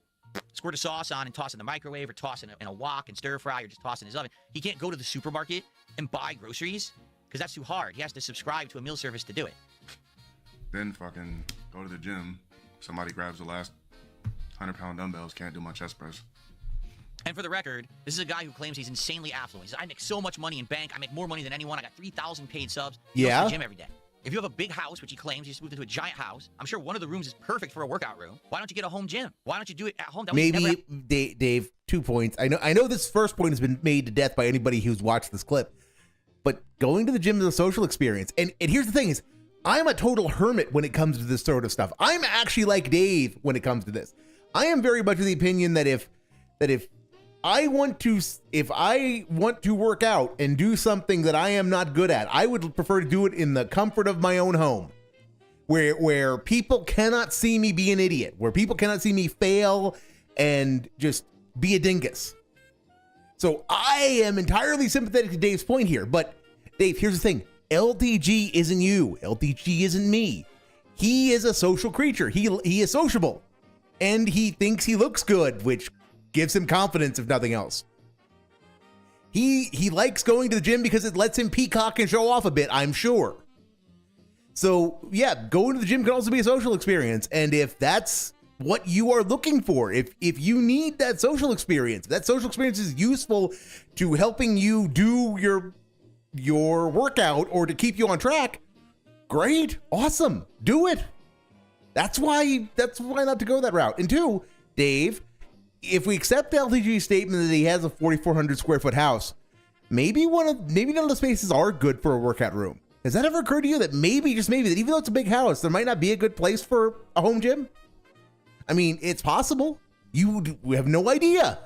squirt a sauce on and toss in the microwave or toss in a wok and stir fry or just toss in his oven. He can't go to the supermarket and buy groceries because that's too hard. He has to subscribe to a meal service to do it. Then fucking go to the gym. Somebody grabs the last 100-pound dumbbells, can't do my chest press. And for the record, this is a guy who claims he's insanely affluent. He says, I make so much money in bank. I make more money than anyone. I got 3,000 paid subs. He goes to the gym every day. If you have a big house, which he claims, he just moved into a giant house. I'm sure one of the rooms is perfect for a workout room. Why don't you get a home gym? Why don't you do it at home? That Maybe, Dave, 2 points. I know this first point has been made to death by anybody who's watched this clip, but going to the gym is a social experience. And here's the thing is, I'm a total hermit when it comes to this sort of stuff. I'm actually like Dave when it comes to this. I am very much of the opinion that if I want to work out and do something that I am not good at, I would prefer to do it in the comfort of my own home, where people cannot see me be an idiot, where people cannot see me fail and just be a dingus. So I am entirely sympathetic to Dave's point here. But Dave, here's the thing. LTG isn't you. LTG isn't me. He is a social creature. He is sociable. And he thinks he looks good, which gives him confidence, if nothing else. He likes going to the gym because it lets him peacock and show off a bit, I'm sure. So, yeah, going to the gym can also be a social experience. And if that's what you are looking for, if you need that social experience is useful to helping you do your workout or to keep you on track, great, awesome, do it. That's why not to go that route. And two, Dave, if we accept LTG's statement that he has a 4,400 square foot house, maybe none of the spaces are good for a workout room. Has that ever occurred to you that maybe, just maybe, that even though it's a big house, there might not be a good place for a home gym? I mean, it's possible. We have no idea.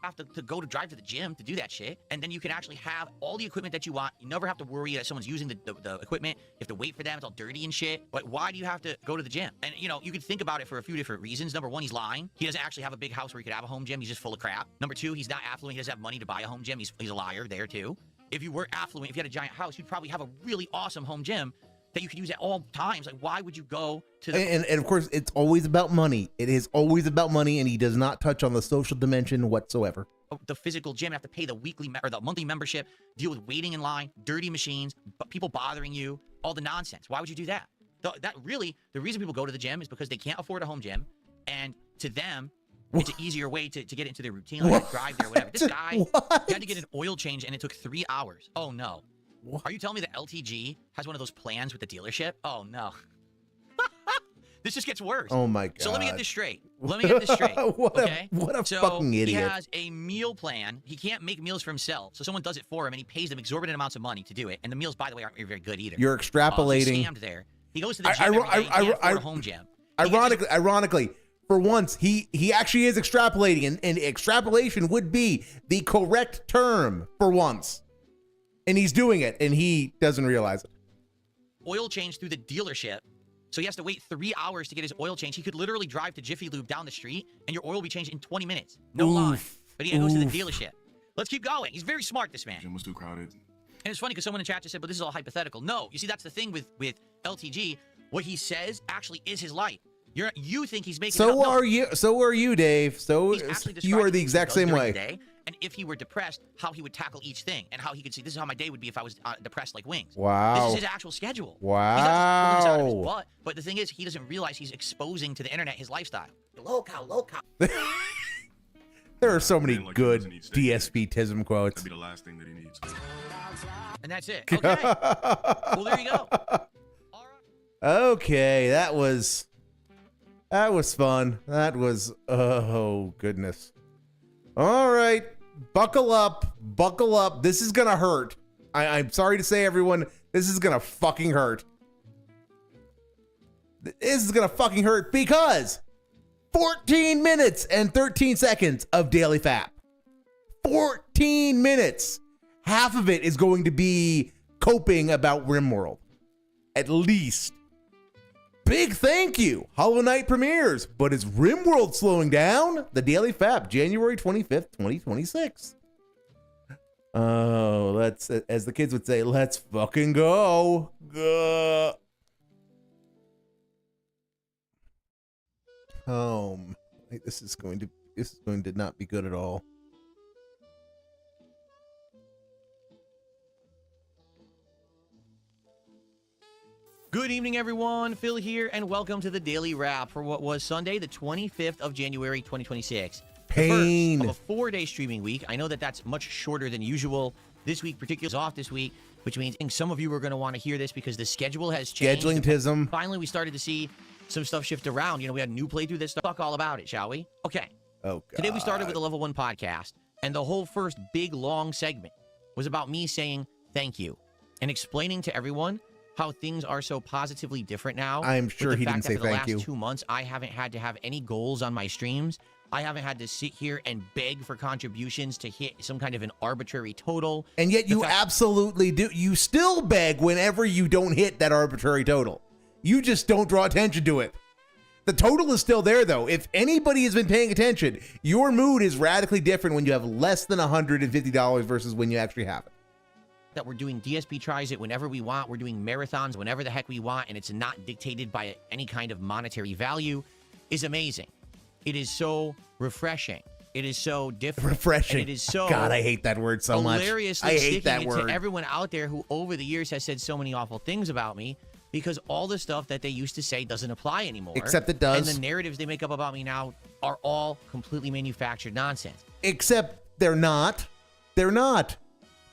Have to go to drive to the gym to do that shit, and then you can actually have all the equipment that you want. You never have to worry that someone's using the equipment. You have to wait for them. It's all dirty and shit. But why do you have to go to the gym? And you could think about it for a few different reasons. Number one, he's lying. He doesn't actually have a big house where he could have a home gym. He's just full of crap. Number two, he's not affluent. He doesn't have money to buy a home gym. He's a liar there too. If you were affluent, if you had a giant house, you'd probably have a really awesome home gym that you could use at all times. Like, why would you go to the... And of course, it's always about money. It is always about money, and he does not touch on the social dimension whatsoever. The physical gym, have to pay the weekly or the monthly membership, deal with waiting in line, dirty machines, people bothering you, all the nonsense. Why would you do that? The reason people go to the gym is because they can't afford a home gym, and to them, it's an easier way to get into their routine, like drive there, whatever. This guy he had to get an oil change, and it took 3 hours. Oh no! What? Are you telling me that LTG has one of those plans with the dealership? Oh no! This just gets worse. Oh my god! So let me get this straight. What a fucking idiot! He has a meal plan. He can't make meals for himself, so someone does it for him, and he pays them exorbitant amounts of money to do it. And the meals, by the way, aren't very good either. You're extrapolating. He's scammed there. He goes to the gym every day. He can't afford a home gym. Ironically, for once, he actually is extrapolating, and extrapolation would be the correct term for once. And he's doing it, and he doesn't realize it. Oil change through the dealership. So he has to wait 3 hours to get his oil change. He could literally drive to Jiffy Lube down the street, and your oil will be changed in 20 minutes. No line. But he goes to the dealership. Let's keep going. He's very smart, this man. Gym was too crowded. And it's funny because someone in chat just said, but this is all hypothetical. No, you see, that's the thing with LTG. What he says actually is his life. You think he's making it up. So are you, Dave. So you are the exact same way. Day, and if he were depressed, how he would tackle each thing, and how he could see, this is how my day would be if I was depressed like Wings. Wow. This is his actual schedule. Wow. But the thing is, he doesn't realize he's exposing to the internet his lifestyle. Low-cow. There are so many good DSP-tism quotes. That'd be the last thing that he needs. And that's it. Okay. Well, there you go. All right. Okay, that was fun. That was, oh goodness. All right, buckle up. This is gonna hurt. I'm sorry to say, everyone, this is gonna fucking hurt. This is gonna fucking hurt because 14 minutes and 13 seconds of Daily Fap. 14 minutes. Half of it is going to be coping about Rimworld. At least. Big thank you. Hollow Knight premieres, but is Rimworld slowing down? The Daily Fap, January 25th, 2026. Oh, let's, as the kids would say, let's fucking go. This is going to not be good at all. Good evening, everyone. Phil here, and welcome to the Daily Wrap for what was Sunday, the 25th of January, 2026. Pain. The first of a 4-day streaming week. I know that that's much shorter than usual. This week, particularly, is off this week, which means some of you are going to want to hear this because the schedule has changed. Scheduling-tism. Finally, we started to see some stuff shift around. We had a new playthrough this stuff. Talk all about it, shall we? Okay. Oh, God. Today, we started with a Level 1 podcast, and the whole first big, long segment was about me saying thank you and explaining to everyone how things are so positively different now. I'm sure with the he fact didn't say that for the thank last you. 2 months, I haven't had to have any goals on my streams. I haven't had to sit here and beg for contributions to hit some kind of an arbitrary total. And yet you absolutely do. You still beg whenever you don't hit that arbitrary total. You just don't draw attention to it. The total is still there, though. If anybody has been paying attention, your mood is radically different when you have less than $150 versus when you actually have it. That we're doing DSP tries it whenever we want. We're doing marathons whenever the heck we want, and it's not dictated by any kind of monetary value is amazing. It is so refreshing. It is so different. Refreshing. And it is so God, I hate that word so much. hilariously I hate sticking that it word. to everyone out there who over the years has said so many awful things about me, because all the stuff that they used to say doesn't apply anymore. Except it does. And the narratives they make up about me now are all completely manufactured nonsense. Except they're not. They're not.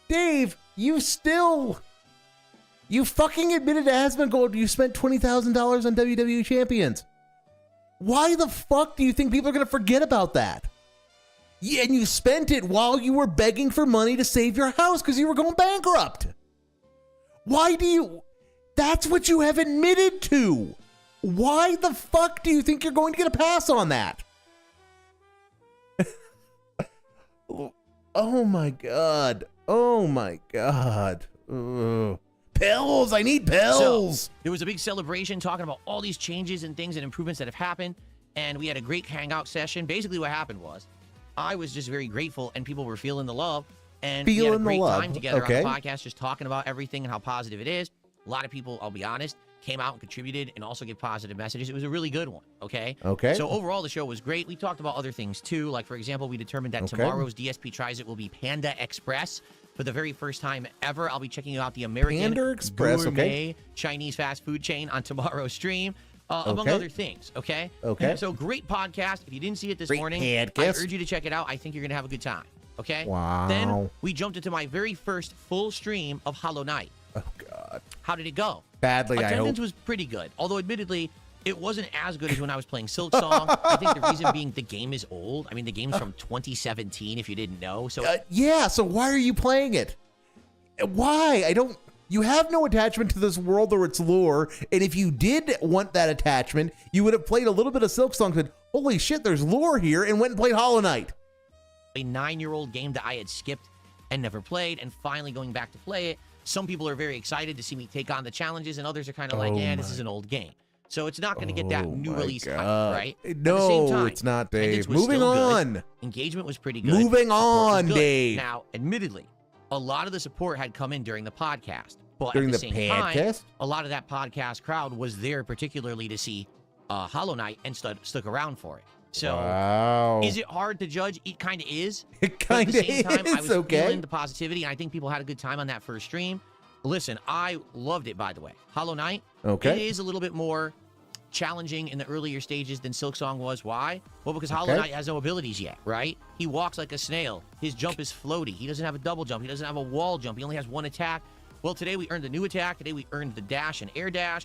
Dave, you fucking admitted to Asmongold you spent $20,000 on WWE Champions. Why the fuck do you think people are going to forget about that? Yeah, and you spent it while you were begging for money to save your house because you were going bankrupt. Why do you... That's what you have admitted to. Why the fuck do you think you're going to get a pass on that? Oh my God. Oh my God. Ugh. Pills. I need pills. So, there was a big celebration talking about all these changes and things and improvements that have happened. And we had a great hangout session. Basically what happened was I was just very grateful and people were feeling the love. And we had a great time together on the podcast, just talking about everything and how positive it is. A lot of people, I'll be honest, came out and contributed and also gave positive messages. It was a really good one, okay? Okay. So overall, the show was great. We talked about other things, too. Like, for example, we determined that tomorrow's DSP Tries It will be Panda Express. For the very first time ever, I'll be checking out the American Panda Express, gourmet Chinese fast food chain on tomorrow's stream, among other things, okay? Okay. So great podcast. If you didn't see it this Great morning, I podcast. urge you to check it out. I think you're going to have a good time, okay? Wow. Then we jumped into my very first full stream of Hollow Knight. Oh, God. How did it go? Badly, I hope. Attendance was pretty good, although admittedly, it wasn't as good as when I was playing Silksong. I think the reason being the game is old. I mean, the game's from 2017, if you didn't know. So yeah, so why are you playing it? Why? You have no attachment to this world or its lore, and if you did want that attachment, you would have played a little bit of Silksong and said, holy shit, there's lore here, and went and played Hollow Knight. A 9-year-old game that I had skipped and never played, and finally going back to play it. Some people are very excited to see me take on the challenges, and others are kind of like, this is an old game. So it's not going to get that new release hype, right? No, At the same time, it's not, Dave. attendance was Moving still on. good. Engagement was pretty good. Moving Support was on, good. Dave. Now, admittedly, a lot of the support had come in during the podcast. But During at the the same time, podcast? a lot of that podcast crowd was there particularly to see Hollow Knight and stuck around for it. So, wow. is it hard to judge? It kind of is. It But at kind the of same time, I is, was okay. feeling the positivity, and I think people had a good time on that first stream. Listen, I loved it, by the way. Hollow Knight, Okay. it is a little bit more challenging in the earlier stages than Silksong was. Why? Well, because Hollow Okay. Knight has no abilities yet, right? He walks like a snail. His jump is floaty. He doesn't have a double jump. He doesn't have a wall jump. He only has one attack. Well, today we earned a new attack. Today we earned the dash and air dash.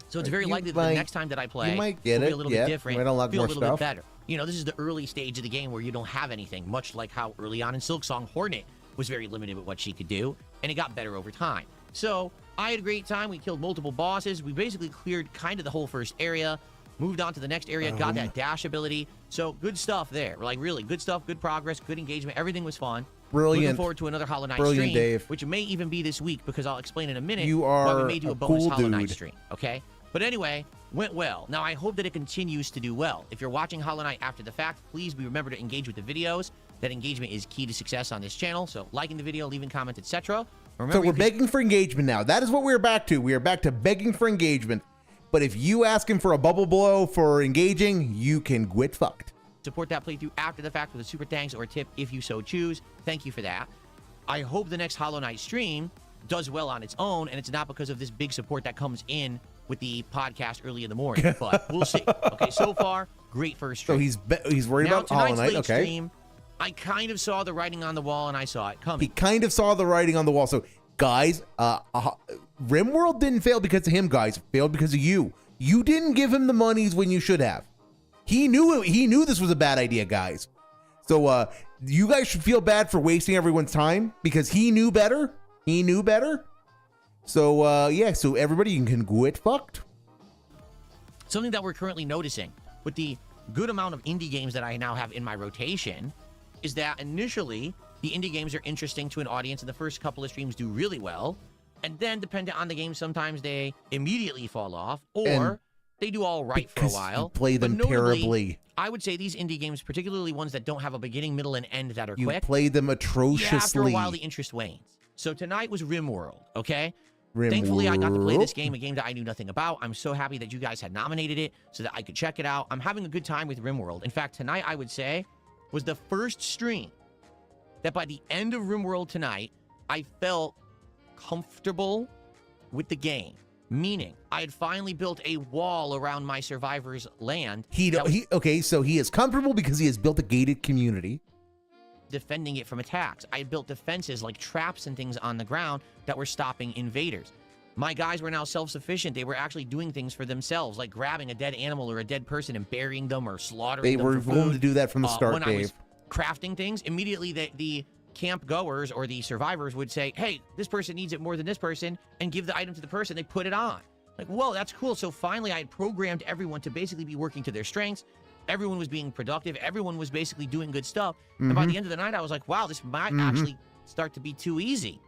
So it's very You likely that might- the next time that I play, you might get will be it, a little yeah. bit different, You might unlock feel more a little stuff. bit better. You know, this is the early stage of the game where you don't have anything, much like how early on in Silksong, Hornet was very limited with what she could do, and it got better over time. So I had a great time. We killed multiple bosses. We basically cleared kind of the whole first area, moved on to the next area, got that dash ability. So good stuff there. Like really good stuff, good progress, good engagement. Everything was fun. Brilliant. Looking forward to another Hollow Knight Brilliant, stream, Dave. which may even be this week because I'll explain in a minute You why we are may do a a bonus cool Hollow Knight dude. stream, okay? But anyway, went well. Now, I hope that it continues to do well. If you're watching Hollow Knight after the fact, please remember to engage with the videos. That engagement is key to success on this channel. So liking the video, leaving comments, etc. So we're begging for engagement now. That is what we're back to. We are back to begging for engagement. But if you asking for a bubble blow for engaging, you can get fucked. Support that playthrough after the fact with a super thanks or a tip if you so choose. Thank you for that. I hope the next Hollow Knight stream does well on its own, and it's not because of this big support that comes in with the podcast early in the morning. But we'll see. Okay, so far, great first stream. So he's worried Now, about Hollow tonight's Knight. late Okay. stream, I kind of saw the writing on the wall, and I saw it coming. He kind of saw the writing on the wall. So, guys, Rimworld didn't fail because of him, guys. It failed because of you. You didn't give him the monies when you should have. He knew this was a bad idea, guys. So, you guys should feel bad for wasting everyone's time because he knew better. He knew better. So yeah, so everybody can get fucked. Something that we're currently noticing with the good amount of indie games that I now have in my rotation is that initially the indie games are interesting to an audience and the first couple of streams do really well. And then depending on the game, sometimes they immediately fall off or And they do all right for a while. You play them But notably, terribly. I would say these indie games, particularly ones that don't have a beginning, middle, and end that are You quick. play them atrociously. Yeah, after a while, the interest wanes. So tonight was Rimworld, okay? Thankfully, I got to play this game, a game that I knew nothing about. I'm so happy that you guys had nominated it so that I could check it out. I'm having a good time with Rimworld. In fact, tonight, I would say, was the first stream that by the end of Rimworld tonight, I felt comfortable with the game. Meaning, I had finally built a wall around my survivor's land. Okay, so he is comfortable because he has built a gated community. Defending it from attacks. I had built defenses like traps and things on the ground that were stopping invaders. My guys were now self-sufficient. They were actually doing things for themselves, like grabbing a dead animal or a dead person and burying them or slaughtering them They were for willing food. to do that from the start, when Dave. I was crafting things, immediately the camp goers or the survivors would say, hey, this person needs it more than this person, and give the item to the person. They put it on. Like, whoa, that's cool. So finally, I had programmed everyone to basically be working to their strengths. Everyone was being productive. Everyone was basically doing good stuff. And by the end of the night, I was like, wow, this might actually start to be too easy.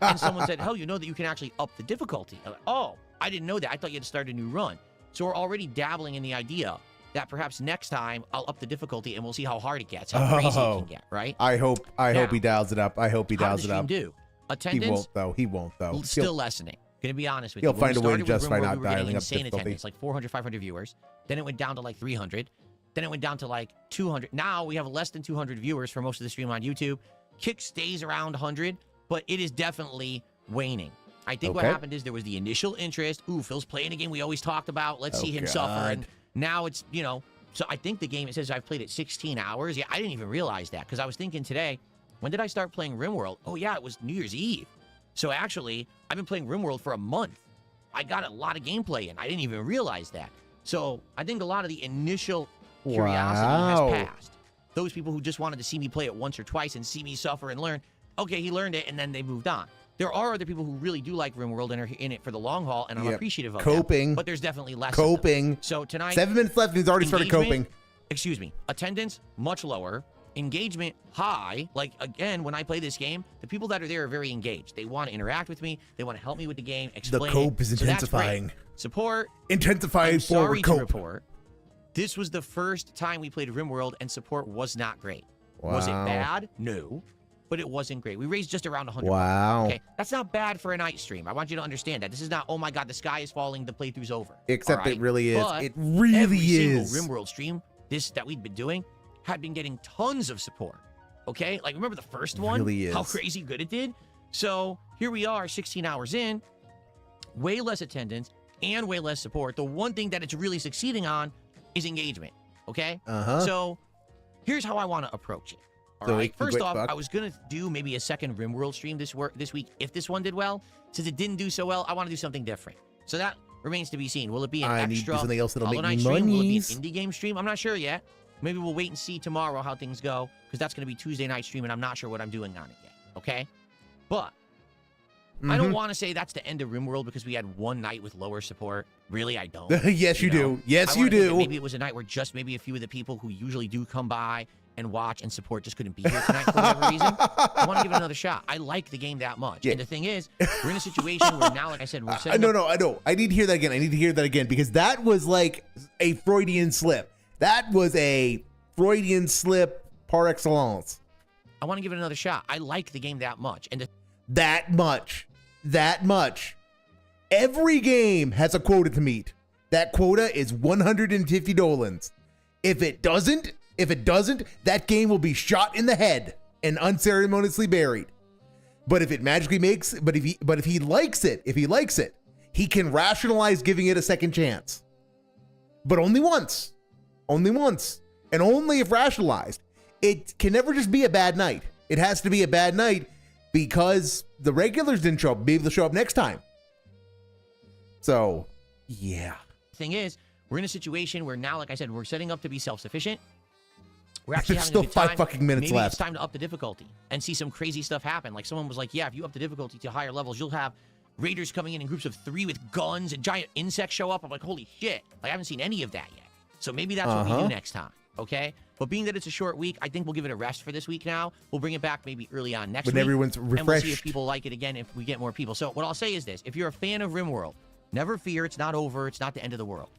And someone said, oh, you know that you can actually up the difficulty. I'm like, oh, I didn't know that. I thought you had to start a new run. So we're already dabbling in the idea that perhaps next time I'll up the difficulty and we'll see how hard it gets, how crazy it can get, right? I hope he dials it up. I hope he dials it up. How did the stream do? Attendance? He won't though. Still lessening. Gonna be honest with he'll you. When find we a way to started with justify Rimworld, not we were getting dialing up insane difficulty. attendance, like 400, 500 viewers. Then it went down to like 300. Then it went down to like 200. Now we have less than 200 viewers for most of the stream on YouTube. Kick stays around 100, but it is definitely waning. I think what happened is there was the initial interest. Ooh, Phil's playing a game we always talked about. Let's see him suffer. And now it's, so I think the game, it says I've played it 16 hours. Yeah, I didn't even realize that because I was thinking today, when did I start playing Rimworld? Oh, yeah, it was New Year's Eve. So actually, I've been playing Rimworld for a month. I got a lot of gameplay in. I didn't even realize that. So I think a lot of the initial curiosity has passed. Those people who just wanted to see me play it once or twice and see me suffer and learn, okay, he learned it, and then they moved on. There are other people who really do like Rimworld and are in it for the long haul, and I'm appreciative of Coping. that. But there's definitely less Coping. of them. So tonight, 7 minutes left, and he's already started coping. Excuse me. Attendance, much lower. Engagement, high. Like, again, when I play this game, the people that are there are very engaged. They want to interact with me. They want to help me with the game, explain The cope it. is intensifying. So that's great. Support. Intensifying I'm sorry forward to cope. report. This was the first time we played Rimworld, and support was not great. Was it bad? No. But it wasn't great. We raised just around 100. Wow. Okay, that's not bad for a night stream. I want you to understand that. This is not, oh my God, the sky is falling, the playthrough's over. Except it really is. But It really every is. single Rimworld stream, this that we've been doing, had been getting tons of support. Okay? Like, remember the first one? Really is. How crazy good it did? So, here we are, 16 hours in, way less attendance and way less support. The one thing that it's really succeeding on is engagement. Okay? So, here's how I want to approach it. All right. First off, I was going to do maybe a second Rimworld stream this week if this one did well. Since it didn't do so well, I want to do something different. So that remains to be seen. Will it be an extra something else that'll Hollow make Knight me stream? Will it be an monies? indie game stream? I'm not sure yet. Maybe we'll wait and see tomorrow how things go because that's going to be Tuesday night stream and I'm not sure what I'm doing on it yet. Okay? But I don't want to say that's the end of Rimworld because we had one night with lower support. Really, I don't. Yes, you do. Yes, I you wanna think that do. Maybe it was a night where just maybe a few of the people who usually do come by and watch and support just couldn't be here tonight for whatever reason. I want to give it another shot. I like the game that much. Yeah. And the thing is, we're in a situation where now, like I said, we're setting No, I know. I need to hear that again. Because that was like a Freudian slip. That was a Freudian slip par excellence. I want to give it another shot. I like the game that much. And That much. Every game has a quota to meet. That quota is 150 dolans. If it doesn't, that game will be shot in the head and unceremoniously buried. But if it magically makes, but if he likes it, he can rationalize giving it a second chance. But only once, and only if rationalized. It can never just be a bad night. It has to be a bad night because the regulars didn't show up. Maybe they'll show up next time. So, yeah. thing is, we're in a situation where now, like I said, we're setting up to be self-sufficient. We're actually There's having a still good 5 fucking minutes Maybe left. it's time to up the difficulty and see some crazy stuff happen. Like someone was like, yeah, if you up the difficulty to higher levels, you'll have raiders coming in groups of 3 with guns and giant insects show up. I'm like, holy shit. Like, I haven't seen any of that yet. So maybe that's what we do next time, okay? But being that it's a short week, I think we'll give it a rest for this week now. We'll bring it back maybe early on next week. When everyone's And we'll see refreshed. if people like it again, if we get more people. So what I'll say is this. If you're a fan of Rimworld, never fear. It's not over. It's not the end of the world.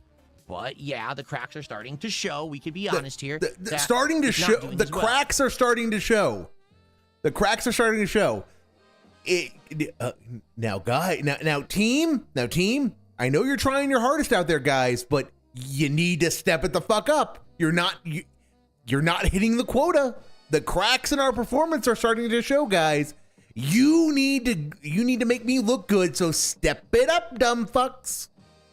But yeah, the cracks are starting to show. We could be honest here. Starting to show. The cracks are starting to show. The cracks are starting to show. Now, team. I know you're trying your hardest out there, guys, but you need to step it the fuck up. You're not hitting the quota. The cracks in our performance are starting to show, guys. You need to make me look good. So step it up, dumb fucks.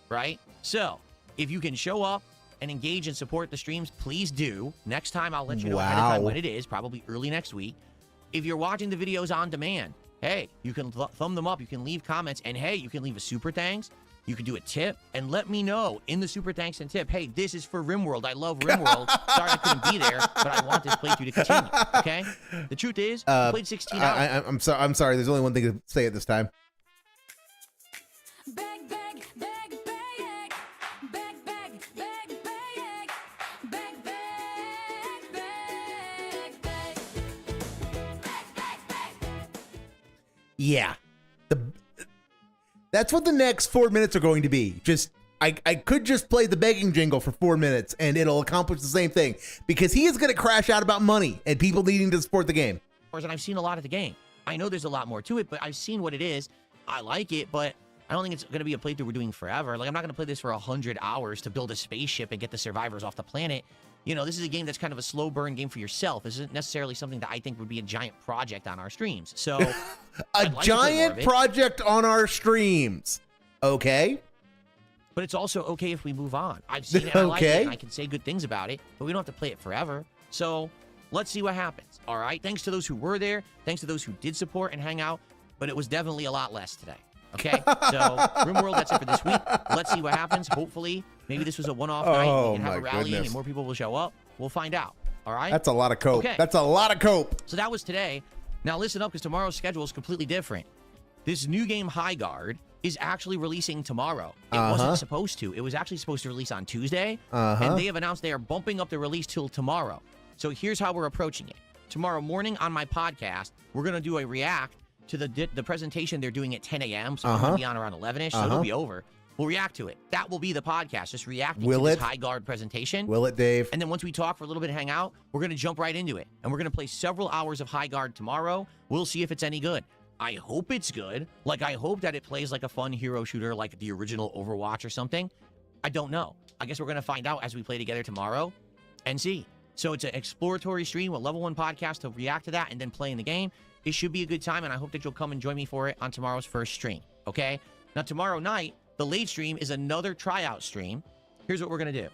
Right. So if you can show up and engage and support the streams, please do. Next time, I'll let you know ahead of time when it is, probably early next week. If you're watching the videos on demand, hey, you can thumb them up. You can leave comments. And, hey, you can leave a super thanks. You can do a tip. And let me know in the super thanks and tip, hey, this is for Rimworld. I love Rimworld. Sorry I couldn't be there, but I want this playthrough to continue. Okay? The truth is, we played 16 hours. I'm sorry. There's only one thing to say at this time. Beg, beg, beg, beg, beg, beg, beg, beg, beg, beg, beg, beg. Yeah. That's what the next 4 minutes are going to be. I could just play the begging jingle for 4 minutes and it'll accomplish the same thing because he is going to crash out about money and people needing to support the game. And I've seen a lot of the game. I know there's a lot more to it, but I've seen what it is. I like it, but I don't think it's going to be a playthrough we're doing forever. Like, I'm not going to play this for 100 hours to build a spaceship and get the survivors off the planet. You know, this is a game that's kind of a slow burn game for yourself. This isn't necessarily something that I think would be a giant project on our streams. So, a giant project on our streams. Okay. But it's also okay if we move on. I've seen it. I like it. And I can say good things about it, but we don't have to play it forever. So let's see what happens. All right. Thanks to those who were there. Thanks to those who did support and hang out. But it was definitely a lot less today. Okay, so Rimworld, that's it for this week. Let's see what happens. Hopefully, maybe this was a one-off night. We can have a rallying and more people will show up. We'll find out. All right? That's a lot of cope. Okay. That's a lot of cope. So that was today. Now listen up, because tomorrow's schedule is completely different. This new game, High Guard, is actually releasing tomorrow. It wasn't supposed to. It was actually supposed to release on Tuesday. And they have announced they are bumping up the release till tomorrow. So here's how we're approaching it. Tomorrow morning on my podcast, we're going to do a react to the presentation they're doing at 10 a.m. So we're going to be on around 11-ish, so it'll be over. We'll react to it. That will be the podcast, just reacting to this High Guard presentation. Will it, Dave? And then once we talk for a little bit and hang out, we're going to jump right into it. And we're going to play several hours of High Guard tomorrow. We'll see if it's any good. I hope it's good. Like, I hope that it plays like a fun hero shooter like the original Overwatch or something. I don't know. I guess we're going to find out as we play together tomorrow and see. So it's an exploratory stream with Level 1 podcast to react to that and then play in the game. It should be a good time, and I hope that you'll come and join me for it on tomorrow's first stream, okay? Now, tomorrow night, the late stream is another tryout stream. Here's what we're going to do.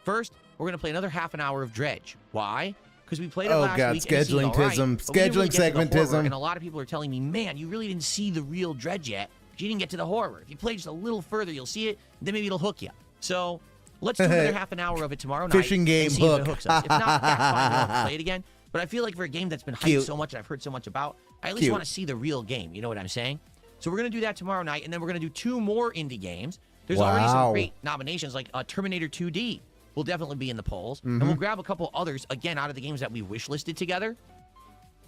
First, we're going to play another half an hour of Dredge. Why? Because we played it last week. Scheduling segmentism. And a lot of people are telling me, man, you really didn't see the real Dredge yet. You didn't get to the horror. If you play just a little further, you'll see it, then maybe it'll hook you. So let's do another half an hour of it tomorrow night. Fishing game and see hook. if it hooks us. If not, that's fine. We don't have to play it again. But I feel like for a game that's been hyped so much and I've heard so much about, I at least want to see the real game. You know what I'm saying? So we're going to do that tomorrow night, and then we're going to do 2 more indie games. There's already some great nominations, like Terminator 2D will definitely be in the polls. And we'll grab a couple others, again, out of the games that we wish listed together.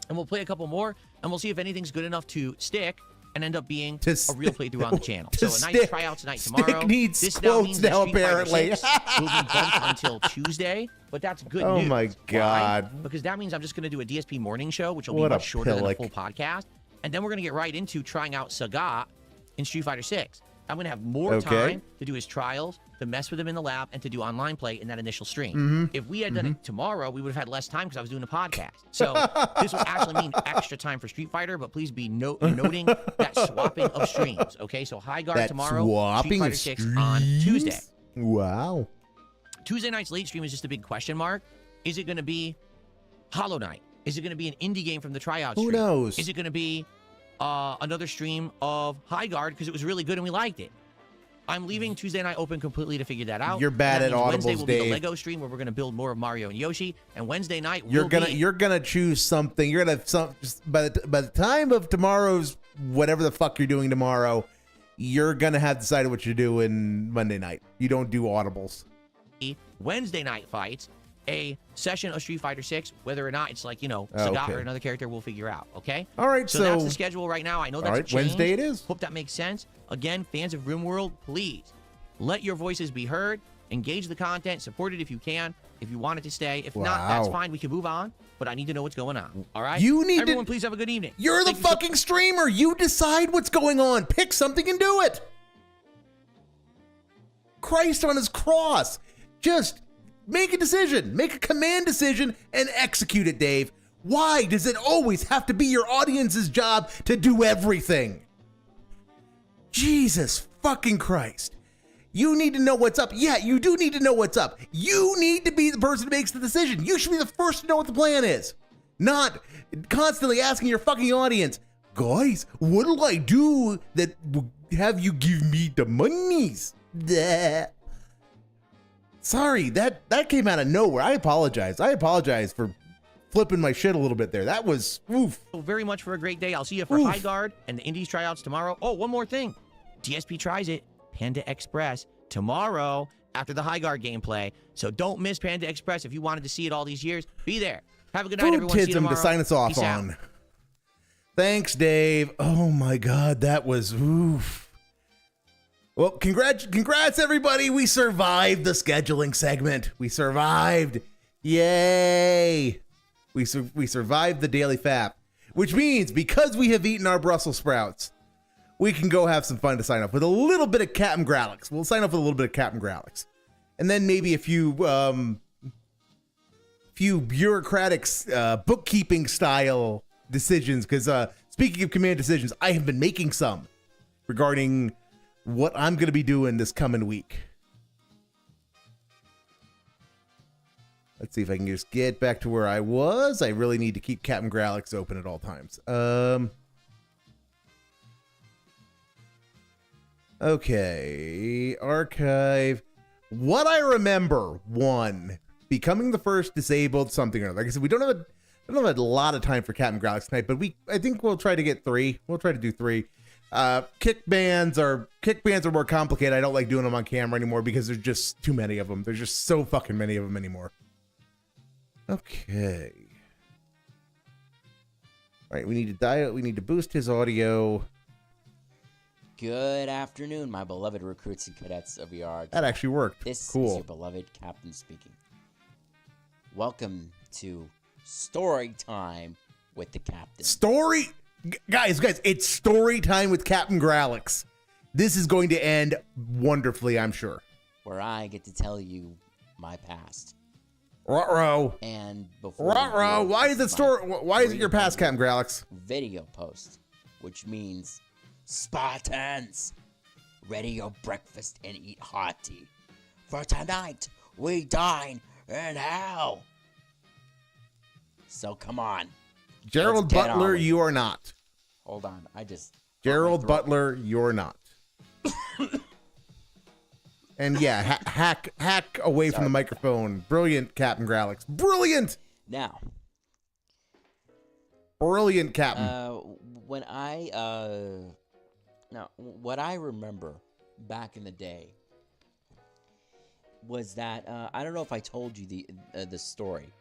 And we'll play a couple more, and we'll see if anything's good enough to stick and end up being a real playthrough on the channel. So a nice tryout tonight tomorrow. Needs this quotes now apparently. Will be bumped until Tuesday, but that's good news. Oh my God. Why? Because that means I'm just going to do a DSP morning show, which will be much shorter than a full podcast. And then we're going to get right into trying out Sagat in Street Fighter 6. I'm going to have more time to do his trials, to mess with him in the lab, and to do online play in that initial stream. If we had done it tomorrow, we would have had less time because I was doing a podcast. So this will actually mean extra time for Street Fighter, but please be noting that swapping of streams. Okay, so High Guard tomorrow, Street Fighter 6 on Tuesday. Wow. Tuesday night's late stream is just a big question mark. Is it going to be Hollow Knight? Is it going to be an indie game from the tryout stream? Who knows? Is it going to be another stream of High Guard because it was really good and we liked it? I'm leaving Tuesday night open completely to figure that out. You're bad at audibles, Wednesday will be Dave. the Lego stream where we're going to build more of Mario and Yoshi, and Wednesday night you're gonna choose something. You're gonna just by the time of tomorrow's whatever the fuck you're doing tomorrow, you're gonna have decided what you're doing Monday night. You don't do audibles. Wednesday night fights, a session of Street Fighter 6, whether or not it's like, Sagat Okay. or another character, we'll figure out, okay? All right, So that's the schedule right now. I know that's all a right, change. Wednesday it is. Hope that makes sense. Again, fans of Rimworld, please let your voices be heard. Engage the content. Support it if you can. If you want it to stay. If not, that's Wow. fine. We can move on. But I need to know what's going on. All right? You need to- Everyone, please have a good evening. You're the Thank you so- fucking streamer. You decide what's going on. Pick something and do it. Christ on his cross. Just make a decision. Make a command decision and execute it, Dave. Why does it always have to be your audience's job to do everything? Jesus fucking Christ. You need to know what's up. Yeah, you do need to know what's up. You need to be the person who makes the decision. You should be the first to know what the plan is. Not constantly asking your fucking audience, guys, what'll I do that will have you give me the monies? Bleh. Sorry, that came out of nowhere. I apologize. I apologize for flipping my shit a little bit there. That was oof. Very much for a great day. I'll see you for High Guard and the Indies tryouts tomorrow. Oh, one more thing. DSP tries it. Panda Express tomorrow after the High Guard gameplay. So don't miss Panda Express if you wanted to see it all these years. Be there. Have a good night, everyone. See you Foodtism tomorrow. to sign us off Peace out. on. Thanks, Dave. Oh my God, that was oof. Well, congrats, everybody. We survived the scheduling segment. We survived. Yay. We survived the daily fap, which means because we have eaten our Brussels sprouts, we can go have some fun to sign up with a little bit of Captain Growlix. We'll sign up with a little bit of Captain Growlix. And then maybe a few bureaucratic bookkeeping style decisions. Because speaking of command decisions, I have been making some regarding what I'm going to be doing this coming week. Let's see if I can just get back to where I was. I really need to keep Captain Growlix open at all times. Okay, archive. What I remember, one, becoming the first disabled something or other. Like I said, we don't have a lot of time for Captain Growlix tonight, but I think we'll try to get 3. We'll try to do 3. Kick bands are more complicated. I don't like doing them on camera anymore because there's just too many of them. There's just so fucking many of them anymore. Okay. All right, we need to boost his audio. Good afternoon, my beloved recruits and cadets of VR. That actually worked. This Cool. is your beloved captain speaking. Welcome to Story Time with the Captain. Guys, it's story time with Captain Growlix. This is going to end wonderfully, I'm sure. Where I get to tell you my past. Ruh-roh. And before Ruh-roh. Why is it your past, Captain Growlix? Video post, which means Spartans, ready your breakfast and eat hearty. For tonight, we dine in hell. So come on. Gerald Let's get Butler, on. you are not. Hold on, I just... Gerald Butler, you're not. And yeah, hack away from the microphone. Brilliant, Captain Growlix. Brilliant! Now. Brilliant, Captain. What I remember back in the day was that I don't know if I told you the story.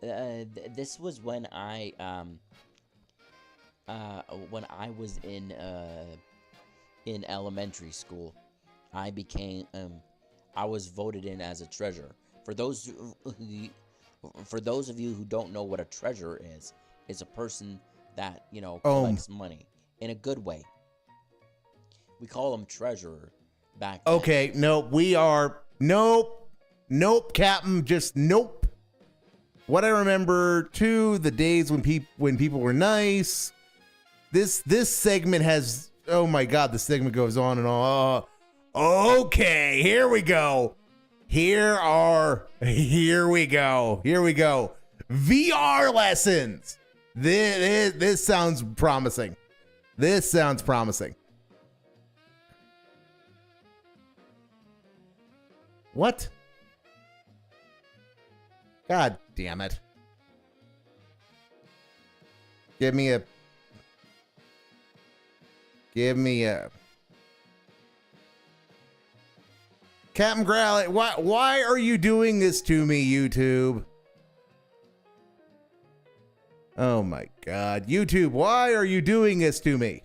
This was when I was in elementary school. I was voted in as a treasurer. For those of you who don't know what a treasurer is a person that collects money in a good way. We call them treasurer back then. Okay, nope, Captain, just nope. What I remember too, the days when people were nice. This segment has, oh my God, this segment goes on and on. Okay, here we go. Here we go. VR lessons. This sounds promising. What? God damn it. Give me a Captain Growlithe, why are you doing this to me, YouTube? Oh my God, YouTube, why are you doing this to me?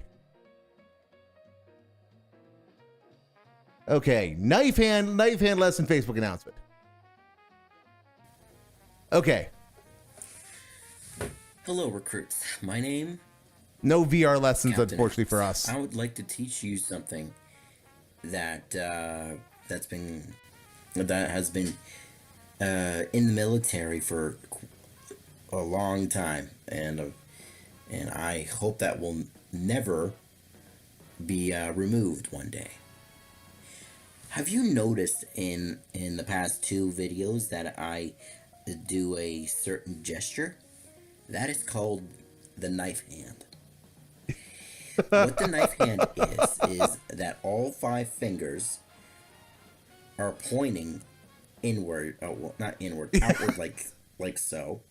Okay, knife hand lesson Facebook announcement. Okay. Hello, recruits. My name? No VR lessons, Kahntent. unfortunately for us. I would like to teach you something that has been in the military for a long time, and I hope that will never be removed one day. Have you noticed in the past 2 videos that I do a certain gesture? That is called the knife hand. What the knife hand is that all 5 fingers are pointing inward, well, not inward, outward, like so.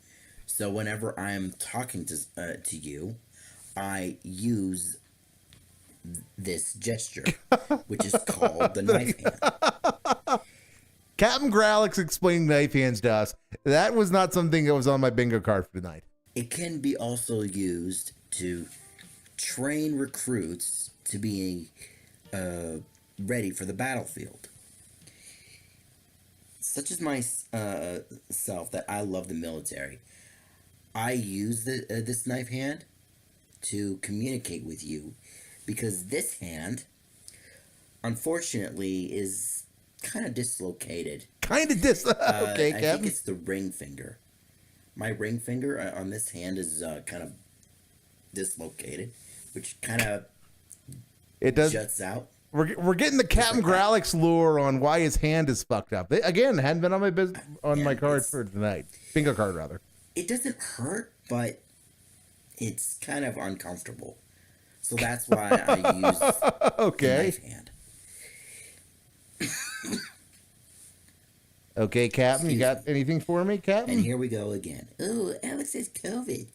So whenever I'm talking to you, I use this gesture, which is called the knife hand. Captain Growlithe explained knife hands to us. That was not something that was on my bingo card for tonight. It can be also used to train recruits to be ready for the battlefield. Such as myself, that I love the military. I use this knife hand to communicate with you, because this hand, unfortunately, is kind of dislocated. Okay, I Captain. think it's the ring finger. My ring finger on this hand is kind of dislocated, which kind of juts out. We're getting the Captain Growlithe lure on why his hand is fucked up. Again, hadn't been on my card for tonight. Bingo card, rather. It doesn't hurt, but it's kind of uncomfortable. So that's why I use the knife hand. Okay, Captain, you got anything for me, Captain? And here we go again. Oh, Alex has COVID.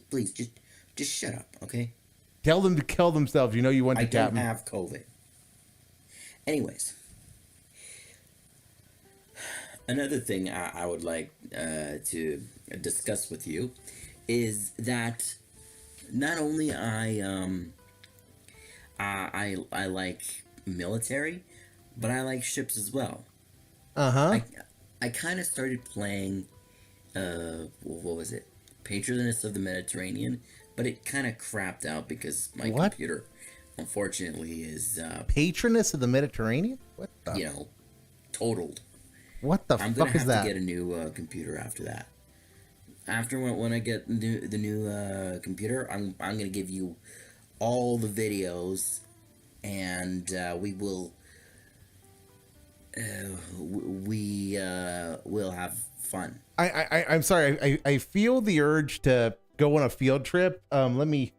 Please, just shut up, okay? Tell them to kill themselves. You know you want to, Captain. I don't have COVID. Anyways. Another thing I would like to discuss with you is that not only I like military, but I like ships as well. I kind of started playing what was it? Patroness of the Mediterranean, but it kind of crapped out because my computer, unfortunately, is Patroness of the Mediterranean? What the? Totaled. What the I'm fuck gonna is that? have to get a new computer after that. After when I get the new computer, I'm gonna give you all the videos, and we will we'll have fun. I'm sorry. I feel the urge to go on a field trip. Let me.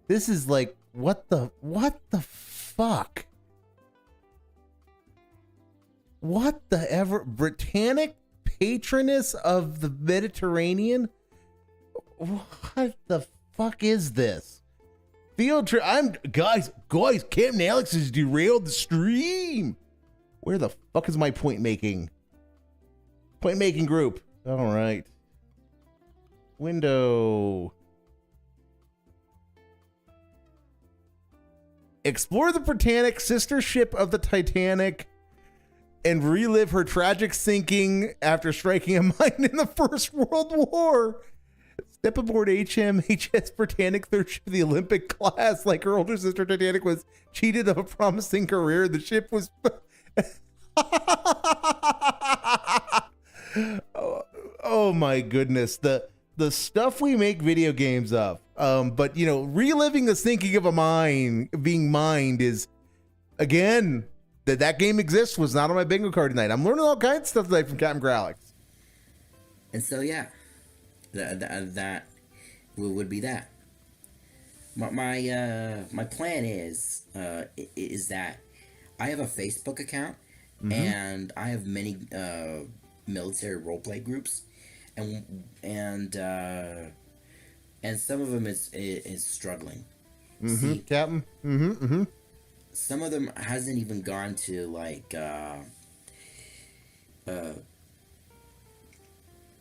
This is like what the fuck? What the ever? Britannic Patroness of the Mediterranean? What the fuck is this? Field trip. Guys, Captain Alex has derailed the stream. Where the fuck is my point making group? All right. Window. Explore the Britannic, sister ship of the Titanic, and relive her tragic sinking after striking a mine in the First World War. Step aboard HMHS Britannic, third ship of the Olympic class. Like her older sister Titanic was cheated of a promising career, the ship was... oh my goodness. The stuff we make video games of. But, reliving the sinking of a mine, being mined is, again... That game exists was not on my bingo card tonight. I'm learning all kinds of stuff tonight from Captain Growlithe. And so yeah, that would be that. My plan is that I have a Facebook account, and I have many military roleplay groups, and some of them is struggling. Captain. some of them hasn't even gone to like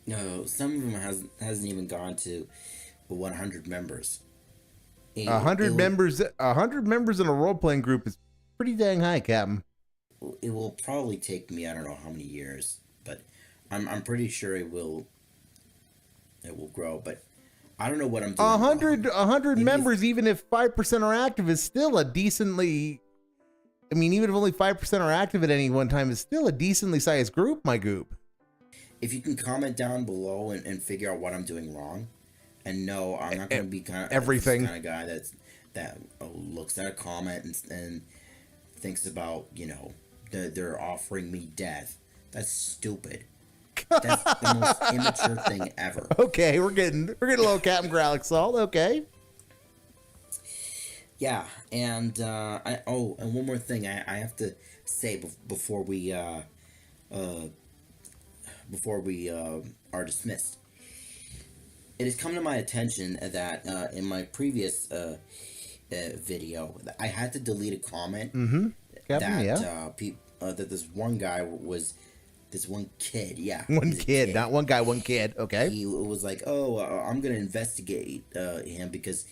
no, some of them hasn't even gone to 100 members. 100 members. 100 members in a role playing group is pretty dang high, Captain. It will probably take me, I don't know how many years, but I'm pretty sure it will grow. But I don't know what I'm doing. 100 members, even if 5% are active, is still a decently. I mean, even if only 5% are active at any one time, is still a decently sized group. My goop. If you can comment down below and figure out what I'm doing wrong, and no, I'm not going to be everything kind of guy that looks at a comment and thinks about, you know, they're offering me death. That's stupid. That's the most immature thing ever. Okay, we're getting a little Captain Growlic salt. Okay. Yeah, and and one more thing I have to say before we are dismissed. It has come to my attention that in my previous video, I had to delete a comment that this one guy was. This one kid, yeah. One kid, not one guy, one kid. Okay. He was like, "Oh, I'm gonna investigate him because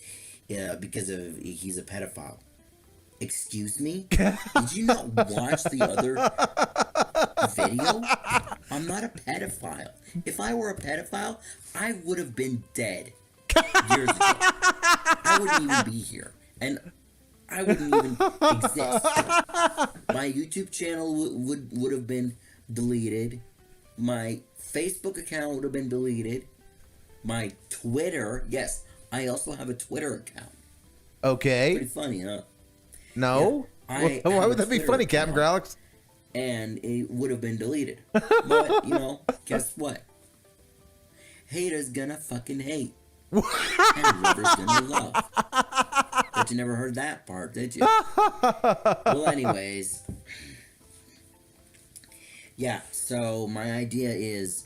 of he's a pedophile." Excuse me? Did you not watch the other video? I'm not a pedophile. If I were a pedophile, I would have been dead years ago. I wouldn't even be here, and I wouldn't even exist. My YouTube channel would have been deleted. My Facebook account would have been deleted. My Twitter, yes, I also have a Twitter account. Okay. Pretty funny, huh? No. Yeah, why would that be funny, Captain Growlix? And it would have been deleted. But, you know, guess what? Haters gonna fucking hate. And lovers gonna love. But you never heard that part, did you? Well, anyways. Yeah, so my idea is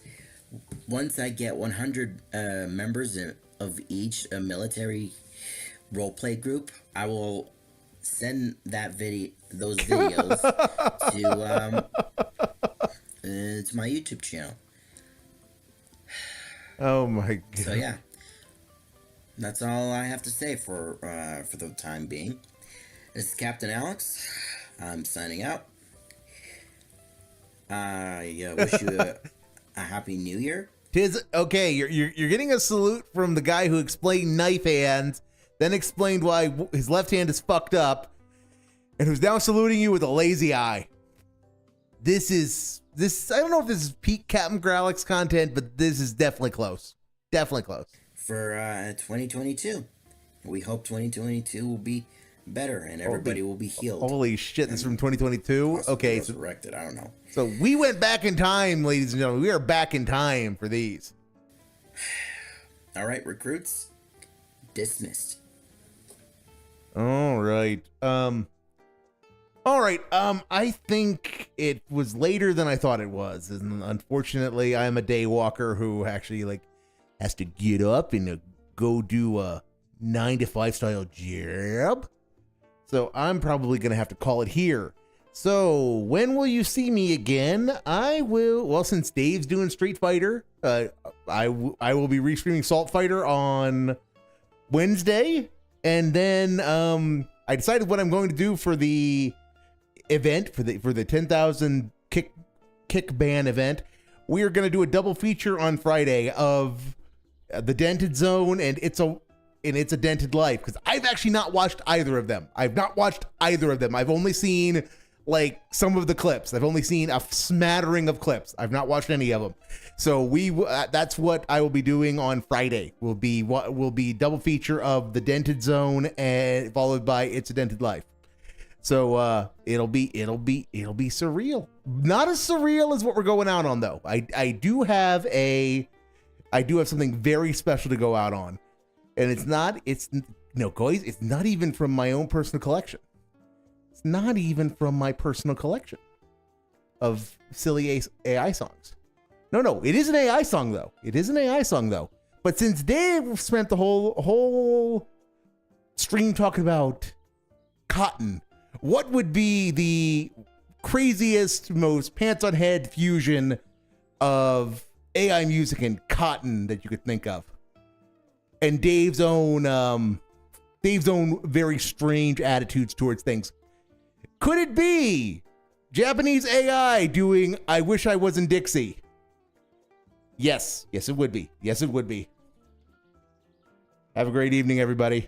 once I get 100 members of each military roleplay group, I will send those videos to my YouTube channel. Oh my god. So yeah, that's all I have to say for the time being. This is Captain Alex. I'm signing out. I wish you a happy New Year. Okay. You're getting a salute from the guy who explained knife hands, then explained why his left hand is fucked up, and who's now saluting you with a lazy eye. This. I don't know if this is peak Captain Growlix content, but this is definitely close. Definitely close. For 2022, we hope 2022 will be better and everybody will be healed. Holy shit! This is from 2022. Okay, resurrected. I don't know. So we went back in time, ladies and gentlemen. We are back in time for these. All right, recruits, dismissed. All right. I think it was later than I thought it was, and unfortunately, I'm a day walker who actually has to get up and go do a 9-to-5 style job. So I'm probably gonna have to call it here. So when will you see me again? I will. Well, since Dave's doing Street Fighter, I will be restreaming Salt Fighter on Wednesday, and then I decided what I'm going to do for the event for the 10,000 kick ban event. We are going to do a double feature on Friday of the Dented Zone and It's a Dented Life, because I've actually not watched either of them. I've only seen some of the clips. I've only seen a smattering of clips. I've not watched any of them. So that's what I will be doing on Friday. Will be double feature of the Dented Zone and followed by It's a Dented Life. So it'll be surreal. Not as surreal as what we're going out on though. I do have something very special to go out on. And it's not even from my own personal collection. It's not even from my personal collection of silly AI songs. No, it is an AI song though. But since Dave spent the whole stream talking about cotton, what would be the craziest, most pants on head fusion of AI music and cotton that you could think of? And Dave's own very strange attitudes towards things. Could it be Japanese AI doing I Wish I Was in Dixie? Yes. Yes, it would be. Yes, it would be. Have a great evening, everybody.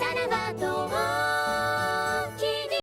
さらばと